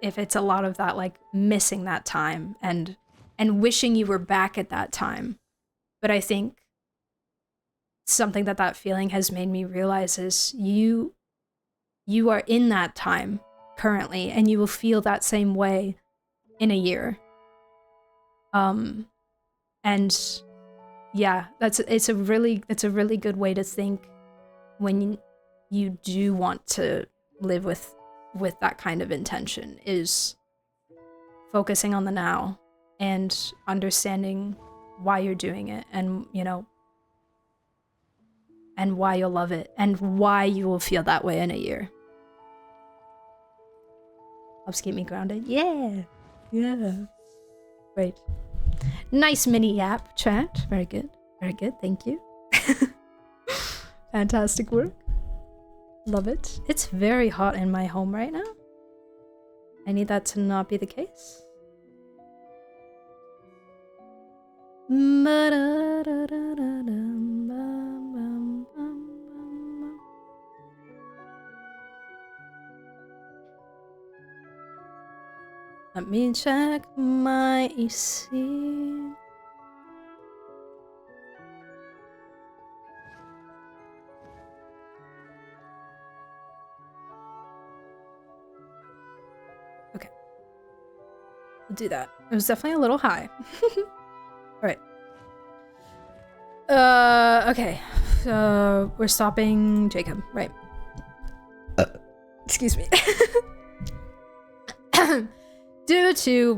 it's a lot of that like missing that time and wishing you were back at that time. But I think something that feeling has made me realize is you are in that time currently and you will feel that same way in a year. And yeah, it's a really good way to think when you do want to live with that kind of intention, is focusing on the now and understanding why you're doing it and, you know, and why you'll love it and why you will feel that way in a year. Helps keep me grounded. Yeah. Great. Nice mini app chat. Very good. Very good. Thank you. Fantastic work. Love it. It's very hot in my home right now. I need that to not be the case. Let me check my AC. Okay. We'll do that. It was definitely a little high. Alright. Okay. We're stopping Jacob, right? Excuse me. Due to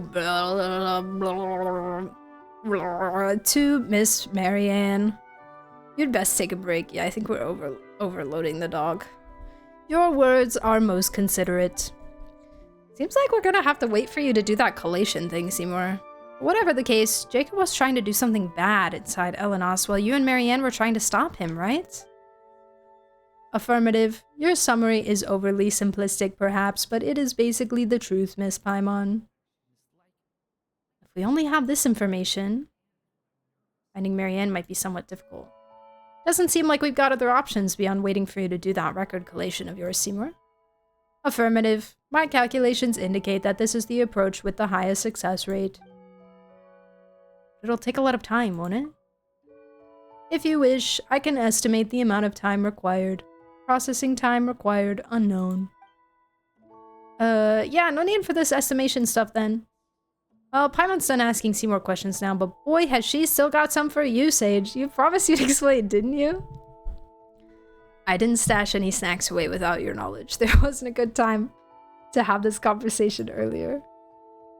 Miss Marianne. You'd best take a break. Yeah, I think we're overloading the dog. Your words are most considerate. Seems like we're gonna have to wait for you to do that collation thing, Seymour. Whatever the case, Jacob was trying to do something bad inside Elenos while you and Marianne were trying to stop him, right? Affirmative. Your summary is overly simplistic, perhaps, but it is basically the truth, Miss Paimon. If we only have this information, finding Marianne might be somewhat difficult. Doesn't seem like we've got other options beyond waiting for you to do that record collation of yours, Seymour. Affirmative. My calculations indicate that this is the approach with the highest success rate. It'll take a lot of time, won't it? If you wish, I can estimate the amount of time required. Processing time required, unknown. Yeah, no need for this estimation stuff then. Well, Paimon's done asking Seymour questions now, but boy, has she still got some for you, Sage. You promised you'd explain, didn't you? I didn't stash any snacks away without your knowledge. There wasn't a good time to have this conversation earlier.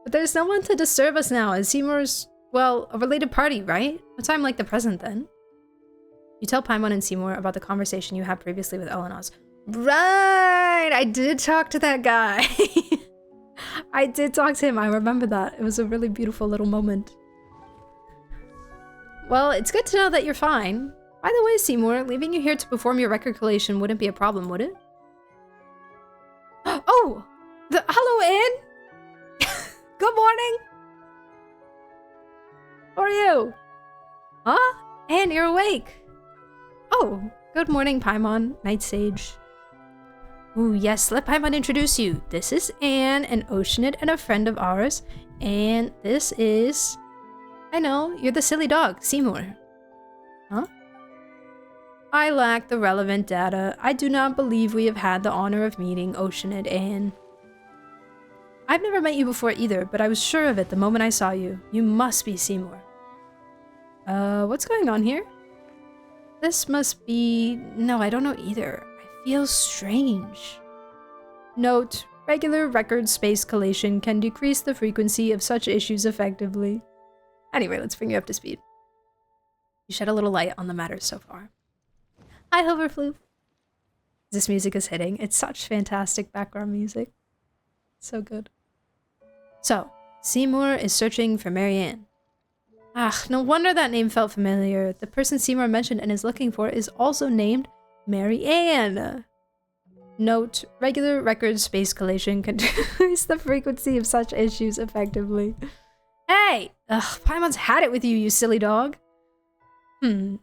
But there's no one to disturb us now, as Seymour's, well, a related party, right? A time like the present, then. You tell Paimon and Seymour about the conversation you had previously with Elenos. Right! I did talk to that guy. I did talk to him. I remember that. It was a really beautiful little moment. Well, it's good to know that you're fine. By the way, Seymour, leaving you here to perform your record collation wouldn't be a problem, would it? Oh! Hello, Anne! Good morning! How are you? Huh? Anne, you're awake. Oh, good morning, Paimon, Night Sage. Ooh, yes, let Paimon introduce you. This is Anne, an Oceanid and a friend of ours. And this is... I know, you're the silly dog, Seymour. Huh? I lack the relevant data. I do not believe we have had the honor of meeting Oceanid Anne. I've never met you before either, but I was sure of it the moment I saw you. You must be Seymour. What's going on here? This must be... No, I don't know either. I feel strange. Note, regular record space collation can decrease the frequency of such issues effectively. Anyway, let's bring you up to speed. You shed a little light on the matter so far. Hi, Hoverfloof. This music is hitting. It's such fantastic background music. So good. So, Seymour is searching for Marianne. Ah, no wonder that name felt familiar. The person Seymour mentioned and is looking for is also named Marianne. Note, regular record space collation can decrease the frequency of such issues effectively. Hey! Ugh, Paimon's had it with you, you silly dog.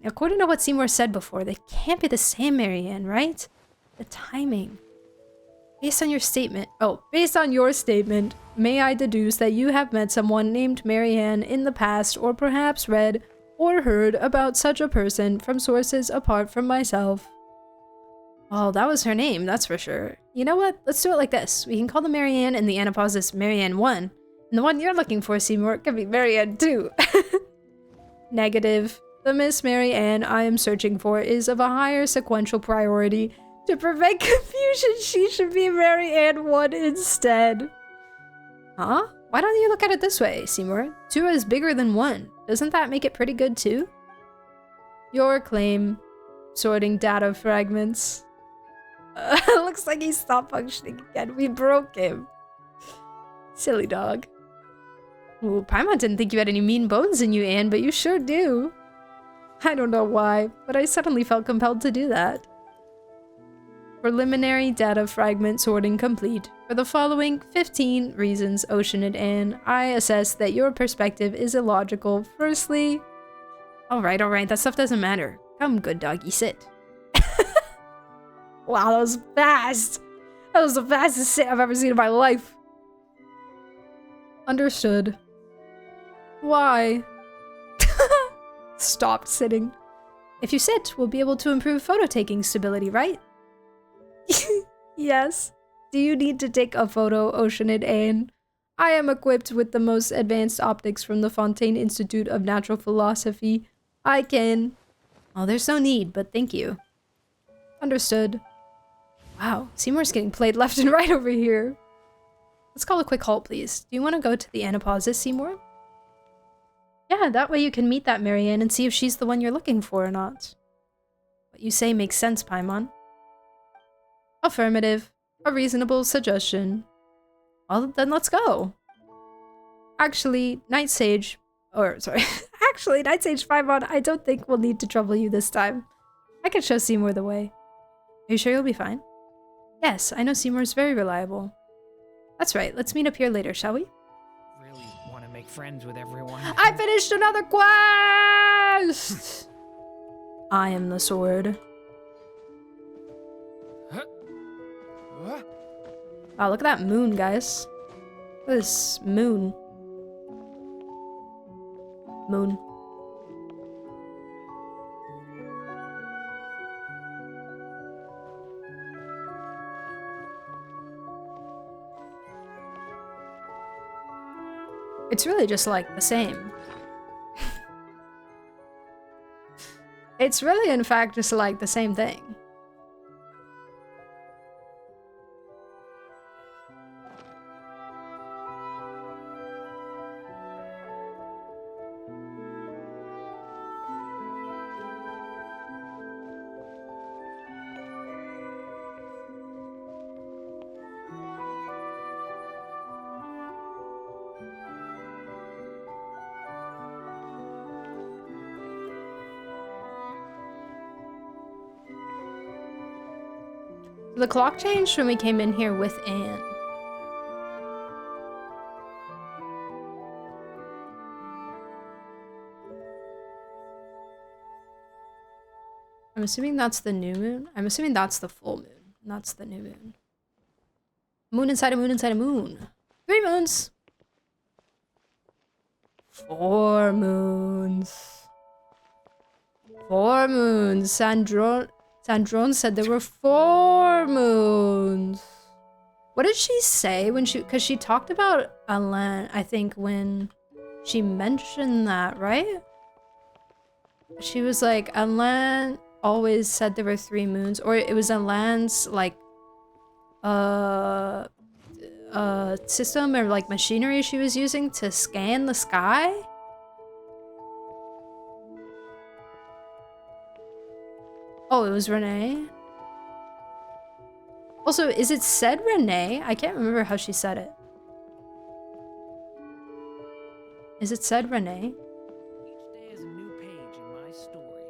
According to what Seymour said before, they can't be the same Marianne, right? The timing. Based on your statement, may I deduce that you have met someone named Marianne in the past, or perhaps read or heard about such a person from sources apart from myself? Well, that was her name, that's for sure. You know what? Let's do it like this. We can call the Marianne in the annapausis Marianne 1, and the one you're looking for, Seymour, can be Marianne 2. Negative. The Miss Marianne I am searching for is of a higher sequential priority. To prevent confusion, she should be Marianne 1 instead. Huh? Why don't you look at it this way, Seymour? 2 is bigger than 1. Doesn't that make it pretty good too? Your claim. Sorting data fragments. Looks like he stopped functioning again. We broke him. Silly dog. Ooh, Paimon didn't think you had any mean bones in you, Anne, but you sure do. I don't know why, but I suddenly felt compelled to do that. Preliminary data fragment sorting complete. For the following 15 reasons, Ocean and Anne, I assess that your perspective is illogical. Firstly... Alright, that stuff doesn't matter. Come, good doggy, sit. Wow, that was fast! That was the fastest sit I've ever seen in my life. Understood. Why? Stopped sitting. If you sit, we'll be able to improve photo taking stability, right? Yes. Do you need to take a photo, Ocean and Anne? I am equipped with the most advanced optics from the Fontaine Institute of Natural Philosophy. I can... Oh, there's no need, but thank you. Understood. Wow, Seymour's getting played left and right over here. Let's call a quick halt, please. Do you want to go to the annapausis, Seymour? Yeah, that way you can meet that Marianne and see if she's the one you're looking for or not. What you say makes sense, Paimon. Affirmative. A reasonable suggestion. Well, then let's go. Actually, Night Sage 5-on, I don't think we'll need to trouble you this time. I can show Seymour the way. Are you sure you'll be fine? Yes, I know Seymour's very reliable. That's right, let's meet up here later, shall we? Really want to make friends with everyone. I finished another quest! I am the sword. Wow, look at that moon, guys. Look at this moon. Moon. It's really just like the same. It's really, in fact, just like the same thing. The clock changed when we came in here with Anne. I'm assuming that's the new moon. I'm assuming that's the full moon. That's the new moon. Moon inside a moon inside a moon. 3 moons. 4 moons. 4 moons. Sandrone said there were 4 moons. What did she say when because she talked about Alain, I think, when she mentioned that, right? She was like, Alain always said there were 3 moons, or it was a land's like system or like machinery she was using to scan the sky. Oh, it was Renee. Also, is it said Renee? I can't remember how she said it. Is it said Renee? Each day is a new page in my story.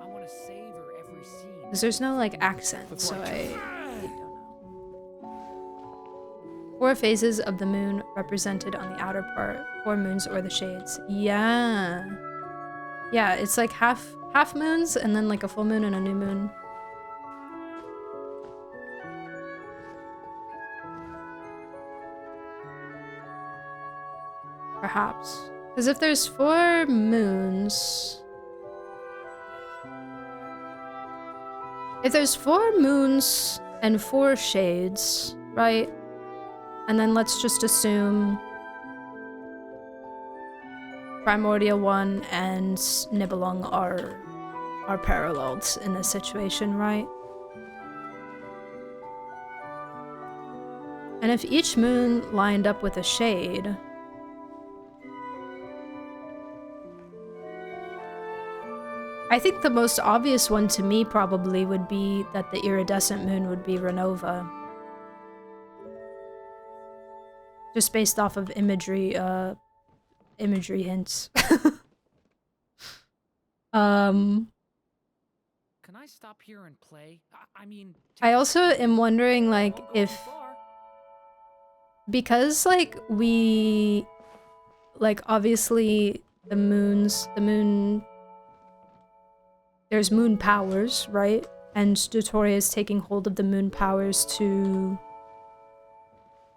I want to savor every scene. Because there's no like accent, so I don't know. 4 phases of the moon represented on the outer part, 4 moons or the shades. Yeah. Yeah, it's like half moons and then like a full moon and a new moon. Perhaps. Because if there's 4 moons... If there's 4 moons and 4 shades, right? And then let's just assume Primordial 1 and Nibelung are paralleled in this situation, right? And if each moon lined up with a shade, I think the most obvious one to me probably would be that the iridescent moon would be Renova. Just based off of imagery hints. Can I stop here and play? I mean, I also am wondering, like, if... Because, like, we... Like, obviously, the moon... There's moon powers, right? And Dotoria is taking hold of the moon powers to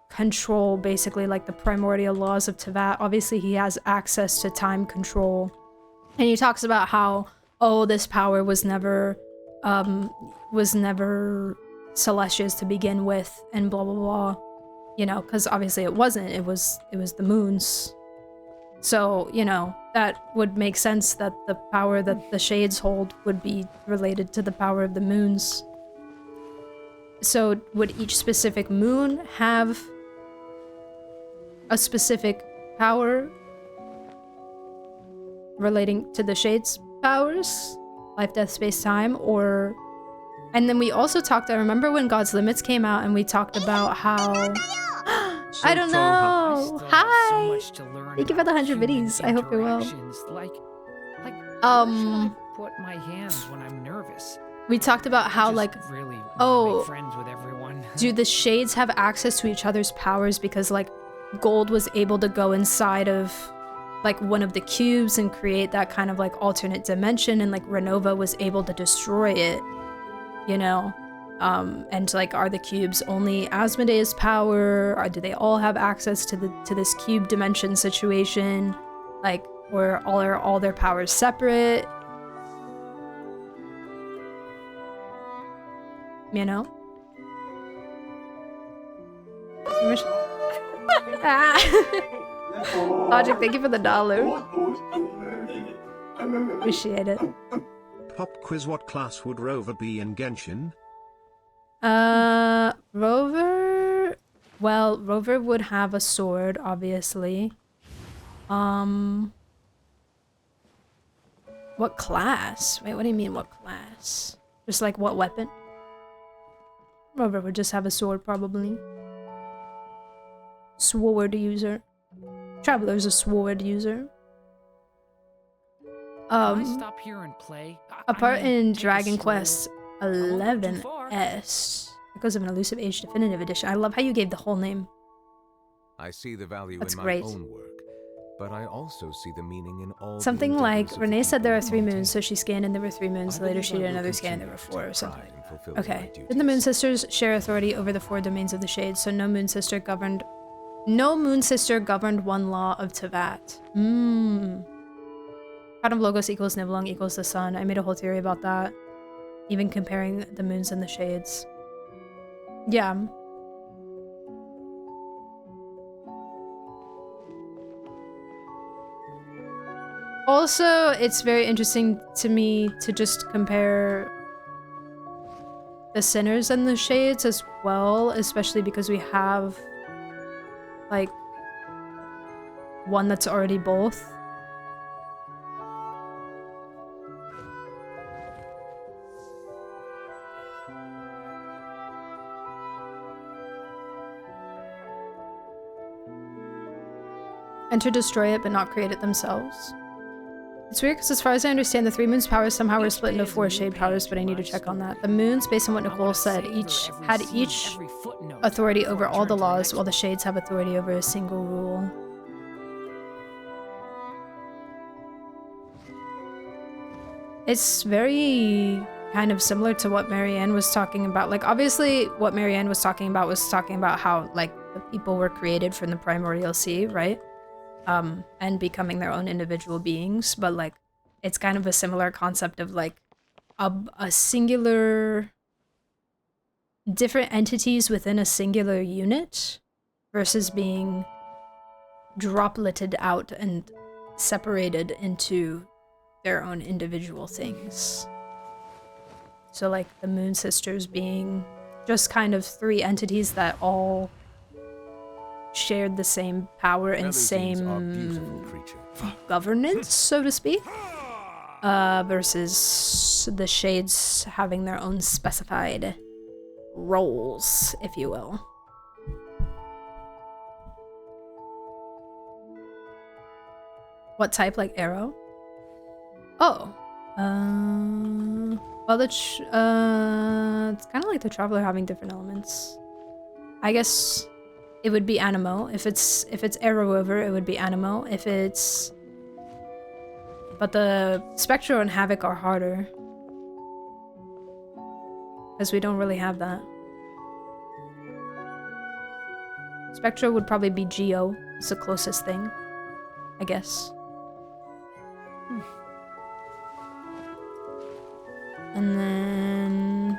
control, basically, like, the primordial laws of Tevat. Obviously, he has access to time control. And he talks about how, oh, this power was never Celestia's to begin with, and blah, blah, blah. You know, because obviously it wasn't. It was the moon's. So, you know, that would make sense that the power that the shades hold would be related to the power of the moons. So, would each specific moon have a specific power relating to the shades' powers? Life, death, space, time, or... And then we also talked, I remember when God's Limits came out and we talked about how... I don't know! Hi! Thank you for the 100 biddies. I hope you're well. Like where should I put my hands when I'm nervous? We talked about how, like, really oh, make friends with everyone. do the shades have access to each other's powers because, like, Gold was able to go inside of, like, one of the cubes and create that kind of, like, alternate dimension, and, like, Renova was able to destroy it, you know? And, like, are the cubes only Asmodee's power? Or do they all have access to this cube dimension situation? Like, or are all their powers separate? You know? Logic, thank you for the $1. Appreciate it. Pop quiz: what class would Rover be in Genshin? Rover... Well, Rover would have a sword, obviously. What class? Wait, what do you mean, what class? Just like, what weapon? Rover would just have a sword, probably. Sword user. Traveler's a sword user. Can I stop here and play? Apart in Dragon Quest 11S, because of an Elusive Age Definitive Edition. I love how you gave the whole name. I see the value That's in my great. own work, but I also see the meaning in all. Something the like, endeavors of Renee the said there are people 3 of moons, Montaigne. so she scanned and there were 3 moons. I Later she believe did I will another scan and there were continue 4 or to something. pride in fulfilling my Okay. duties. Did the Moon Sisters share authority over the 4 domains of the Shades, so no Moon Sister governed... No Moon Sister governed one law of Tevat. Crown of Logos equals Nibelung equals the sun. I made a whole theory about that. Even comparing the moons and the shades. Yeah. Also, it's very interesting to me to just compare the sinners and the shades as well, especially because we have like one that's already both. Enter, destroy it, but not create it themselves. It's weird because as far as I understand, the 3 moons' powers somehow were split into 4 shade powers, but I need to check on that. The moons, based on what Nicole said, had each authority over all the laws, while the shades have authority over a single rule. It's very kind of similar to what Marianne was talking about. Like, obviously, what Marianne was talking about how, like, the people were created from the primordial sea, right? And becoming their own individual beings, but like it's kind of a similar concept of like a singular different entities within a singular unit versus being dropleted out and separated into their own individual things. So like the Moon Sisters being just kind of 3 entities that all shared the same power and same governance, so to speak, versus the shades having their own specified roles, if you will. What type, like arrow? Oh, well, it's kind of like the Traveler having different elements. I guess it would be Animo. If it's Arrow Rover, it would be Animo. If it's... But the Spectro and Havoc are harder. Because we don't really have that. Spectro would probably be Geo. It's the closest thing, I guess. And then...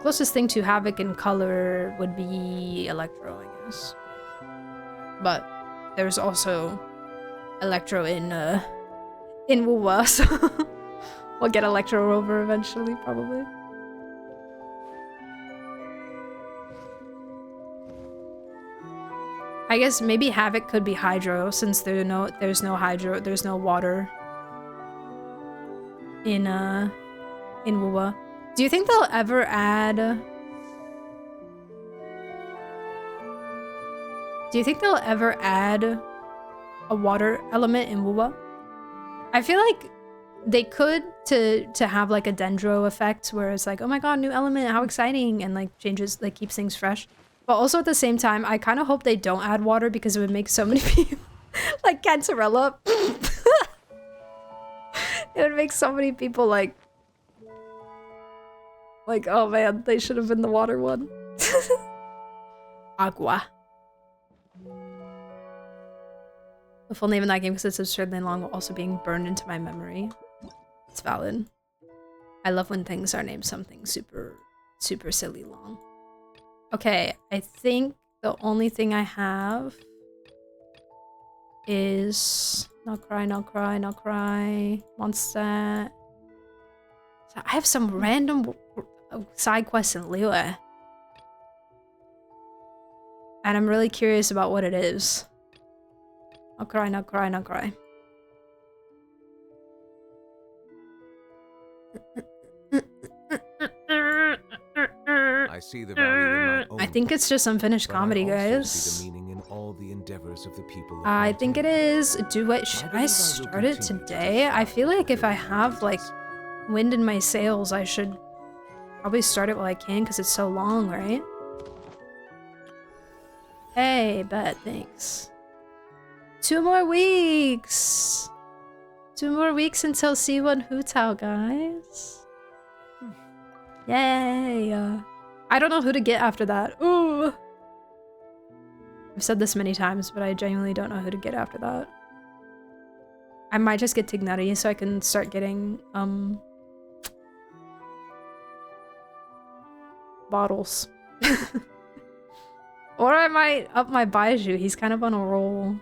closest thing to Havoc in color would be Electro, I guess. But there's also Electro in Wuwa, so we'll get Electro Rover eventually, probably. I guess maybe Havoc could be Hydro, since there's no Hydro, there's no water in Wuwa. Do you think they'll ever add... Do you think they'll ever add a water element in Wuwa? I feel like they could to have like a Dendro effect where it's like, oh my god, new element, how exciting, and like changes, like keeps things fresh. But also at the same time, I kind of hope they don't add water because it would make so many people like Cantarella. It would make so many people like, oh man, they should have been the water one. Agua. The full name in that game because it's absurdly long while also being burned into my memory. It's valid. I love when things are named something super, super silly long. Okay, I think the only thing I have is... Not cry, not cry, not cry. Monster. So I have some random side quest in Liyue. And I'm really curious about what it is. Not cry, not cry, not cry. I see the value in my own. I think it's just unfinished comedy, guys. See the meaning in all the endeavors of the people of I think it is. Should I start it today? I feel like if I have like wind in my sails, I should probably start it while I can because it's so long, right? Hey, bet, thanks. 2 more weeks! 2 more weeks until C1 Hutao, guys. Yay! I don't know who to get after that. Ooh! I've said this many times, but I genuinely don't know who to get after that. I might just get Tignari so I can start getting, bottles. Or I might up my Baiju. He's kind of on a roll.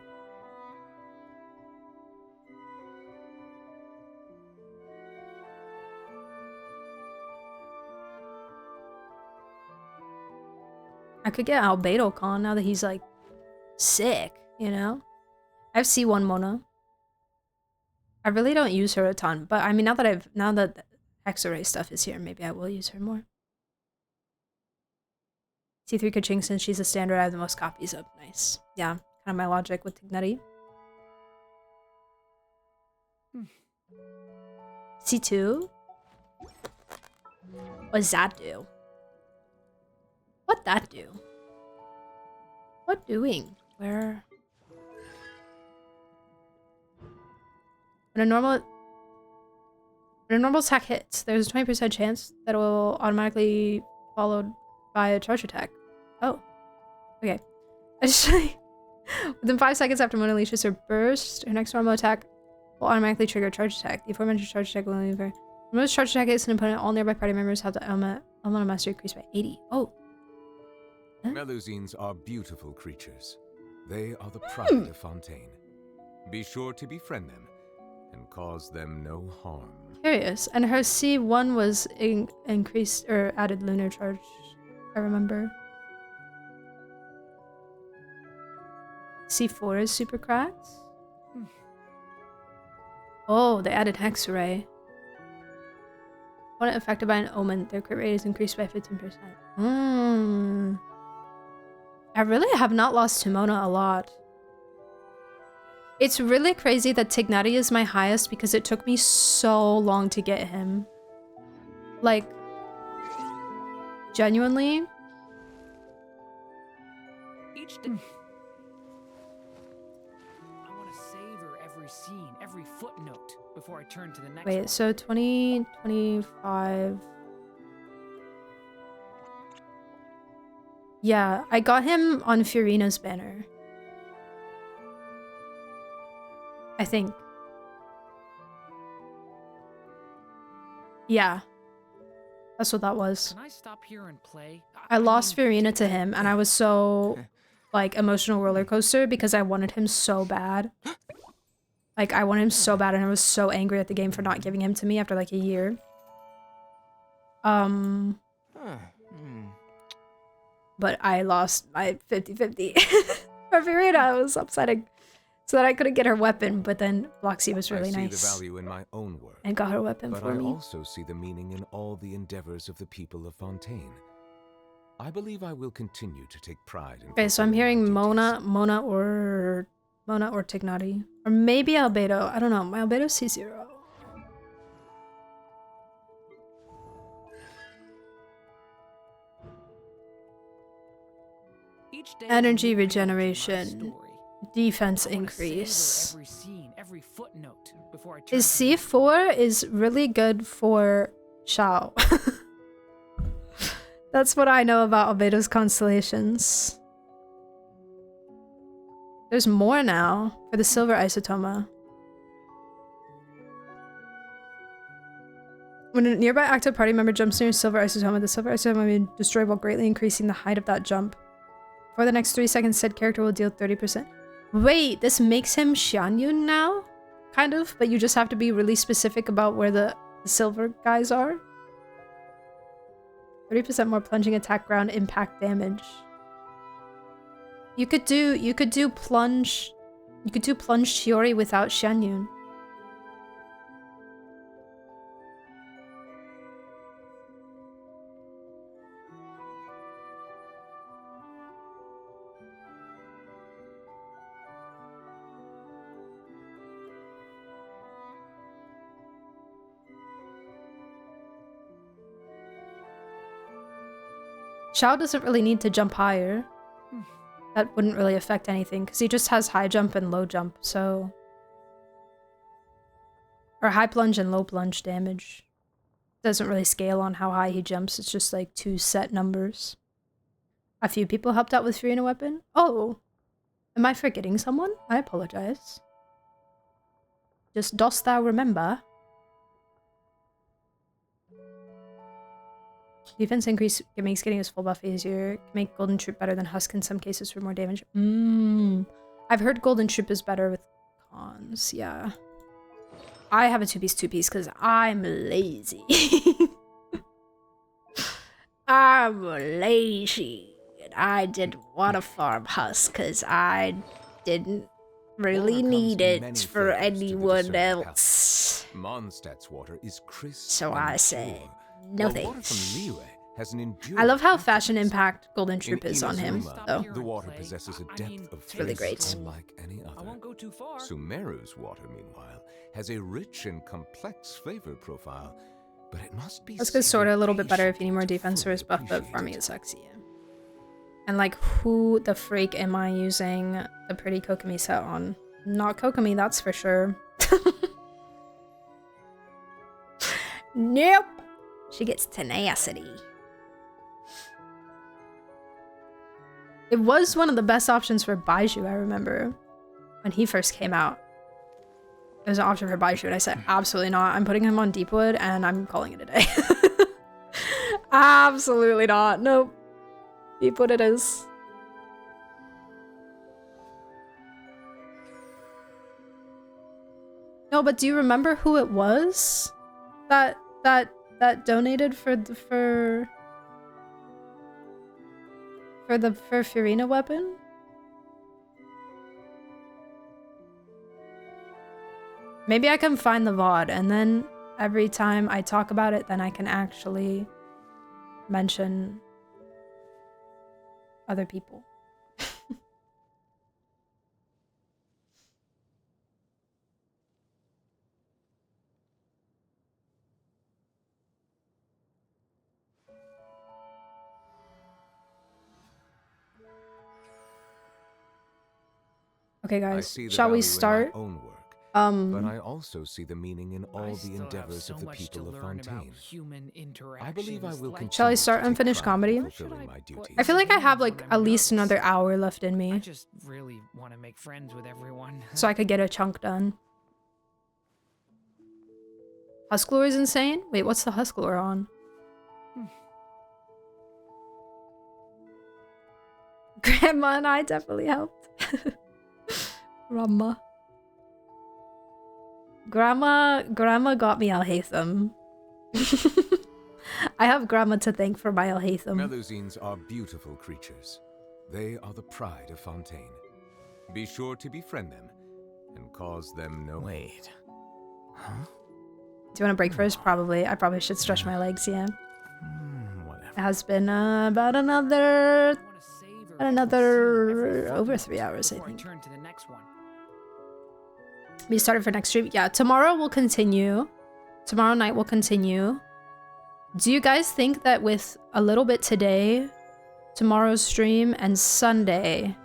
I could get Albedo Con now that he's like sick, you know? I have C1 Mona. I really don't use her a ton, but I mean now that Hexarray stuff is here, maybe I will use her more. C3 Kaching, since she's a standard, I have the most copies of. Nice. Yeah, kind of my logic with Tignetti. C2? What's that do? What that do? What doing? Where? When a normal attack hits, there's a 20% chance that it will automatically followed by a charge attack. Oh. Okay. Additionally, within 5 seconds after Mona leashes her burst, her next normal attack will automatically trigger a charge attack. The aforementioned charge attack will leave her. When most charge attack hits an opponent, all nearby party members have the elemental mastery increased by 80. Oh. Huh? Melusines are beautiful creatures. They are the pride of Fontaine. Be sure to befriend them and cause them no harm. Curious. And her C1 was increased or added lunar charge, I remember. C4 is super cracked. Oh, they added Hexarray. Opponent affected by an omen, their crit rate is increased by 15%. I really have not lost to Mona a lot. It's really crazy that Tignetti is my highest because it took me so long to get him. Like, genuinely. Each day. I want to savor every scene, every footnote before I turn to the next one. Wait, so 20, 25. Yeah, I got him on Fiorina's banner. I think. Yeah. That's what that was. Can I stop here and play? I lost Fiorina to him and I was so like emotional roller coaster because I wanted him so bad. Like I wanted him so bad and I was so angry at the game for not giving him to me after like a year. But I lost my 50-50 for Fiorina. It was upsetting. So that I couldn't get her weapon, but then Bloxy was really nice. I see the value in my own work, and got her weapon for me. But I also see the meaning in all the endeavors of the people of Fontaine. I believe I will continue to take pride in. Okay, so I'm hearing Mona or Tignetti. Or maybe Albedo. I don't know. My Albedo's C0. Energy regeneration. Defense increase. His C4 is really good for Xiao. That's what I know about Albedo's constellations. There's more now for the silver isotoma. When a nearby active party member jumps near a silver isotoma, the silver isotoma will be destroyed while greatly increasing the height of that jump. For the next 3 seconds, said character will deal 30%. Wait, this makes him Xianyun now? Kind of, but you just have to be really specific about where the silver guys are. 30% more plunging attack ground impact damage. You could do plunge Chiori without Xianyun. Xiao doesn't really need to jump higher. That wouldn't really affect anything, because he just has high jump and low jump, so... Or high plunge and low plunge damage. Doesn't really scale on how high he jumps, it's just like 2 set numbers. A few people helped out with Fiorina weapon? Oh! Am I forgetting someone? I apologize. Just dost thou remember? Defense increase, it makes getting his full buff easier. Can make Golden Troop better than Husk in some cases for more damage. I've heard Golden Troop is better with cons, yeah. I have a 2-piece because I'm lazy. I'm lazy. And I didn't want to farm Husk because I didn't really need it for anyone else. Mondstadt's water is crisp. So I say, no thanks. I I love how Fashion Impact Golden Troop is on him, though. The water possesses a depth of It's really great. taste unlike any other. Sumeru's water, meanwhile, has a rich and complex flavor profile, but it must be. Husk is sorta a little bit better if you need more defense or his buff, but farming is sexy. And like, who the freak am I using the pretty Kokomi set on? Not Kokomi, that's for sure. Nope. She gets tenacity. It was one of the best options for Baiju, I remember. When he first came out. It was an option for Baiju, and I said, absolutely not. I'm putting him on Deepwood, and I'm calling it a day. Absolutely not. Nope. Deepwood it is. No, but do you remember who it was? That donated for the Furina weapon? Maybe I can find the VOD, and then every time I talk about it, then I can actually mention other people. Okay, guys, shall we start? But I also see the meaning in all the endeavors of the people of Fontaine. I believe I will continue. Shall I start unfinished comedy? I feel like I have like at least another hour left in me. I just really want to make friends with everyone. So I could get a chunk done. Husklore is insane? Wait, what's the Husklore on? Grandma and I definitely helped. Grandma got me Al Haytham. I have Grandma to thank for my Al Haytham. Melusines are beautiful creatures. They are the pride of Fontaine. Be sure to befriend them and cause them no... Wait. Huh? Do you want a break first? Probably. I probably should stretch my legs, yeah. Whatever. It has been about another over 3 hours, I think. We started for next stream. Yeah, tomorrow we'll continue. Tomorrow night we'll continue. Do you guys think that with a little bit today, tomorrow's stream, and Sunday...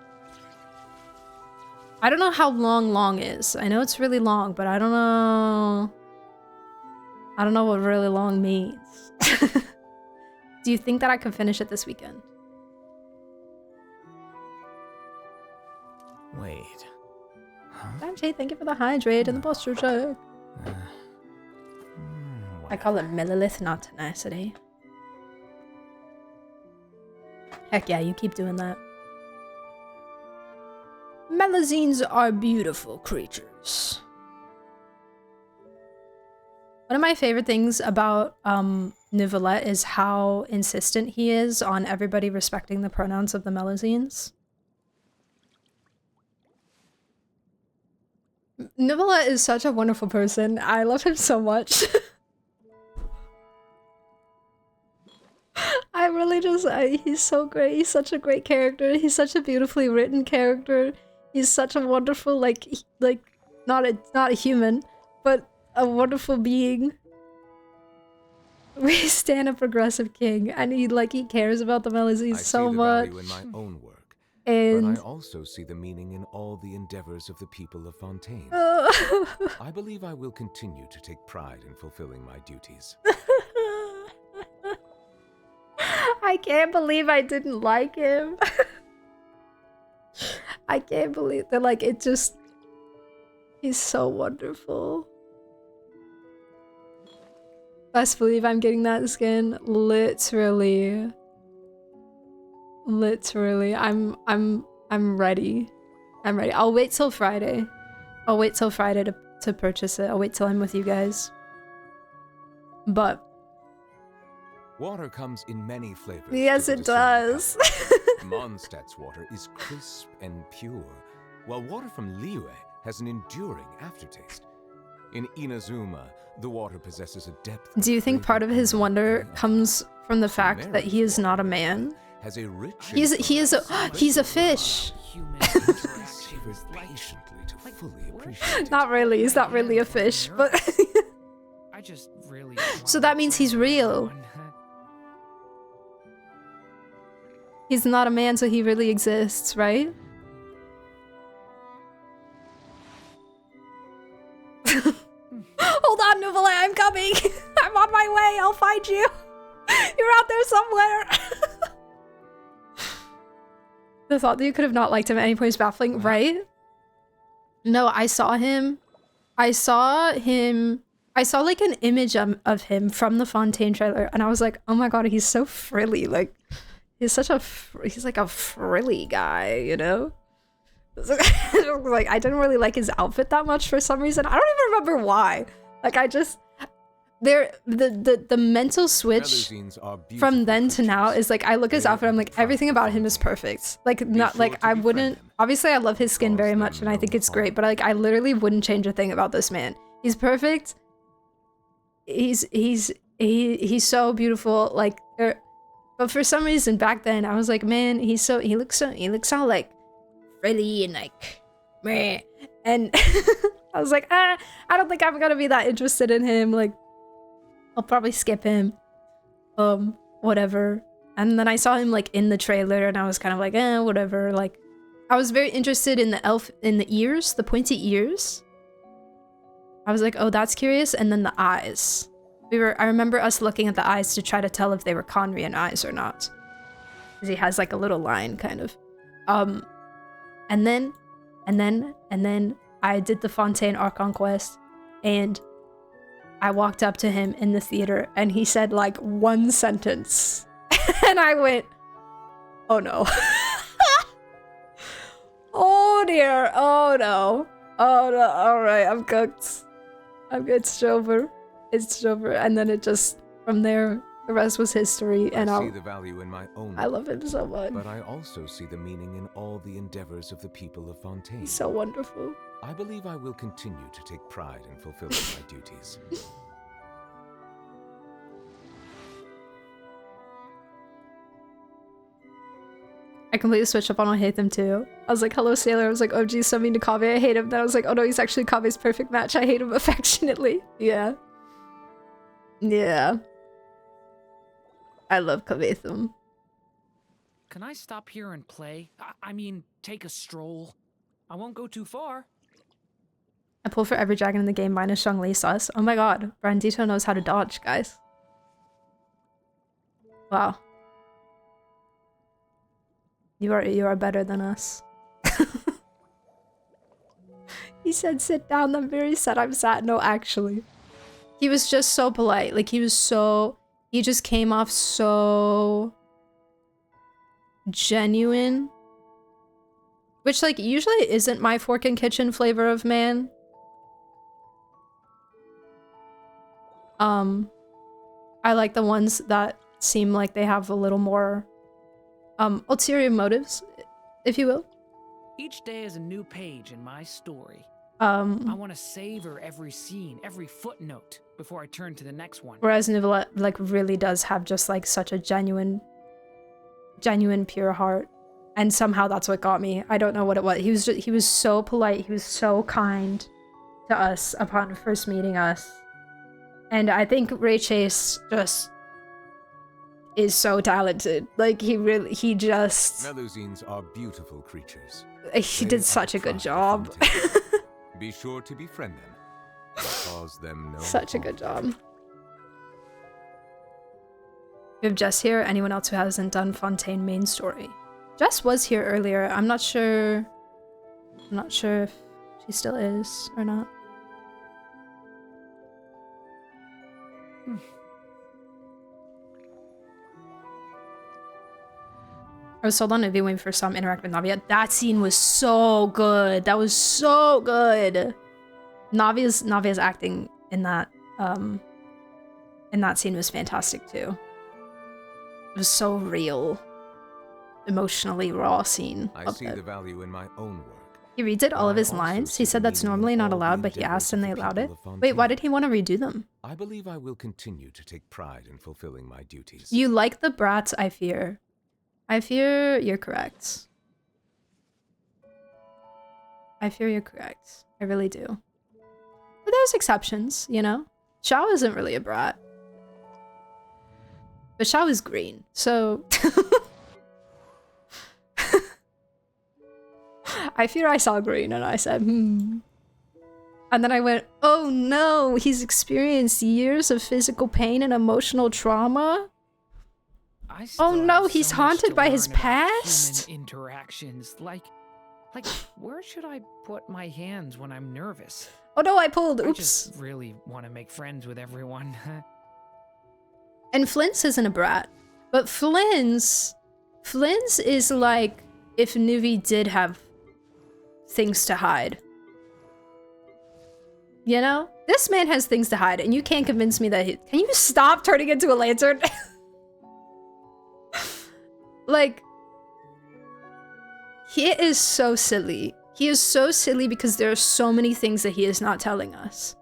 I don't know how long is. I know it's really long, but I don't know... I don't know what really long means. Do you think that I could finish it this weekend? Wait. Huh? Sanjay, thank you for the hydrate and the posture check. I call it millilith, not tenacity. Heck yeah, you keep doing that. Melusines are beautiful creatures. One of my favorite things about Neuvillette is how insistent he is on everybody respecting the pronouns of the Melusines. Neuvillette is such a wonderful person. I love him so much. I really just, he's so great. He's such a great character. He's such a beautifully written character. He's such a wonderful, like not a human, but a wonderful being. We stand a progressive king, and he cares about the Melusines so much. In my own work, and but I also see the meaning in all the endeavors of the people of Fontaine. I believe I will continue to take pride in fulfilling my duties. I can't believe I didn't like him. I can't believe that, it just... He's so wonderful. Best believe I'm getting that skin. Literally. Literally. I'm ready. I'm ready. I'll wait till Friday. I'll wait till Friday to purchase it. I'll wait till I'm with you guys. But Water comes in many flavors. yes, it does. Mondstadt's water is crisp and pure, while water from Liyue has an enduring aftertaste. In Inazuma, the water possesses a depth. Do you think part of his wonder comes from the fact that he is not a man? Has a rich He's a fish. Not really. He's not really a fish, but I just really. So that means he's real. He's not a man, so he really exists, right? Hold on, Nouvelle, I'm coming. I'm on my way. I'll find you. You're out there somewhere. The thought that you could have not liked him at any point is baffling, right? No, I saw him. I saw like an image of him from the Fontaine trailer, and I was like, oh my god, he's so frilly. Like, he's like a frilly guy, you know? Like, I didn't really like his outfit that much for some reason. I don't even remember why. Like, the mental switch from then to now is like, I look at his outfit, I'm like, everything about him is perfect. Like, not like, I wouldn't, obviously I love his skin very much and I think it's great, but like, I literally wouldn't change a thing about this man. He's perfect. He's so beautiful. Like, but for some reason back then I was like, man, he looks all like frilly and like meh. And I was like, I don't think I'm gonna be that interested in him. Like, I'll probably skip him. Whatever. And then I saw him like in the trailer and I was kind of like, whatever. Like, I was very interested in the elf in the ears, the pointy ears. I was like, oh, that's curious. And then the eyes. I remember us looking at the eyes to try to tell if they were Conrian eyes or not. Because he has like a little line kind of. And then I did the Fontaine Archon quest and I walked up to him in the theater and he said like one sentence. And I went, oh no. Oh dear. Oh no. Oh no. Alright, I'm cooked. It's over. It's over. And then it just, from there, the rest was history. And I see the value in my own. I love him so much. But I also see the meaning in all the endeavors of the people of Fontaine. He's so wonderful. I believe I will continue to take pride in fulfilling my duties. I completely switched up on I hate them too. I was like, hello Sailor. I was like, oh geez, so mean to Kaveh. I hate him. Then I was like, oh no, he's actually Kaveh's perfect match. I hate him affectionately. Yeah. Yeah. I love Kaveh. Can I stop here and play? I mean, take a stroll. I won't go too far. I pull for every dragon in the game minus Shangli sus. Oh my god. Brandito knows how to dodge, guys. Wow. You are better than us. He said sit down, I'm very sad I'm sat. No, actually. He was just so polite. Like, he just came off so genuine. Which, like, usually isn't my fork and kitchen flavor of man. I like the ones that seem like they have a little more ulterior motives, if you will. Each day is a new page in my story. I want to savor every scene, every footnote before I turn to the next one. Whereas Nicolette, like, really does have just like such a genuine pure heart, and somehow that's what got me. I don't know what it was. He was so polite. He was so kind to us upon first meeting us, and I think Ray Chase just is so talented. Like, he just... Melusines are beautiful creatures. He did such a good job. Be sure to befriend them. Cause them no Such a good job. We have Jess here. Anyone else who hasn't done Fontaine main story? Jess was here earlier. I'm not sure if she still is or not. I was sold on Nuvi when we first saw him interact with Navia. That scene was so good. That was so good. Navia's acting in that scene was fantastic too. It was so real. Emotionally raw scene. I see the value in my own work. He redid all of his lines. He said that's normally not allowed, but he asked and they allowed it. Wait, why did he want to redo them? I believe I will continue to take pride in fulfilling my duties. You like the brats, I fear. I fear you're correct. I fear you're correct. I really do. But there's exceptions, you know? Xiao isn't really a brat. But Xiao is green, so... I fear I saw green and I said, And then I went, oh no, he's experienced years of physical pain and emotional trauma? Oh no, he's haunted by his past? Human interactions, like, where should I put my hands when I'm nervous? Oh no, I pulled, oops. I just really want to make friends with everyone. And Flint's isn't a brat, but Flynn's is like if Nuvi did have things to hide. You know? This man has things to hide, and you can't convince me that he... Can you stop turning into a lantern? Like... He is so silly. He is so silly because there are so many things that he is not telling us.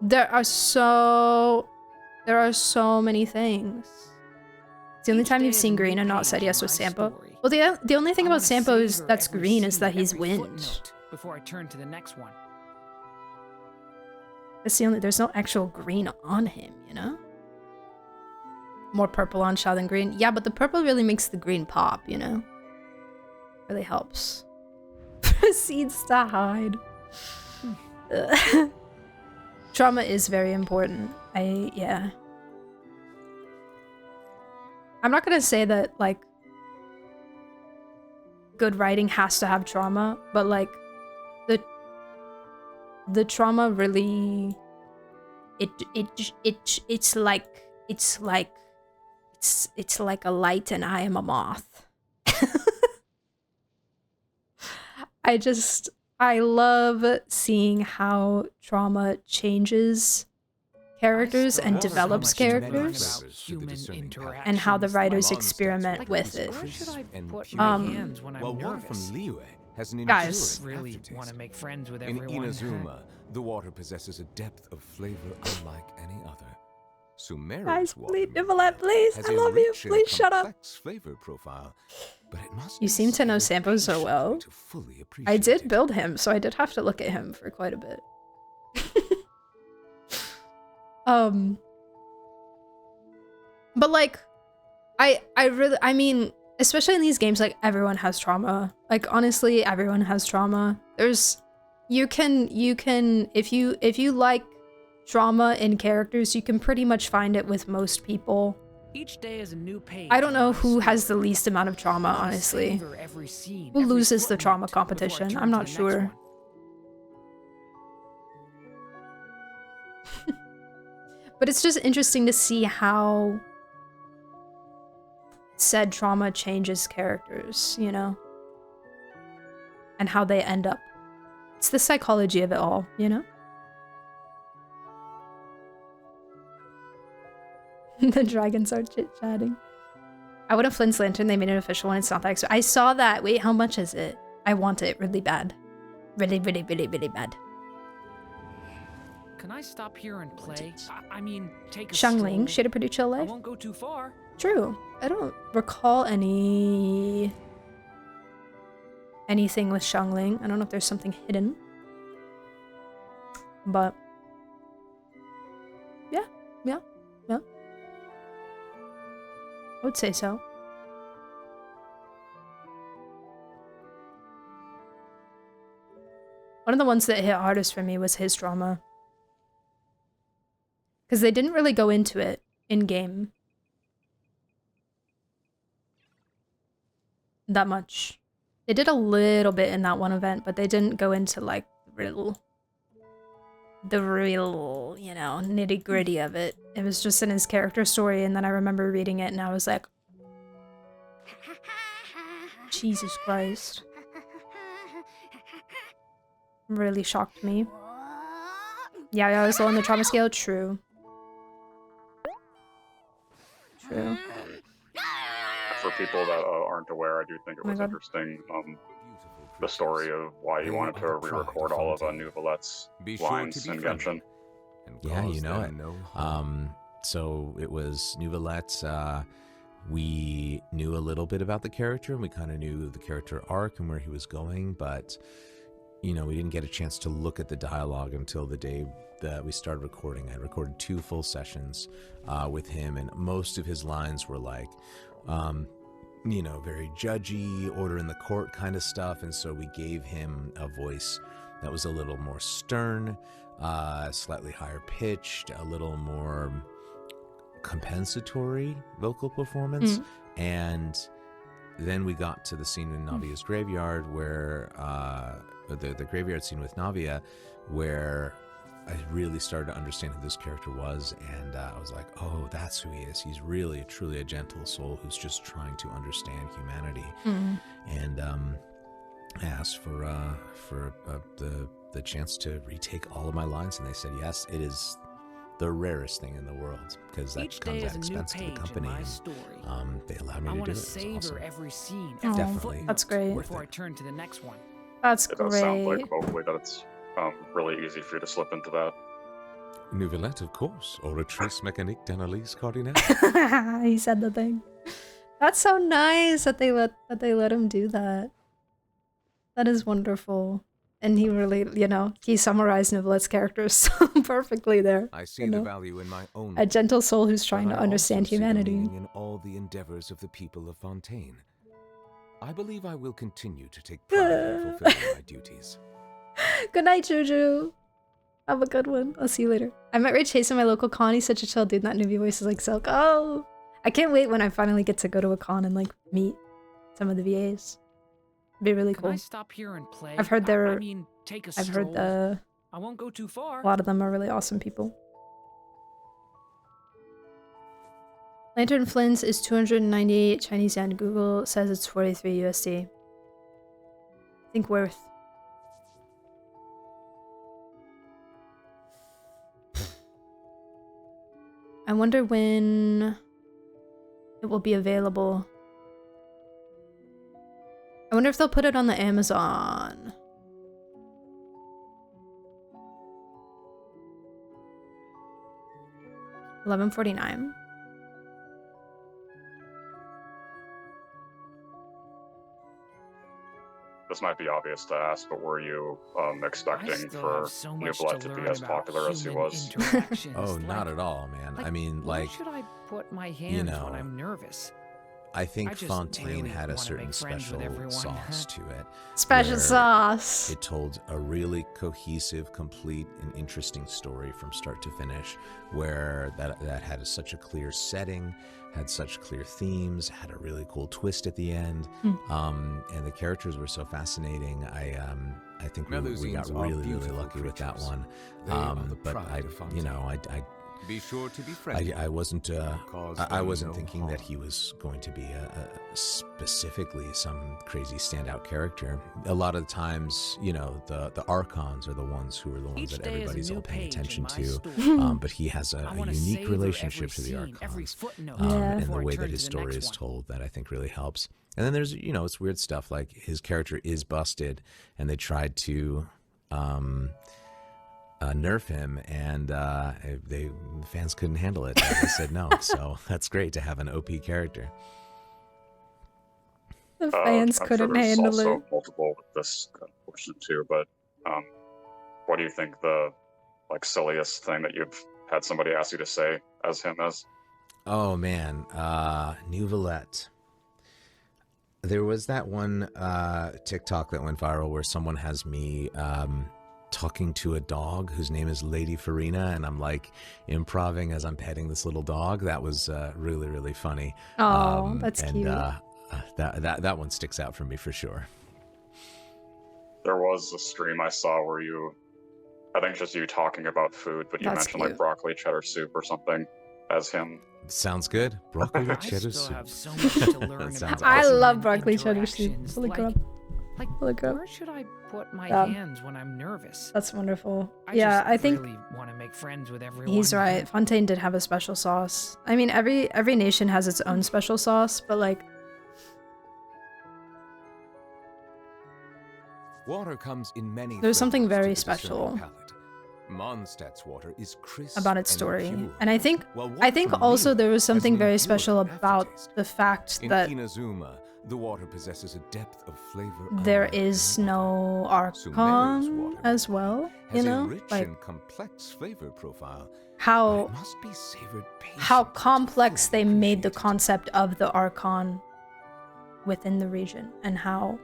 There are so many things. It's the only time you've seen green and not said yes with Sampo. Well, the only thing about Sampo is that's green is that he's wind. Before I turn to the next one. That's the only. There's no actual green on him, you know. More purple on Xiao than green. Yeah, but the purple really makes the green pop, you know. Really helps. Proceeds to hide. Trauma is very important. Yeah. I'm not gonna say that, like, good writing has to have trauma, but, like, the trauma really... It's like a light and I am a moth. I love seeing how trauma changes characters and develops characters, and how the writers experiment with it. Guys, really want to make friends with in everyone. Inazuma, the water possesses a depth of flavor unlike any other. Guys, please, Nicolette, please, I love you. Please shut up. Flavor profile, but it must You seem to know Sampo so well. I did build him, so I did have to look at him for quite a bit. But like, I mean, especially in these games, like, everyone has trauma. Like, honestly, everyone has trauma. You can, if you like trauma in characters, you can pretty much find it with most people. Each day is a new page. I don't know who has the least amount of trauma, honestly. Who loses the trauma competition? I'm not sure. But it's just interesting to see how said trauma changes characters, you know? And how they end up. It's the psychology of it all, you know? The dragons are chit-chatting. I want a Flint's Lantern. They made an official one. It's not that expensive. I saw that. Wait, how much is it? I want it really bad. Really, really, really, really bad. Can I stop here and play? I mean, take a Xiangling, stroll. Shade of Pretty Chill I Life. won't go too far. True. I don't recall anything with Xiangling. I don't know if there's something hidden. But yeah. I would say so. One of the ones that hit hardest for me was his trauma. Because they didn't really go into it in-game. That much. They did a little bit in that one event, but they didn't go into, like, real the real, you know, nitty gritty of it. It was just in his character story, and then I remember reading it and I was like, Jesus Christ. Really shocked me. Yeah, I was low on the trauma scale. True. True. For people that aren't aware, I do think it was interesting, the story of why he wanted to re-record all of New Valette's lines in Genshin. Yeah, you know it. So it was New Valette. We knew a little bit about the character, and we kind of knew the character arc and where he was going, but you know, we didn't get a chance to look at the dialogue until the day that we started recording. I recorded 2 full sessions with him, and most of his lines were like, you know, very judgy, order in the court kind of stuff, and so we gave him a voice that was a little more stern, slightly higher pitched, a little more compensatory vocal performance. And then we got to the scene in Navia's graveyard where the graveyard scene with Navia, where I really started to understand who this character was, and I was like, oh, that's who he is. He's really, truly a gentle soul who's just trying to understand humanity. And I asked for the chance to retake all of my lines, and they said yes. It is the rarest thing in the world, because that comes at expense to the company. And, they allowed me to do it. Savor awesome. Every scene, Definitely. That's great. Before I turn to the next one. That's It great. does sound like vocally that it's really easy for you to slip into that. New Valette, of course, or a Trace Mécanique d'Analyse Cardinal. He said the thing. That's so nice that they let him do that. That is wonderful. And he really, you know, he summarized Nivelette's character so perfectly there. I see the value in my own. A gentle soul who's trying to understand humanity. In all the endeavors of the people of Fontaine. I believe I will continue to take pride in fulfilling my duties. Good night, Juju. Have a good one. I'll see you later. I met Ray Chase in my local con. He's such a chill dude. That newbie voice is like silk. Oh, I can't wait when I finally get to go to a con and like meet some of the VAs. It'd be really cool. Can I stop here and play? I've heard they're. I mean, take a I've heard stroll. I won't go too far. A lot of them are really awesome people. Lantern Flynn's is 298 Chinese yen. Google says it's 43 USD. I think worth. I wonder when it will be available. I wonder if they'll put it on the Amazon. $11.49. This might be obvious to ask, but were you expecting for New Valette to be as popular as he was? Oh, not at all, man. I mean, like, should I put my hands when I'm nervous? I think Fontaine had a certain special sauce to it. Special sauce. It told a really cohesive, complete, and interesting story from start to finish, where that had such a clear setting, had such clear themes, had a really cool twist at the end, and the characters were so fascinating. I think we got really lucky with that one. But I be sure to be friendly. I wasn't thinking that he was going to be specifically some crazy standout character. A lot of the times, you know, the Archons are the ones that everybody's all paying attention to. But he has a unique relationship to the Archons, and the way that his story is told that I think really helps. And then there's, you know, it's weird stuff like his character is busted, and they tried to nerf him, and the fans couldn't handle it. They said no, so that's great to have an OP character. The fans couldn't handle it. There's also multiple with this portion too, but what do you think the silliest thing that you've had somebody ask you to say as him is? Oh man, New Valette. There was that one TikTok that went viral where someone has me talking to a dog whose name is Lady Farina, and I'm like improving as I'm petting this little dog. That was really funny. Oh, that's cute. That one sticks out for me for sure. There was a stream I saw where you I think it's just you talking about food, but you That's mentioned cute. like broccoli cheddar soup or something as him. Sounds good. Broccoli cheddar still soup. have so much to learn That about sounds I awesome. love broccoli cheddar soup. interactions, Holy crap. Like, Holy crap. where should I put my Yeah. hands when I'm nervous? That's wonderful. I Yeah, just I think really want to make friends with everyone. he's right. Fontaine did have a special sauce. I mean, every nation has its own special sauce, but like, Water comes in many there's something flavors to very the discerning special palate. Mondstadt's water is crisp about its and story. pure, And I think while water from also Liyue there was has something an very enduring special about aftertaste. the fact In that Inazuma, the water possesses a depth of flavor there unlike is any no Sumeru's Archon water as well, you has a know? rich Like and complex flavor profile, but how it must be savored how complex they made the concept of the Archon within the region, and how,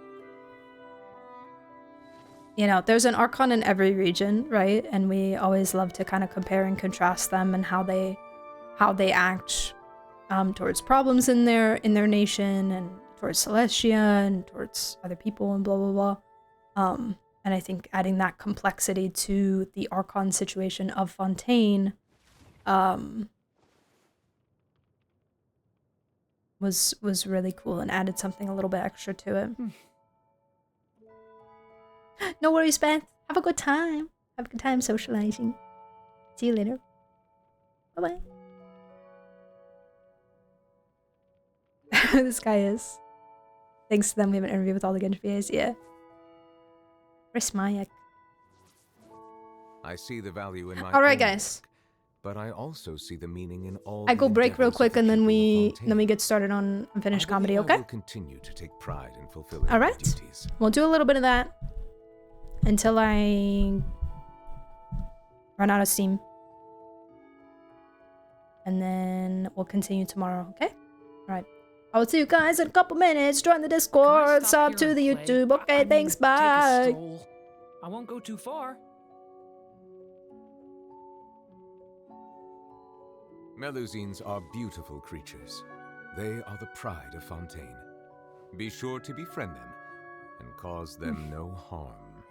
you know, there's an Archon in every region, right? And we always love to kind of compare and contrast them and how they act towards problems in their nation, and towards Celestia, and towards other people, and blah blah blah. And I think adding that complexity to the Archon situation of Fontaine was really cool and added something a little bit extra to it. No worries, Beth. Have a good time. Have a good time socializing. See you later. Bye-bye. This guy is. Thanks to them, we have an interview with all the Genshin VAs. Yeah. Where's Mayak? I see the value in my All right, own guys. work, but I also see the meaning in all I go the break real endeavors of quick, the and then people of Fontaine. we get started on unfinished I comedy. believe I Okay. will continue to take pride in fulfilling All my right. duties. We'll do a little bit of that until I run out of steam. And then we'll continue tomorrow, okay? All right. I'll see you guys in a couple minutes. Join the Discord, sub to the YouTube. Okay, thanks, bye. I won't go too far. Melusines are beautiful creatures. They are the pride of Fontaine. Be sure to befriend them and cause them no harm.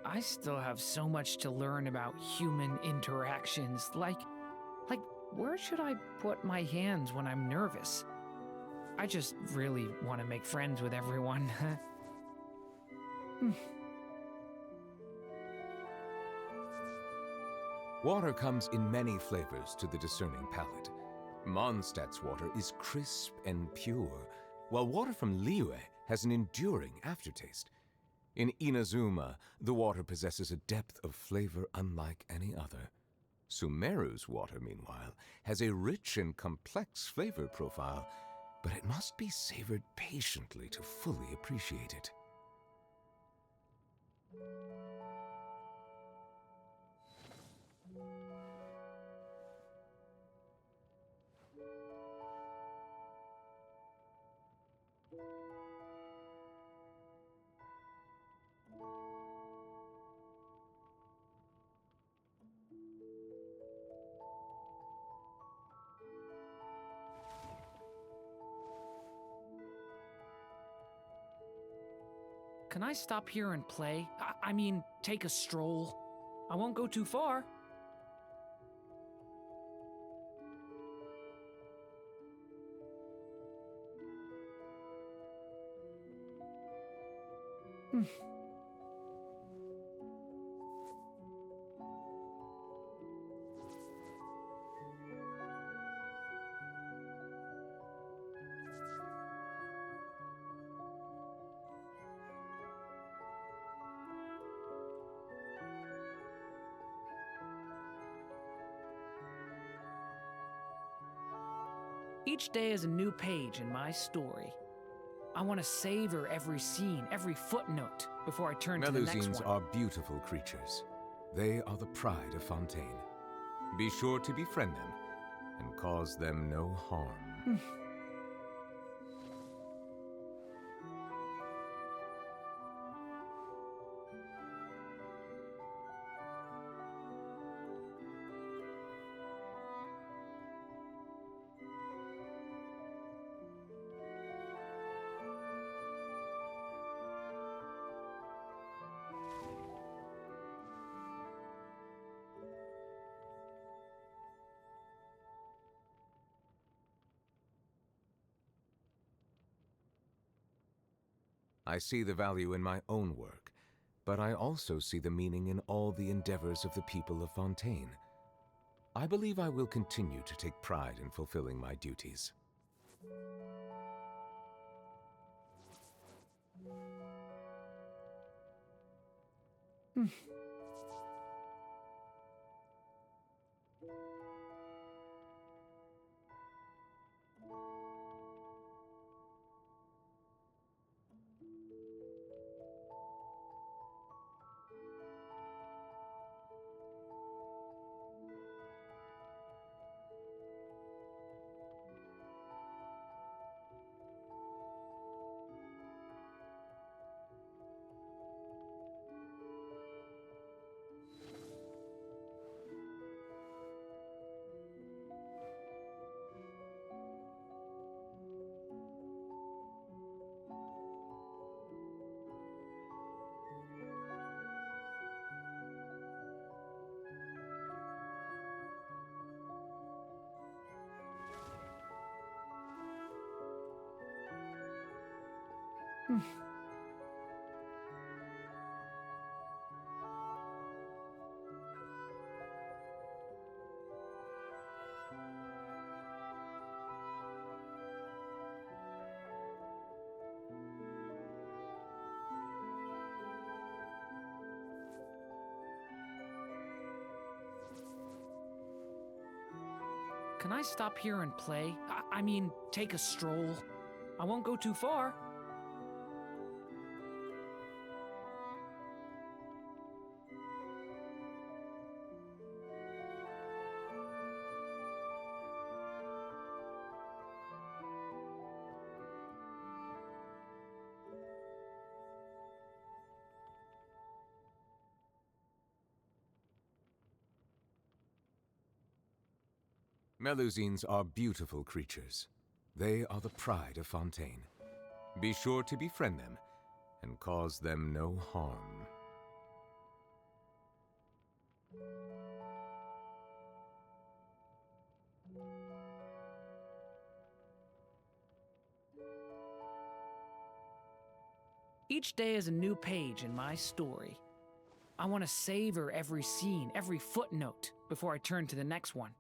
I still have so much to learn about human interactions. Like, where should I put my hands when I'm nervous? I just really want to make friends with everyone. Water comes in many flavors to the discerning palate. Mondstadt's water is crisp and pure, while water from Liyue has an enduring aftertaste. In Inazuma, the water possesses a depth of flavor unlike any other. Sumeru's water, meanwhile, has a rich and complex flavor profile, but it must be savored patiently to fully appreciate it. Can I stop here and play? I mean, take a stroll. I won't go too far. Each day is a new page in my story. I want to savor every scene, every footnote, before I turn to the next Melusines one. are beautiful creatures. They are the pride of Fontaine. Be sure to befriend them and cause them no harm. I see the value in my own work, but I also see the meaning in all the endeavors of the people of Fontaine. I believe I will continue to take pride in fulfilling my duties. Can I stop here and play? I mean, take a stroll. I won't go too far. Melusines are beautiful creatures. They are the pride of Fontaine. Be sure to befriend them and cause them no harm. Each day is a new page in my story. I want to savor every scene, every footnote, before I turn to the next one.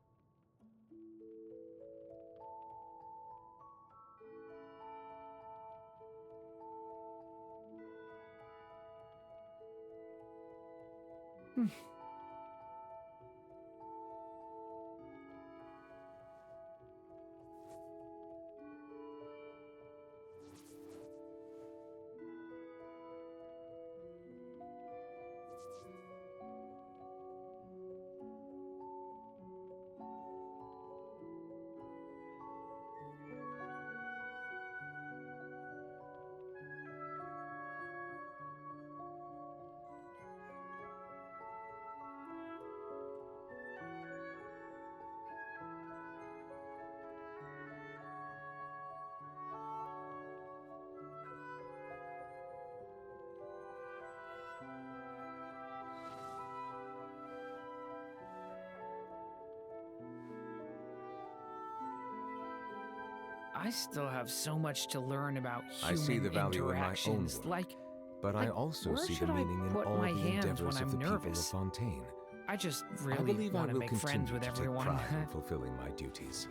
I still have so much to learn about human I see the value in my own work, but I also see the meaning in all the endeavors of the people of Fontaine. I just I really believe I want to will make friends continue with to take everyone. pride in fulfilling my duties.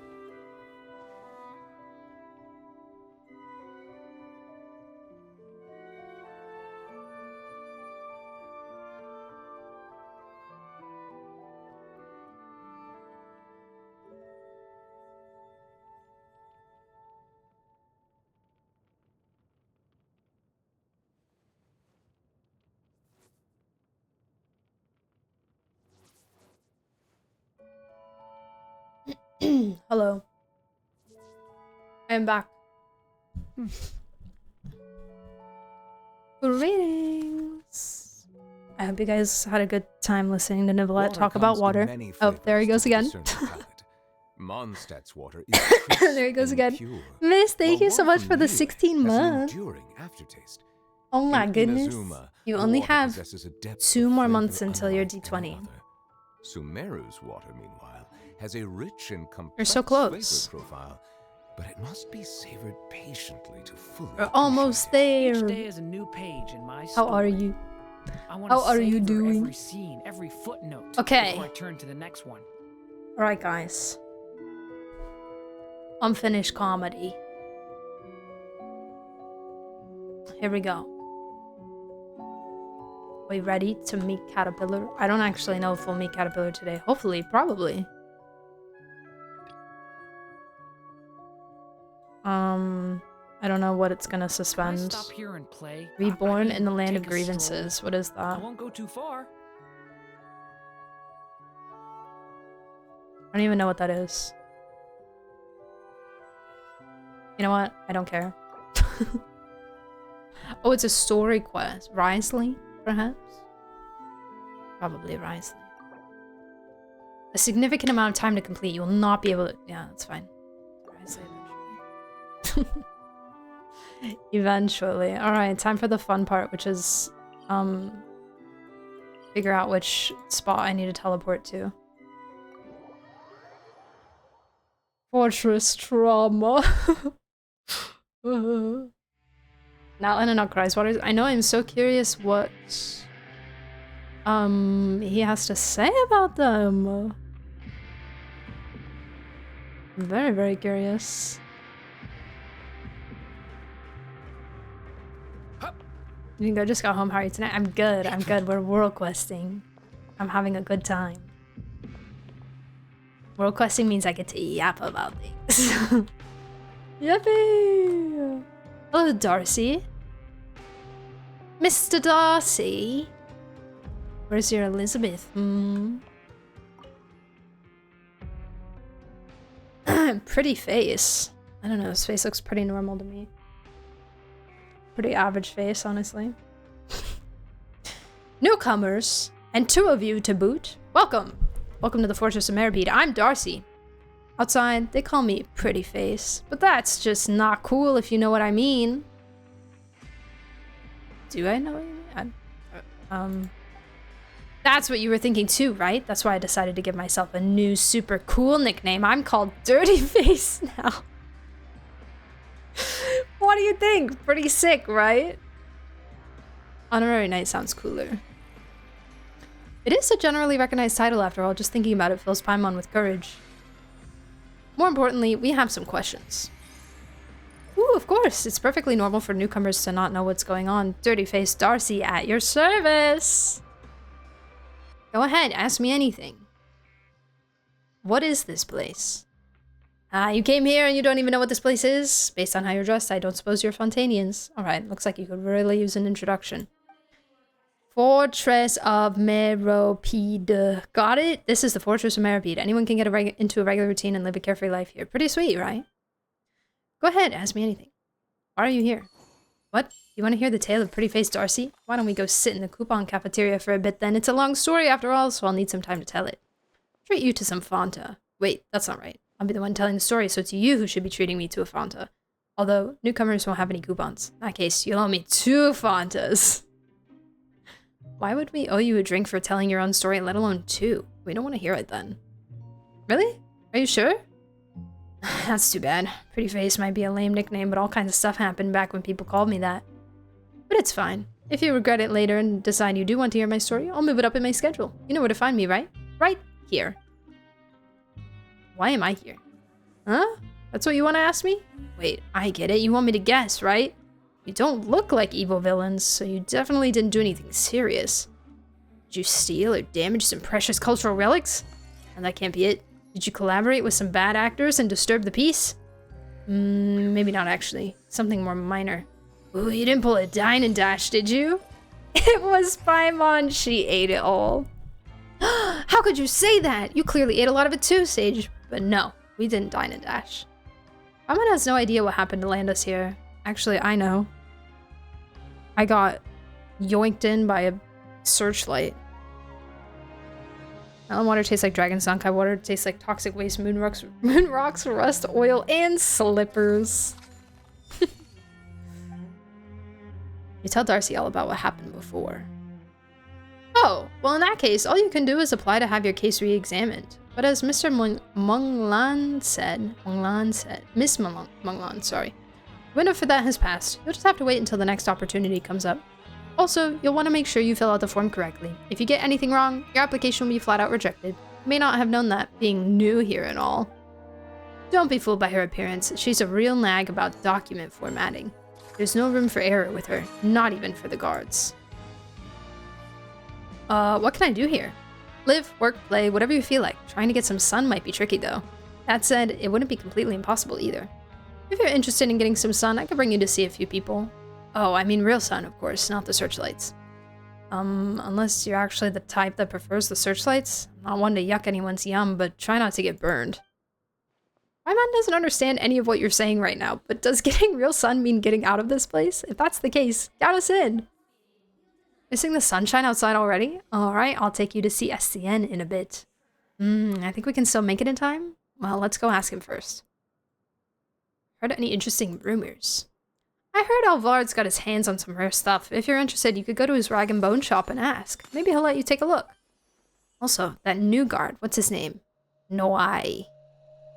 Hello. I am back. Greetings. I hope you guys had a good time listening to Nicolette talk about water. Oh, there he goes again. Mondstadt's water is there he goes again. Miss, thank you so much for the 16 months. Oh my goodness. You only have 2 more months until you're D20. Sumeru's water, meanwhile, has a rich and complex You're so close. flavor profile, but it must be savored patiently to fully. We're almost there. Each day is a new page in my How are story. you? I want How to are you savor doing? Every scene, every footnote. Okay. Before I turn to the next one. All right, guys. Unfinished comedy. Here we go. We ready to meet Caterpillar? I don't actually know if we'll meet Caterpillar today. Hopefully, probably. I don't know what it's gonna suspend. Stop here and play. Reborn in the land of grievances. What is I that? won't go too far. I don't even know what that is. You know what? I don't care. Oh, it's a story quest. Risley, perhaps? Probably Risley. A significant amount of time to complete. You will not be able to... Yeah, that's fine. Risley eventually. Eventually. Alright, time for the fun part, which is... figure out which spot I need to teleport to. Fortress trauma. Not letting out cries waters. I know, I'm so curious what he has to say about them. I'm very, very curious. You think I just got home? How are you tonight? I'm good. I'm good. We're world questing. I'm having a good time. World questing means I get to yap about things. Yippee! Hello, Darcy. Mr. Darcy? Where's your Elizabeth? Pretty face. I don't know, his face looks pretty normal to me. Pretty average face, honestly. Newcomers, and 2 of you to boot. Welcome. Welcome to the Fortress of Meripede. I'm Darcy. Outside, they call me Pretty Face, but that's just not cool if you know what I mean. Do I know what you mean? That's what you were thinking too, right? That's why I decided to give myself a new super cool nickname. I'm called Dirty Face now. What do you think? Pretty sick, right? Honorary Knight sounds cooler. It is a generally recognized title after all. Just thinking about it fills Paimon with courage. More importantly, we have some questions. Ooh, of course. It's perfectly normal for newcomers to not know what's going on. Dirty Face Darcy at your service. Go ahead, ask me anything. What is this place? You came here and you don't even know what this place is? Based on how you're dressed, I don't suppose you're Fontanians. Alright, looks like you could really use an introduction. Fortress of Meripede. Got it? This is the Fortress of Meripede. Anyone can get into a regular routine and live a carefree life here. Pretty sweet, right? Go ahead, ask me anything. Why are you here? What? You want to hear the tale of Pretty Face Darcy? Why don't we go sit in the coupon cafeteria for a bit then? It's a long story after all, so I'll need some time to tell it. Treat you to some Fanta. Wait, that's not right. I'll be the one telling the story, so it's you who should be treating me to a Fanta. Although, newcomers won't have any coupons. In that case, you'll owe me 2 Fantas. Why would we owe you a drink for telling your own story, let alone 2? We don't want to hear it then. Really? Are you sure? That's too bad. Pretty Face might be a lame nickname, but all kinds of stuff happened back when people called me that. But it's fine. If you regret it later and decide you do want to hear my story, I'll move it up in my schedule. You know where to find me, right? Right here. Why am I here? Huh? That's what you want to ask me? Wait, I get it. You want me to guess, right? You don't look like evil villains, so you definitely didn't do anything serious. Did you steal or damage some precious cultural relics? And that can't be it. Did you collaborate with some bad actors and disturb the peace? Maybe not actually. Something more minor. Ooh, you didn't pull a dine and dash, did you? It was Paimon. She ate it all. How could you say that? You clearly ate a lot of it too, Sage. But no, We didn't dine and dash. Paimon has no idea what happened to land us here. Actually, I know. I got yoinked in by a searchlight. Melon water tastes like dragon sunkai water. Tastes like toxic waste, moon rocks, rust, oil, and slippers. You tell Darcy all about what happened before. Oh, well in that case, all you can do is apply to have your case re-examined. But as Mr. Monglan said, Miss Monglan, sorry. The window for that has passed. You'll just have to wait until the next opportunity comes up. Also, you'll want to make sure you fill out the form correctly. If you get anything wrong, your application will be flat out rejected. You may not have known that, being new here and all. Don't be fooled by her appearance. She's a real nag about document formatting. There's no room for error with her, not even for the guards. What can I do here? Live, work, play, whatever you feel like. Trying to get some sun might be tricky though. That said, it wouldn't be completely impossible either. If you're interested in getting some sun, I could bring you to see a few people. Oh, I mean real sun, of course, not the searchlights. Unless you're actually the type that prefers the searchlights. I'm not one to yuck anyone's yum, but try not to get burned. My man doesn't understand any of what you're saying right now, but does getting real sun mean getting out of this place? If that's the case, get us in. Missing the sunshine outside already? Alright, I'll take you to see SCN in a bit. I think we can still make it in time? Well, let's go ask him first. Heard any interesting rumors? I heard Alvard's got his hands on some rare stuff. If you're interested, you could go to his rag and bone shop and ask. Maybe he'll let you take a look. Also, that new guard, what's his name? Noai.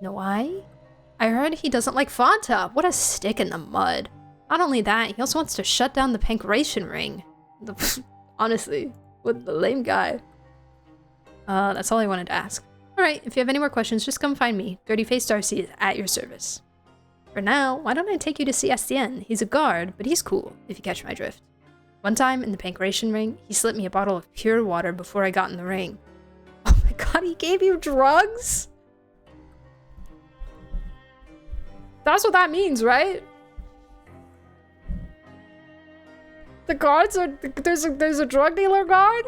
Noai? I heard he doesn't like Fanta. What a stick in the mud. Not only that, he also wants to shut down the Pancration Ring. Honestly, what the lame guy. That's all I wanted to ask. Alright, if you have any more questions, just come find me. Dirty Face Darcy is at your service. For now, why don't I take you to see SDN? He's a guard, but he's cool, if you catch my drift. One time, in the Pancration Ring, he slipped me a bottle of pure water before I got in the ring. Oh my god, he gave you drugs? That's what that means, right? The guards are... There's a drug dealer guard?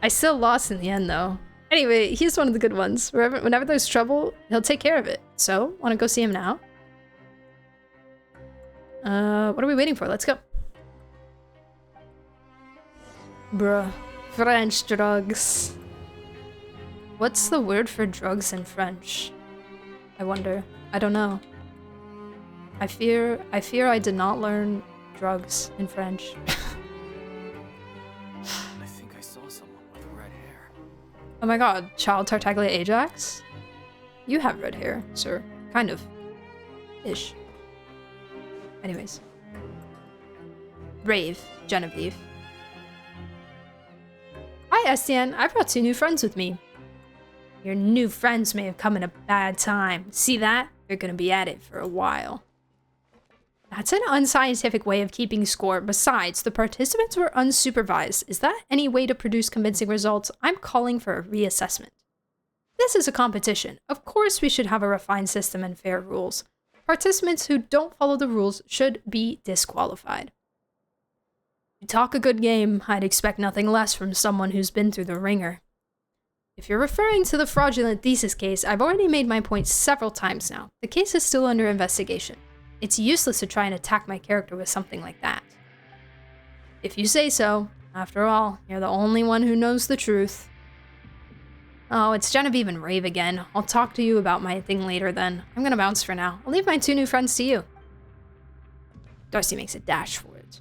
I still lost in the end, though. Anyway, he's one of the good ones. Whenever there's trouble, he'll take care of it. So, wanna go see him now? What are we waiting for? Let's go. Bruh. French drugs. What's the word for drugs in French? I wonder. I don't know. I fear I did not learn drugs in French. I think I saw someone with red hair. Oh my god, Child Tartaglia Ajax? You have red hair, sir. Kind of. Ish. Anyways. Brave, Genevieve. Hi, Estienne. I brought 2 new friends with me. Your new friends may have come in a bad time. See that? They're gonna be at it for a while. That's an unscientific way of keeping score. Besides, the participants were unsupervised. Is that any way to produce convincing results? I'm calling for a reassessment. This is a competition. Of course we should have a refined system and fair rules. Participants who don't follow the rules should be disqualified. You talk a good game, I'd expect nothing less from someone who's been through the ringer. If you're referring to the fraudulent thesis case, I've already made my point several times now. The case is still under investigation. It's useless to try and attack my character with something like that. If you say so, after all, you're the only one who knows the truth. Oh, it's Genevieve and Rave again. I'll talk to you about my thing later then. I'm gonna bounce for now. I'll leave my 2 new friends to you. Darcy makes a dash for it.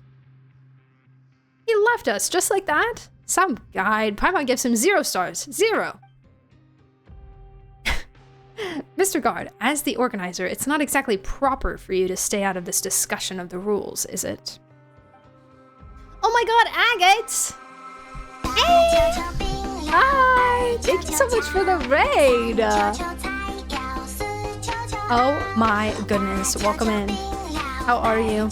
He left us just like that? Some guide. Paimon gives him 0 stars. 0. Mr. Guard, as the organizer, it's not exactly proper for you to stay out of this discussion of the rules, is it? Oh my god, Agate! Hey! Hi! Thank you so much for the raid! Oh my goodness, welcome in. How are you?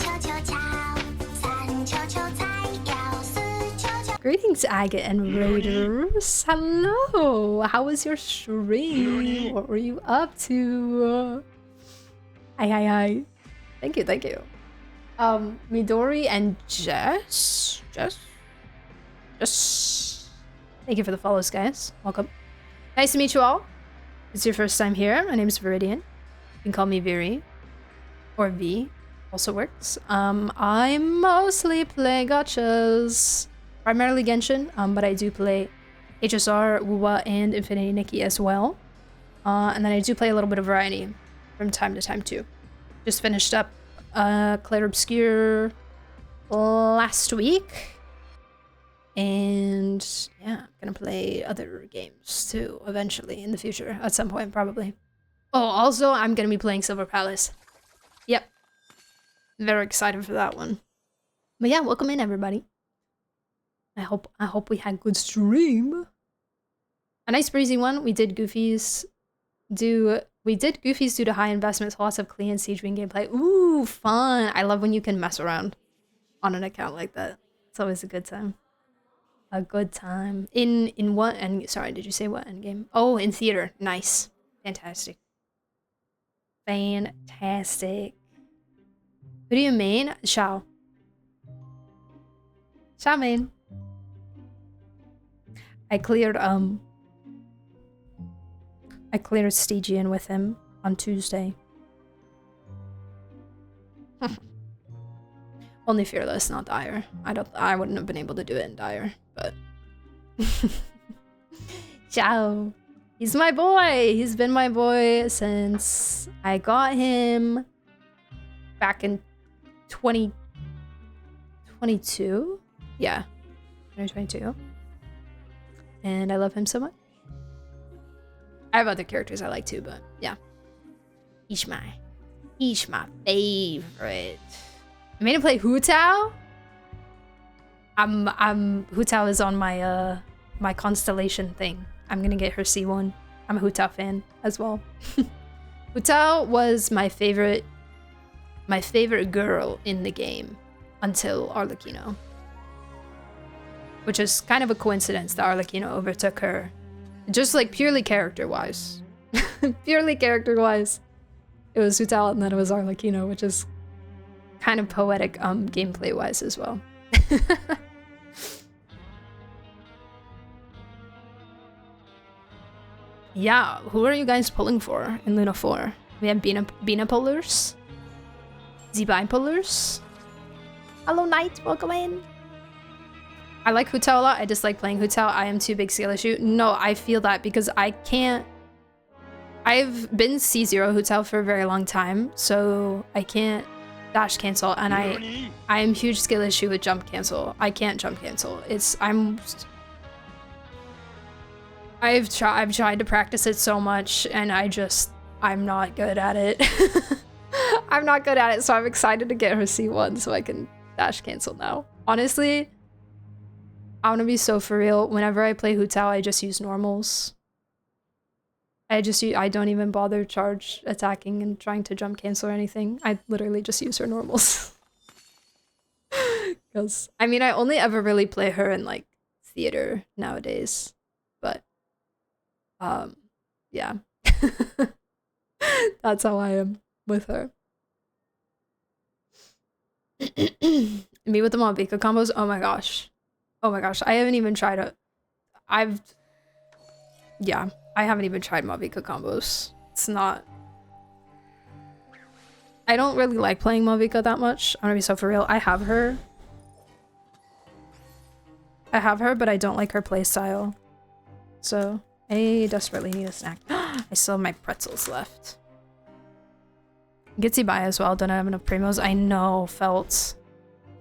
Greetings, Agate and Raiders. Hello! How was your stream? What were you up to? Hi. Thank you. Midori and Jess? Thank you for the follows, guys. Welcome. Nice to meet you all. it's your first time here, my name is Viridian. You can call me Viri. Or V. Also works. I mostly play gachas. Primarily Genshin, but I do play HSR, WoWa, and Infinity Nikki as well. And then I do play a little bit of variety from time to time too. Just finished up Clair Obscure last week. And yeah, I'm gonna play other games too eventually in the future at some point probably. Oh, also I'm gonna be playing Silver Palace. Yep. Very excited for that one. But yeah, welcome in everybody. I hope we had good stream. A nice breezy one. We did Goofies due to high investments, lots of clean siege wing gameplay. Ooh, fun. I love when you can mess around on an account like that. It's always a good time. A good time. In what end? Sorry, did you say what end game? Oh, in theater. Nice. Fantastic. Fantastic. Who do you main? Xiao. Xiao main. I cleared Stygian with him on Tuesday. Only Fearless, not Dire. I wouldn't have been able to do it in Dire, but Ciao. He's my boy. He's been my boy since I got him back in 2022. Yeah. 2022. And I love him so much. I have other characters I like too, but yeah. He's my favorite. I made him play Hu Tao. Hu Tao is on my my constellation thing. I'm gonna get her C1. I'm a Hu Tao fan as well. Hu Tao was my favorite girl in the game until Arlecchino. Which is kind of a coincidence that Arlecchino overtook her. Just like purely character-wise. Purely character-wise. It was Hu Tao and then it was Arlecchino, which is kind of poetic gameplay-wise as well. Yeah, who are you guys pulling for in Luna 4? We have Bina pullers. Z-Bi pullers. Hello Knight, welcome in. I like Hu Tao a lot. I dislike playing Hu Tao. I am too big skill issue. No, I feel that because I can't... I've been C0 Hu Tao for a very long time, so I can't dash cancel, and I am huge skill issue with jump cancel. I can't jump cancel. I've tried to practice it so much, and I'm not good at it. I'm not good at it, so I'm excited to get her C1 so I can dash cancel now. Honestly, I want to be so for real. Whenever I play Hu Tao, I just use normals. I don't even bother charge attacking and trying to jump cancel or anything. I literally just use her normals. Because, I mean, I only ever really play her in, like, theater nowadays. But, yeah. That's how I am with her. Me with the Mobika combos? Oh my gosh. Oh my gosh. I haven't even tried it. I haven't even tried Mobika combos. It's not... I don't really like playing Mobika that much. I'm gonna be so for real. I have her, but I don't like her playstyle. So, I desperately need a snack. I still have my pretzels left. Gitsy Bai as well. Don't have enough primos. I know, felt.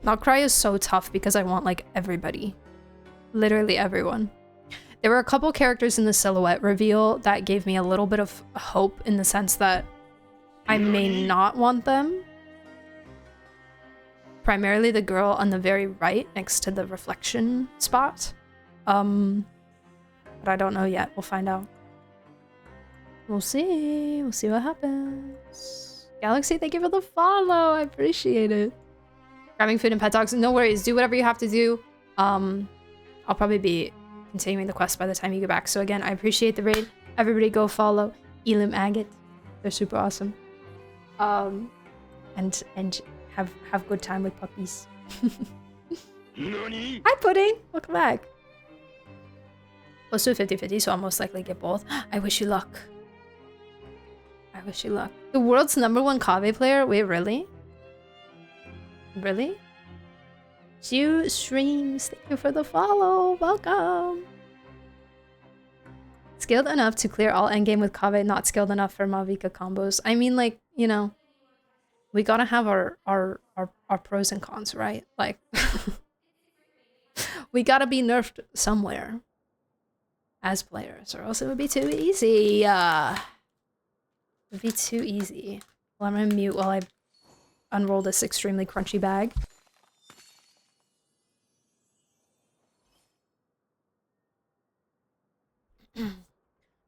Noctry is so tough because I want, like, everybody. Literally everyone. There were a couple characters in the silhouette reveal that gave me a little bit of hope in the sense that I may not want them. Primarily the girl on the very right next to the reflection spot. But I don't know yet. We'll find out. We'll see. We'll see what happens. Galaxy, thank you for the follow. I appreciate it. Grabbing food and pet dogs. No worries. Do whatever you have to do. I'll probably be continuing the quest by the time you get back. So again, I appreciate the raid. Everybody go follow Elim Agate. They're super awesome. And have good time with puppies. Hi Pudding! Welcome back. Close to a 50-50, so I'll most likely get both. I wish you luck. I wish you luck. The world's #1 Kave player? Wait, really? Really? Jew Streams, thank you for the follow. Welcome. Skilled enough to clear all endgame with Kave, not skilled enough for Mavica combos. I mean, like, you know, we gotta have our pros and cons, right? Like, we gotta be nerfed somewhere as players, or else it would be too easy. It would be too easy. Well, I'm gonna mute while I unroll this extremely crunchy bag.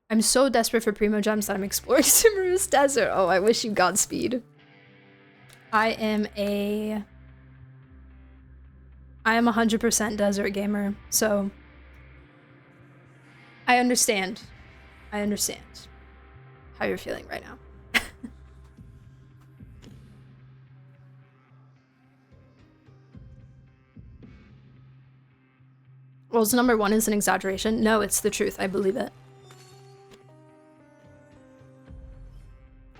I'm so desperate for Primo Gems that I'm exploring Sumeru's Desert. Oh, I wish you Godspeed. I am 100% desert gamer, so I understand. I understand how you're feeling right now. World's #1 is an exaggeration. No, it's the truth. I believe it.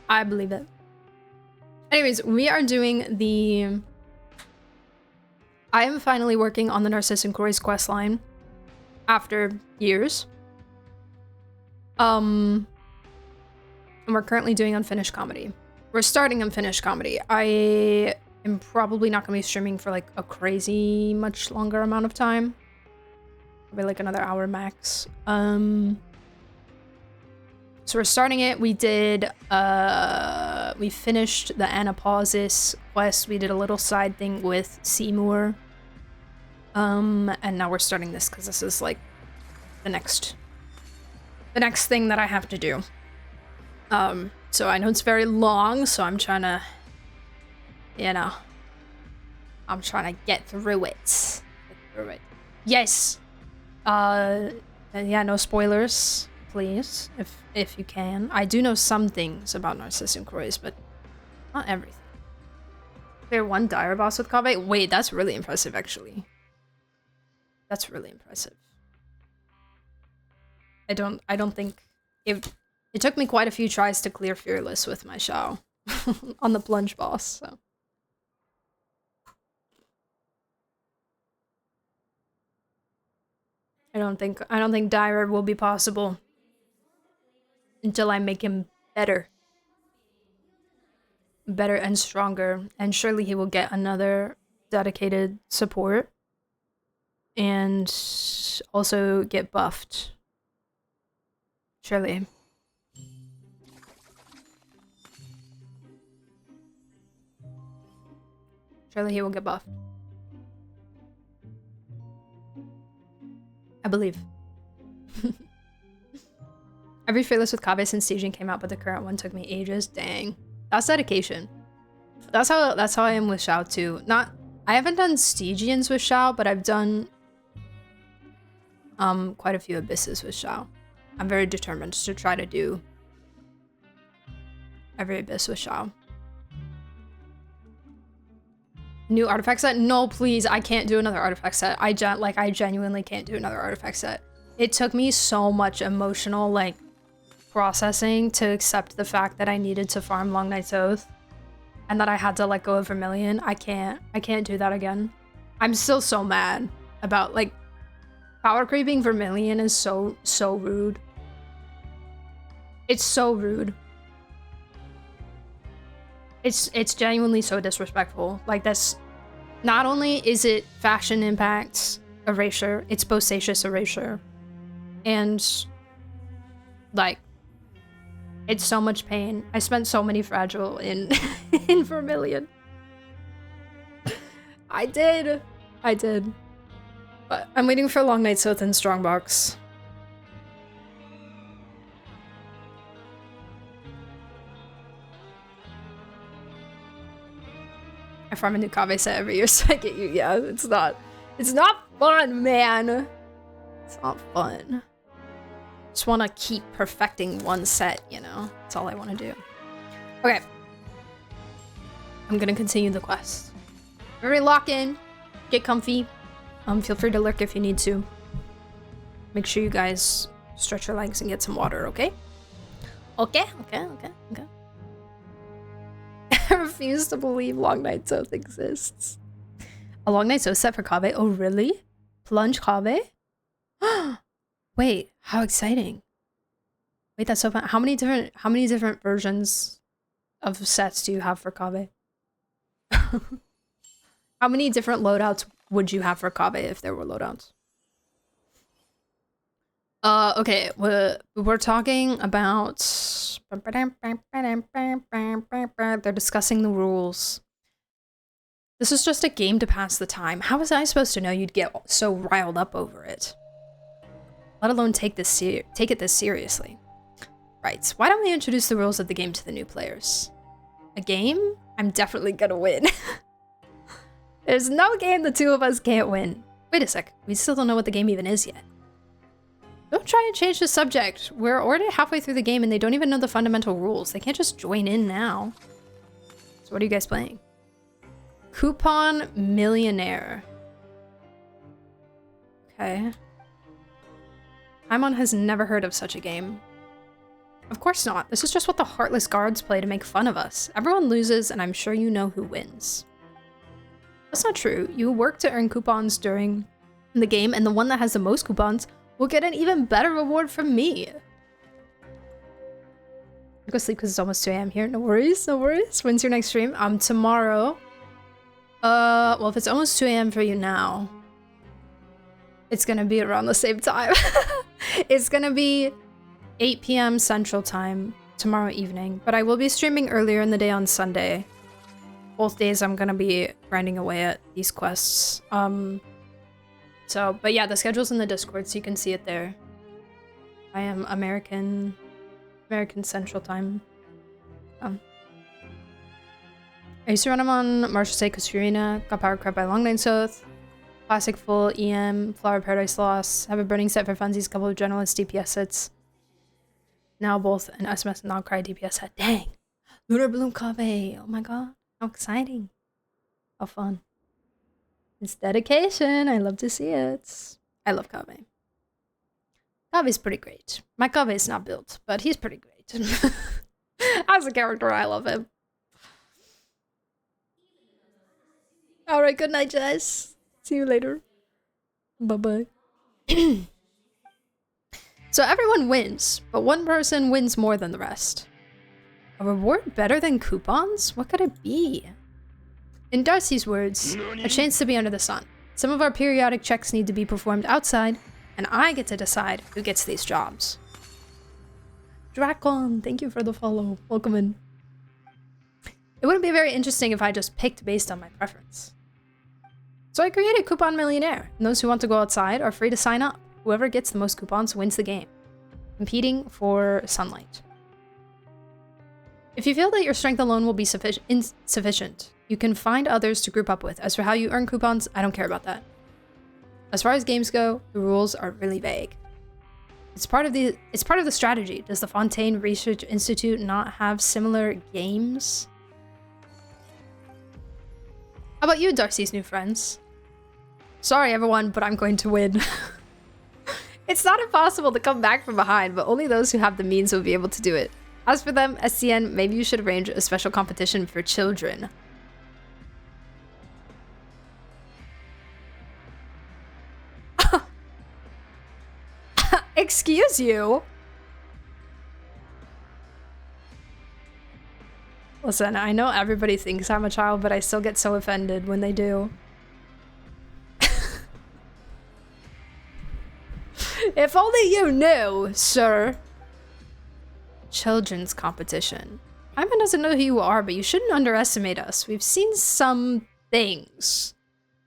I believe it. Anyways, we are doing the... I am finally working on the Narcissus and Croy's questline after years. And we're currently doing Unfinished Comedy. We're starting Unfinished Comedy. I am probably not going to be streaming for like a crazy much longer amount of time. Probably like another hour max. So we're starting it. We did, we finished the annapausis quest. We did a little side thing with Seymour. And now we're starting this because this is like the next thing that I have to do. So I know it's very long, so I'm trying to, you know, I'm trying to get through it. Yes. Yeah, no spoilers, please, if you can. I do know some things about Narcissus and Croy's, but not everything. Clear 1 dire boss with Kave? Wait, that's really impressive, actually. That's really impressive. I don't think it took me quite a few tries to clear Fearless with my Shao on the plunge boss, so. I don't think dire will be possible until I make him better. Better and stronger, and surely he will get another dedicated support and also get buffed. Surely. Surely he will get buffed. I believe. Every Fearless with Kave since Stygian came out, but the current one took me ages. Dang. That's dedication. That's how I am with Shao too. I haven't done Stygians with Shao, but I've done quite a few Abysses with Shao. I'm very determined to try to do every Abyss with Shao. New artifact set? No, please, I can't do another artifact set. I genuinely can't do another artifact set. It took me so much emotional, like, processing to accept the fact that I needed to farm Long Night's Oath and that I had to let go of Vermilion. I can't do that again. I'm still so mad about, like, power creeping Vermilion is so rude. It's so rude. It's genuinely so disrespectful. Like, this, not only is it faction impact erasure, it's bosacious erasure. And, like, it's so much pain. I spent so many fragile in in Vermilion. I did. But I'm waiting for Long Night's Oath and Strongbox. I farm a new Kave set every year, so I get you. Yeah, it's not fun, man. It's not fun. Just want to keep perfecting one set, you know? That's all I want to do. Okay. I'm gonna continue the quest. Everybody lock in. Get comfy. Feel free to lurk if you need to. Make sure you guys stretch your legs and get some water, okay? Okay. I refuse to believe Long Night's Oath exists. A Long Night's Oath set for Kaveh? Oh, really? Plunge Kaveh? Wait, how exciting. Wait, that's so fun. How many different versions of sets do you have for Kaveh? How many different loadouts would you have for Kaveh if there were loadouts? Okay, we're talking about... They're discussing the rules. This is just a game to pass the time. How was I supposed to know you'd get so riled up over it? Let alone take it this seriously. Right, why don't we introduce the rules of the game to the new players? A game? I'm definitely gonna win. There's no game the two of us can't win. Wait a sec, we still don't know what the game even is yet. Don't try and change the subject. We're already halfway through the game and they don't even know the fundamental rules. They can't just join in now. So what are you guys playing? Coupon Millionaire. Okay. Paimon has never heard of such a game. Of course not. This is just what the heartless guards play to make fun of us. Everyone loses, and I'm sure you know who wins. That's not true. You work to earn coupons during the game, and the one that has the most coupons will get an even better reward from me. Go sleep because it's almost 2 AM here. No worries, no worries. When's your next stream? Tomorrow. Well, if it's almost 2 AM for you now, it's gonna be around the same time. It's gonna be 8 PM Central Time tomorrow evening, but I will be streaming earlier in the day on Sunday. Both days I'm gonna be grinding away at these quests. But yeah, the schedule's in the Discord, so you can see it there. I am American Central Time. I used to run them on Marshall State Kusarina, got power crept by Long Night's Oath, Classic Full, EM, Flower Paradise Lost, have a burning set for funsies, a couple of generalist DPS sets. Now both an SMS and Not Cry DPS set. Dang! Lunar Bloom Kaveh! Oh my god, how exciting. How fun. It's dedication, I love to see it. I love Kaveh. Kaveh's pretty great. My Kaveh's not built, but he's pretty great. As a character, I love him. Alright, good night, Jess. See you later. Bye-bye. So everyone wins, but one person wins more than the rest. A reward better than coupons? What could it be? In Darcy's words, a chance to be under the sun. Some of our periodic checks need to be performed outside, and I get to decide who gets these jobs. Dracon, thank you for the follow. Welcome in. It wouldn't be very interesting if I just picked based on my preference. So I created Coupon Millionaire, and those who want to go outside are free to sign up. Whoever gets the most coupons wins the game, competing for sunlight. If you feel that your strength alone will be insufficient, you can find others to group up with. As for how you earn coupons, I don't care about that. As far as games go, the rules are really vague. It's part of the strategy. Does the Fontaine Research Institute not have similar games? How about you, Darcy's new friends? Sorry everyone, but I'm going to win. It's not impossible to come back from behind, but only those who have the means will be able to do it. As for them, SCN, maybe you should arrange a special competition for children. Excuse you? Listen, I know everybody thinks I'm a child, but I still get so offended when they do. If only you knew, sir. Children's competition. Paimon doesn't know who you are, but you shouldn't underestimate us. We've seen some things.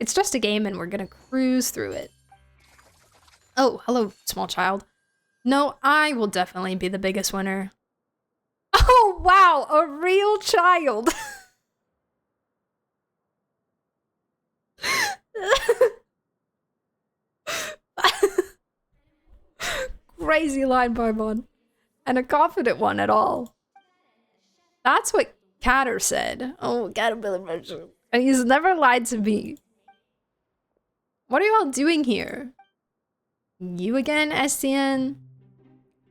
It's just a game and we're gonna cruise through it. Oh, hello, small child. No, I will definitely be the biggest winner. Oh, wow, a real child. Crazy line, Paimon. And a confident one at all. That's what Catter said. Oh, Caterpillar. And he's never lied to me. What are you all doing here? You again, SCN?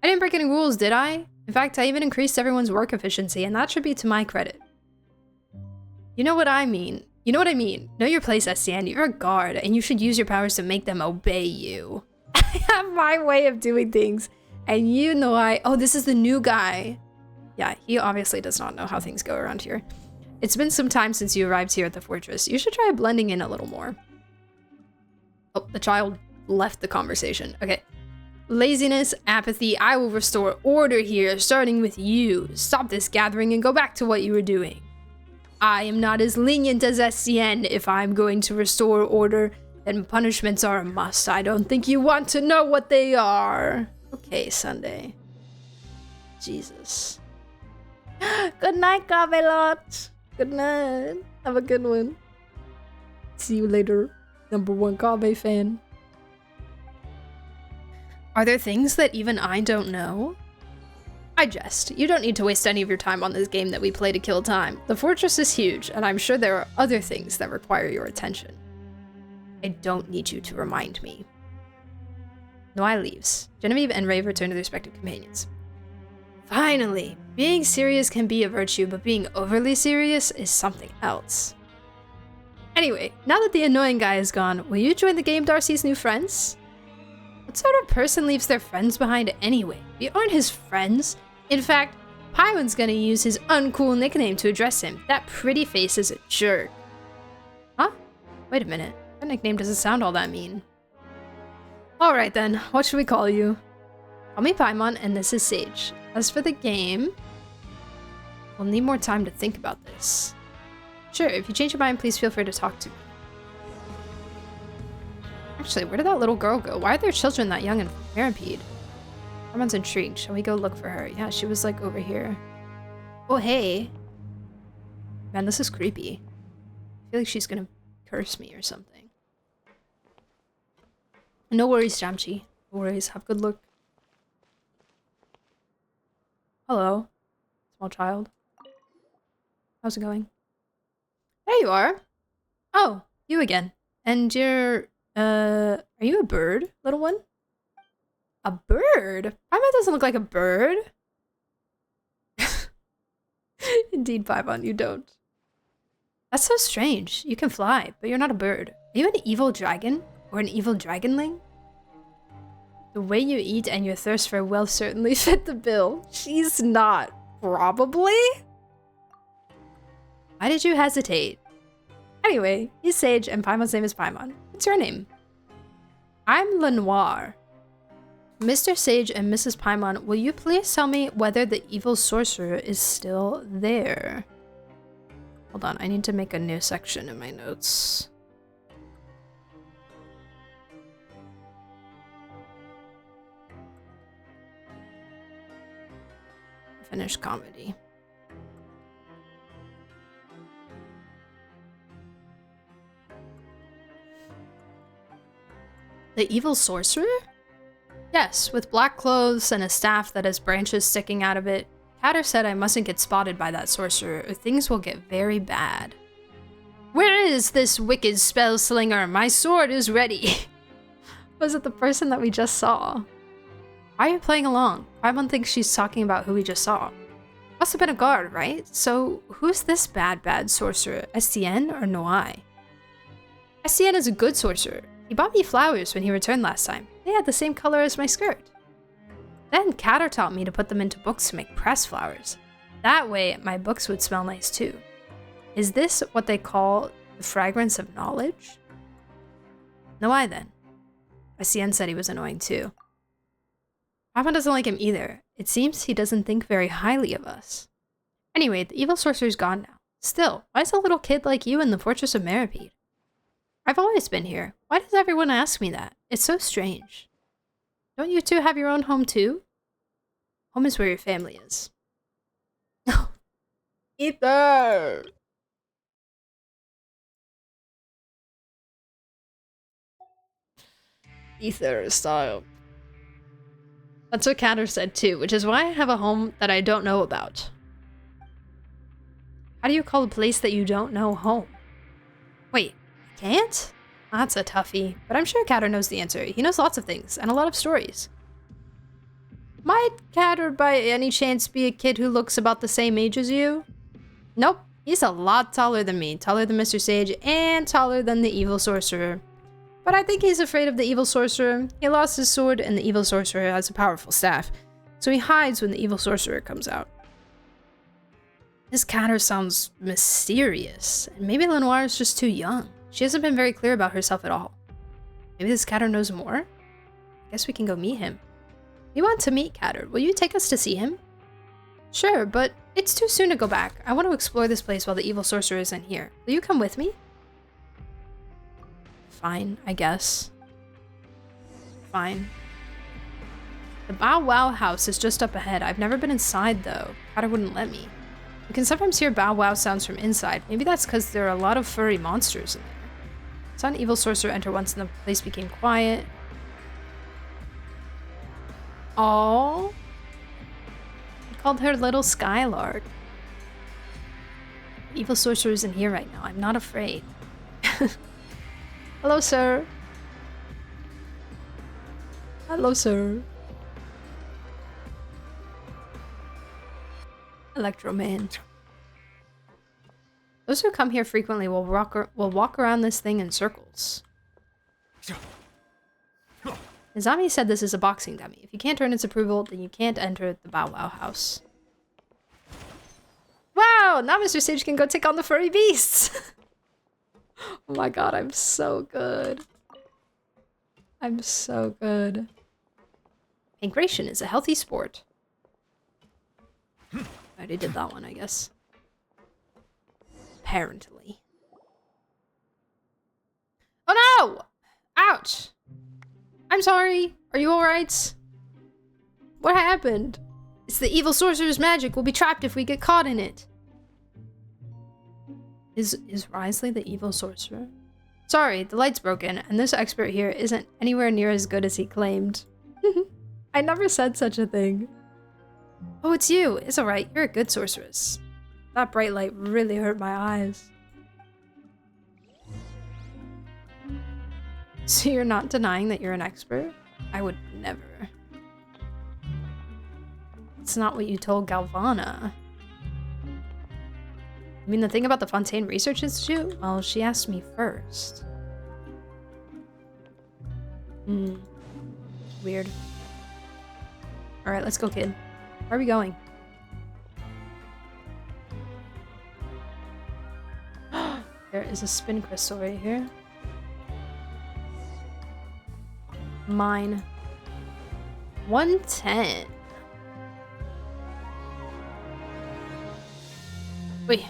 I didn't break any rules, did I? In fact, I even increased everyone's work efficiency, and that should be to my credit. You know what I mean. You know what I mean. Know your place, SCN. You're a guard, and you should use your powers to make them obey you. I have my way of doing things, and you know oh, this is the new guy. Yeah, he obviously does not know how things go around here. It's been some time since you arrived here at the fortress. You should try blending in a little more. Oh, the child left the conversation. Okay. Laziness, apathy, I will restore order here, starting with you. Stop this gathering and go back to what you were doing. I am not as lenient as SCN. If I'm going to restore order, then punishments are a must. I don't think you want to know what they are. Okay, Sunday. Jesus. Good night, Camelot. Good night. Have a good one. See you later, #1 Kame fan. Are there things that even I don't know? I jest. You don't need to waste any of your time on this game that we play to kill time. The fortress is huge, and I'm sure there are other things that require your attention. I don't need you to remind me. Noai leaves. Genevieve and Rave return to their respective companions. Finally! Being serious can be a virtue, but being overly serious is something else. Anyway, now that the annoying guy is gone, will you join the game Darcy's new friends? What sort of person leaves their friends behind anyway? We aren't his friends. In fact, Paiwan's gonna use his uncool nickname to address him. That pretty face is a jerk. Huh? Wait a minute. That nickname doesn't sound all that mean. Alright then, what should we call you? Call me Paimon, and this is Sage. As for the game, we'll need more time to think about this. Sure, if you change your mind, please feel free to talk to me. Actually, where did that little girl go? Why are there children that young in Meripede? Someone's intrigued. Shall we go look for her? Yeah, she was like over here. Oh, hey. Man, this is creepy. I feel like she's gonna curse me or something. No worries, Jamchi. No worries. Have good luck. Hello, small child. How's it going? There you are. Oh, you again. And you're, are you a bird, little one? A bird? Paimon doesn't look like a bird. Indeed, Paimon, you don't. That's so strange. You can fly, but you're not a bird. Are you an evil dragon? Or an evil dragonling? The way you eat and your thirst for wealth certainly fit the bill. She's not. Probably? Why did you hesitate? Anyway, he's Sage and Paimon's name is Paimon. What's your name? I'm Lenoir. Mr. Sage and Mrs. Paimon, will you please tell me whether the evil sorcerer is still there? Hold on, I need to make a new section in my notes. Finish comedy. The evil sorcerer? Yes, with black clothes and a staff that has branches sticking out of it. Hatter said I mustn't get spotted by that sorcerer or things will get very bad. Where is this wicked spell slinger? My sword is ready. Was it the person that we just saw? Why are you playing along? Paimon thinks she's talking about who we just saw. Must have been a guard, right? So who's this bad sorcerer? SCN or Noai? SCN is a good sorcerer. He bought me flowers when he returned last time. They had the same color as my skirt. Then Catter taught me to put them into books to make pressed flowers. That way, my books would smell nice too. Is this what they call the fragrance of knowledge? Noai then. SCN said he was annoying too. Paimon doesn't like him either. It seems he doesn't think very highly of us. Anyway, the evil sorcerer's gone now. Still, why is a little kid like you in the Fortress of Meripede? I've always been here. Why does everyone ask me that? It's so strange. Don't you two have your own home too? Home is where your family is. Ether! Ether style. That's what Catter said too, which is why I have a home that I don't know about. How do you call a place that you don't know home? Wait, I can't? That's a toughie, but I'm sure Catter knows the answer. He knows lots of things, and a lot of stories. Might Catter by any chance be a kid who looks about the same age as you? Nope, He's a lot taller than me, taller than Mr. Sage, and taller than the evil sorcerer. But I think he's afraid of the evil sorcerer. He lost his sword, and the evil sorcerer has a powerful staff, so he hides when the evil sorcerer comes out. This catter sounds mysterious, and maybe Lenoir is just too young. She hasn't been very clear about herself at all. Maybe this catter knows more? I guess we can go meet him. We want to meet Catter. Will you take us to see him? Sure, but it's too soon to go back. I want to explore this place while the evil sorcerer isn't here. Will you come with me? Fine, I guess. Fine. The Bow Wow house is just up ahead. I've never been inside, though. Catter wouldn't let me. You can sometimes hear Bow Wow sounds from inside. Maybe that's because there are a lot of furry monsters in there. I saw an evil sorcerer enter once and the place became quiet. Aww. I called her Little Skylark. The evil sorcerer isn't here right now. I'm not afraid. Hello, sir. Hello, sir. Electro-Man. Those who come here frequently will walk around this thing in circles. Izami said this is a boxing dummy. If you can't earn its approval, then you can't enter the Bow Wow house. Wow! Now Mr. Sage can go take on the furry beasts! Oh my god, I'm so good. I'm so good. Pankration is a healthy sport. I already did that one, I guess. Apparently. Oh no! Ouch! I'm sorry. Are you alright? What happened? It's the evil sorcerer's magic. We'll be trapped if we get caught in it. Is Risley the evil sorcerer? Sorry, the light's broken, and this expert here isn't anywhere near as good as he claimed. I never said such a thing. Oh, it's you. It's alright. You're a good sorceress. That bright light really hurt my eyes. So you're not denying that you're an expert? I would never. It's not what you told Galvana. You mean the thing about the Fontaine Research Institute? Well, she asked me first. Weird. Alright, let's go, kid. Where are we going? There is a spin crystal right here. Mine. 110. Wait.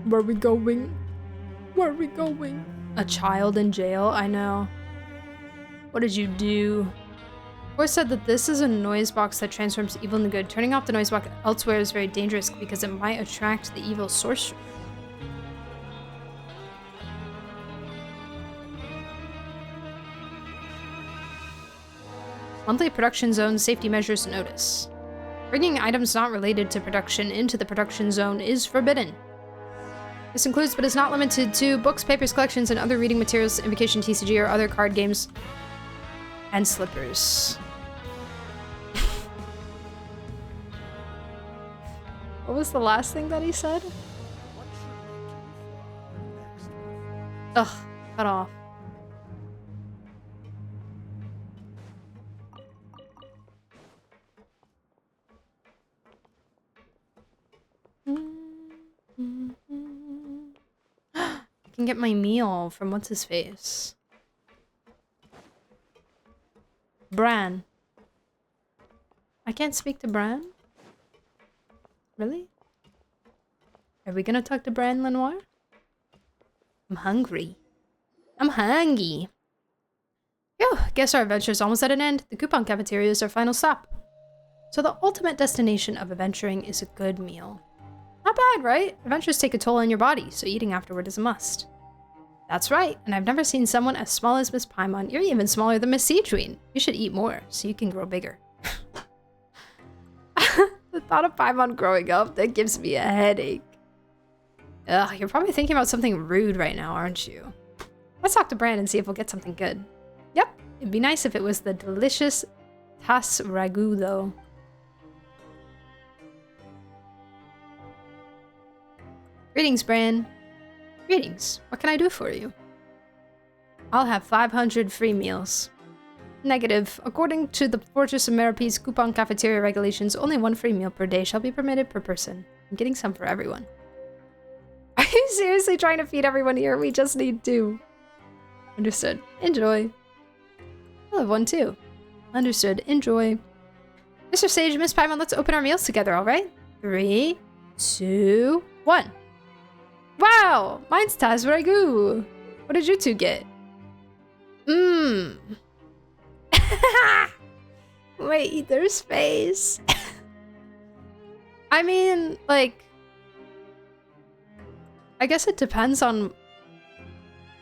Where are we going? Where are we going? A child in jail? I know. What did you do? Or said that this is a noise box that transforms evil into good. Turning off the noise box elsewhere is very dangerous because it might attract the evil sorcerer. Monthly production zone safety measures notice. Bringing items not related to production into the production zone is forbidden. This includes, but is not limited to, books, papers, collections, and other reading materials, Invocation TCG, or other card games, and slippers. What was the last thing that he said? Ugh, cut off. I can get my meal from what's his face. Bran. I can't speak to Bran? Really? Are we gonna talk to Bran Lenoir? I'm hungry. I'm hungry. Phew, guess our adventure's almost at an end. The coupon cafeteria is our final stop. So the ultimate destination of adventuring is a good meal. Not bad, right? Adventures take a toll on your body, so eating afterward is a must. That's right, and I've never seen someone as small as Miss Paimon. You're even smaller than Miss Seedween. You should eat more, so you can grow bigger. The thought of Paimon growing up, that gives me a headache. Ugh, you're probably thinking about something rude right now, aren't you? Let's talk to Bran and see if we'll get something good. Yep, it'd be nice if it was the delicious Tas ragu, though. Greetings, Bran. Greetings. What can I do for you? I'll have 500 free meals. Negative. According to the Fortress of Merope's coupon cafeteria regulations, only 1 free meal per day shall be permitted per person. I'm getting some for everyone. Are you seriously trying to feed everyone here? We just need 2. Understood. Enjoy. I'll have 1 too. Understood. Enjoy. Mr. Sage, Miss Paimon, let's open our meals together, alright? 3, 2, 1. Wow! Mine's Tas Ragu. What did you 2 get? Mmm. Wait, there's space. I mean, like, I guess it depends on,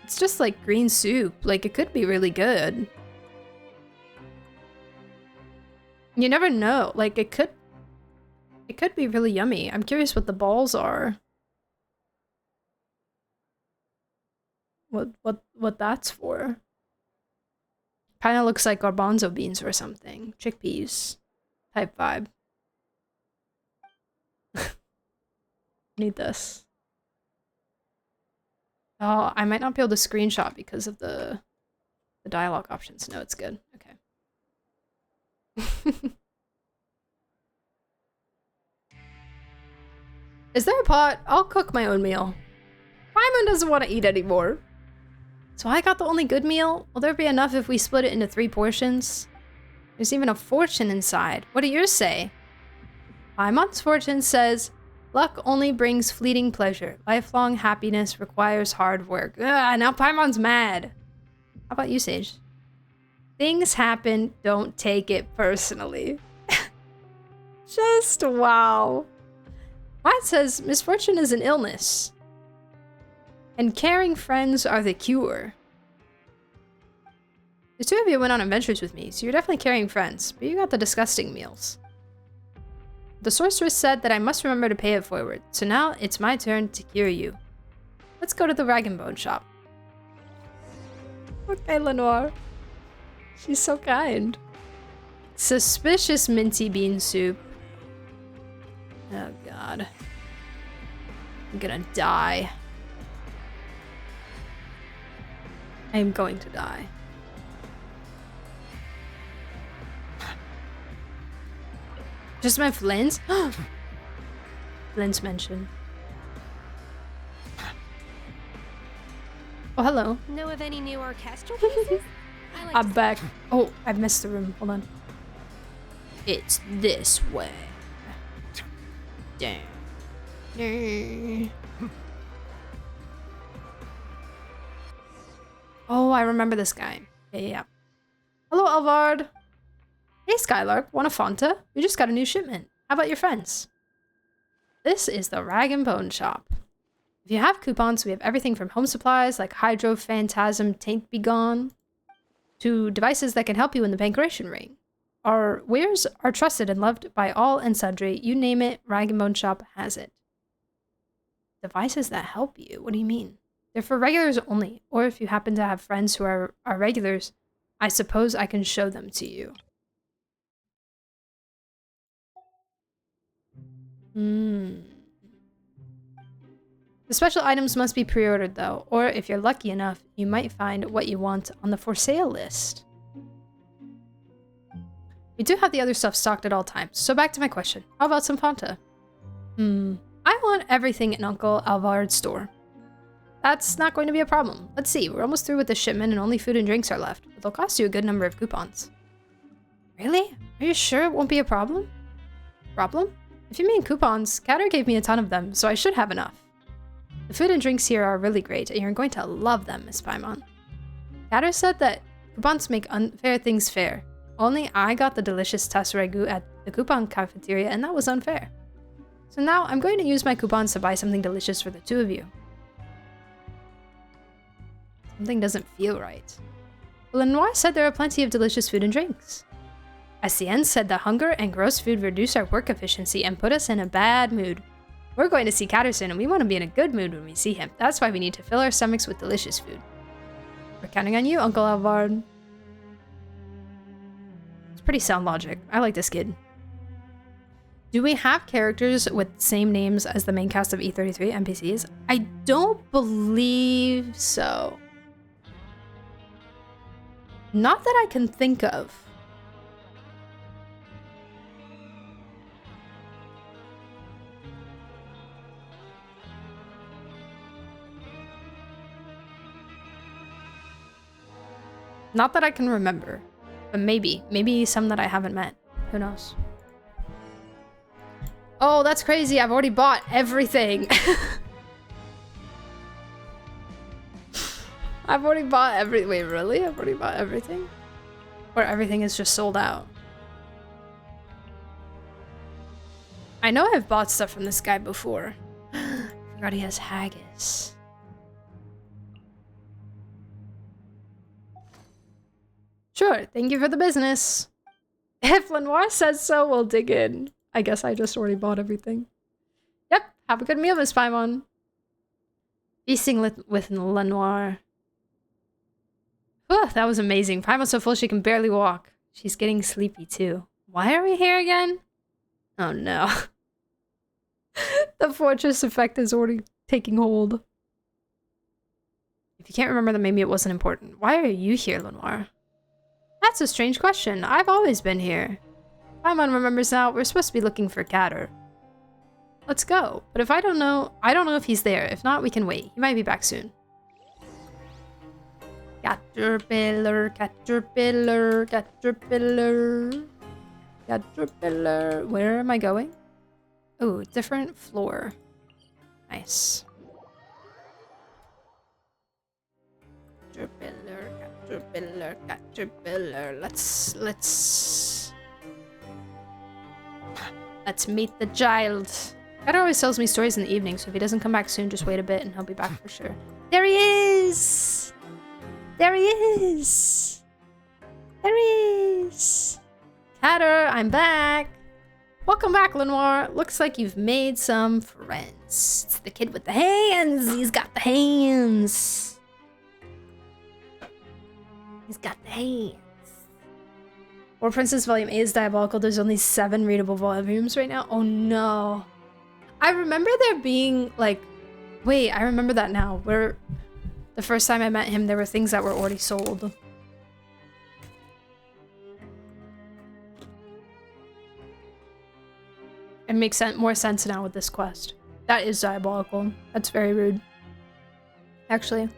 it's just like green soup. Like, it could be really good. You never know. Like, it could be really yummy. I'm curious what the balls are. What that's for. Kinda looks like garbanzo beans or something. Chickpeas type vibe. Need this. Oh, I might not be able to screenshot because of the dialogue options. No, it's good. Okay. Is there a pot? I'll cook my own meal. Paimon doesn't want to eat anymore. So I got the only good meal? Will there be enough if we split it into 3 portions? There's even a fortune inside. What do yours say? Paimon's fortune says, luck only brings fleeting pleasure. Lifelong happiness requires hard work. Ugh, now Paimon's mad. How about you, Sage? Things happen, don't take it personally. Just wow. Mine says, misfortune is an illness. And caring friends are the cure. The 2 of you went on adventures with me, so you're definitely carrying friends, but you got the disgusting meals. The sorceress said that I must remember to pay it forward, so now it's my turn to cure you. Let's go to the Rag and Bone shop. Okay, Lenore. She's so kind. Suspicious minty bean soup. Oh god. I'm gonna die. I am going to die. Just my Flint's? Flint's mentioned. Oh, hello. Know of any new orchestral pieces? I'm back. Oh, I missed the room. Hold on. It's this way. Damn. Oh, I remember this guy. Yeah. Hello, Alvard. Hey, Skylark. Want a Fanta? We just got a new shipment. How about your friends? This is the Rag and Bone shop. If you have coupons, we have everything from home supplies like Hydro Phantasm Taint Be Gone to devices that can help you in the Pancration Ring. Our wares are trusted and loved by all and sundry. You name it, Rag and Bone shop has it. Devices that help you? What do you mean? They're for regulars only, or if you happen to have friends who are regulars, I suppose I can show them to you. The special items must be pre-ordered though, or if you're lucky enough, you might find what you want on the for sale list. We do have the other stuff stocked at all times, so back to my question. How about some Fanta? I want everything in Uncle Alvard's store. That's not going to be a problem. Let's see, we're almost through with the shipment and only food and drinks are left, but they'll cost you a good number of coupons. Really? Are you sure it won't be a problem? Problem? If you mean coupons, Catter gave me a ton of them, so I should have enough. The food and drinks here are really great, and you're going to love them, Miss Paimon. Catter said that coupons make unfair things fair. Only I got the delicious Tas Ragu at the coupon cafeteria, and that was unfair. So now I'm going to use my coupons to buy something delicious for the 2 of you. Something doesn't feel right. Lenoir said there are plenty of delicious food and drinks. Essien said that hunger and gross food reduce our work efficiency and put us in a bad mood. We're going to see Catterson and we want to be in a good mood when we see him. That's why we need to fill our stomachs with delicious food. We're counting on you, Uncle Alvard. pretty sound logic. I like this kid. Do we have characters with same names as the main cast of E33 NPCs? I don't believe so. Not that I can think of. Not that I can remember, but maybe. Maybe some that I haven't met. Who knows? Oh, that's crazy. I've already bought everything. I've already bought wait, really? I've already bought everything? Or everything is just sold out? I know I've bought stuff from this guy before. I forgot he has haggis. Sure, thank you for the business. If Lenoir says so, we'll dig in. I guess I just already bought everything. Yep, have a good meal, Miss Paimon. Feasting with Lenoir. Whew, that was amazing. Paimon's so full she can barely walk. She's getting sleepy too. Why are we here again? Oh no. The fortress effect is already taking hold. If you can't remember, then maybe it wasn't important. Why are you here, Lenoir? That's a strange question. I've always been here. Paimon remembers now. We're supposed to be looking for Catter. Let's go. But if I don't know if he's there. If not, we can wait. He might be back soon. Caterpillar, caterpillar, caterpillar, caterpillar. Where am I going? Oh, different floor. Nice. Caterpillar, caterpillar, caterpillar. Let's meet the child. Dad always tells me stories in the evening, so if he doesn't come back soon, just wait a bit and he'll be back for sure. There he is! There he is! There he is! Catter, I'm back! Welcome back, Lenoir. Looks like you've made some friends. It's the kid with the hands! He's got the hands! He's got the hands. War Princess Volume 8 is diabolical. There's only 7 readable volumes right now. Oh no. I remember there being like... Wait, I remember that now. Where the first time I met him, there were things that were already sold. It makes more sense now with this quest. That is diabolical. That's very rude. Actually.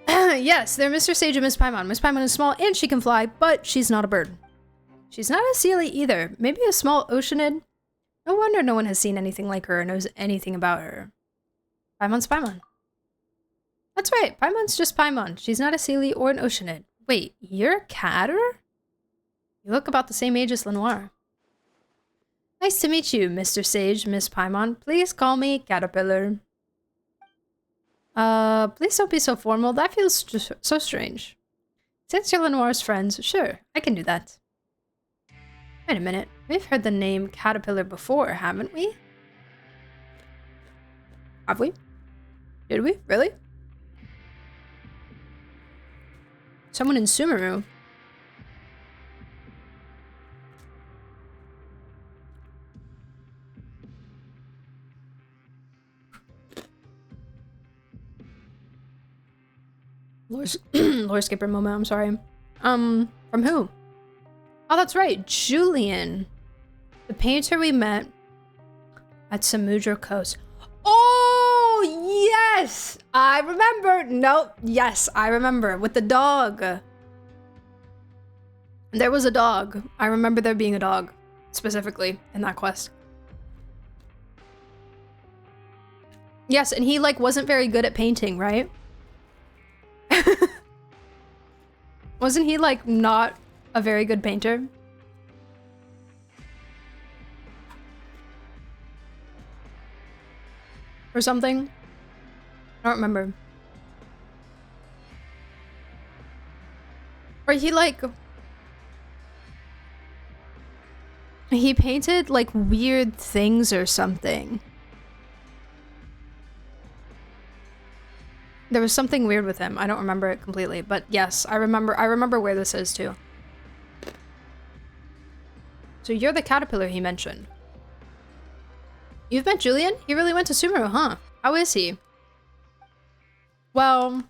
Yes, they're Mr. Sage and Miss Paimon. Miss Paimon is small and she can fly, but she's not a bird. She's not a Sealy either. Maybe a small oceanid? No wonder no one has seen anything like her or knows anything about her. Paimon's Paimon. That's right, Paimon's just Paimon. She's not a Sealy or an oceanid. Wait, you're a Catter? You look about the same age as Lenoir. Nice to meet you, Mr. Sage, Miss Paimon. Please call me Caterpillar. Please don't be so formal. That feels just so strange. Since you're Lenoir's friends, sure, I can do that. Wait a minute. We've heard the name Caterpillar before, haven't we? Have we? Did we? Really? Someone in Sumeru. Lore skipper moment, I'm sorry. From who? Oh, that's right, Julian. The painter we met at Samudra Coast. Oh, yes! I remember. Nope. Yes, I remember. With the dog. There was a dog. I remember there being a dog, specifically, in that quest. Yes, and he, like, wasn't very good at painting, right? Wasn't he, like, not a very good painter? Or something? I don't remember. Or he, like... He painted, like, weird things or something. There was something weird with him. I don't remember it completely, but yes, I remember where this is too. So you're the caterpillar he mentioned. You've met Julian? He really went to Sumeru, huh? How is he? Well...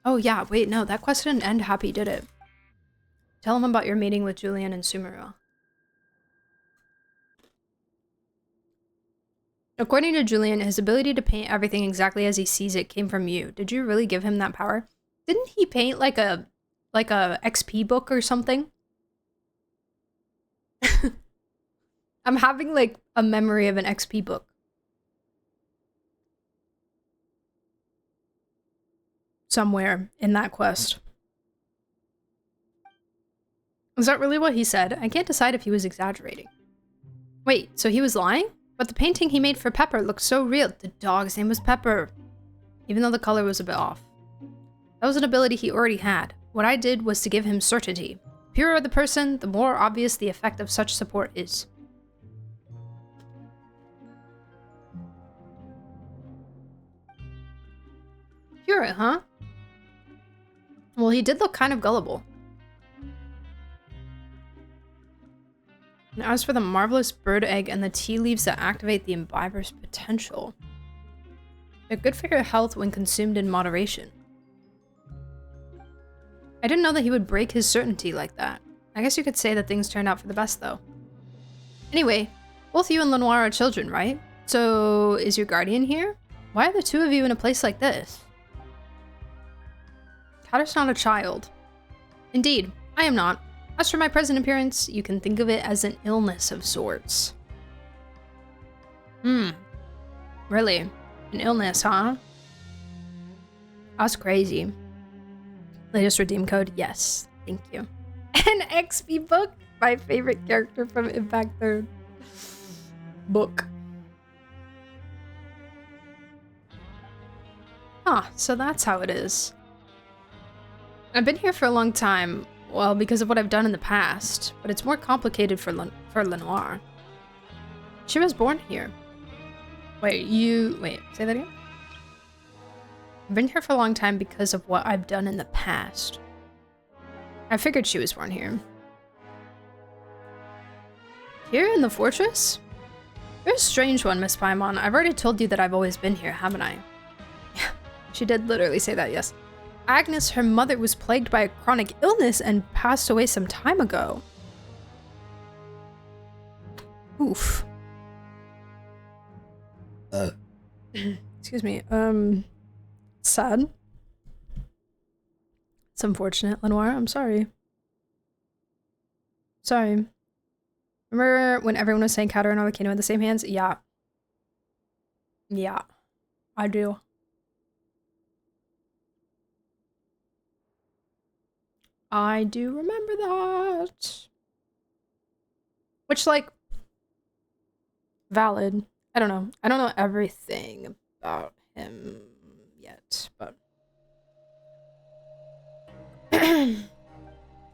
Oh yeah, wait, no, that quest didn't end happy, did it? Tell him about your meeting with Julian and Sumeru. According to Julian, his ability to paint everything exactly as he sees it came from you. Did you really give him that power? Didn't he paint like a XP book or something? I'm having like a memory of an XP book. Somewhere in that quest. Is that really what he said? I can't decide if he was exaggerating. Wait, so he was lying? But the painting he made for Pepper looked so real. The dog's name was Pepper. Even though the color was a bit off. That was an ability he already had. What I did was to give him certainty. The purer the person, the more obvious the effect of such support is. Pure, huh? Well, he did look kind of gullible. And as for the marvelous bird egg and the tea leaves that activate the imbiber's potential, they're good for your health when consumed in moderation. I didn't know that he would break his certainty like that. I guess you could say that things turned out for the best, though. Anyway, both you and Lenoir are children, right? So, is your guardian here? Why are the two of you in a place like this? Catter's not a child. Indeed, I am not. As for my present appearance, you can think of it as an illness of sorts. Really? An illness, huh? That's crazy. Latest redeem code? Yes. Thank you. An XP book? My favorite character from Impact 3rd. Book. Huh, so that's how it is. I've been here for a long time, well, because of what I've done in the past, but it's more complicated for Lenoir. She was born here. Wait, say that again? I've been here for a long time because of what I've done in the past. I figured she was born here. Here in the fortress? You're a strange one, Miss Paimon. I've already told you that I've always been here, haven't I? Yeah, she did literally say that, yes. Agnes, her mother, was plagued by a chronic illness and passed away some time ago. Oof. Excuse me. Sad. It's unfortunate, Lenoir. I'm sorry. Sorry. Remember when everyone was saying Catter and Arlecchino in the same hands? Yeah. Yeah. I do. I do remember that. Which, like, valid. I don't know. I don't know everything about him yet, but... I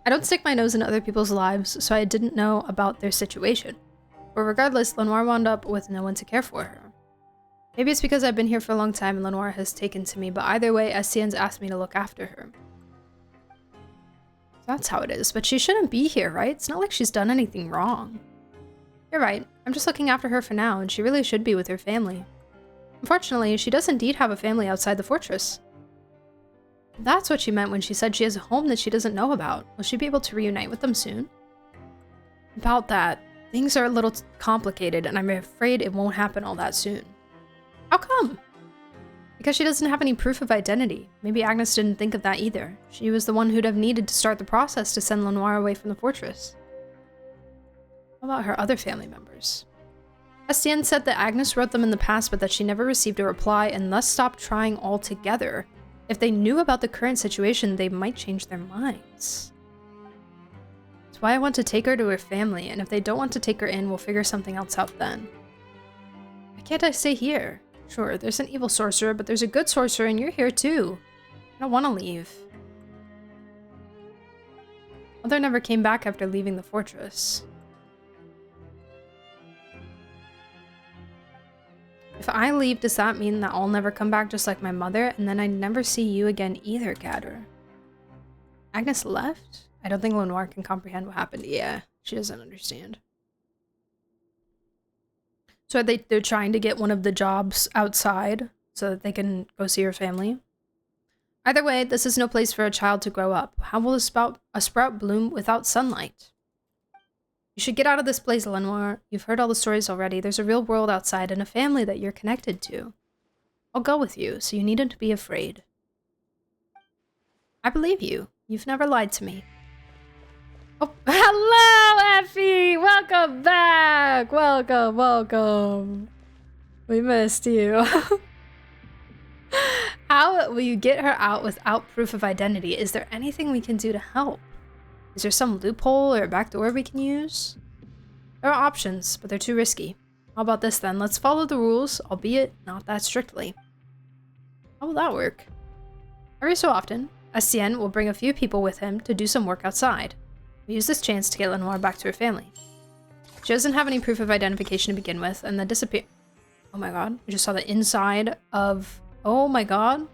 don't stick my nose in other people's lives, so I didn't know about their situation. But regardless, Lenoir wound up with no one to care for her. Maybe it's because I've been here for a long time and Lenoir has taken to me, but either way, Estienne's asked me to look after her. That's how it is, but she shouldn't be here, right? It's not like she's done anything wrong. You're right. I'm just looking after her for now, and she really should be with her family. Unfortunately, she does indeed have a family outside the fortress. That's what she meant when she said she has a home that she doesn't know about. Will she be able to reunite with them soon? About that, things are a little complicated, and I'm afraid it won't happen all that soon. How come? Because she doesn't have any proof of identity. Maybe Agnes didn't think of that either. She was the one who'd have needed to start the process to send Lenoir away from the fortress. What about her other family members? Estienne said that Agnes wrote them in the past, but that she never received a reply and thus stopped trying altogether. If they knew about the current situation, they might change their minds. That's why I want to take her to her family, and if they don't want to take her in, we'll figure something else out then. Why can't I stay here? Sure, there's an evil sorcerer, but there's a good sorcerer and you're here too. I don't want to leave. Mother never came back after leaving the fortress. If I leave, does that mean that I'll never come back just like my mother, and then I never see you again either, Gatter? Agnes left? I don't think Lenoir can comprehend what happened. Yeah, she doesn't understand. So they're trying to get one of the jobs outside so that they can go see her family. Either way, this is no place for a child to grow up. How will a sprout bloom without sunlight? You should get out of this place, Lenoir. You've heard all the stories already. There's a real world outside and a family that you're connected to. I'll go with you, so you needn't be afraid. I believe you. You've never lied to me. Oh, hello, Effie! Welcome back! Welcome, welcome. We missed you. How will you get her out without proof of identity? Is there anything we can do to help? Is there some loophole or backdoor we can use? There are options, but they're too risky. How about this then? Let's follow the rules, albeit not that strictly. How will that work? Every so often, Estienne will bring a few people with him to do some work outside. We use this chance to get Lenoir back to her family. She doesn't have any proof of identification to begin with, and then disappear. Oh my god, we just saw the inside of... Oh my god.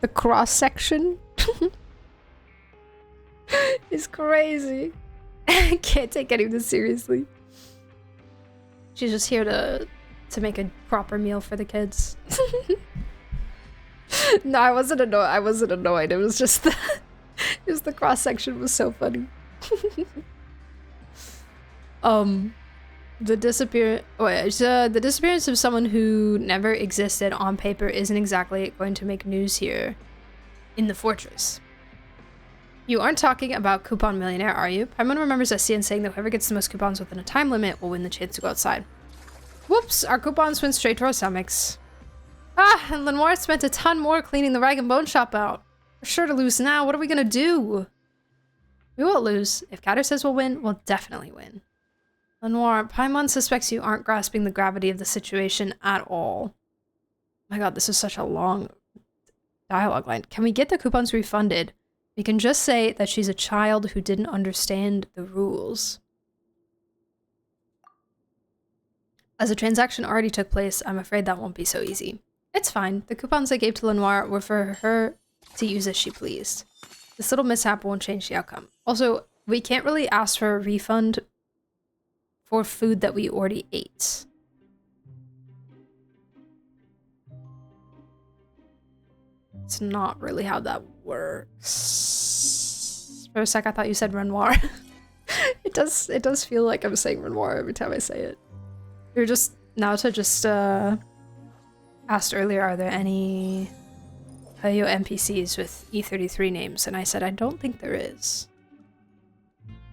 The cross-section is crazy. I can't take any of this seriously. She's just here to make a proper meal for the kids. No, I wasn't annoyed. It was just the cross-section was so funny. The disappearance of someone who never existed on paper isn't exactly going to make news here in the fortress. You aren't talking about Coupon Millionaire, are you? Paimon remembers Estienne saying that whoever gets the most coupons within a time limit will win the chance to go outside. Whoops, our coupons went straight to our stomachs. Ah, and Lenoir spent a ton more cleaning the rag and bone shop out. We're sure to lose now. What are we gonna do? We won't lose. If Catter says we'll win, we'll definitely win. Lenoir, Paimon suspects you aren't grasping the gravity of the situation at all. My god, this is such a long dialogue line. Can we get the coupons refunded? We can just say that she's a child who didn't understand the rules. As a transaction already took place, I'm afraid that won't be so easy. It's fine. The coupons I gave to Lenoir were for her to use as she pleased. This little mishap won't change the outcome. Also, we can't really ask for a refund for food that we already ate. It's not really how that works. For a sec, I thought you said Renoir. It does feel like I'm saying Renoir every time I say it. You're just... Naota just asked earlier, are there any Puyo NPCs with E33 names? And I said, I don't think there is.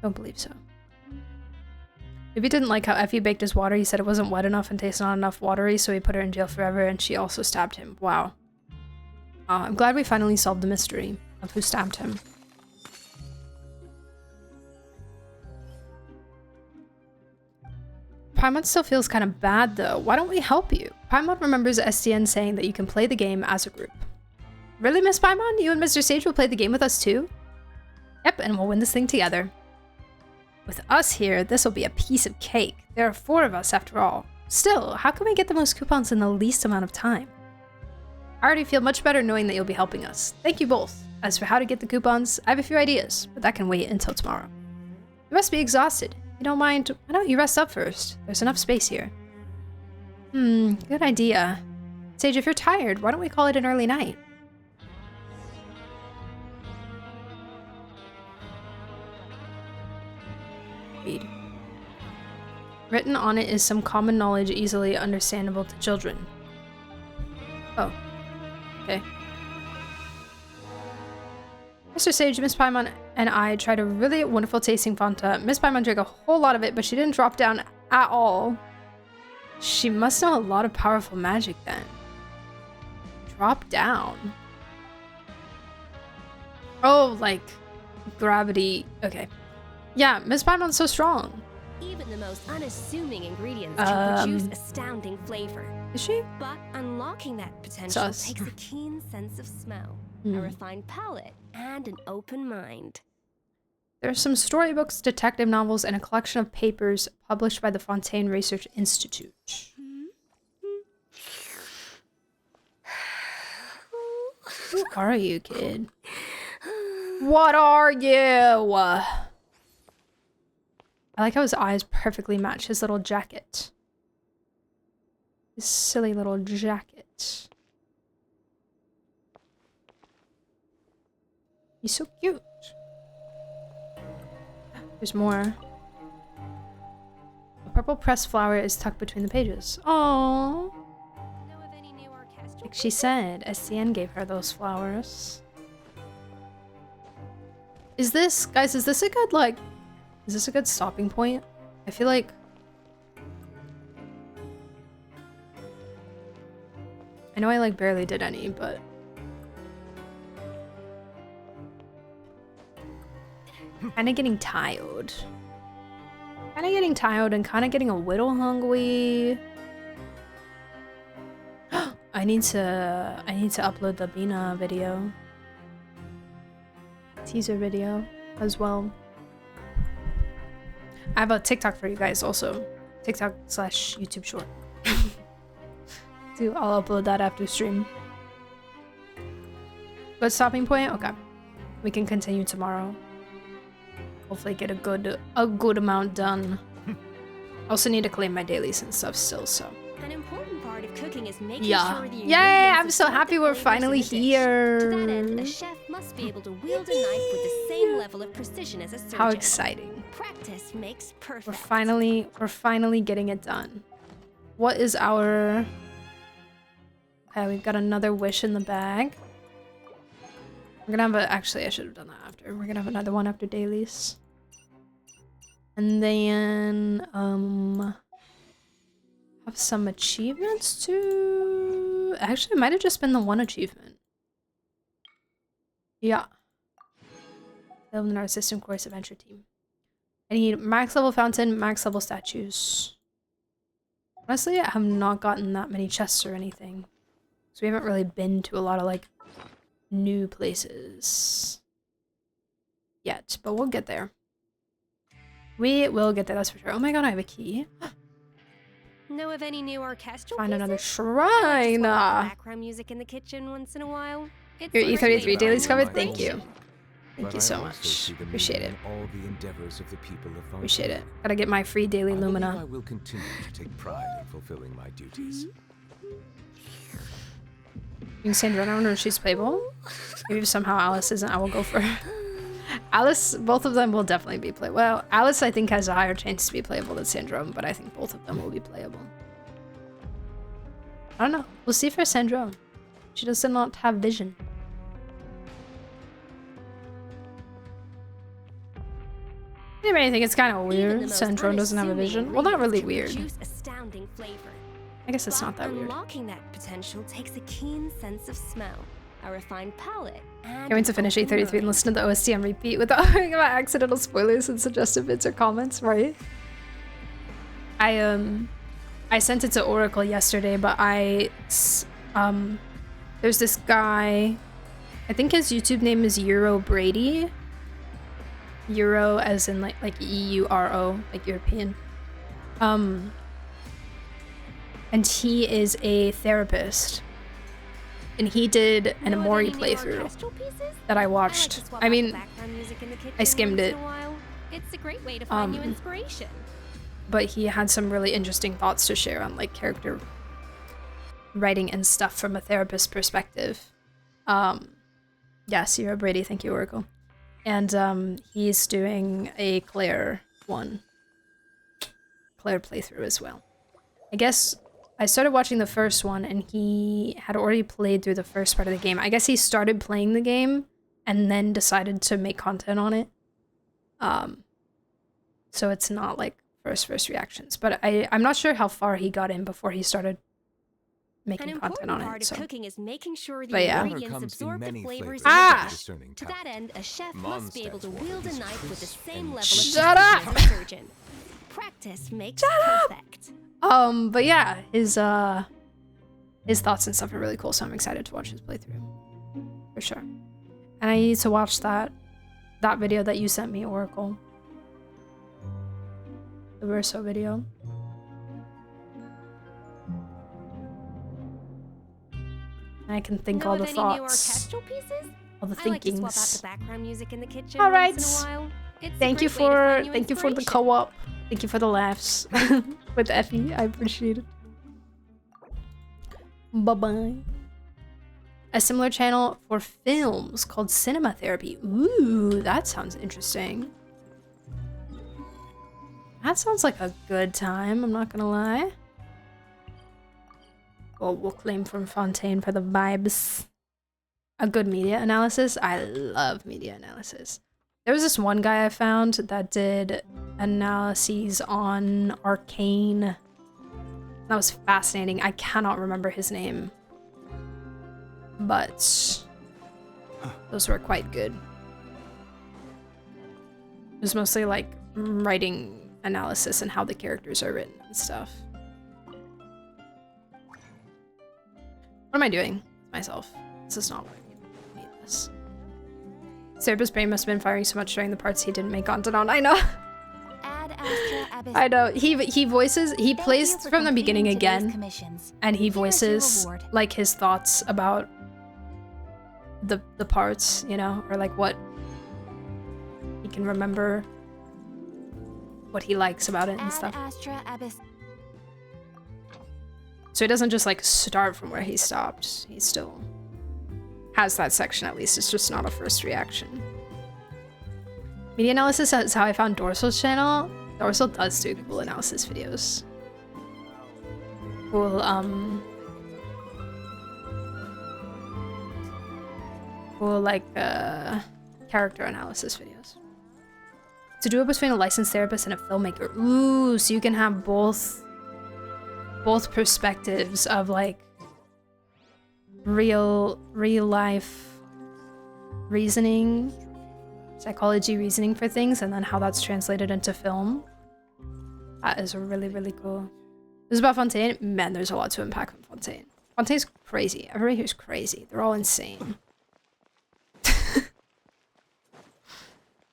Don't believe so. Maybe didn't like how Effie baked his water. He said it wasn't wet enough and tasted not enough watery, so he put her in jail forever, and she also stabbed him. Wow. I'm glad we finally solved the mystery of who stabbed him. Paimon still feels kind of bad, though. Why don't we help you? Paimon remembers Estienne saying that you can play the game as a group. Really, Miss Paimon? You and Mr. Sage will play the game with us, too? Yep, and we'll win this thing together. With us here, this will be a piece of cake. There are 4 of us, after all. Still, how can we get the most coupons in the least amount of time? I already feel much better knowing that you'll be helping us. Thank you both. As for how to get the coupons, I have a few ideas, but that can wait until tomorrow. You must be exhausted. If you don't mind, why don't you rest up first? There's enough space here. Good idea. Sage, if you're tired, why don't we call it an early night? Read. Written on it is some common knowledge easily understandable to children. Oh. Okay. Mr. Sage, Miss Paimon, and I tried a really wonderful tasting Fanta. Miss Paimon drank a whole lot of it, but she didn't drop down at all. She must know a lot of powerful magic then. Drop down. Oh, like gravity. Okay. Yeah, Miss Paimon's so strong. Even the most unassuming ingredients can produce astounding flavor. Is she? But unlocking that potential takes a keen sense of smell, a refined palate, and an open mind. There are some storybooks, detective novels, and a collection of papers published by the Fontaine Research Institute. Who are you, kid? What are you? I like how his eyes perfectly match his little jacket. His silly little jacket. He's so cute. There's more. A purple pressed flower is tucked between the pages. Aww. Like she said, SCN gave her those flowers. Is this, guys, is this a good, like, is this a good stopping point? I feel like... I know I, like, barely did any, but... Kinda getting tired. Kinda getting tired and kinda getting a little hungry. I need to upload the Bina video. Teaser video as well. I have a TikTok for you guys also. TikTok/YouTube short. I'll upload that after stream. Good stopping point? Okay. We can continue tomorrow. Hopefully get a good amount done. Also need to claim my dailies and stuff still, so. An important part of cooking is making Yeah. sure the Yay! I'm so happy we're finally here. To that end, a chef must be able to wield a knife with the same level of precision as a surgeon. How exciting. Practice makes perfect. We're finally getting it done. What is our... Okay, we've got another wish in the bag. We're gonna have a... Actually, I should have done that after. We're gonna have another one after dailies. And then, have some achievements too. Actually, it might have just been the one achievement. Yeah. In our assistant course adventure team. I need max level fountain, max level statues. Honestly, I have not gotten that many chests or anything. So we haven't really been to a lot of like new places yet, but we'll get there. We will get there, that's for sure. Oh my god, I have a key. Know of any new orchestral Find pieces? another shrine. Background music in the kitchen once in a while. It's Your a great E33 way to dailies find covered? Thank you. inspiration. Thank you so much. Appreciate it. All the endeavors of the people of Appreciate it. Gotta get my free daily Lumina. I will continue to take pride in fulfilling my duties. You can send Ren or she's playable. Maybe if somehow Alice isn't, I will go for her. Alice, both of them will definitely be playable. Well, Alice I think has a higher chance to be playable than Syndrome, but I think both of them will be playable. I don't know. We'll see for Syndrome. She does not have vision. Anybody think it's kind of weird Syndrome doesn't have a vision? Well, not really weird. Astounding flavor. I guess it's not that weird. Unlocking that potential takes a keen sense of smell, a refined palate, and Can't wait to finish A33 and listen to the OST on repeat without worrying about accidental spoilers and suggested bits or comments, right? I sent it to Oracle yesterday, but there's this guy, I think his YouTube name is Euro Brady. Euro as in like E-U-R-O, like European. And he is a therapist. And he did an Amori playthrough that I watched. I mean, I skimmed it. It's a great way to find new inspiration. But he had some really interesting thoughts to share on like character writing and stuff from a therapist perspective. Yeah, Sierra Brady, thank you, Oracle. And he's doing a Claire playthrough as well. I guess I started watching the first one and he had already played through the first part of the game. I guess he started playing the game and then decided to make content on it. So it's not like first reactions, but I'm not sure how far he got in before he started making content on it. So. Cooking is making sure the But yeah. ingredients absorb the flavors. To that end, a chef must be able to wield a knife with the same level of Shut up! as a surgeon. Practice makes perfect. But yeah, his thoughts and stuff are really cool, so I'm excited to watch his playthrough. For sure. And I need to watch that video that you sent me, Oracle. The Verso video. I can think Know all of the any new thoughts. orchestral pieces? All the I like to swap out thinkings. the background music in the kitchen All right. once in a while. It's a Thank you great way to find for new thank you for the inspiration. co-op. Thank you for the laughs with Effie. I appreciate it. Bye bye. A similar channel for films called Cinema Therapy. Ooh, that sounds interesting. That sounds like a good time, I'm not gonna lie. Well, we'll claim from Fontaine for the vibes. A good media analysis? I love media analysis. There was this one guy I found that did analyses on Arcane. That was fascinating. I cannot remember his name. But those were quite good. It was mostly like writing analysis and how the characters are written and stuff. What am I doing with myself? This is not what I need this. Cerebus' brain must have been firing so much during the parts he didn't make content on. I know. I know. He voices, he plays from the beginning again, and he voices like his thoughts about the parts, you know, or like what he can remember, what he likes about it and stuff. So he doesn't just like start from where he stopped. He still has that section at least. It's just not a first reaction. Media analysis is how I found Dorsal's channel. Dorsal does do cool analysis videos. Cool, cool like character analysis videos. To do it between a licensed therapist and a filmmaker. Ooh, so you can have both perspectives of like real life reasoning, psychology reasoning for things, and then how that's translated into film. That is really, really cool. This is about Fontaine. Man, there's a lot to unpack on Fontaine. Fontaine's crazy. Everybody here's crazy. They're all insane.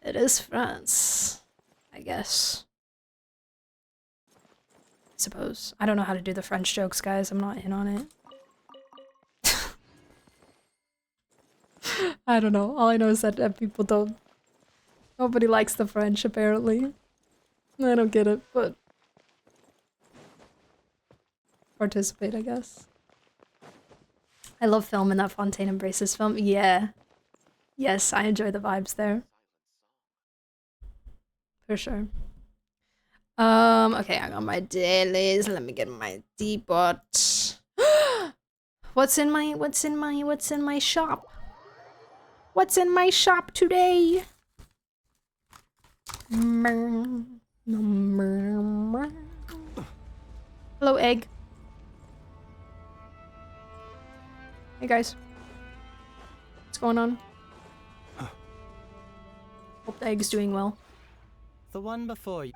It is France, I guess. I suppose. I don't know how to do the French jokes, guys. I'm not in on it. I don't know. All I know is that people don't... Nobody likes the French, apparently. I don't get it, but... Participate, I guess. I love film and that Fontaine embraces film. Yeah. Yes, I enjoy the vibes there. For sure. Okay, I got my dailies. Let me get my depot. What's in my shop? What's in my shop today? Hello, egg. Hey guys. What's going on? Hope the egg's doing well. The one before you.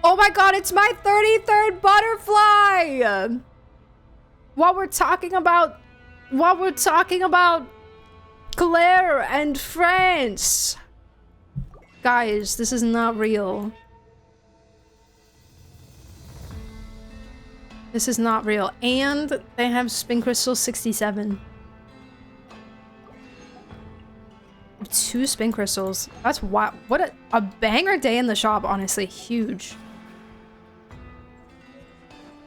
Oh my god, it's my 33rd butterfly! While we're talking about Claire and France. Guys, this is not real. This is not real. And they have Spin Crystal 67. 2 spin crystals. That's wild. What a banger day in the shop, honestly. Huge.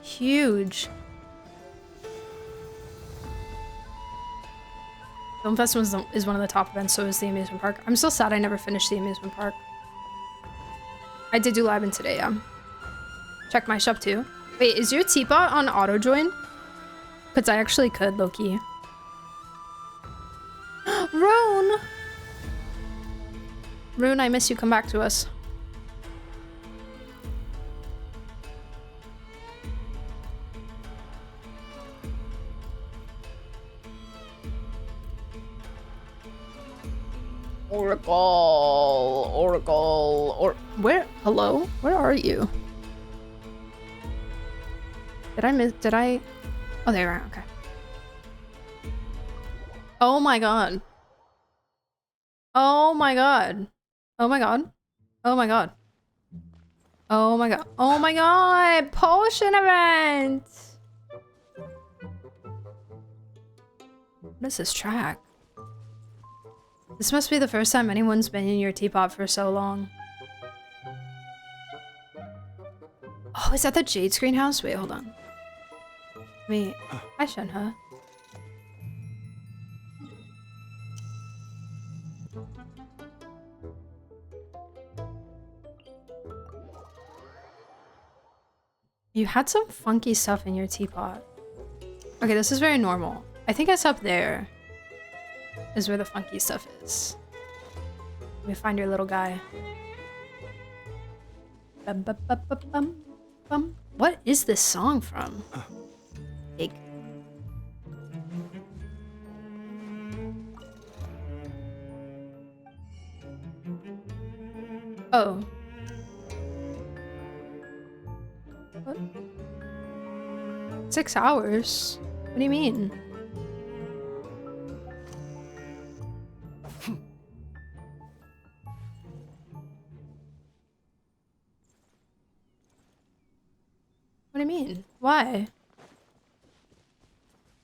Huge. Film Festival is one of the top events, so is the amusement park. I'm still sad I never finished the amusement park. I did do live in today, yeah. Check my shop too. Wait, is your teapot on auto join? Because I actually could, Loki. Rune! Rune, I miss you. Come back to us. Oracle, or where? Hello? Where are you? Did I? Oh, there you are. Okay. Oh my god. Oh my god. Oh my god. Oh my god. Oh my god. Oh my god! Potion event! What is this track? This must be the first time anyone's been in your teapot for so long. Oh, is that the Jade Screen house? Wait, hold on. Wait. Hi, Shenhe. You had some funky stuff in your teapot. Okay, this is very normal. I think it's up there is where the funky stuff is. Let me find your little guy. Bum, bum, bum, bum, bum, bum. What is this song from? Big. Oh. What? 6 hours? What do you mean? What do you mean? Why?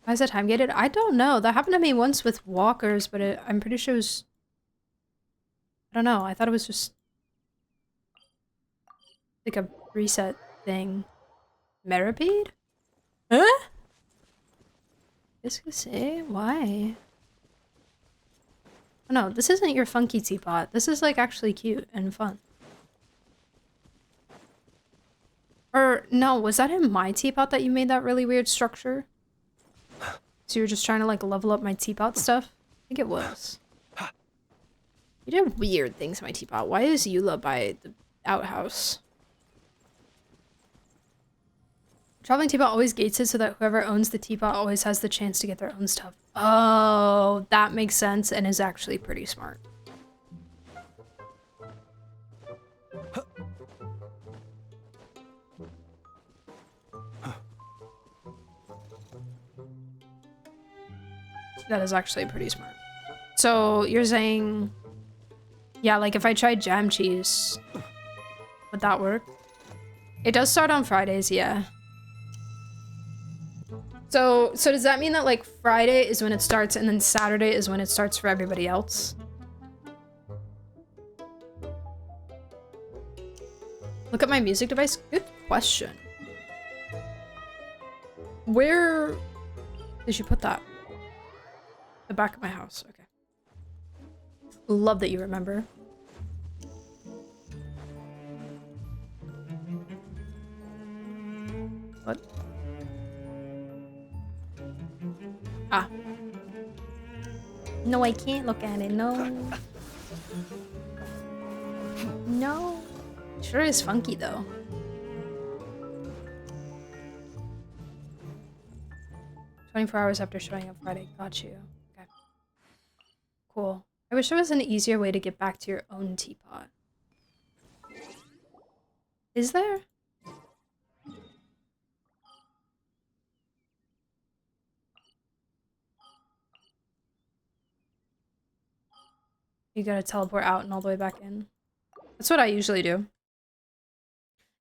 Why is that time gated? I don't know. That happened to me once with walkers, but I'm pretty sure it was... I don't know. I thought it was just... like a reset thing. Meripede? Huh? I was gonna say, why? Oh, no, this isn't your funky teapot. This is like actually cute and fun. Or, no, was that in my teapot that you made that really weird structure? So you were just trying to like level up my teapot stuff? I think it was. You did weird things in my teapot. Why is Eula by the outhouse? Traveling teapot always gates it so that whoever owns the teapot always has the chance to get their own stuff. Oh, that makes sense and is actually pretty smart. That is actually pretty smart. So you're saying, yeah, like if I tried jam cheese, would that work? It does start on Fridays, yeah. So does that mean that like Friday is when it starts and then Saturday is when it starts for everybody else? Look at my music device. Good question. Where did you put that? The back of my house. Okay. Love that you remember. What? Ah. No, I can't look at it. No. No. Sure is funky though. "24 hours after showing up Friday. Got you." Okay. Cool. I wish there was an easier way to get back to your own teapot. Is there? You gotta teleport out and all the way back in. That's what I usually do.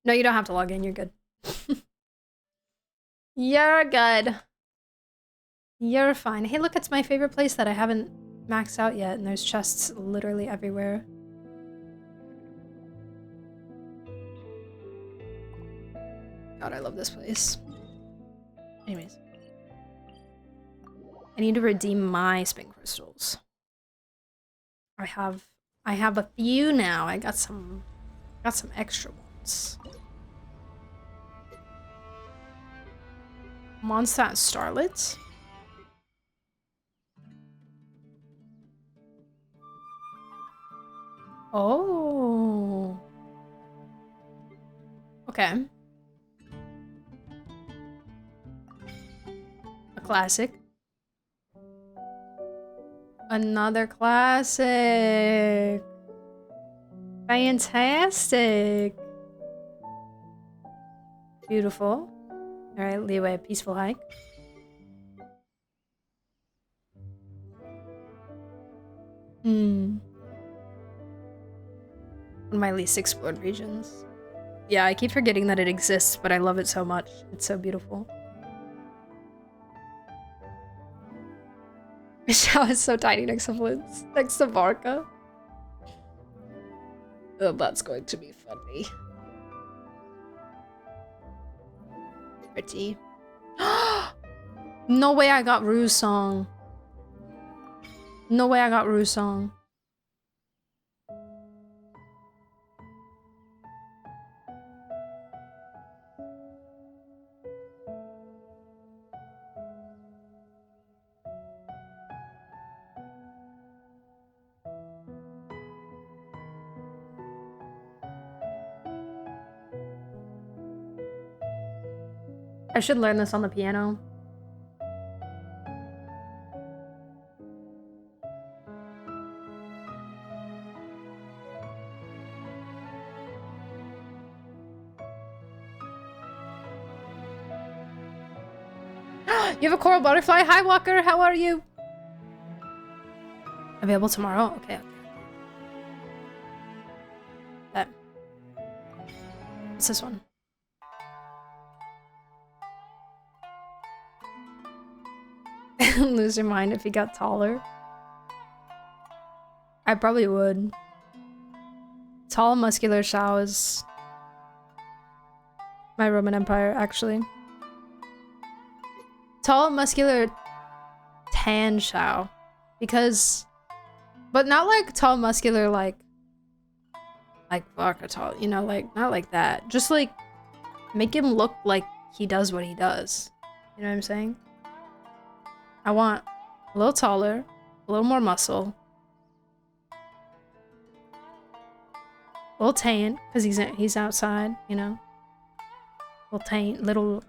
No, you don't have to log in. You're good. You're good. You're fine. Hey, look, it's my favorite place that I haven't maxed out yet, and there's chests literally everywhere. God, I love this place. Anyways. I need to redeem my spin crystals. I have a few now. I got some extra ones. Mondstadt Starlet? Oh. Okay. A classic. Another classic. Fantastic. Beautiful. Alright, Leeway, a peaceful hike. One of my least explored regions. Yeah, I keep forgetting that it exists, but I love it so much. It's so beautiful. Michelle is so tiny next to Flint's. Next to Varka. Oh, that's going to be funny. Pretty. No way I got Rue's song. No way I got Rue's song. I should learn this on the piano. You have a coral butterfly? Hi, Walker. How are you? Available tomorrow? Okay. That. What's this one? Lose your mind if you got taller. I probably would. Tall, muscular Shao is my Roman Empire, actually. Tall, muscular, tan Shao. Because... But not like tall, muscular, like Varka tall, you know, like, not like that. Just like, make him look like he does what he does. You know what I'm saying? I want a little taller, a little more muscle. A little tan, because he's outside, you know? Little tan, little,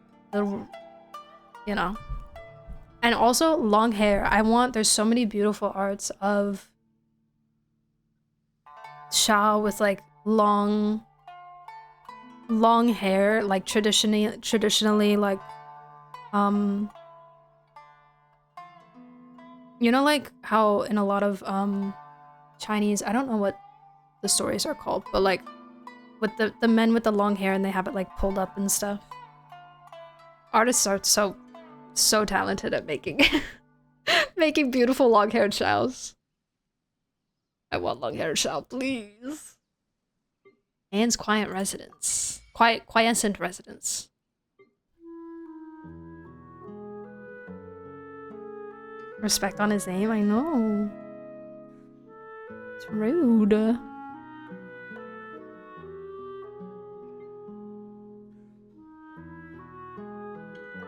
you know? And also long hair. There's so many beautiful arts of Shao with like long hair, like traditionally like, you know, like how in a lot of Chinese, I don't know what the stories are called, but like with the men with the long hair and they have it like pulled up and stuff. Artists are so talented at making making beautiful long-haired Shaos. I want long-haired Shao, please. Anne's quiescent residence. Quiescent residence. Respect on his name, I know. It's rude.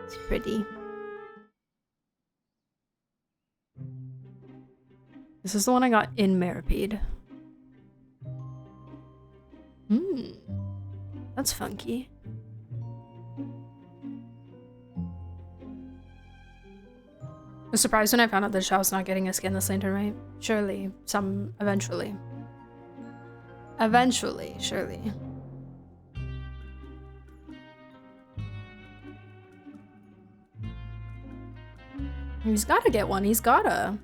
It's pretty. This is the one I got in Maripede. That's funky. I was surprised when I found out that Shao's not getting a skin this lantern, right? Surely, eventually. Eventually, surely. He's gotta get one, he's gotta.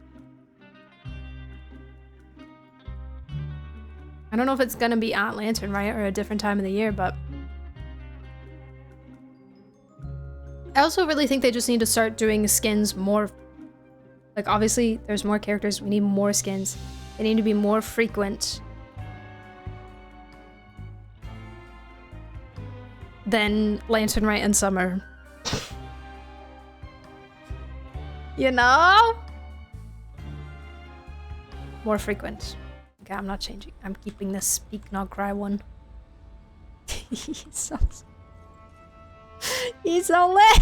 I don't know if it's gonna be at Lantern, right? Or a different time of the year, but... I also really think they just need to start doing skins more... Like, obviously, there's more characters, we need more skins. They need to be more frequent than Lantern, right, and Summer. You know? More frequent. Okay, I'm not changing. I'm keeping this Speak Not Cry one. He's so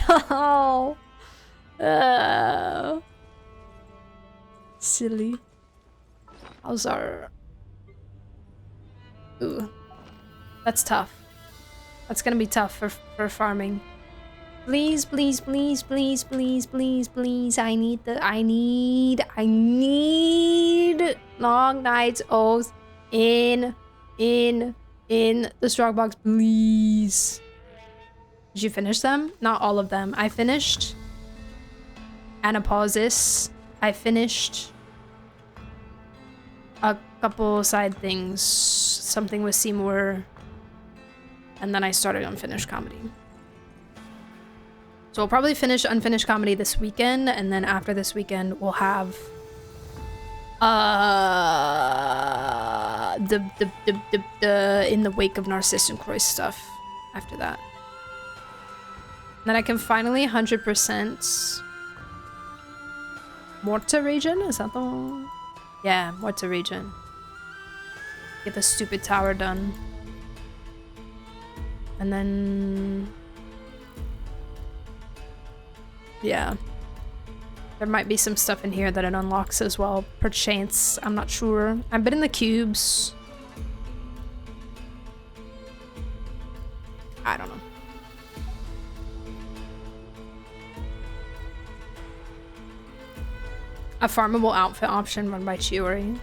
little! Silly. How's our... Ooh. That's tough. That's gonna be tough for farming. Please, please, please, please, please, please, please. I need long nights oath in the strong box, please. Did you finish them? Not all of them. I finished annapausis. I finished a couple side things. Something with Seymour. And then I started Unfinished Comedy. So we'll probably finish Unfinished Comedy this weekend, and then after this weekend we'll have the In the Wake of Narcissus and Croix stuff after that. And then I can finally 100% Morta region? Is that the one? Yeah, Morta region. Get the stupid tower done. And then... yeah. There might be some stuff in here that it unlocks as well. Perchance. I'm not sure. I've been in the cubes. I don't know. A farmable outfit option run by Chiori.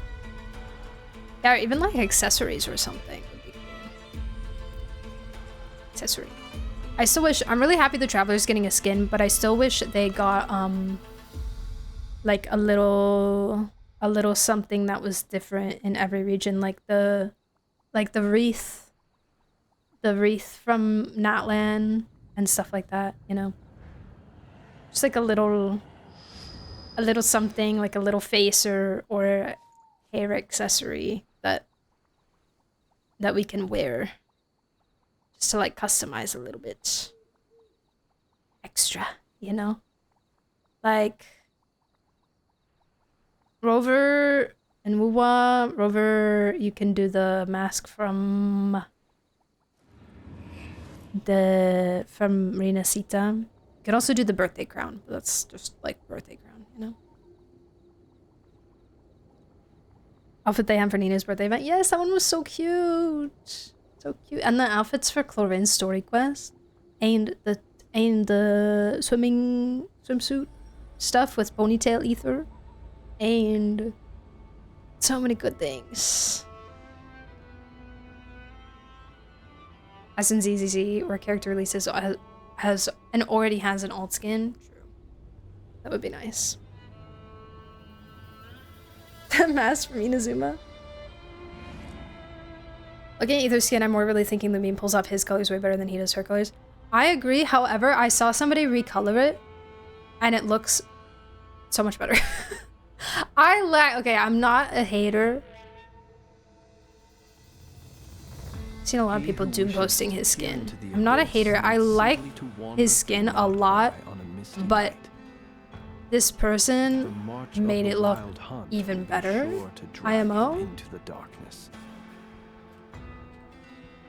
Yeah, or even like accessories or something would be cool. Accessory. I still wish, I'm really happy the Traveler's getting a skin, but I still wish they got like a little something that was different in every region, like the wreath from Natlan and stuff like that, you know. Just like a little something, like a little face or hair accessory that we can wear. Just to like customize a little bit extra, you know? Like Rover and Wuwa. Rover, you can do the mask from Rina Sita. You can also do the birthday crown, but that's just like birthday crown, you know? Outfit they had for Nina's birthday event. Yes, that one was so cute. So cute. And the outfits for Clorin's story quest and the swimming swimsuit stuff with ponytail ether and so many good things. As in ZZZ, where character releases has and already has an alt skin. True. That would be nice. The mask from Inazuma. Looking at Ether's skin, I'm more really thinking the meme pulls off his colors way better than he does her colors. I agree, however, I saw somebody recolor it, and it looks so much better. Okay, I'm not a hater. I've seen a lot of people doom posting his skin. I'm not a hater. I like his skin a lot, but this person made it look even better. IMO.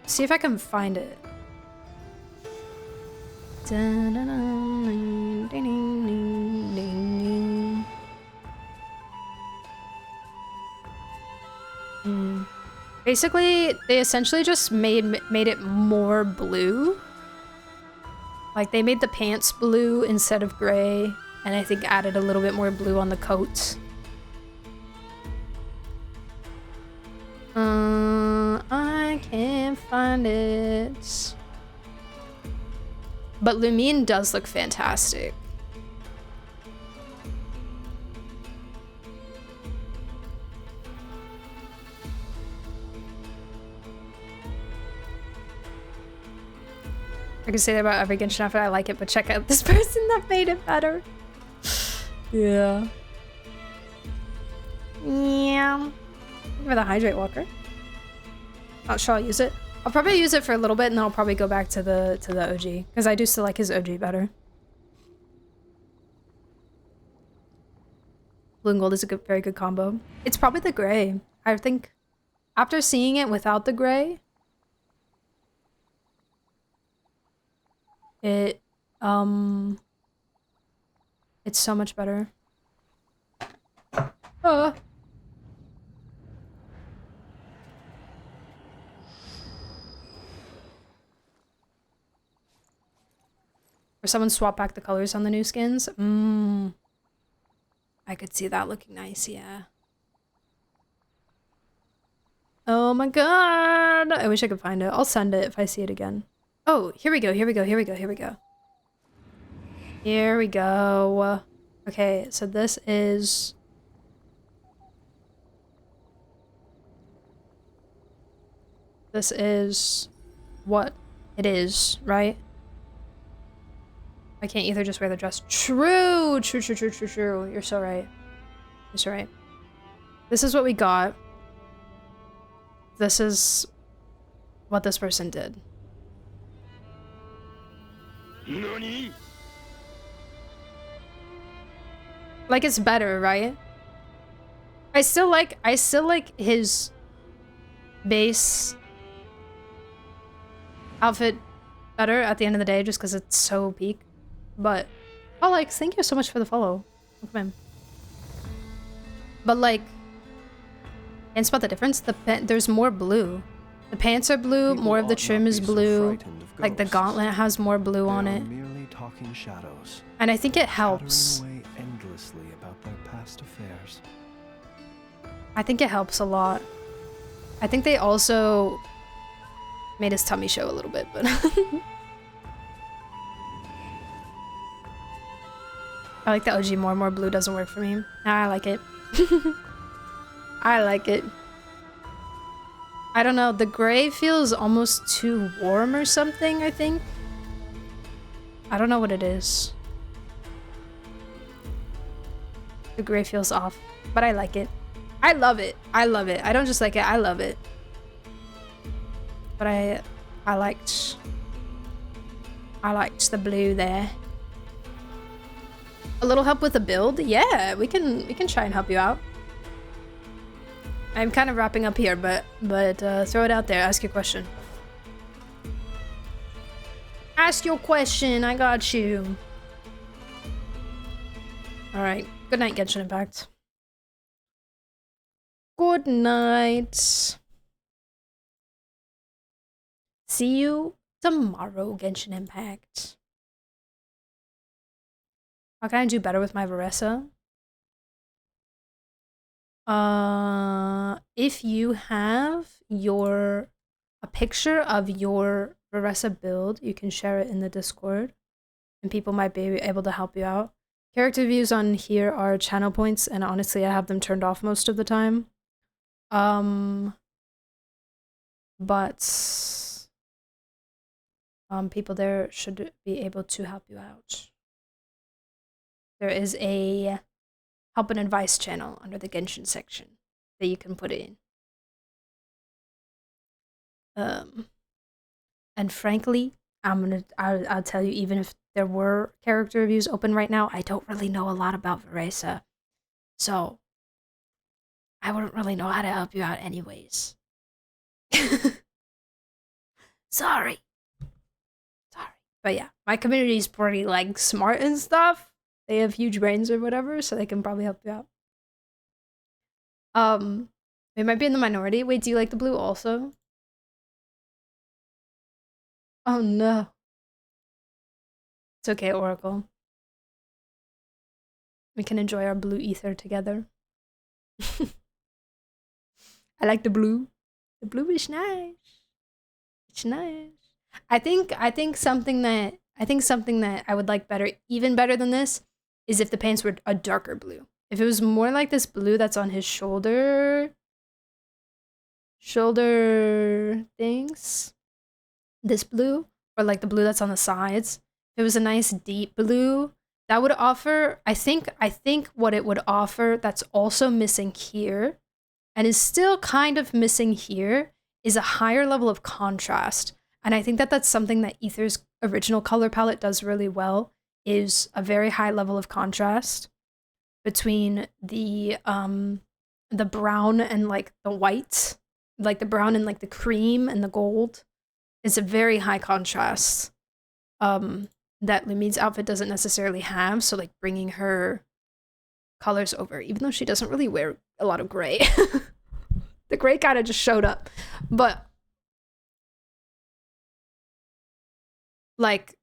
See if I can find it. Basically, they essentially just made it more blue. Like they made the pants blue instead of gray, and I think added a little bit more blue on the coat. I can't find it. But Lumine does look fantastic. I can say that about every Genshin outfit. I like it, but check out this person that made it better. Yeah. Yeah. For the Hydrate Walker. Not sure I'll use it. I'll probably use it for a little bit, and then I'll probably go back to the OG, because I do still like his OG better. Blue and gold is a very good combo. It's probably the gray. I think after seeing it without the gray, it's so much better. Or someone swap back the colors on the new skins. I could see that looking nice, yeah. Oh my god! I wish I could find it. I'll send it if I see it again. Oh, here we go, here we go, here we go, here we go. Here we go. Okay, so this is... This is... What It is, right? I can't either just wear the dress. True! True, true, true, true, true. You're so right. You're so right. This is what we got. This is what this person did. NANI? Like, it's better, right? I still like his base outfit better at the end of the day just because it's so peak. But Alex, thank you so much for the follow. Welcome in. But like, and spot the difference. There's more blue. The pants are blue. More of the trim is blue. Like the gauntlet has more blue on it. Merely talking shadows. And I think it helps. Chattering away endlessly about their past affairs. I think it helps a lot. I think they also made his tummy show a little bit, but I like the OG more. More blue doesn't work for me. I like it. I like it. I don't know. The gray feels almost too warm or something, I think. I don't know what it is. The gray feels off, but I like it. I love it. I love it. I don't just like it. I love it. But I liked the blue there. A little help with the build? Yeah, we can try and help you out. I'm kind of wrapping up here, but throw it out there. Ask your question. Ask your question. I got you. All right. Good night, Genshin Impact. Good night. See you tomorrow, Genshin Impact. How can I do better with my Varessa? If you have a picture of your Varessa build, you can share it in the Discord, and people might be able to help you out. Character views on here are channel points, and honestly, I have them turned off most of the time. But people there should be able to help you out. There is a help and advice channel under the Genshin section that you can put it in. And frankly, I'll tell you, even if there were character reviews open right now, I don't really know a lot about Varessa, so I wouldn't really know how to help you out anyways. Sorry. But yeah, my community is pretty like smart and stuff. They have huge brains or whatever, so they can probably help you out. They might be in the minority. Wait, do you like the blue also? Oh no. It's okay, Oracle. We can enjoy our blue ether together. I like the blue. The blue is nice. It's nice. I think something that I would like better, even better than this, is if the pants were a darker blue. If it was more like this blue that's on his shoulder things, this blue, or like the blue that's on the sides. If it was a nice deep blue, that would offer, I think what it would offer that's also missing here, and is still kind of missing here, is a higher level of contrast. And I think that that's something that Aether's original color palette does really well, is a very high level of contrast between the brown and like the white, like the brown and like the cream and the gold. Is a very high contrast that Lumine's outfit doesn't necessarily have. So like bringing her colors over, even though she doesn't really wear a lot of gray. The gray kind of just showed up, but like,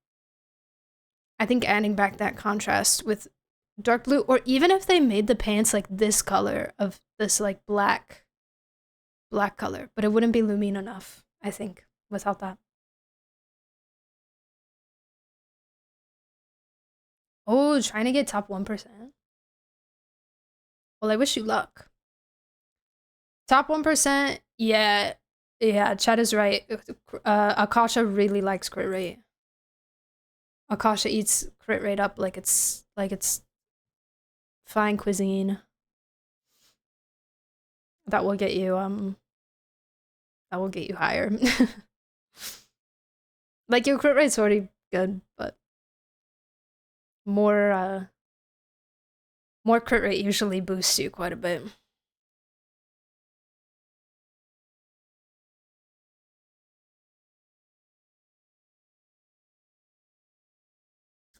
I think adding back that contrast with dark blue, or even if they made the pants like this color of this like black color, but it wouldn't be Lumine enough, I think, without that. Oh, trying to get top 1%. Well, I wish you luck. Top 1%, yeah, Yeah, Chad is right. Akasha really likes crit rate. Akasha eats crit rate up like it's fine cuisine. That will get you higher. Like your crit rate's already good, but more crit rate usually boosts you quite a bit.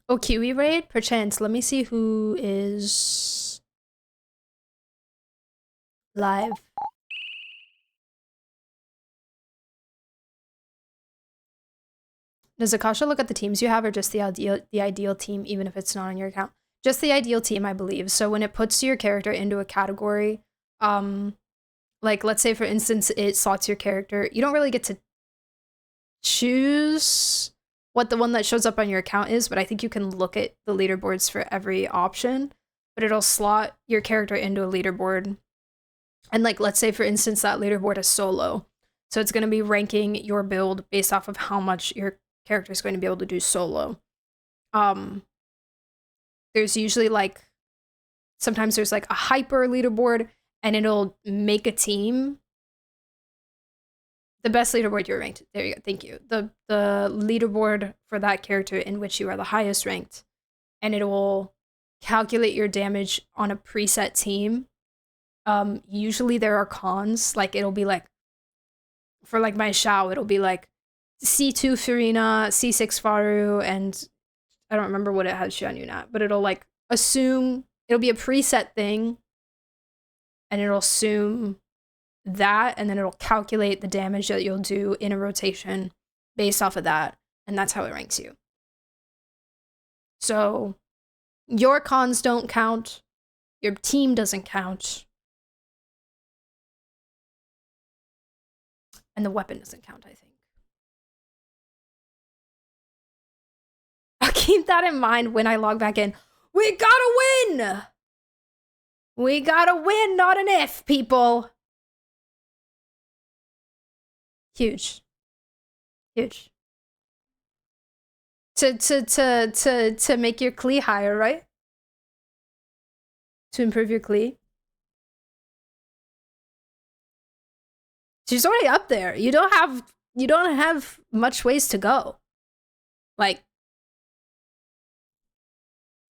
Oh, Kiwi raid? Perchance. Let me see who is live. Does Akasha look at the teams you have or just the ideal team, even if it's not on your account? Just the ideal team, I believe. So when it puts your character into a category, like let's say for instance, it slots your character, you don't really get to choose what the one that shows up on your account is, but I think you can look at the leaderboards for every option, but it'll slot your character into a leaderboard. And like, let's say for instance, that leaderboard is solo. So it's going to be ranking your build based off of how much your character is going to be able to do solo. There's usually like, sometimes there's like a hyper leaderboard and it'll make a team. The best leaderboard you're ranked. There you go. Thank you. The leaderboard for that character in which you are the highest ranked. And it will calculate your damage on a preset team. Usually there are cons. Like it'll be like, for like my Shao, it'll be like C2 Furina, C6 Faru, and I don't remember what it has Xian Yun at, but it'll like assume, it'll be a preset thing. And it'll assume that, and then it'll calculate the damage that you'll do in a rotation based off of that, and that's how it ranks you. So your cons don't count, your team doesn't count, and the weapon doesn't count, I think. I'll keep that in mind when I log back in. We gotta win! We gotta win, not an if, people! Huge. Huge. To make your Klee higher, right? To improve your Klee. She's already up there. You don't have much ways to go. Like,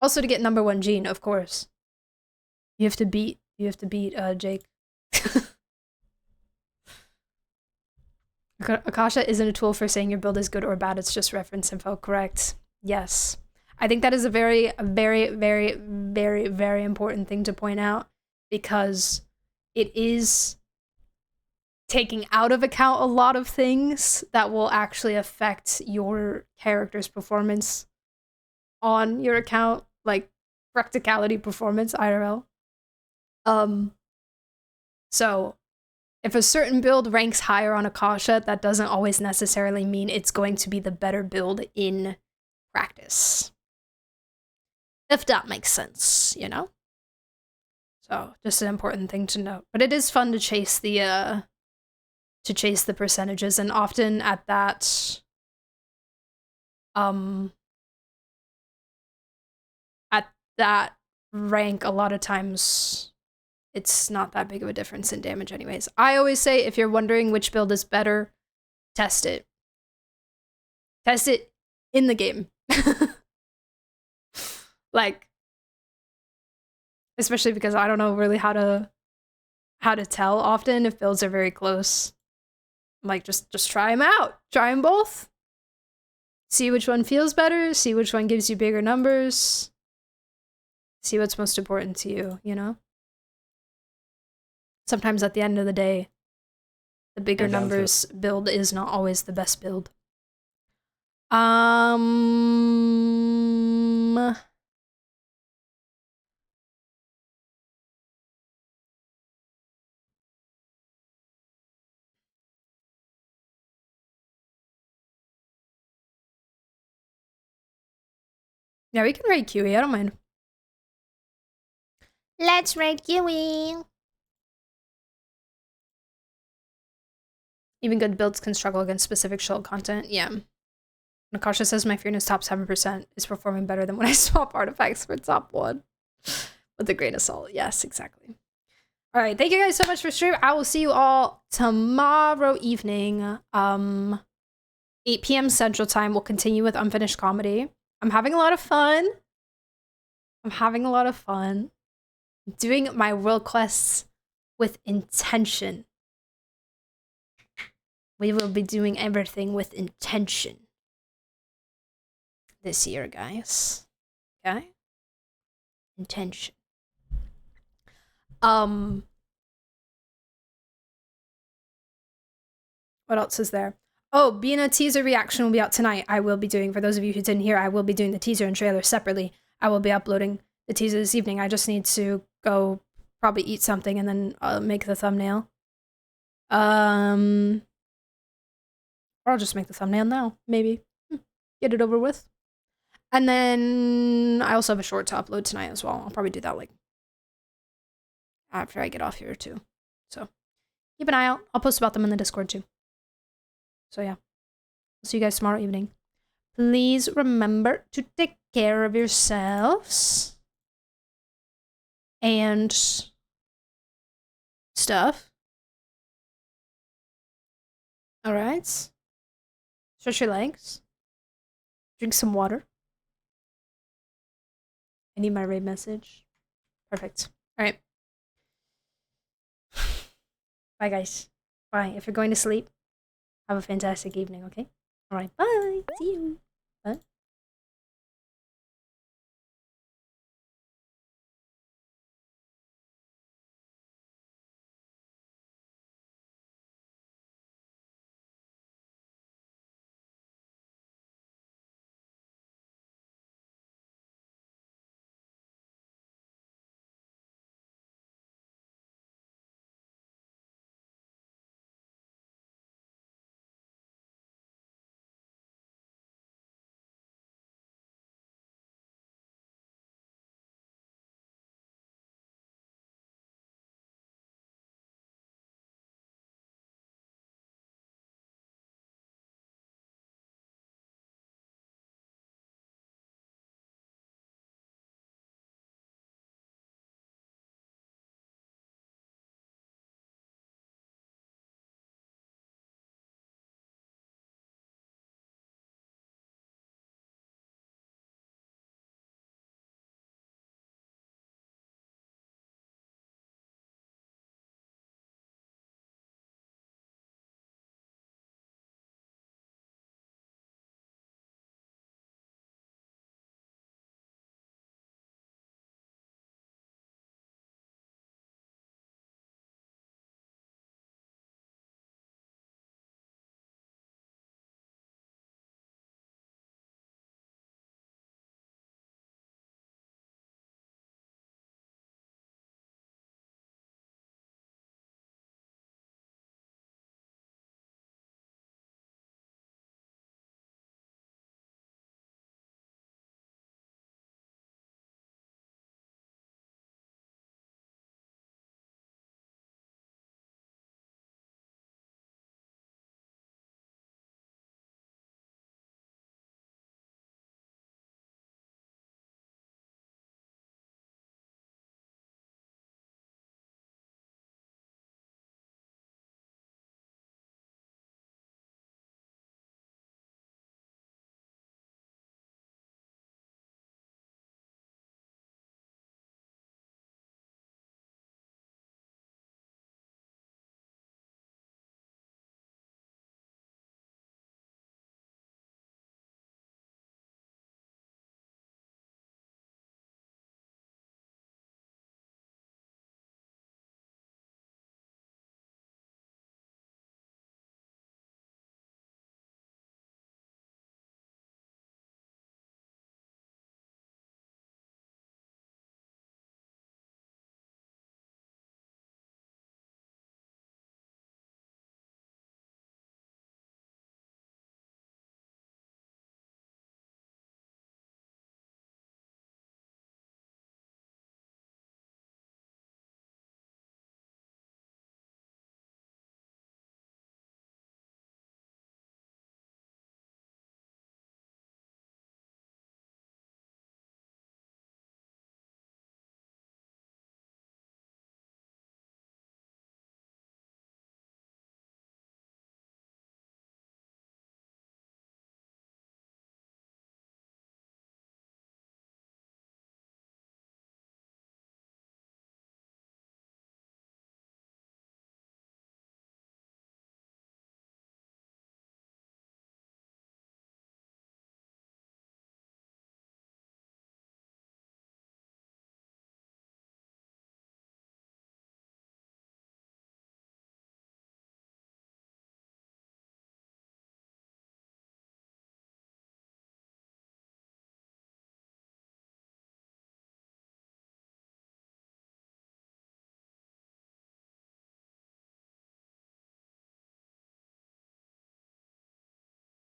also to get #1 Gene, of course. You have to beat Jake. Akasha isn't a tool for saying your build is good or bad, it's just reference info, correct? Yes. I think that is a very, very, very, very, very important thing to point out, because it is taking out of account a lot of things that will actually affect your character's performance on your account, like practicality performance, IRL. So if a certain build ranks higher on Akasha, that doesn't always necessarily mean it's going to be the better build in practice. If that makes sense, you know? So, just an important thing to note. But it is fun to chase the percentages, and often at that rank, a lot of times it's not that big of a difference in damage anyways. I always say, if you're wondering which build is better, test it. Test it in the game. Like, especially because I don't know really how to tell often if builds are very close. I'm like, just try them out. Try them both. See which one feels better. See which one gives you bigger numbers. See what's most important to you, you know? Sometimes at the end of the day, the bigger numbers build is not always the best build. Yeah, we can raid QE, I don't mind. Let's raid QE. Even good builds can struggle against specific shield content. Yeah. Nakasha says my Fierceness top 7% is performing better than when I swap artifacts for top 1. With a grain of salt. Yes, exactly. Alright, thank you guys so much for streaming. I will see you all tomorrow evening. 8 p.m. Central Time. We'll continue with Unfinished Comedy. I'm having a lot of fun. Doing my world quests with intention. We will be doing everything with intention this year, guys. Okay? Intention. What else is there? Oh, being a teaser reaction will be out tonight. I will be doing, for those of you who didn't hear, I will be doing the teaser and trailer separately. I will be uploading the teaser this evening. I just need to go probably eat something and then make the thumbnail. Or I'll just make the thumbnail now, maybe. Get it over with. And then I also have a short to upload tonight as well. I'll probably do that like after I get off here too. So keep an eye out. I'll post about them in the Discord too. So yeah, I'll see you guys tomorrow evening. Please remember to take care of yourselves and stuff. All right. Stretch your legs. Drink some water. I need my raid message. Perfect. All right. Bye, guys. Bye. If you're going to sleep, have a fantastic evening, okay? All right. Bye. See you.